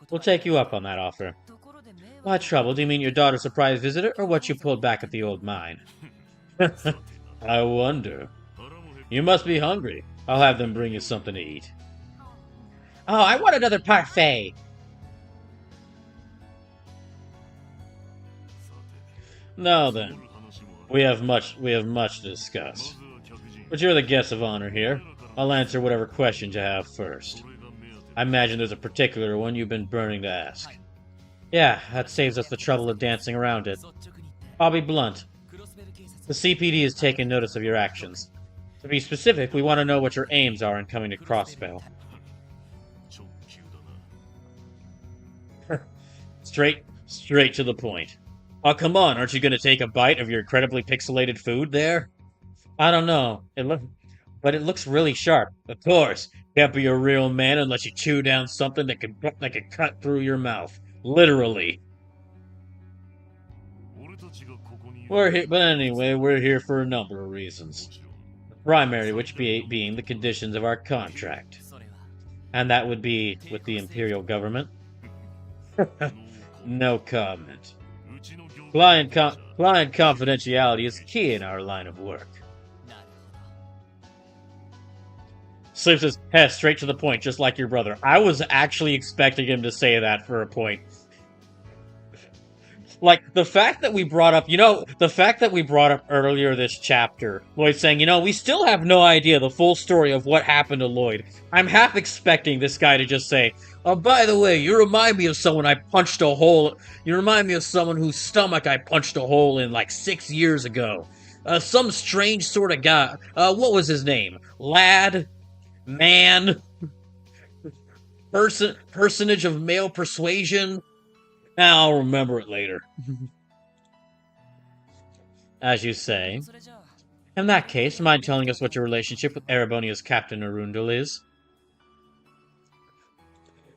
We'll take you up on that offer. What trouble? Do you mean your daughter's surprise visitor, or what you pulled back at the old mine? I wonder. You must be hungry. I'll have them bring you something to eat. Oh, I want another parfait! Now then, we have much to discuss. But you're the guest of honor here. I'll answer whatever questions you have first. I imagine there's a particular one you've been burning to ask. Yeah, that saves us the trouble of dancing around it. I'll be blunt. The CPD has taken notice of your actions. To be specific, we want to know what your aims are in coming to Crossbell. Straight to the point. Oh, come on, aren't you going to take a bite of your incredibly pixelated food there? I don't know. But it looks really sharp. Of course. Can't be a real man unless you chew down something that could cut through your mouth. Literally. We're here for a number of reasons. The primary which being the conditions of our contract. And that would be with the Imperial government. No comment. Client confidentiality is key in our line of work. Sleep says, hey, straight to the point, just like your brother. I was actually expecting him to say that for a point. Like, the fact that we brought up earlier this chapter, Lloyd saying, we still have no idea the full story of what happened to Lloyd. I'm half expecting this guy to just say, oh, by the way, you remind me of someone I punched a hole... You remind me of someone whose stomach I punched a hole in, like, 6 years ago. Some strange sort of guy. What was his name? Lad? Man? Personage of male persuasion? I'll remember it later. As you say. In that case, mind telling us what your relationship with Erebonia's Captain Arundel is?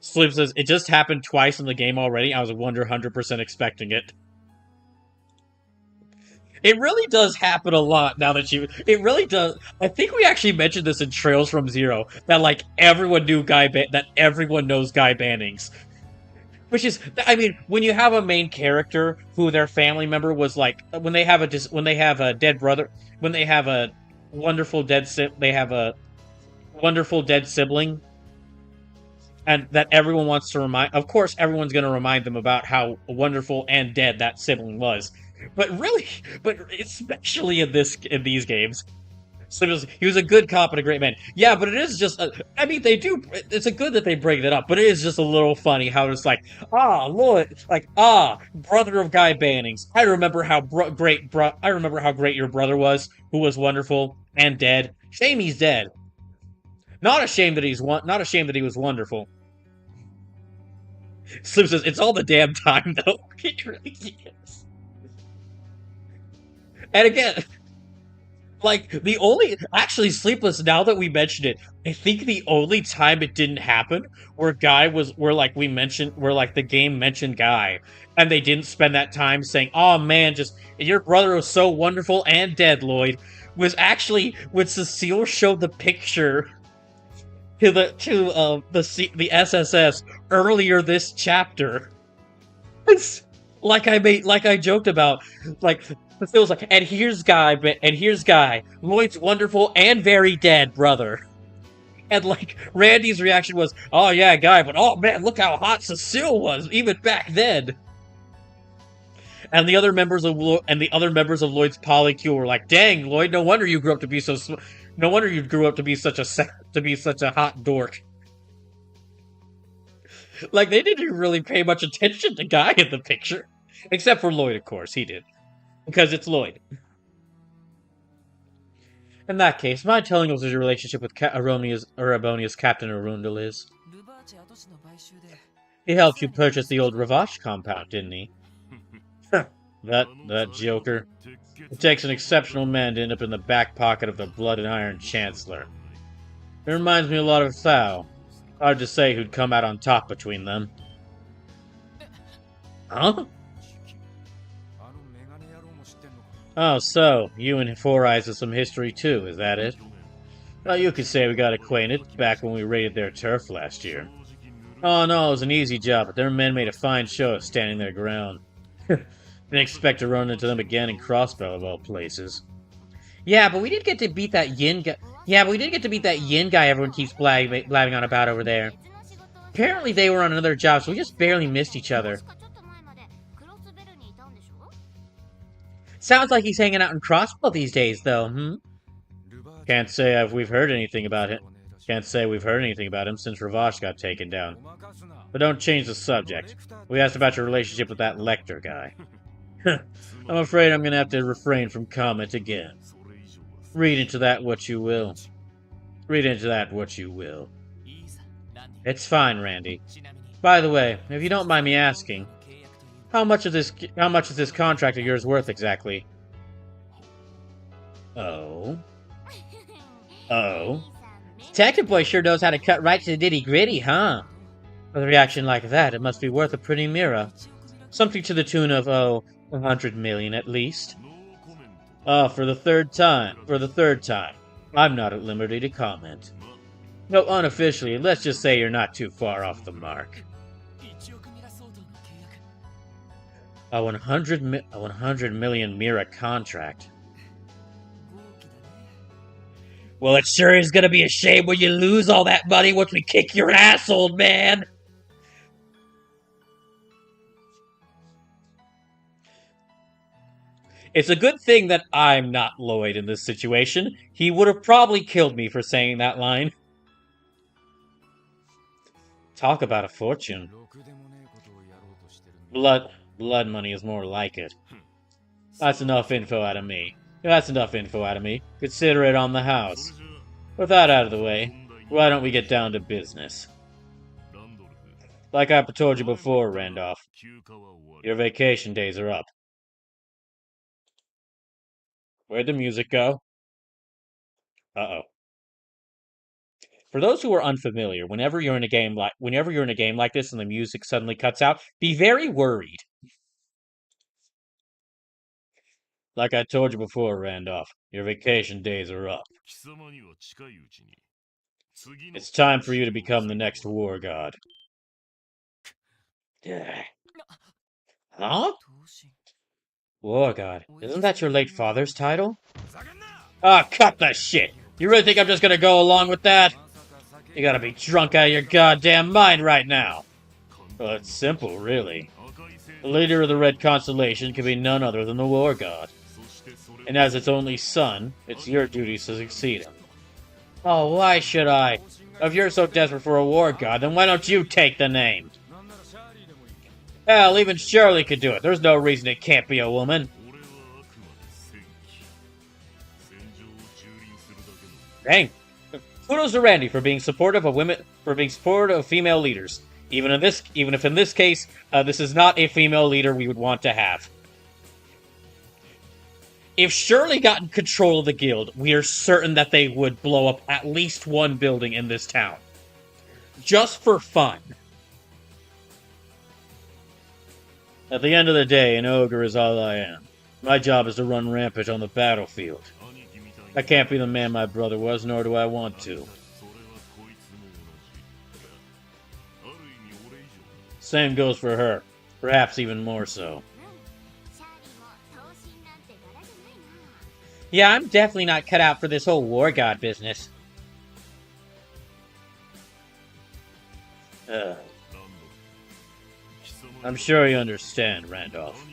Sleep says, it just happened twice in the game already. I was 100% expecting it. It really does happen a lot now that it really does. I think we actually mentioned this in Trails from Zero, that, like, everyone knows Guy Bannings. Which is, I mean, when you have a main character who their family member was like, when they have a dead brother, when they have a wonderful dead sibling, and that everyone wants to remind, of course everyone's going to remind them about how wonderful and dead that sibling was. But especially in these games. So he was a good cop and a great man. Yeah, but it is just... it's a good that they bring that up, but it is just a little funny how it's like, Lloyd, brother of Guy Bannings. I remember how great your brother was, who was wonderful and dead. Shame he's dead. Not ashamed that he was wonderful. Slim says, it's all the damn time, though. It really is. And again, like, the only... Actually, Sleepless, now that we mentioned it, I think the only time it didn't happen where Guy was... Where, like, we mentioned... Where, like, the game mentioned Guy, and they didn't spend that time saying, oh, man, just... Your brother was so wonderful and dead, Lloyd, was actually when Cecile showed the picture to the SSS earlier this chapter. It's like I joked about, like it was like, and here's Guy, Lloyd's wonderful and very dead brother. And like Randy's reaction was, oh yeah, Guy, but oh man, look how hot Cecile was even back then. And the other members of Lloyd's polycule were like, dang, Lloyd, no wonder you grew up to be so no wonder you grew up to be such a hot dork. Like, they didn't really pay much attention to Guy in the picture. Except for Lloyd, of course, he did. Because it's Lloyd. In that case, mind telling us what your relationship with Arabonia's Captain Arundel is? He helped you purchase the old Ravache compound, didn't he? That joker. It takes an exceptional man to end up in the back pocket of the Blood and Iron Chancellor. It reminds me a lot of Thao. Hard to say who'd come out on top between them. Huh? Oh, so, you and Four Eyes have some history too, is that it? Well, you could say we got acquainted back when we raided their turf last year. Oh no, it was an easy job, but their men made a fine show of standing their ground. Didn't expect to run into them again in Crossbow of all places. Yeah, but we did get to beat that Yin guy. Everyone keeps blabbing on about over there. Apparently they were on another job, so we just barely missed each other. Sounds like he's hanging out in Crossbow these days, though, Can't say we've heard anything about him. Can't say we've heard anything about him since Ravache got taken down. But don't change the subject. We asked about your relationship with that Lecter guy. I'm afraid I'm gonna have to refrain from comment again. Read into that what you will. It's fine, Randy. By the way, if you don't mind me asking, how much is this contract of yours worth exactly? Oh. Detective Boy sure knows how to cut right to the nitty-gritty, huh? With a reaction like that, it must be worth a pretty mirror. Something to the tune of, 100 million at least. For the third time. I'm not at liberty to comment. No, unofficially, let's just say you're not too far off the mark. A 100 million Mira contract. Well, it sure is gonna be a shame when you lose all that money once we kick your ass, old man! It's a good thing that I'm not Lloyd in this situation. He would have probably killed me for saying that line. Talk about a fortune. Blood money is more like it. That's enough info out of me. Consider it on the house. With that out of the way, why don't we get down to business? Like I've told you before, Randolph, your vacation days are up. Where'd the music go? Uh-oh. For those who are unfamiliar, whenever you're in a game like this and the music suddenly cuts out, be very worried. Like I told you before, Randolph, your vacation days are up. It's time for you to become the next war god. Huh? War god. Isn't that your late father's title? Ah, cut the shit! You really think I'm just gonna go along with that? You gotta be drunk out of your goddamn mind right now! Well, it's simple, really. The leader of the Red Constellation can be none other than the War God. And as its only son, it's your duty to succeed him. Oh, why should I? If you're so desperate for a War God, then why don't you take the name? Hell, even Shirley could do it. There's no reason it can't be a woman. Dang. Kudos to Randy for being supportive of female leaders. Even if in this case, this is not a female leader we would want to have. If Shirley got in control of the guild, we are certain that they would blow up at least one building in this town. Just for fun. At the end of the day, an ogre is all I am. My job is to run rampant on the battlefield. I can't be the man my brother was, nor do I want to. Same goes for her. Perhaps even more so. Yeah, I'm definitely not cut out for this whole war god business. I'm sure you understand, Randolph.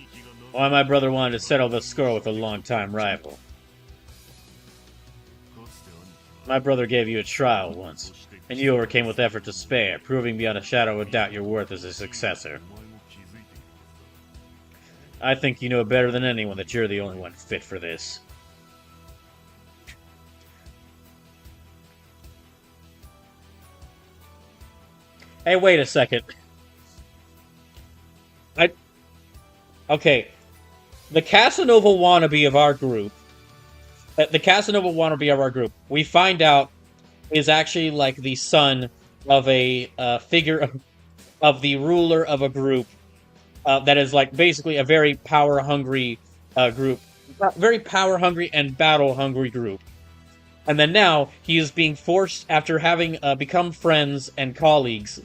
Why my brother wanted to settle the score with a longtime rival. My brother gave you a trial once, and you overcame with effort to spare, proving beyond a shadow of doubt your worth as a successor. I think you know better than anyone that you're the only one fit for this. Hey, wait a second. Okay. The Casanova wannabe of our group, we find out is actually like the son of a figure of the ruler of a group that is like basically a very power-hungry group. Very power-hungry and battle-hungry group. And then now, he is being forced, after having become friends and colleagues,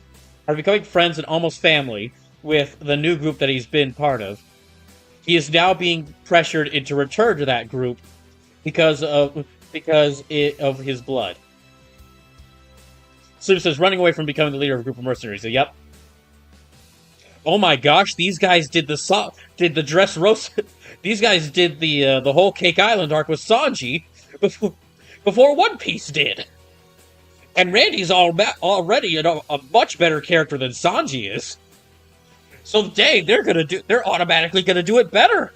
after becoming friends and almost family with the new group that he's been part of, he is now being pressured into return to that group because of his blood. So says running away from becoming the leader of a group of mercenaries. So, yep. Oh my gosh, these guys did the dress roast. These guys did the whole Cake Island arc with Sanji before One Piece did. And Randy's already a much better character than Sanji is. So dang, they're automatically gonna do it better.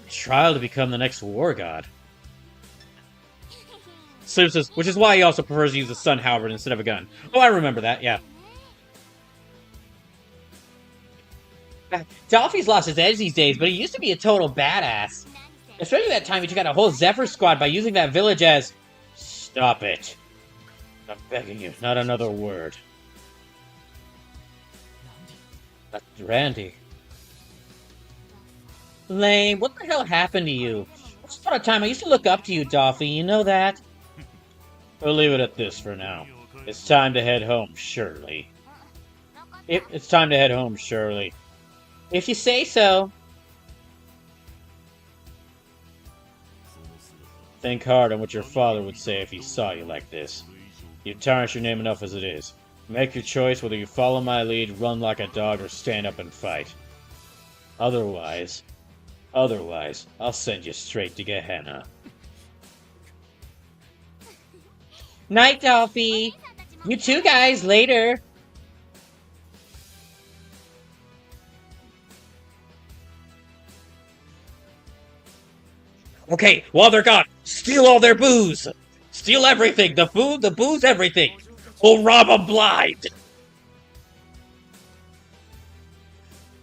Trial to become the next war god. So says, which is why he also prefers to use a sun halberd instead of a gun. Oh, I remember that, yeah. Dolphy's lost his edge these days, but he used to be a total badass. Especially that time he took out a whole Zephyr squad by using that village as... Stop it. I'm begging you, not another word. That's Randy. Lame, what the hell happened to you? Once upon a time, I used to look up to you, Dolphy, you know that? We'll leave it at this for now. It's time to head home, Shirley. It's time to head home, Shirley. If you say so. Think hard on what your father would say if he saw you like this. You've tarnished your name enough as it is. Make your choice whether you follow my lead, run like a dog, or stand up and fight. Otherwise, I'll send you straight to Gehenna. Night, Dolphy! You too, guys! Later! Okay, while they're gone, steal all their booze! Steal everything! The food, the booze, everything! We'll rob them blind!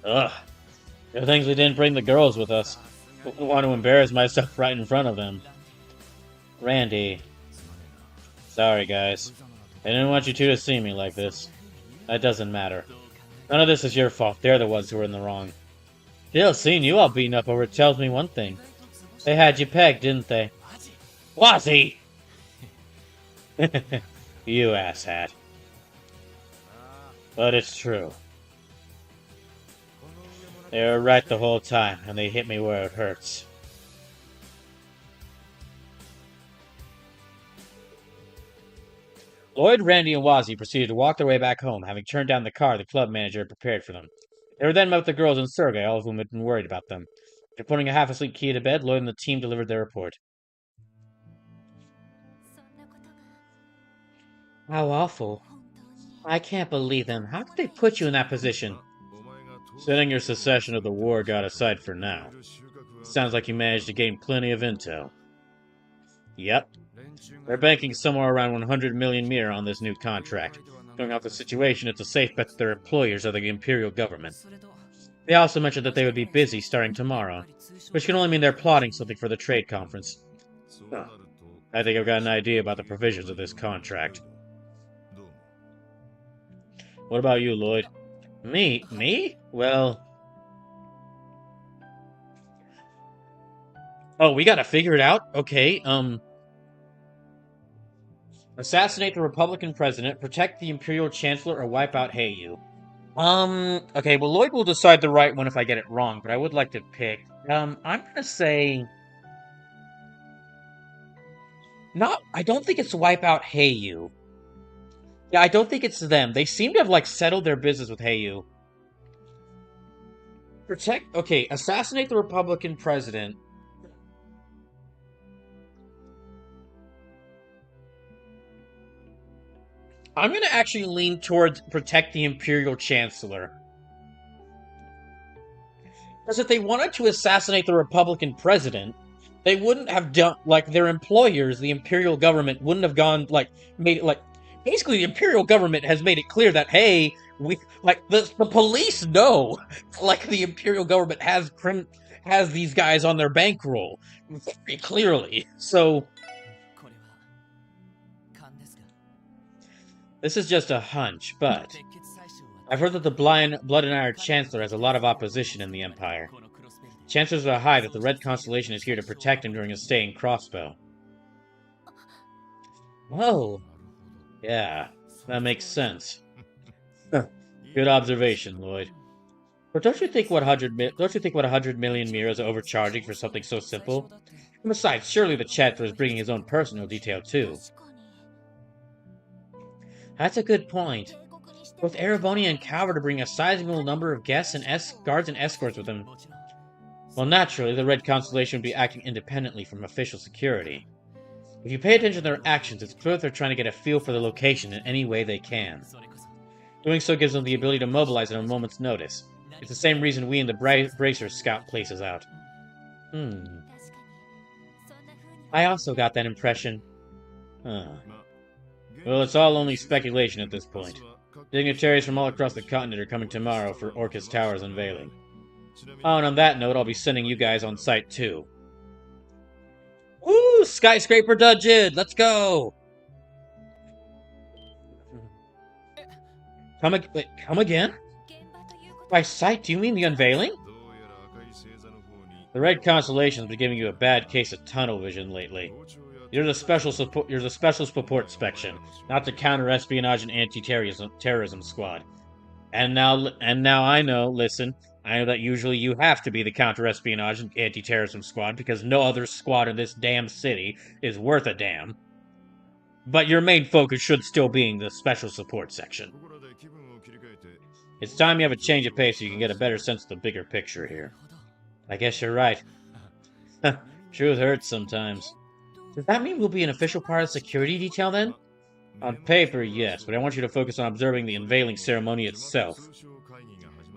Ugh. Good things we didn't bring the girls with us. Wouldn't want to embarrass myself right in front of them. Randy. Sorry, guys. I didn't want you two to see me like this. That doesn't matter. None of this is your fault. They're the ones who are in the wrong. Still, seeing you all beaten up over it tells me one thing. They had you pegged, didn't they? Was he? You asshat. But it's true. They were right the whole time, and they hit me where it hurts. Lloyd, Randy, and Wazzy proceeded to walk their way back home, having turned down the car the club manager had prepared for them. They were then met with the girls and Sergei, all of whom had been worried about them. After putting a half-asleep Kia to bed, Lloyd and the team delivered their report. How awful. I can't believe them. How could they put you in that position? Setting your secession of the war god aside for now. Sounds like you managed to gain plenty of intel. Yep. They're banking somewhere around 100 million mir on this new contract. Going off the situation, it's a safe bet that their employers are the Imperial government. They also mentioned that they would be busy starting tomorrow, which can only mean they're plotting something for the trade conference. Huh. I think I've got an idea about the provisions of this contract. What about you, Lloyd? Me? Me? Well... Oh, we gotta figure it out? Okay, assassinate the Republican president, protect the Imperial Chancellor, or wipe out Heiyu. Okay, well, Lloyd will decide the right one if I get it wrong, but I would like to pick... I'm gonna say... I don't think it's wipe out Heiyu. Yeah, I don't think it's them. They seem to have, like, settled their business with Heiyu. Okay, assassinate the Republican president. I'm going to actually lean towards protect the Imperial Chancellor. Because if they wanted to assassinate the Republican president, they wouldn't have done, like, their employers, the Imperial government, wouldn't have gone, like, made it, like, basically the Imperial government has made it clear that, hey, the police know, like, the Imperial government has these guys on their bankroll, very clearly, so... This is just a hunch, but I've heard that the Blood and Iron Chancellor has a lot of opposition in the Empire. Chances are high that the Red Constellation is here to protect him during his stay in Crossbow. Whoa. Yeah, that makes sense. Good observation, Lloyd. But don't you think what 100 million mir is overcharging for something so simple? And besides, surely the Chancellor is bringing his own personal detail too. That's a good point. Both Ereboni and Calvert are bringing a sizable number of guests and guards and escorts with them. Well, naturally, the Red Constellation would be acting independently from official security. If you pay attention to their actions, it's clear that they're trying to get a feel for the location in any way they can. Doing so gives them the ability to mobilize at a moment's notice. It's the same reason we in the Bracers scout places out. I also got that impression. Well, it's all only speculation at this point. Dignitaries from all across the continent are coming tomorrow for Orcus Tower's unveiling. Oh, and on that note, I'll be sending you guys on site too. Woo! Skyscraper Dungeon! Let's go! Come again? By site, do you mean the unveiling? The Red Constellation's been giving you a bad case of tunnel vision lately. You're the Special Spupport Spection, not the Counter-Espionage and Anti-Terrorism Squad. And now I know, listen, I know that usually you have to be the Counter-Espionage and Anti-Terrorism Squad because no other squad in this damn city is worth a damn. But your main focus should still be the Special Spupport Section. It's time you have a change of pace so you can get a better sense of the bigger picture here. I guess you're right. Truth hurts sometimes. Does that mean we'll be an official part of the security detail then? On paper, yes, but I want you to focus on observing the unveiling ceremony itself.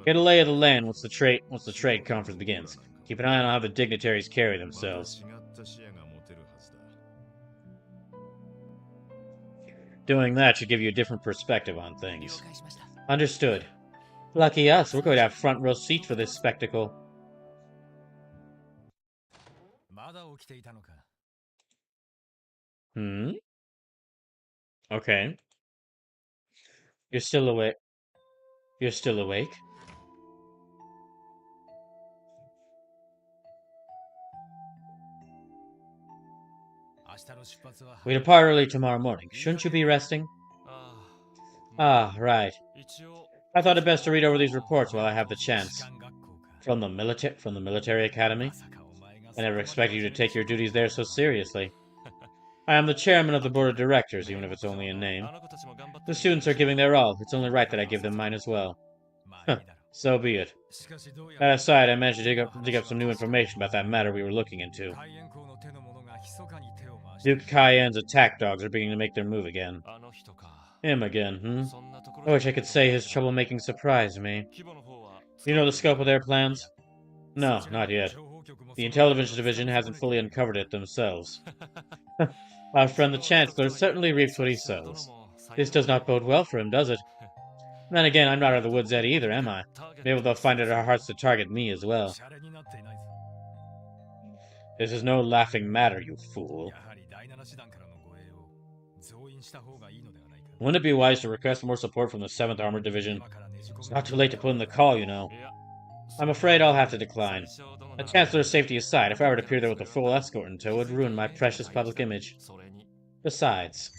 Get a lay of the land once the trade conference begins. Keep an eye on how the dignitaries carry themselves. Doing that should give you a different perspective on things. Understood. Lucky us, we're going to have front row seats for this spectacle. Okay. You're still awake. You're still awake? We depart early tomorrow morning. Shouldn't you be resting? Ah, right. I thought it best to read over these reports while I have the chance. From the military academy? I never expected you to take your duties there so seriously. I am the chairman of the board of directors, even if it's only in name. The students are giving their all. It's only right that I give them mine as well. So be it. That aside, I managed to dig up some new information about that matter we were looking into. Duke Cayenne's attack dogs are beginning to make their move again. Him again, I wish I could say his troublemaking surprised me. You know the scope of their plans? No, not yet. The intelligence division hasn't fully uncovered it themselves. Our friend the Chancellor certainly reaps what he sows. This does not bode well for him, does it? Then again, I'm not out of the woods yet either, am I? Maybe they'll find it in our hearts to target me as well. This is no laughing matter, you fool. Wouldn't it be wise to request more support from the 7th Armored Division? It's not too late to put in the call, you know. I'm afraid I'll have to decline. The Chancellor's safety aside, if I were to appear there with a full escort in tow, it would ruin my precious public image. Besides,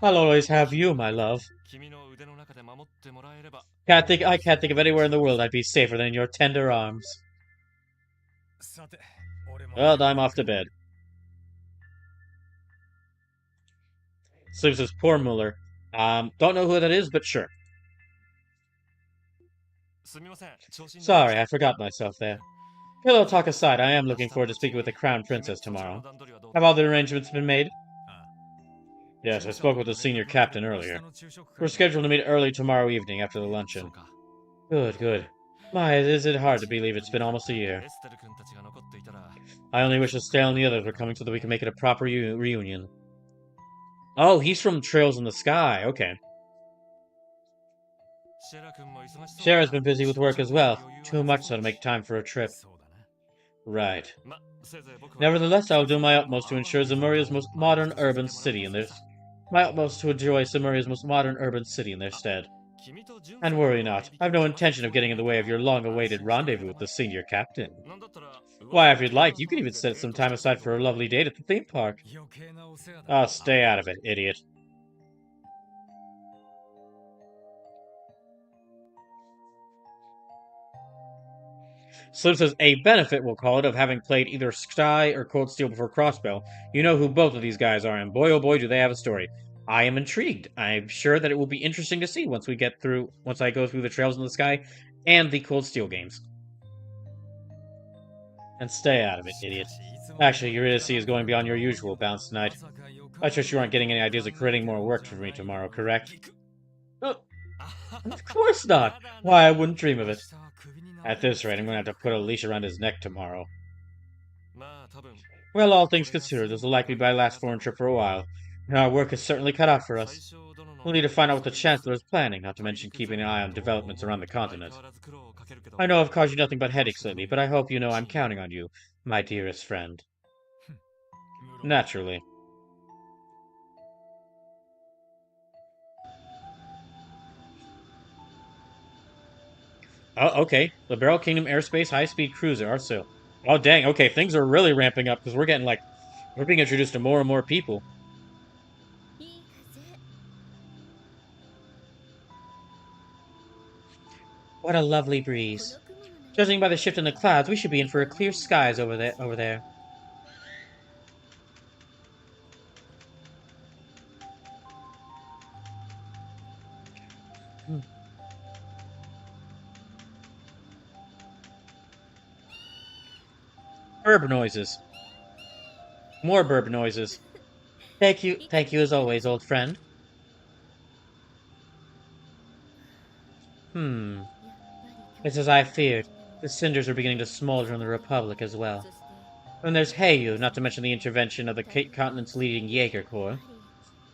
I'll always have you, my love. I can't think of anywhere in the world I'd be safer than in your tender arms. Well, I'm off to bed. Sleeps as poor Muller. Don't know who that is, but sure. Sorry, I forgot myself there. Pillow talk aside, I am looking forward to speaking with the Crown Princess tomorrow. Have all the arrangements been made? Yes, I spoke with the senior captain earlier. We're scheduled to meet early tomorrow evening after the luncheon. Good, good. My, is it hard to believe it's been almost a year. I only wish Estelle and the others were coming so that we can make it a proper reunion. Oh, he's from Trails in the Sky, okay. Shara's been busy with work as well, too much so to make time for a trip. Right. Nevertheless, I will do my utmost to ensure Zemuria's most modern urban city in their... My utmost to enjoy Zemuria's most modern urban city in their stead. And worry not, I have no intention of getting in the way of your long-awaited rendezvous with the senior captain. Why, if you'd like, you could even set some time aside for a lovely date at the theme park. Oh, stay out of it, idiot. Slim says, a benefit, we'll call it, of having played either Sky or Cold Steel before Crossbell. You know who both of these guys are, and boy oh boy do they have a story. I am intrigued. I'm sure that it will be interesting to see once I go through the Trails in the Sky and the Cold Steel games. And stay out of it, idiot. Actually, Eurydice is going beyond your usual bounds tonight. I trust you aren't getting any ideas of creating more work for me tomorrow, correct? Of course not! Why, I wouldn't dream of it. At this rate, I'm going to have to put a leash around his neck tomorrow. Well, all things considered, this will likely be my last foreign trip for a while. Our work is certainly cut out for us. We'll need to find out what the Chancellor is planning, not to mention keeping an eye on developments around the continent. I know I've caused you nothing but headaches lately, but I hope you know I'm counting on you, my dearest friend. Naturally. Oh, okay. Liberal Kingdom Airspace High-Speed Cruiser, Arcel. Oh, dang. Okay, things are really ramping up, because we're being introduced to more and more people. What a lovely breeze. Judging by the shift in the clouds, we should be in for a clear skies over there. Burb noises. More burb noises. Thank you as always, old friend. It's as I feared. The cinders are beginning to smolder in the Republic as well. And there's Heyu, not to mention the intervention of the continent's leading Jaeger Corps.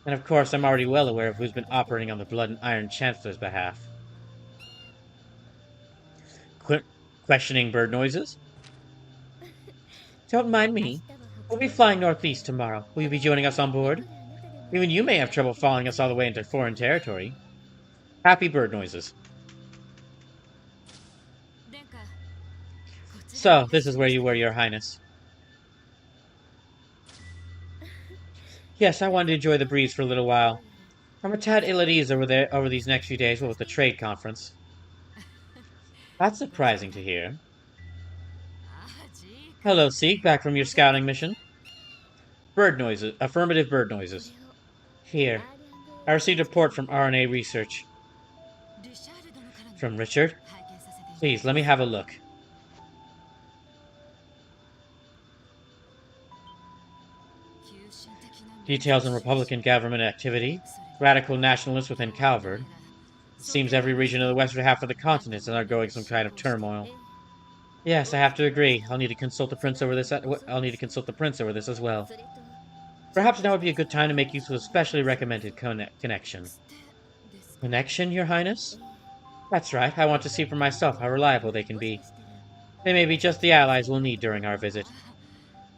And of course, I'm already well aware of who's been operating on the Blood and Iron Chancellor's behalf. Questioning bird noises? Don't mind me. We'll be flying northeast tomorrow. Will you be joining us on board? Even you may have trouble following us all the way into foreign territory. Happy bird noises. So, this is where you were, Your Highness. Yes, I wanted to enjoy the breeze for a little while. I'm a tad ill at ease over these next few days with the trade conference. That's surprising to hear. Hello, Seek, back from your scouting mission. Bird noises. Affirmative bird noises. Here. I received a report from RNA Research. From Richard? Please, let me have a look. Details on Republican government activity. Radical nationalists within Calvard. It seems every region of the western half of the continent is undergoing some kind of turmoil. Yes, I have to agree. I'll need to consult the prince over this as well. Perhaps now would be a good time to make use of a specially recommended connection. Connection, Your Highness? That's right, I want to see for myself how reliable they can be. They may be just the allies we'll need during our visit.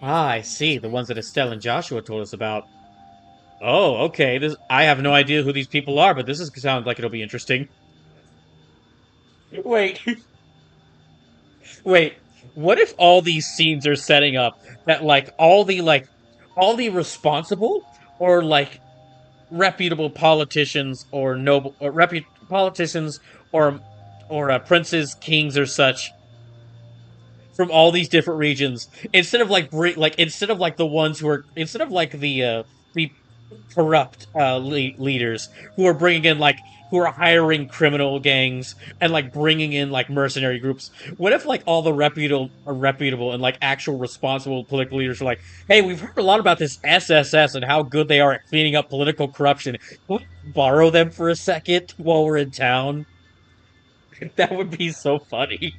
Ah, I see, the ones that Estelle and Joshua told us about. Oh, okay. This I have no idea who these people are, but this is sounds like it'll be interesting. Wait, wait. What if all these scenes are setting up that all the responsible or reputable politicians or noble or politicians or princes, kings or such from all these different regions instead of instead of like the ones who are instead of like the corrupt leaders who are bringing in who are hiring criminal gangs and like bringing in like mercenary groups. What if like all the reputable and like actual responsible political leaders are like, hey, we've heard a lot about this SSS and how good they are at cleaning up political corruption. Can we borrow them for a second while we're in town? That would be so funny.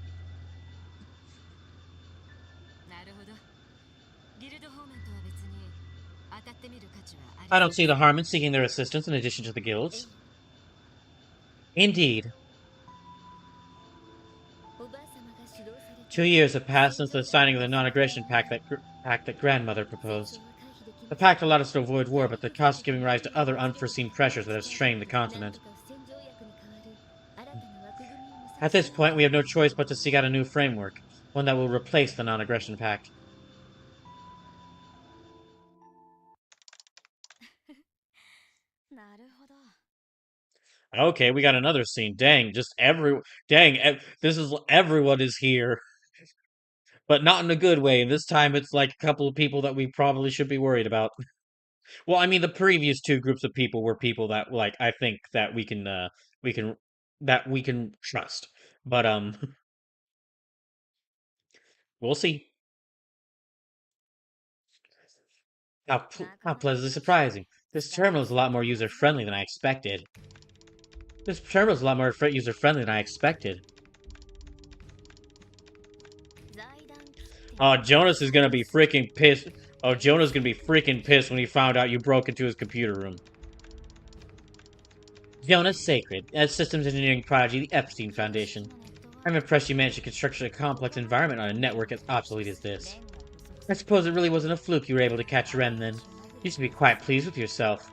I don't see the harm in seeking their assistance in addition to the guilds. Indeed, 2 years have passed since the signing of the non-aggression pact that grandmother proposed. The pact allowed us to avoid war, but the cost of giving rise to other unforeseen pressures that have strained the continent. At this point, we have no choice but to seek out a new framework, one that will replace the non-aggression pact. Okay, we got another scene. Dang, this is everyone is here, but not in a good way. This time it's like a couple of people that we probably should be worried about. Well, I mean, the previous two groups of people were people that I think that we can we can trust. But we'll see. How pleasantly surprising. This terminal is a lot more user-friendly than I expected. This terminal is a lot more user-friendly than I expected. Oh, Jonas is gonna be freaking pissed. Oh, Jonah's gonna be freaking pissed when he found out you broke into his computer room. Jonas Sacred, as systems engineering prodigy, the Epstein Foundation. I'm impressed you managed to construct a complex environment on a network as obsolete as this. I suppose it really wasn't a fluke you were able to catch Rem then. You should be quite pleased with yourself.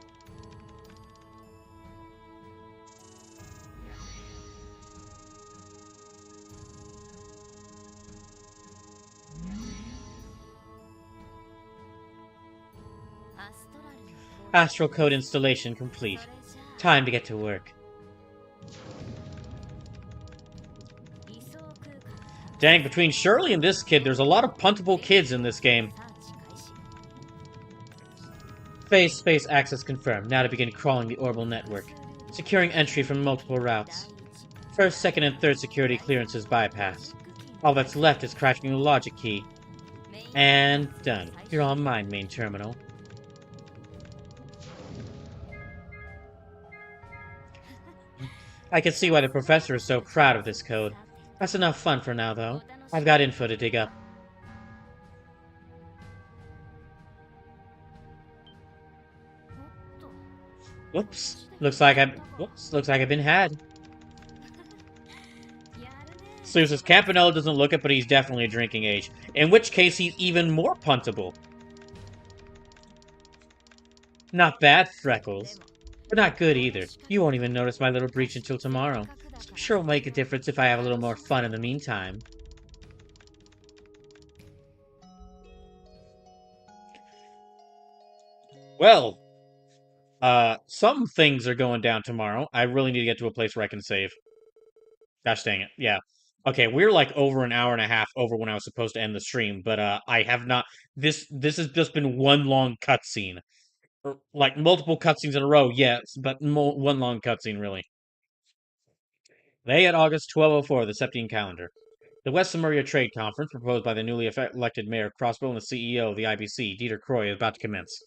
Astral code installation complete. Time to get to work. Dang, between Shirley and this kid, there's a lot of puntable kids in this game. Phase space access confirmed. Now to begin crawling the orbital network. Securing entry from multiple routes. First, second, and third security clearances bypassed. All that's left is cracking the logic key. And done. You're all mine, main terminal. I can see why the professor is so proud of this code. That's enough fun for now, though. I've got info to dig up. Looks like I've been had. Sluices Campanella doesn't look it, but he's definitely a drinking age. In which case, he's even more puntable. Not bad, Freckles. But not good either. You won't even notice my little breach until tomorrow. I'm sure it'll make a difference if I have a little more fun in the meantime. Well, some things are going down tomorrow. I really need to get to a place where I can save. Gosh dang it. Yeah. Okay, we're like over an hour and a half over when I was supposed to end the stream, but I have not this has just been one long cutscene. Like multiple cutscenes in a row, yes, but one long cutscene really. They at August 1204, the Septine calendar. The West Samuria Trade Conference, proposed by the newly elected Mayor Crossbow and the CEO of the IBC, Dieter Croy, is about to commence.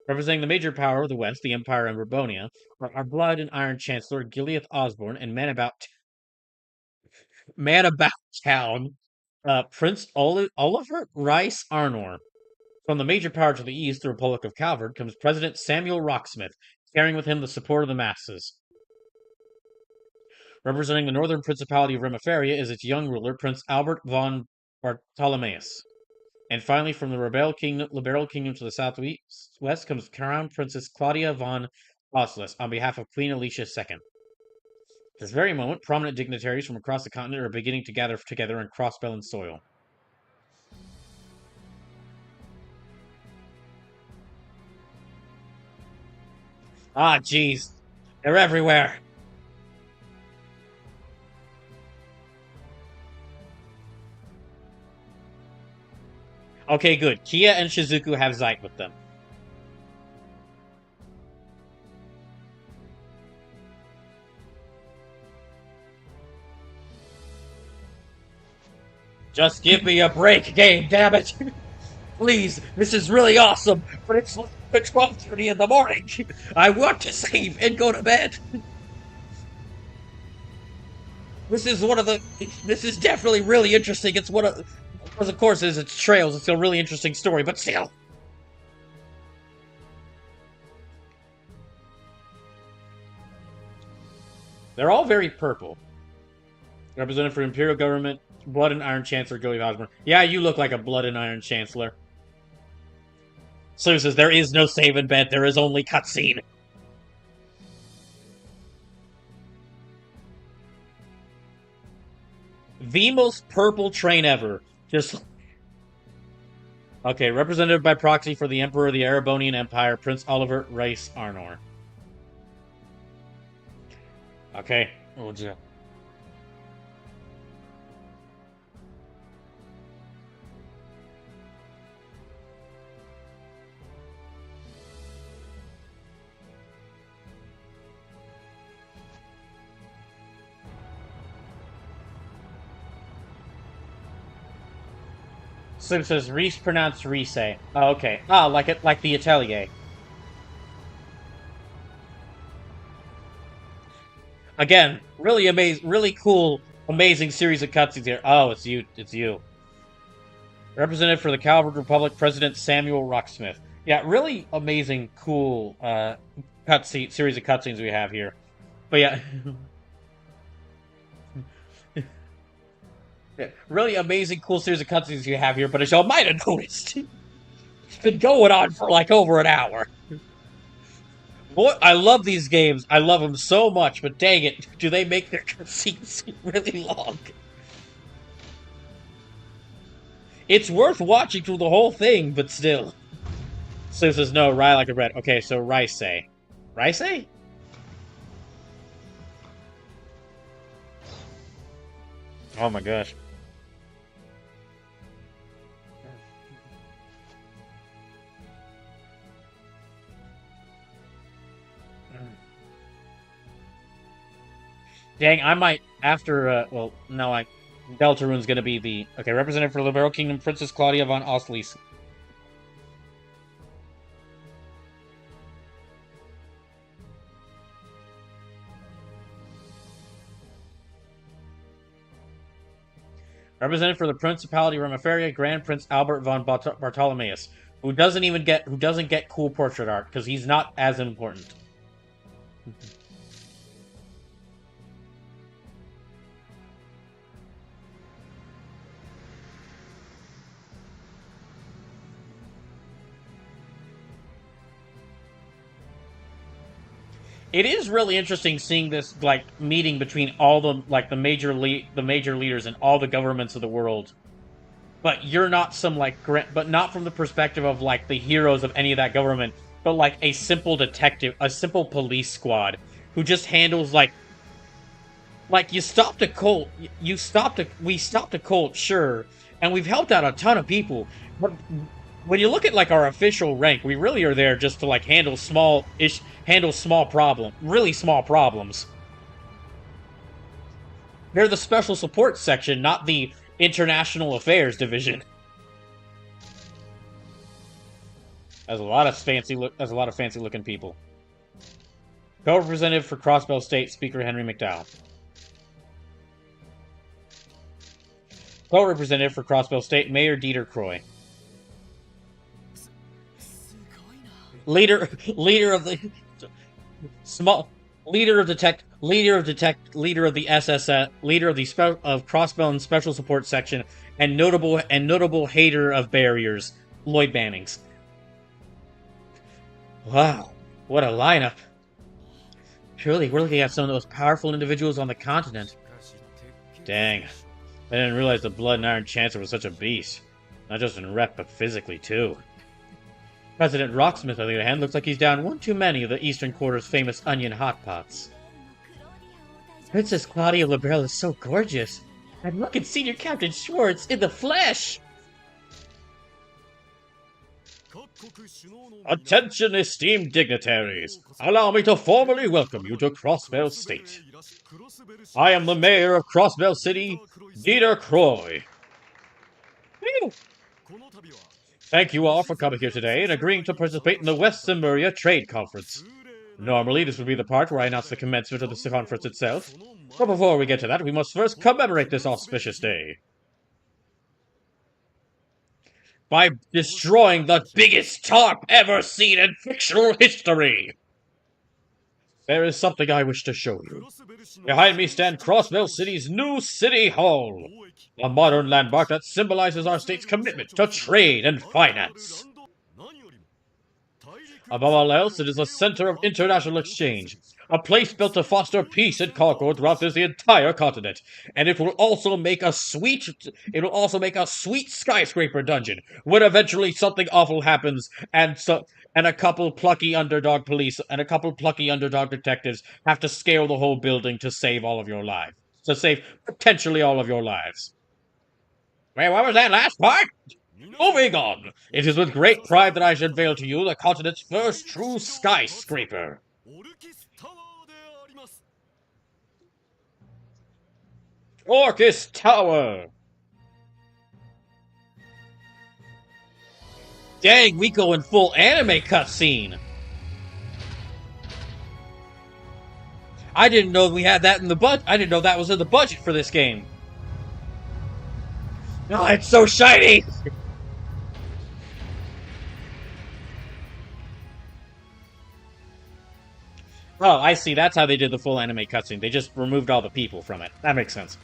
Representing the major power of the West, the Empire and Burbonia, are our blood and iron Chancellor Gileath Osborne and man about town, Prince Oliver Rice Arnor. From the major power to the east, the Republic of Calvard, comes President Samuel Rocksmith, carrying with him the support of the masses. Representing the northern principality of Remiferia is its young ruler, Prince Albert von Bartholomeus. And finally, from the liberal kingdom to the southwest comes Crown Princess Claudia von Oslis on behalf of Queen Alicia II. At this very moment, prominent dignitaries from across the continent are beginning to gather together in cross-Bellan soil. Ah, jeez. They're everywhere. Okay, good. Kia and Shizuku have Zeit with them. Just give me a break, game, damn it! Please, this is really awesome, but it's 12:30 in the morning. I want to save and go to bed. This is definitely really interesting. It's one of, because of course, it's Trails. It's a really interesting story, but still. They're all very purple. Representative for Imperial Government, Blood and Iron Chancellor Joey Osborne. Yeah, you look like a Blood and Iron Chancellor. Sue says, there is no save in bed, there is only cutscene. The most purple train ever. Just... Okay, representative by proxy for the Emperor of the Erebonian Empire, Prince Oliver Rice Arnor. Okay. Oh, yeah. Slim says Reese pronounced Reese. Oh, okay. Ah, like the Atelier. Again, really amazing, really cool, amazing series of cutscenes here. Oh, it's you. It's you. Representative for the Calvard Republic, President Samuel Rocksmith. Yeah, really amazing, cool series of cutscenes we have here. But yeah. Yeah, really amazing, cool series of cutscenes you have here, but as y'all might have noticed, it's been going on for like over an hour. Boy, I love these games. I love them so much, but dang it, do they make their cutscenes really long? It's worth watching through the whole thing, but still. Sue says, no, rye like a bread. Okay, so Rice. Rice? Oh my gosh. Dang, I might, after, well, no, Deltarune's gonna be the... Okay, representative for Liberal Kingdom, Princess Claudia von Oslis. Representative for the Principality of Remiferia, Grand Prince Albert von Bartholomeus, who doesn't get cool portrait art, because he's not as important. It is really interesting seeing this like meeting between all the major leaders and all the governments of the world. But you're not some but not from the perspective of like the heroes of any of that government, but like a simple detective, a simple police squad who just handles like you stopped a cult, we stopped a cult, sure, and we've helped out a ton of people, but when you look at like our official rank, we really are there just to like handle really small problems. They're the Special Support Section, not the International Affairs Division. There's a lot of fancy looking people. Co-representative for Crossbell State, Speaker Henry McDowell. Co-representative for Crossbell State, Mayor Dieter Croy. leader of the small leader of the SSS, leader of the Crossbow Special Support Section, and notable hater of barriers, Lloyd Bannings. Wow, what a lineup! Surely we're looking at some of the most powerful individuals on the continent. Dang, I didn't realize the Blood and Iron Chancellor was such a beast. Not just in rep, but physically too. President Rocksmith, on the other hand, looks like he's down one too many of the Eastern Quarter's famous onion hot pots. Princess Claudia Liberal is so gorgeous. And look at Senior Captain Schwartz in the flesh! Attention, esteemed dignitaries! Allow me to formally welcome you to Crossbell State. I am the mayor of Crossbell City, Dieter Croy. Thank you all for coming here today and agreeing to participate in the West Zemuria Trade Conference. Normally, this would be the part where I announce the commencement of the conference itself, but before we get to that, we must first commemorate this auspicious day by destroying the biggest tarp ever seen in fictional history. There is something I wish to show you. Behind me stand Crossbell City's new City Hall, a modern landmark that symbolizes our state's commitment to trade and finance. Above all else, it is a center of international exchange, a place built to foster peace and concord throughout the entire continent, and it will also make a sweet skyscraper dungeon when eventually something awful happens and a couple plucky underdog police and a couple plucky underdog detectives have to scale the whole building to save all of your lives. To save potentially all of your lives. Wait, what was that last part? Moving on! It is with great pride that I should unveil to you the continent's first true skyscraper. Orcus Tower! Dang, we go in full anime cutscene! I didn't know we had that in the budget. I didn't know that was in the budget for this game. Oh, it's so shiny! Oh, I see. That's how they did the full anime cutscene. They just removed all the people from it. That makes sense.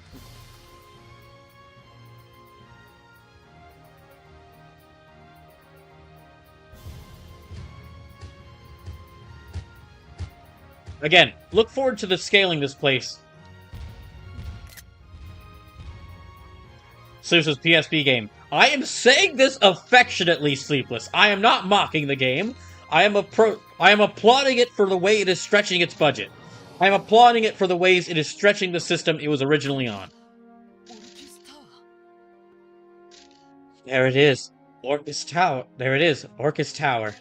Again, look forward to the scaling this place. Sleepless PSP game. I am saying this affectionately, Sleepless. I am not mocking the game. I am applauding it for the way it is stretching its budget. I am applauding it for the ways it is stretching the system it was originally on. There it is. Orcus Tower. There it is. Orcus Tower.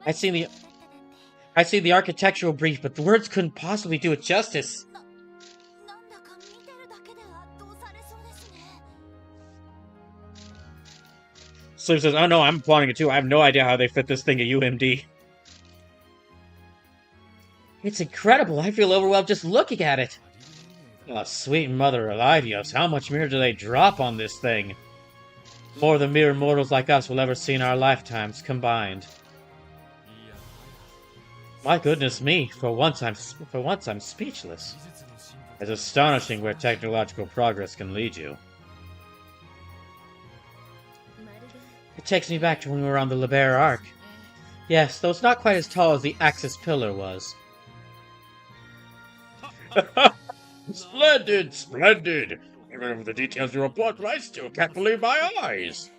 I see the architectural brief, but the words couldn't possibly do it justice. Sleep says, oh no, I'm applauding it too. I have no idea how they fit this thing at UMD. It's incredible. I feel overwhelmed just looking at it. Oh, sweet mother of Idios, how much more do they drop on this thing? More than mere mortals like us will ever see in our lifetimes combined. My goodness me, for once I'm speechless. It's astonishing where technological progress can lead you. It takes me back to when we were on the Liber Arc. Yes, though it's not quite as tall as the Axis Pillar was. Splendid, splendid! Even with the details you report, I still can't believe my eyes!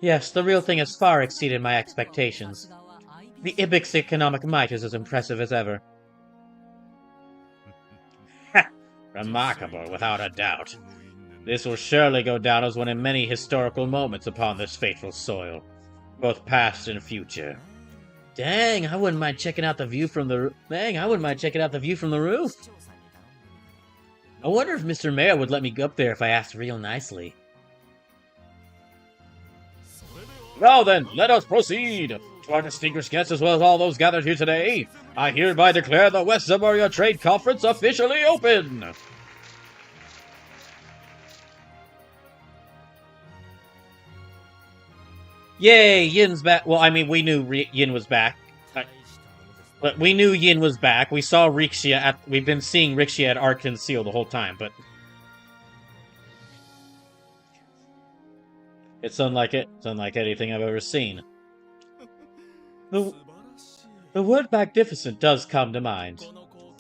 Yes, the real thing has far exceeded my expectations. The Ibic's economic might is as impressive as ever. Remarkable, without a doubt. This will surely go down as one of many historical moments upon this fateful soil, both past and future. Dang, I wouldn't mind checking out the view from the roof. I wonder if Mr. Mayor would let me go up there if I asked real nicely. Now then, let us proceed. To our distinguished guests as well as all those gathered here today, I hereby declare the West Zemuria Trade Conference officially open. Yay, Yin's back. Well, I mean, we knew Yin was back. But we knew Yin was back. We saw Rixia at... We've been seeing Rixia at Arcane Seal the whole time, but... It's unlike it. It's unlike anything I've ever seen. The word magnificent does come to mind.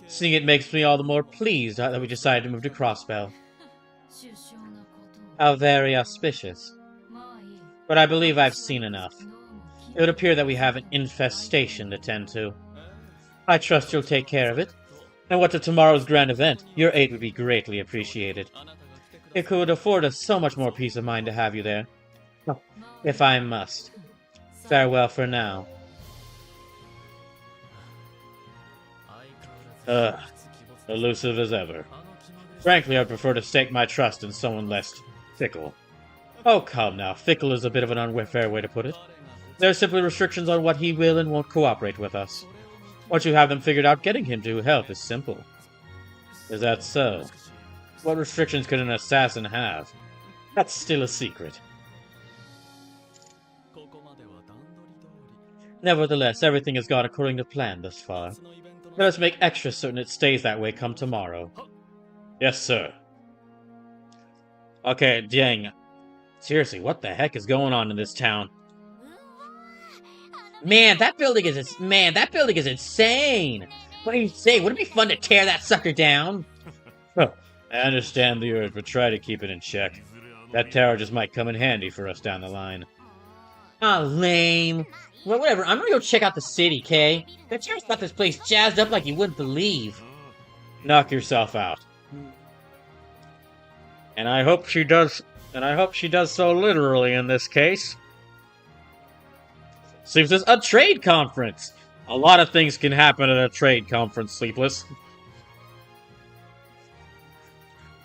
Seeing it makes me all the more pleased that we decided to move to Crossbell. How very auspicious. But I believe I've seen enough. It would appear that we have an infestation to tend to. I trust you'll take care of it. And what of tomorrow's grand event? Your aid would be greatly appreciated. It could afford us so much more peace of mind to have you there. If I must. Farewell for now. Elusive as ever. Frankly, I'd prefer to stake my trust in someone less fickle. Oh, come now. Fickle is a bit of an unfair way to put it. There are simply restrictions on what he will and won't cooperate with us. Once you have them figured out, getting him to help is simple. Is that so? What restrictions could an assassin have? That's still a secret. Nevertheless, everything has gone according to plan thus far. Let us make extra certain it stays that way come tomorrow. Yes, sir. Okay, dang. Seriously, what the heck is going on in this town? Man, that building is insane. What do you say? Would it be fun to tear that sucker down? I understand the urge, but try to keep it in check. That tower just might come in handy for us down the line. Ah, lame. Well, whatever. I'm gonna go check out the city, Kay. The tower's got this place jazzed up like you wouldn't believe. Knock yourself out. And I hope she does. And I hope she does so literally in this case. Seems there's a trade conference. A lot of things can happen at a trade conference, Sleepless.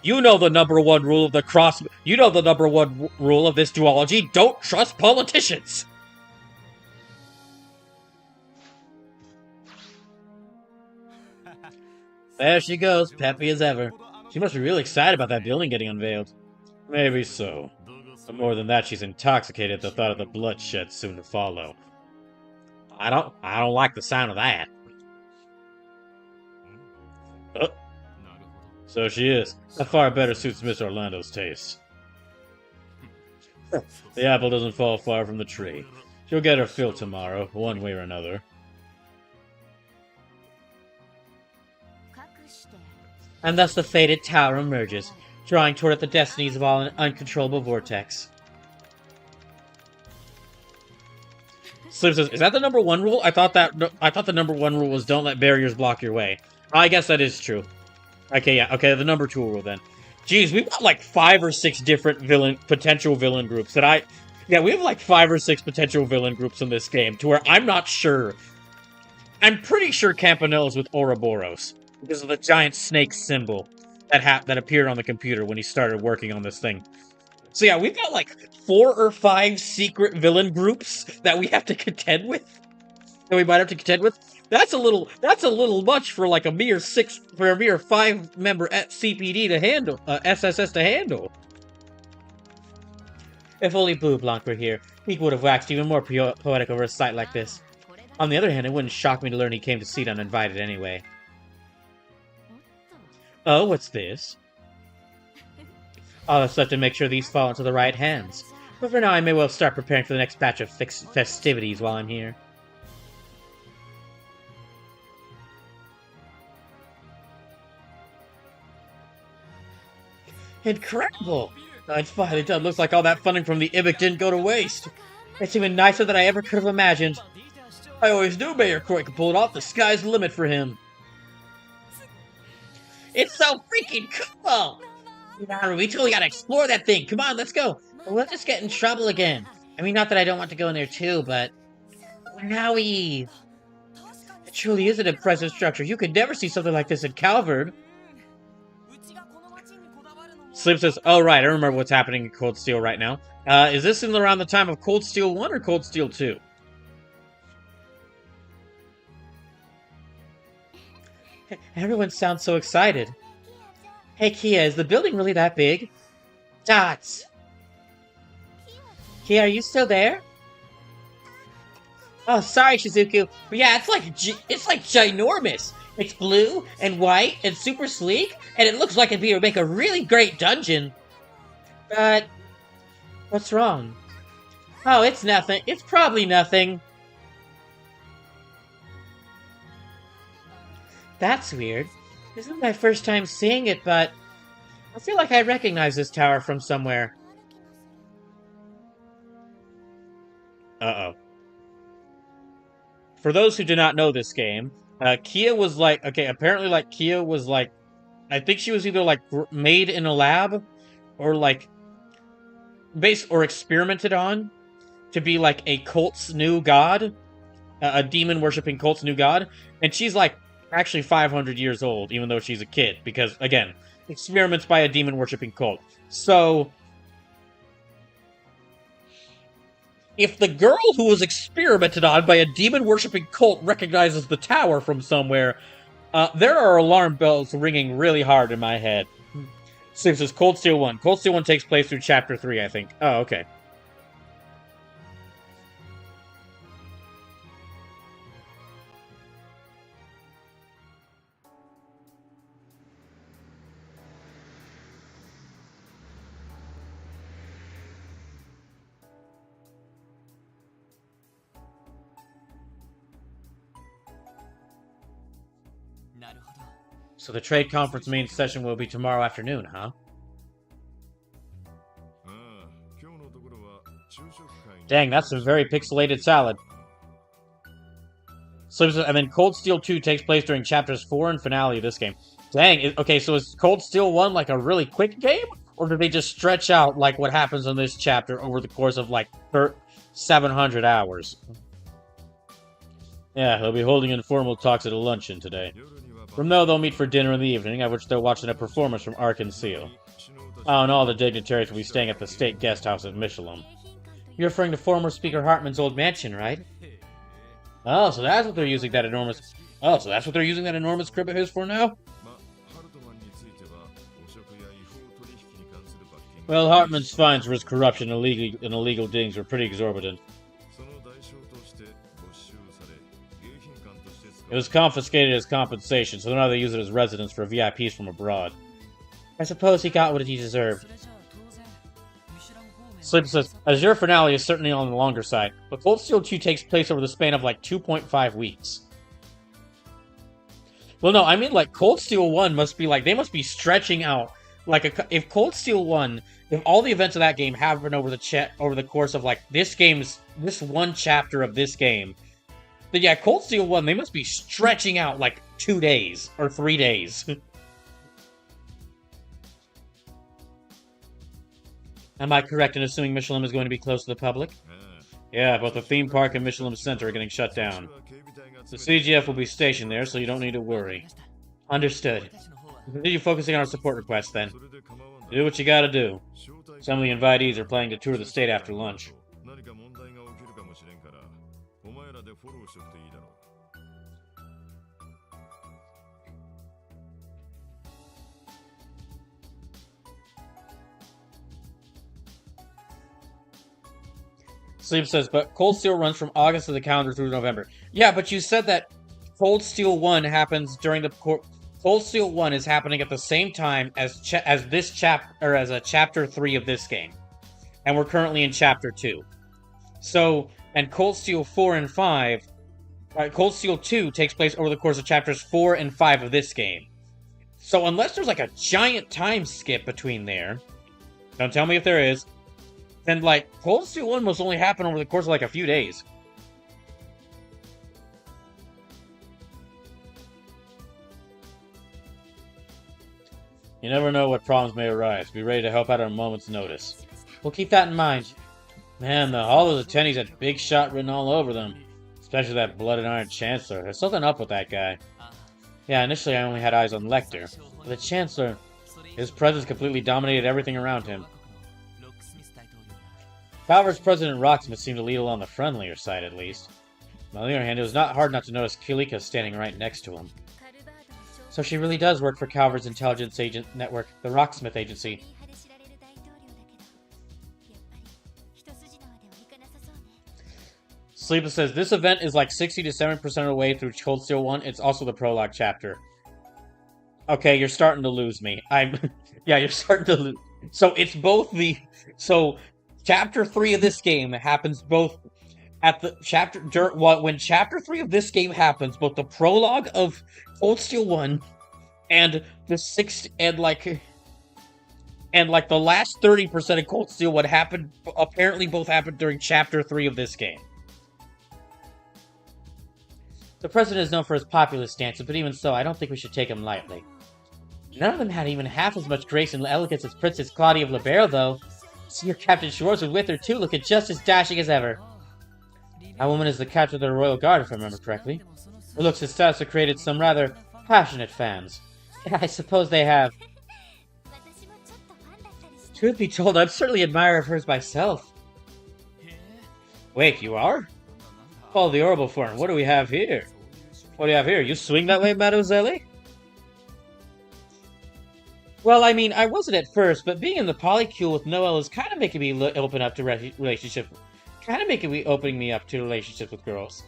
You know the number one rule of the You know the number one rule of this duology. Don't trust politicians. There she goes, peppy as ever. She must be really excited about that building getting unveiled. Maybe so. But more than that, she's intoxicated at the thought of the bloodshed soon to follow. I don't like the sound of that. So she is. That far better suits Miss Orlando's taste. The apple doesn't fall far from the tree. She'll get her fill tomorrow, one way or another. And thus the fated tower emerges, drawing toward it the destinies of all an uncontrollable vortex. Slim says, "Is that the number one rule? I thought the number one rule was don't let barriers block your way." I guess that is true. Okay, yeah, okay, the number two rule then. Jeez, we've got like 5 or 6 different potential villain groups that yeah, we have like 5 or 6 potential villain groups in this game, to where I'm not sure. I'm pretty sure Campanella's with Ouroboros, because of the giant snake symbol that appeared on the computer when he started working on this thing. So yeah, we've got like 4 or 5 secret villain groups that we have to contend with. That we might have to contend with. That's a little much for like a mere 5-member CPD to handle, SSS to handle. If only Blue Blanc were here, he would have waxed even more poetic over a sight like this. On the other hand, it wouldn't shock me to learn he came to see it uninvited anyway. Oh, what's this? All that's left to make sure these fall into the right hands. But for now, I may well start preparing for the next batch of festivities while I'm here. Incredible! It's finally done. Looks like all that funding from the IBIC didn't go to waste. It's even nicer than I ever could have imagined. I always knew Mayor Croy could pull it off. The sky's the limit for him. It's so freaking cool! We totally gotta explore that thing. Come on, let's go. We'll just get in trouble again. I mean, not that I don't want to go in there too, but... Wowie! It truly is an impressive structure. You could never see something like this in Calvard. Slim says, oh right, I remember what's happening in Cold Steel right now. Is this in around the time of Cold Steel 1 or Cold Steel 2? Everyone sounds so excited. Hey Kia, is the building really that big? Dots! Kia, are you still there? Oh, sorry, Shizuku. But yeah, it's like ginormous. It's blue and white and super sleek, and it looks like it'd make a really great dungeon. But what's wrong? Oh, it's nothing. It's probably nothing. That's weird. This is my first time seeing it, but I feel like I recognize this tower from somewhere. Uh-oh. For those who do not know this game, Kia was like, okay, apparently like Kia was like, I think she was either like made in a lab or like or experimented on to be like a cult's new god, a demon worshipping cult's new god, and she's like actually 500 years old, even though she's a kid, because again, experiments by a demon worshipping cult. So if the girl who was experimented on by a demon-worshipping cult recognizes the tower from somewhere, there are alarm bells ringing really hard in my head. So this is Cold Steel 1. Cold Steel 1 takes place through Chapter 3, I think. Oh, okay. So the trade conference main session will be tomorrow afternoon, huh? Dang, that's a very pixelated salad. So, and then Cold Steel 2 takes place during chapters 4 and finale of this game. Dang, okay, so is Cold Steel 1 like a really quick game? Or do they just stretch out like what happens in this chapter over the course of like 700 hours? Yeah, they'll be holding informal talks at a luncheon today. From there, they'll meet for dinner in the evening, at which they're watching a performance from Ark and Seal. Oh, and all the dignitaries will be staying at the state guest house at Michelin. You're referring to former Speaker Hartman's old mansion, right? Oh, so that's what they're using that enormous... Oh, so that's what they're using that enormous crib of his for now? Well, Hartman's fines for his corruption and illegal dealings were pretty exorbitant. It was confiscated as compensation, so now they use it as residence for VIPs from abroad. I suppose he got what he deserved. Sleep says, Azure finale is certainly on the longer side, but Cold Steel 2 takes place over the span of like 2.5 weeks. Well, no, I mean like Cold Steel 1 must be like, they must be stretching out. Like, if Cold Steel 1, if all the events of that game happen over the course of like this one chapter of this game, but yeah, Cold Steel 1, they must be stretching out like 2 days or 3 days. Am I correct in assuming Michelin is going to be closed to the public? Yeah, both the theme park and Michelin Center are getting shut down. The CGF will be stationed there, so you don't need to worry. Understood. Continue focusing on our support requests, then. Do what you gotta do. Some of the invitees are planning to tour the state after lunch. Sleep says, but Cold Steel runs from August of the calendar through November. Yeah, but you said that Cold Steel 1 happens during the... Cold Steel 1 is happening at the same time as chapter 3 of this game. And we're currently in chapter 2. So, and Cold Steel 4 and 5... Cold Steel 2 takes place over the course of chapters 4 and 5 of this game. So unless there's like a giant time skip between there... Don't tell me if there is... Then, like, Cold Steel 1 must only happen over the course of, like, a few days. You never know what problems may arise. Be ready to help out at a moment's notice. We'll keep that in mind. Man, all those attendees had big shot written all over them. Especially that Blood and Iron Chancellor. There's something up with that guy. Yeah, initially I only had eyes on Lecter. But the Chancellor, his presence completely dominated everything around him. Calvert's President Rocksmith seemed to lead along the friendlier side, at least. On the other hand, it was not hard not to notice Kilika standing right next to him. So she really does work for Calvert's intelligence agent network, the Rocksmith Agency. Sleepa says, this event is like 60 to 70% of the way through Cold Steel 1. It's also the prologue chapter. Okay, you're starting to lose me. Yeah, you're starting to lose. So it's both the... So, Chapter 3 of this game happens both at the chapter... When Chapter 3 of this game happens, both the prologue of Cold Steel 1 and the the last 30% of Cold Steel 1 happened... Apparently both happened during Chapter 3 of this game. The president is known for his populist stances, but even so, I don't think we should take him lightly. None of them had even half as much grace and elegance as Princess Claudia of Libero, though. Senior Captain Schwartz was with her, too, looking just as dashing as ever. That woman is the captain of the Royal Guard, if I remember correctly. Her looks and status have created some rather passionate fans. Yeah, I suppose they have. Truth be told, I'm certainly an admirer of hers myself. Wait, you are? Follow the orbital form. What do we have here? What do you have here? You swing that way, Mademoiselle? Well, I mean, I wasn't at first, but being in the polycule with Noelle is kind of making me open up to relationship. Kind of making me opening me up to relationships with girls.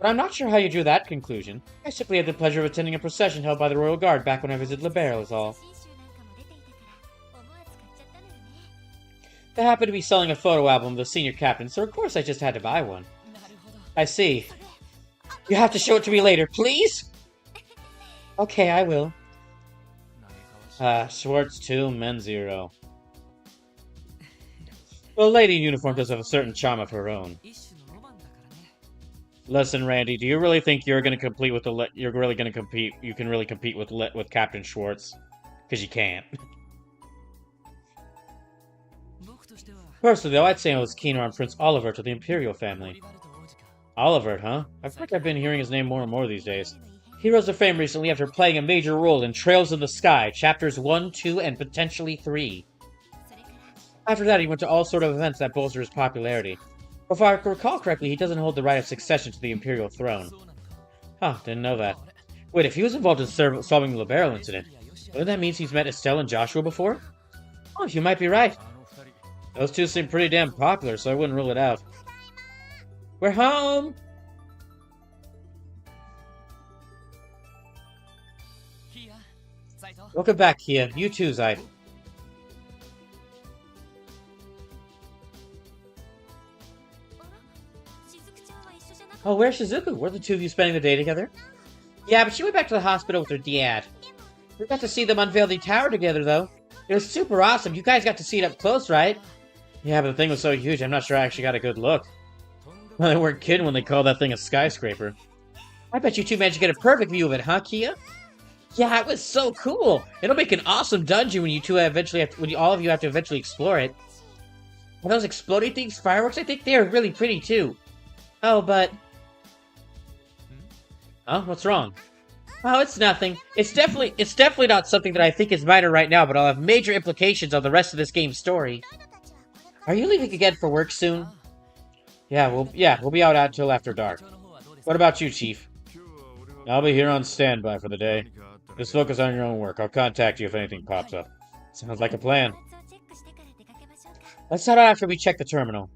But I'm not sure how you drew that conclusion. I simply had the pleasure of attending a procession held by the Royal Guard back when I visited Libero, is all. They happened to be selling a photo album of the senior captain, so of course I just had to buy one. I see. You have to show it to me later, please? Okay, I will. Schwartz 2, men 0. Well, Lady in Uniform does have a certain charm of her own. Listen, Randy, do you really think you're going to compete with you're really going to compete? You can really compete with Captain Schwartz? Because you can't. Personally, though, I'd say I was keener on Prince Oliver to the Imperial family. Oliver, huh? I feel like I've been hearing his name more and more these days. He rose to fame recently after playing a major role in Trails in the Sky, Chapters 1, 2, and potentially 3. After that, he went to all sort of events that bolster his popularity. If I recall correctly, he doesn't hold the right of succession to the Imperial throne. Huh, didn't know that. Wait, if he was involved in solving the Libero incident, wouldn't that mean he's met Estelle and Joshua before? Oh, you might be right. Those two seem pretty damn popular, so I wouldn't rule it out. We're home! Welcome back, Kia. You too, Zai. Oh, where's Shizuku? Were the two of you spending the day together? Yeah, but she went back to the hospital with her dad. We got to see them unveil the tower together, though. It was super awesome. You guys got to see it up close, right? Yeah, but the thing was so huge, I'm not sure I actually got a good look. Well, they weren't kidding when they called that thing a skyscraper. I bet you two managed to get a perfect view of it, huh, Kia? Yeah, it was so cool. It'll make an awesome dungeon when you two all of you have to eventually explore it. And those exploding things, fireworks, I think they are really pretty too. Oh, but... Huh? What's wrong? Oh, it's nothing. It's definitely not something that I think is minor right now, but I'll have major implications on the rest of this game's story. Are you leaving again for work soon? Yeah, we'll be out until after dark. What about you, Chief? I'll be here on standby for the day. Just focus on your own work. I'll contact you if anything pops up. Sounds like a plan. Let's head out after we check the terminal.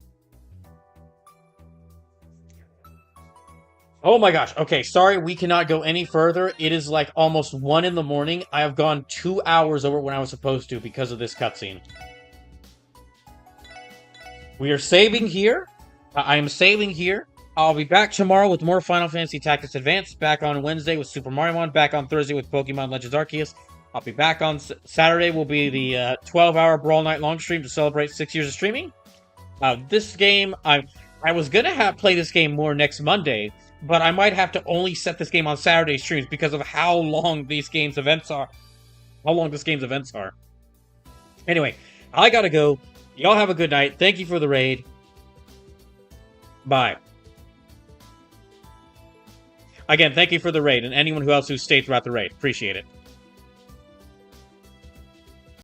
Oh my gosh. Okay, sorry, we cannot go any further. It is like almost 1 in the morning. I have gone 2 hours over when I was supposed to because of this cutscene. We are saving here. I am saving here. I'll be back tomorrow with more Final Fantasy Tactics Advance. Back on Wednesday with Super Mario 1. Back on Thursday with Pokemon Legends Arceus. I'll be back on Saturday. Will be the 12-hour Brawl Night long stream to celebrate 6 years of streaming. This game, I was gonna play this game more next Monday, but I might have to only set this game on Saturday streams because of how long these game's events are. How long this game's events are. Anyway, I gotta go. Y'all have a good night. Thank you for the raid. Bye. Again, thank you for the raid, and anyone else who stayed throughout the raid. Appreciate it.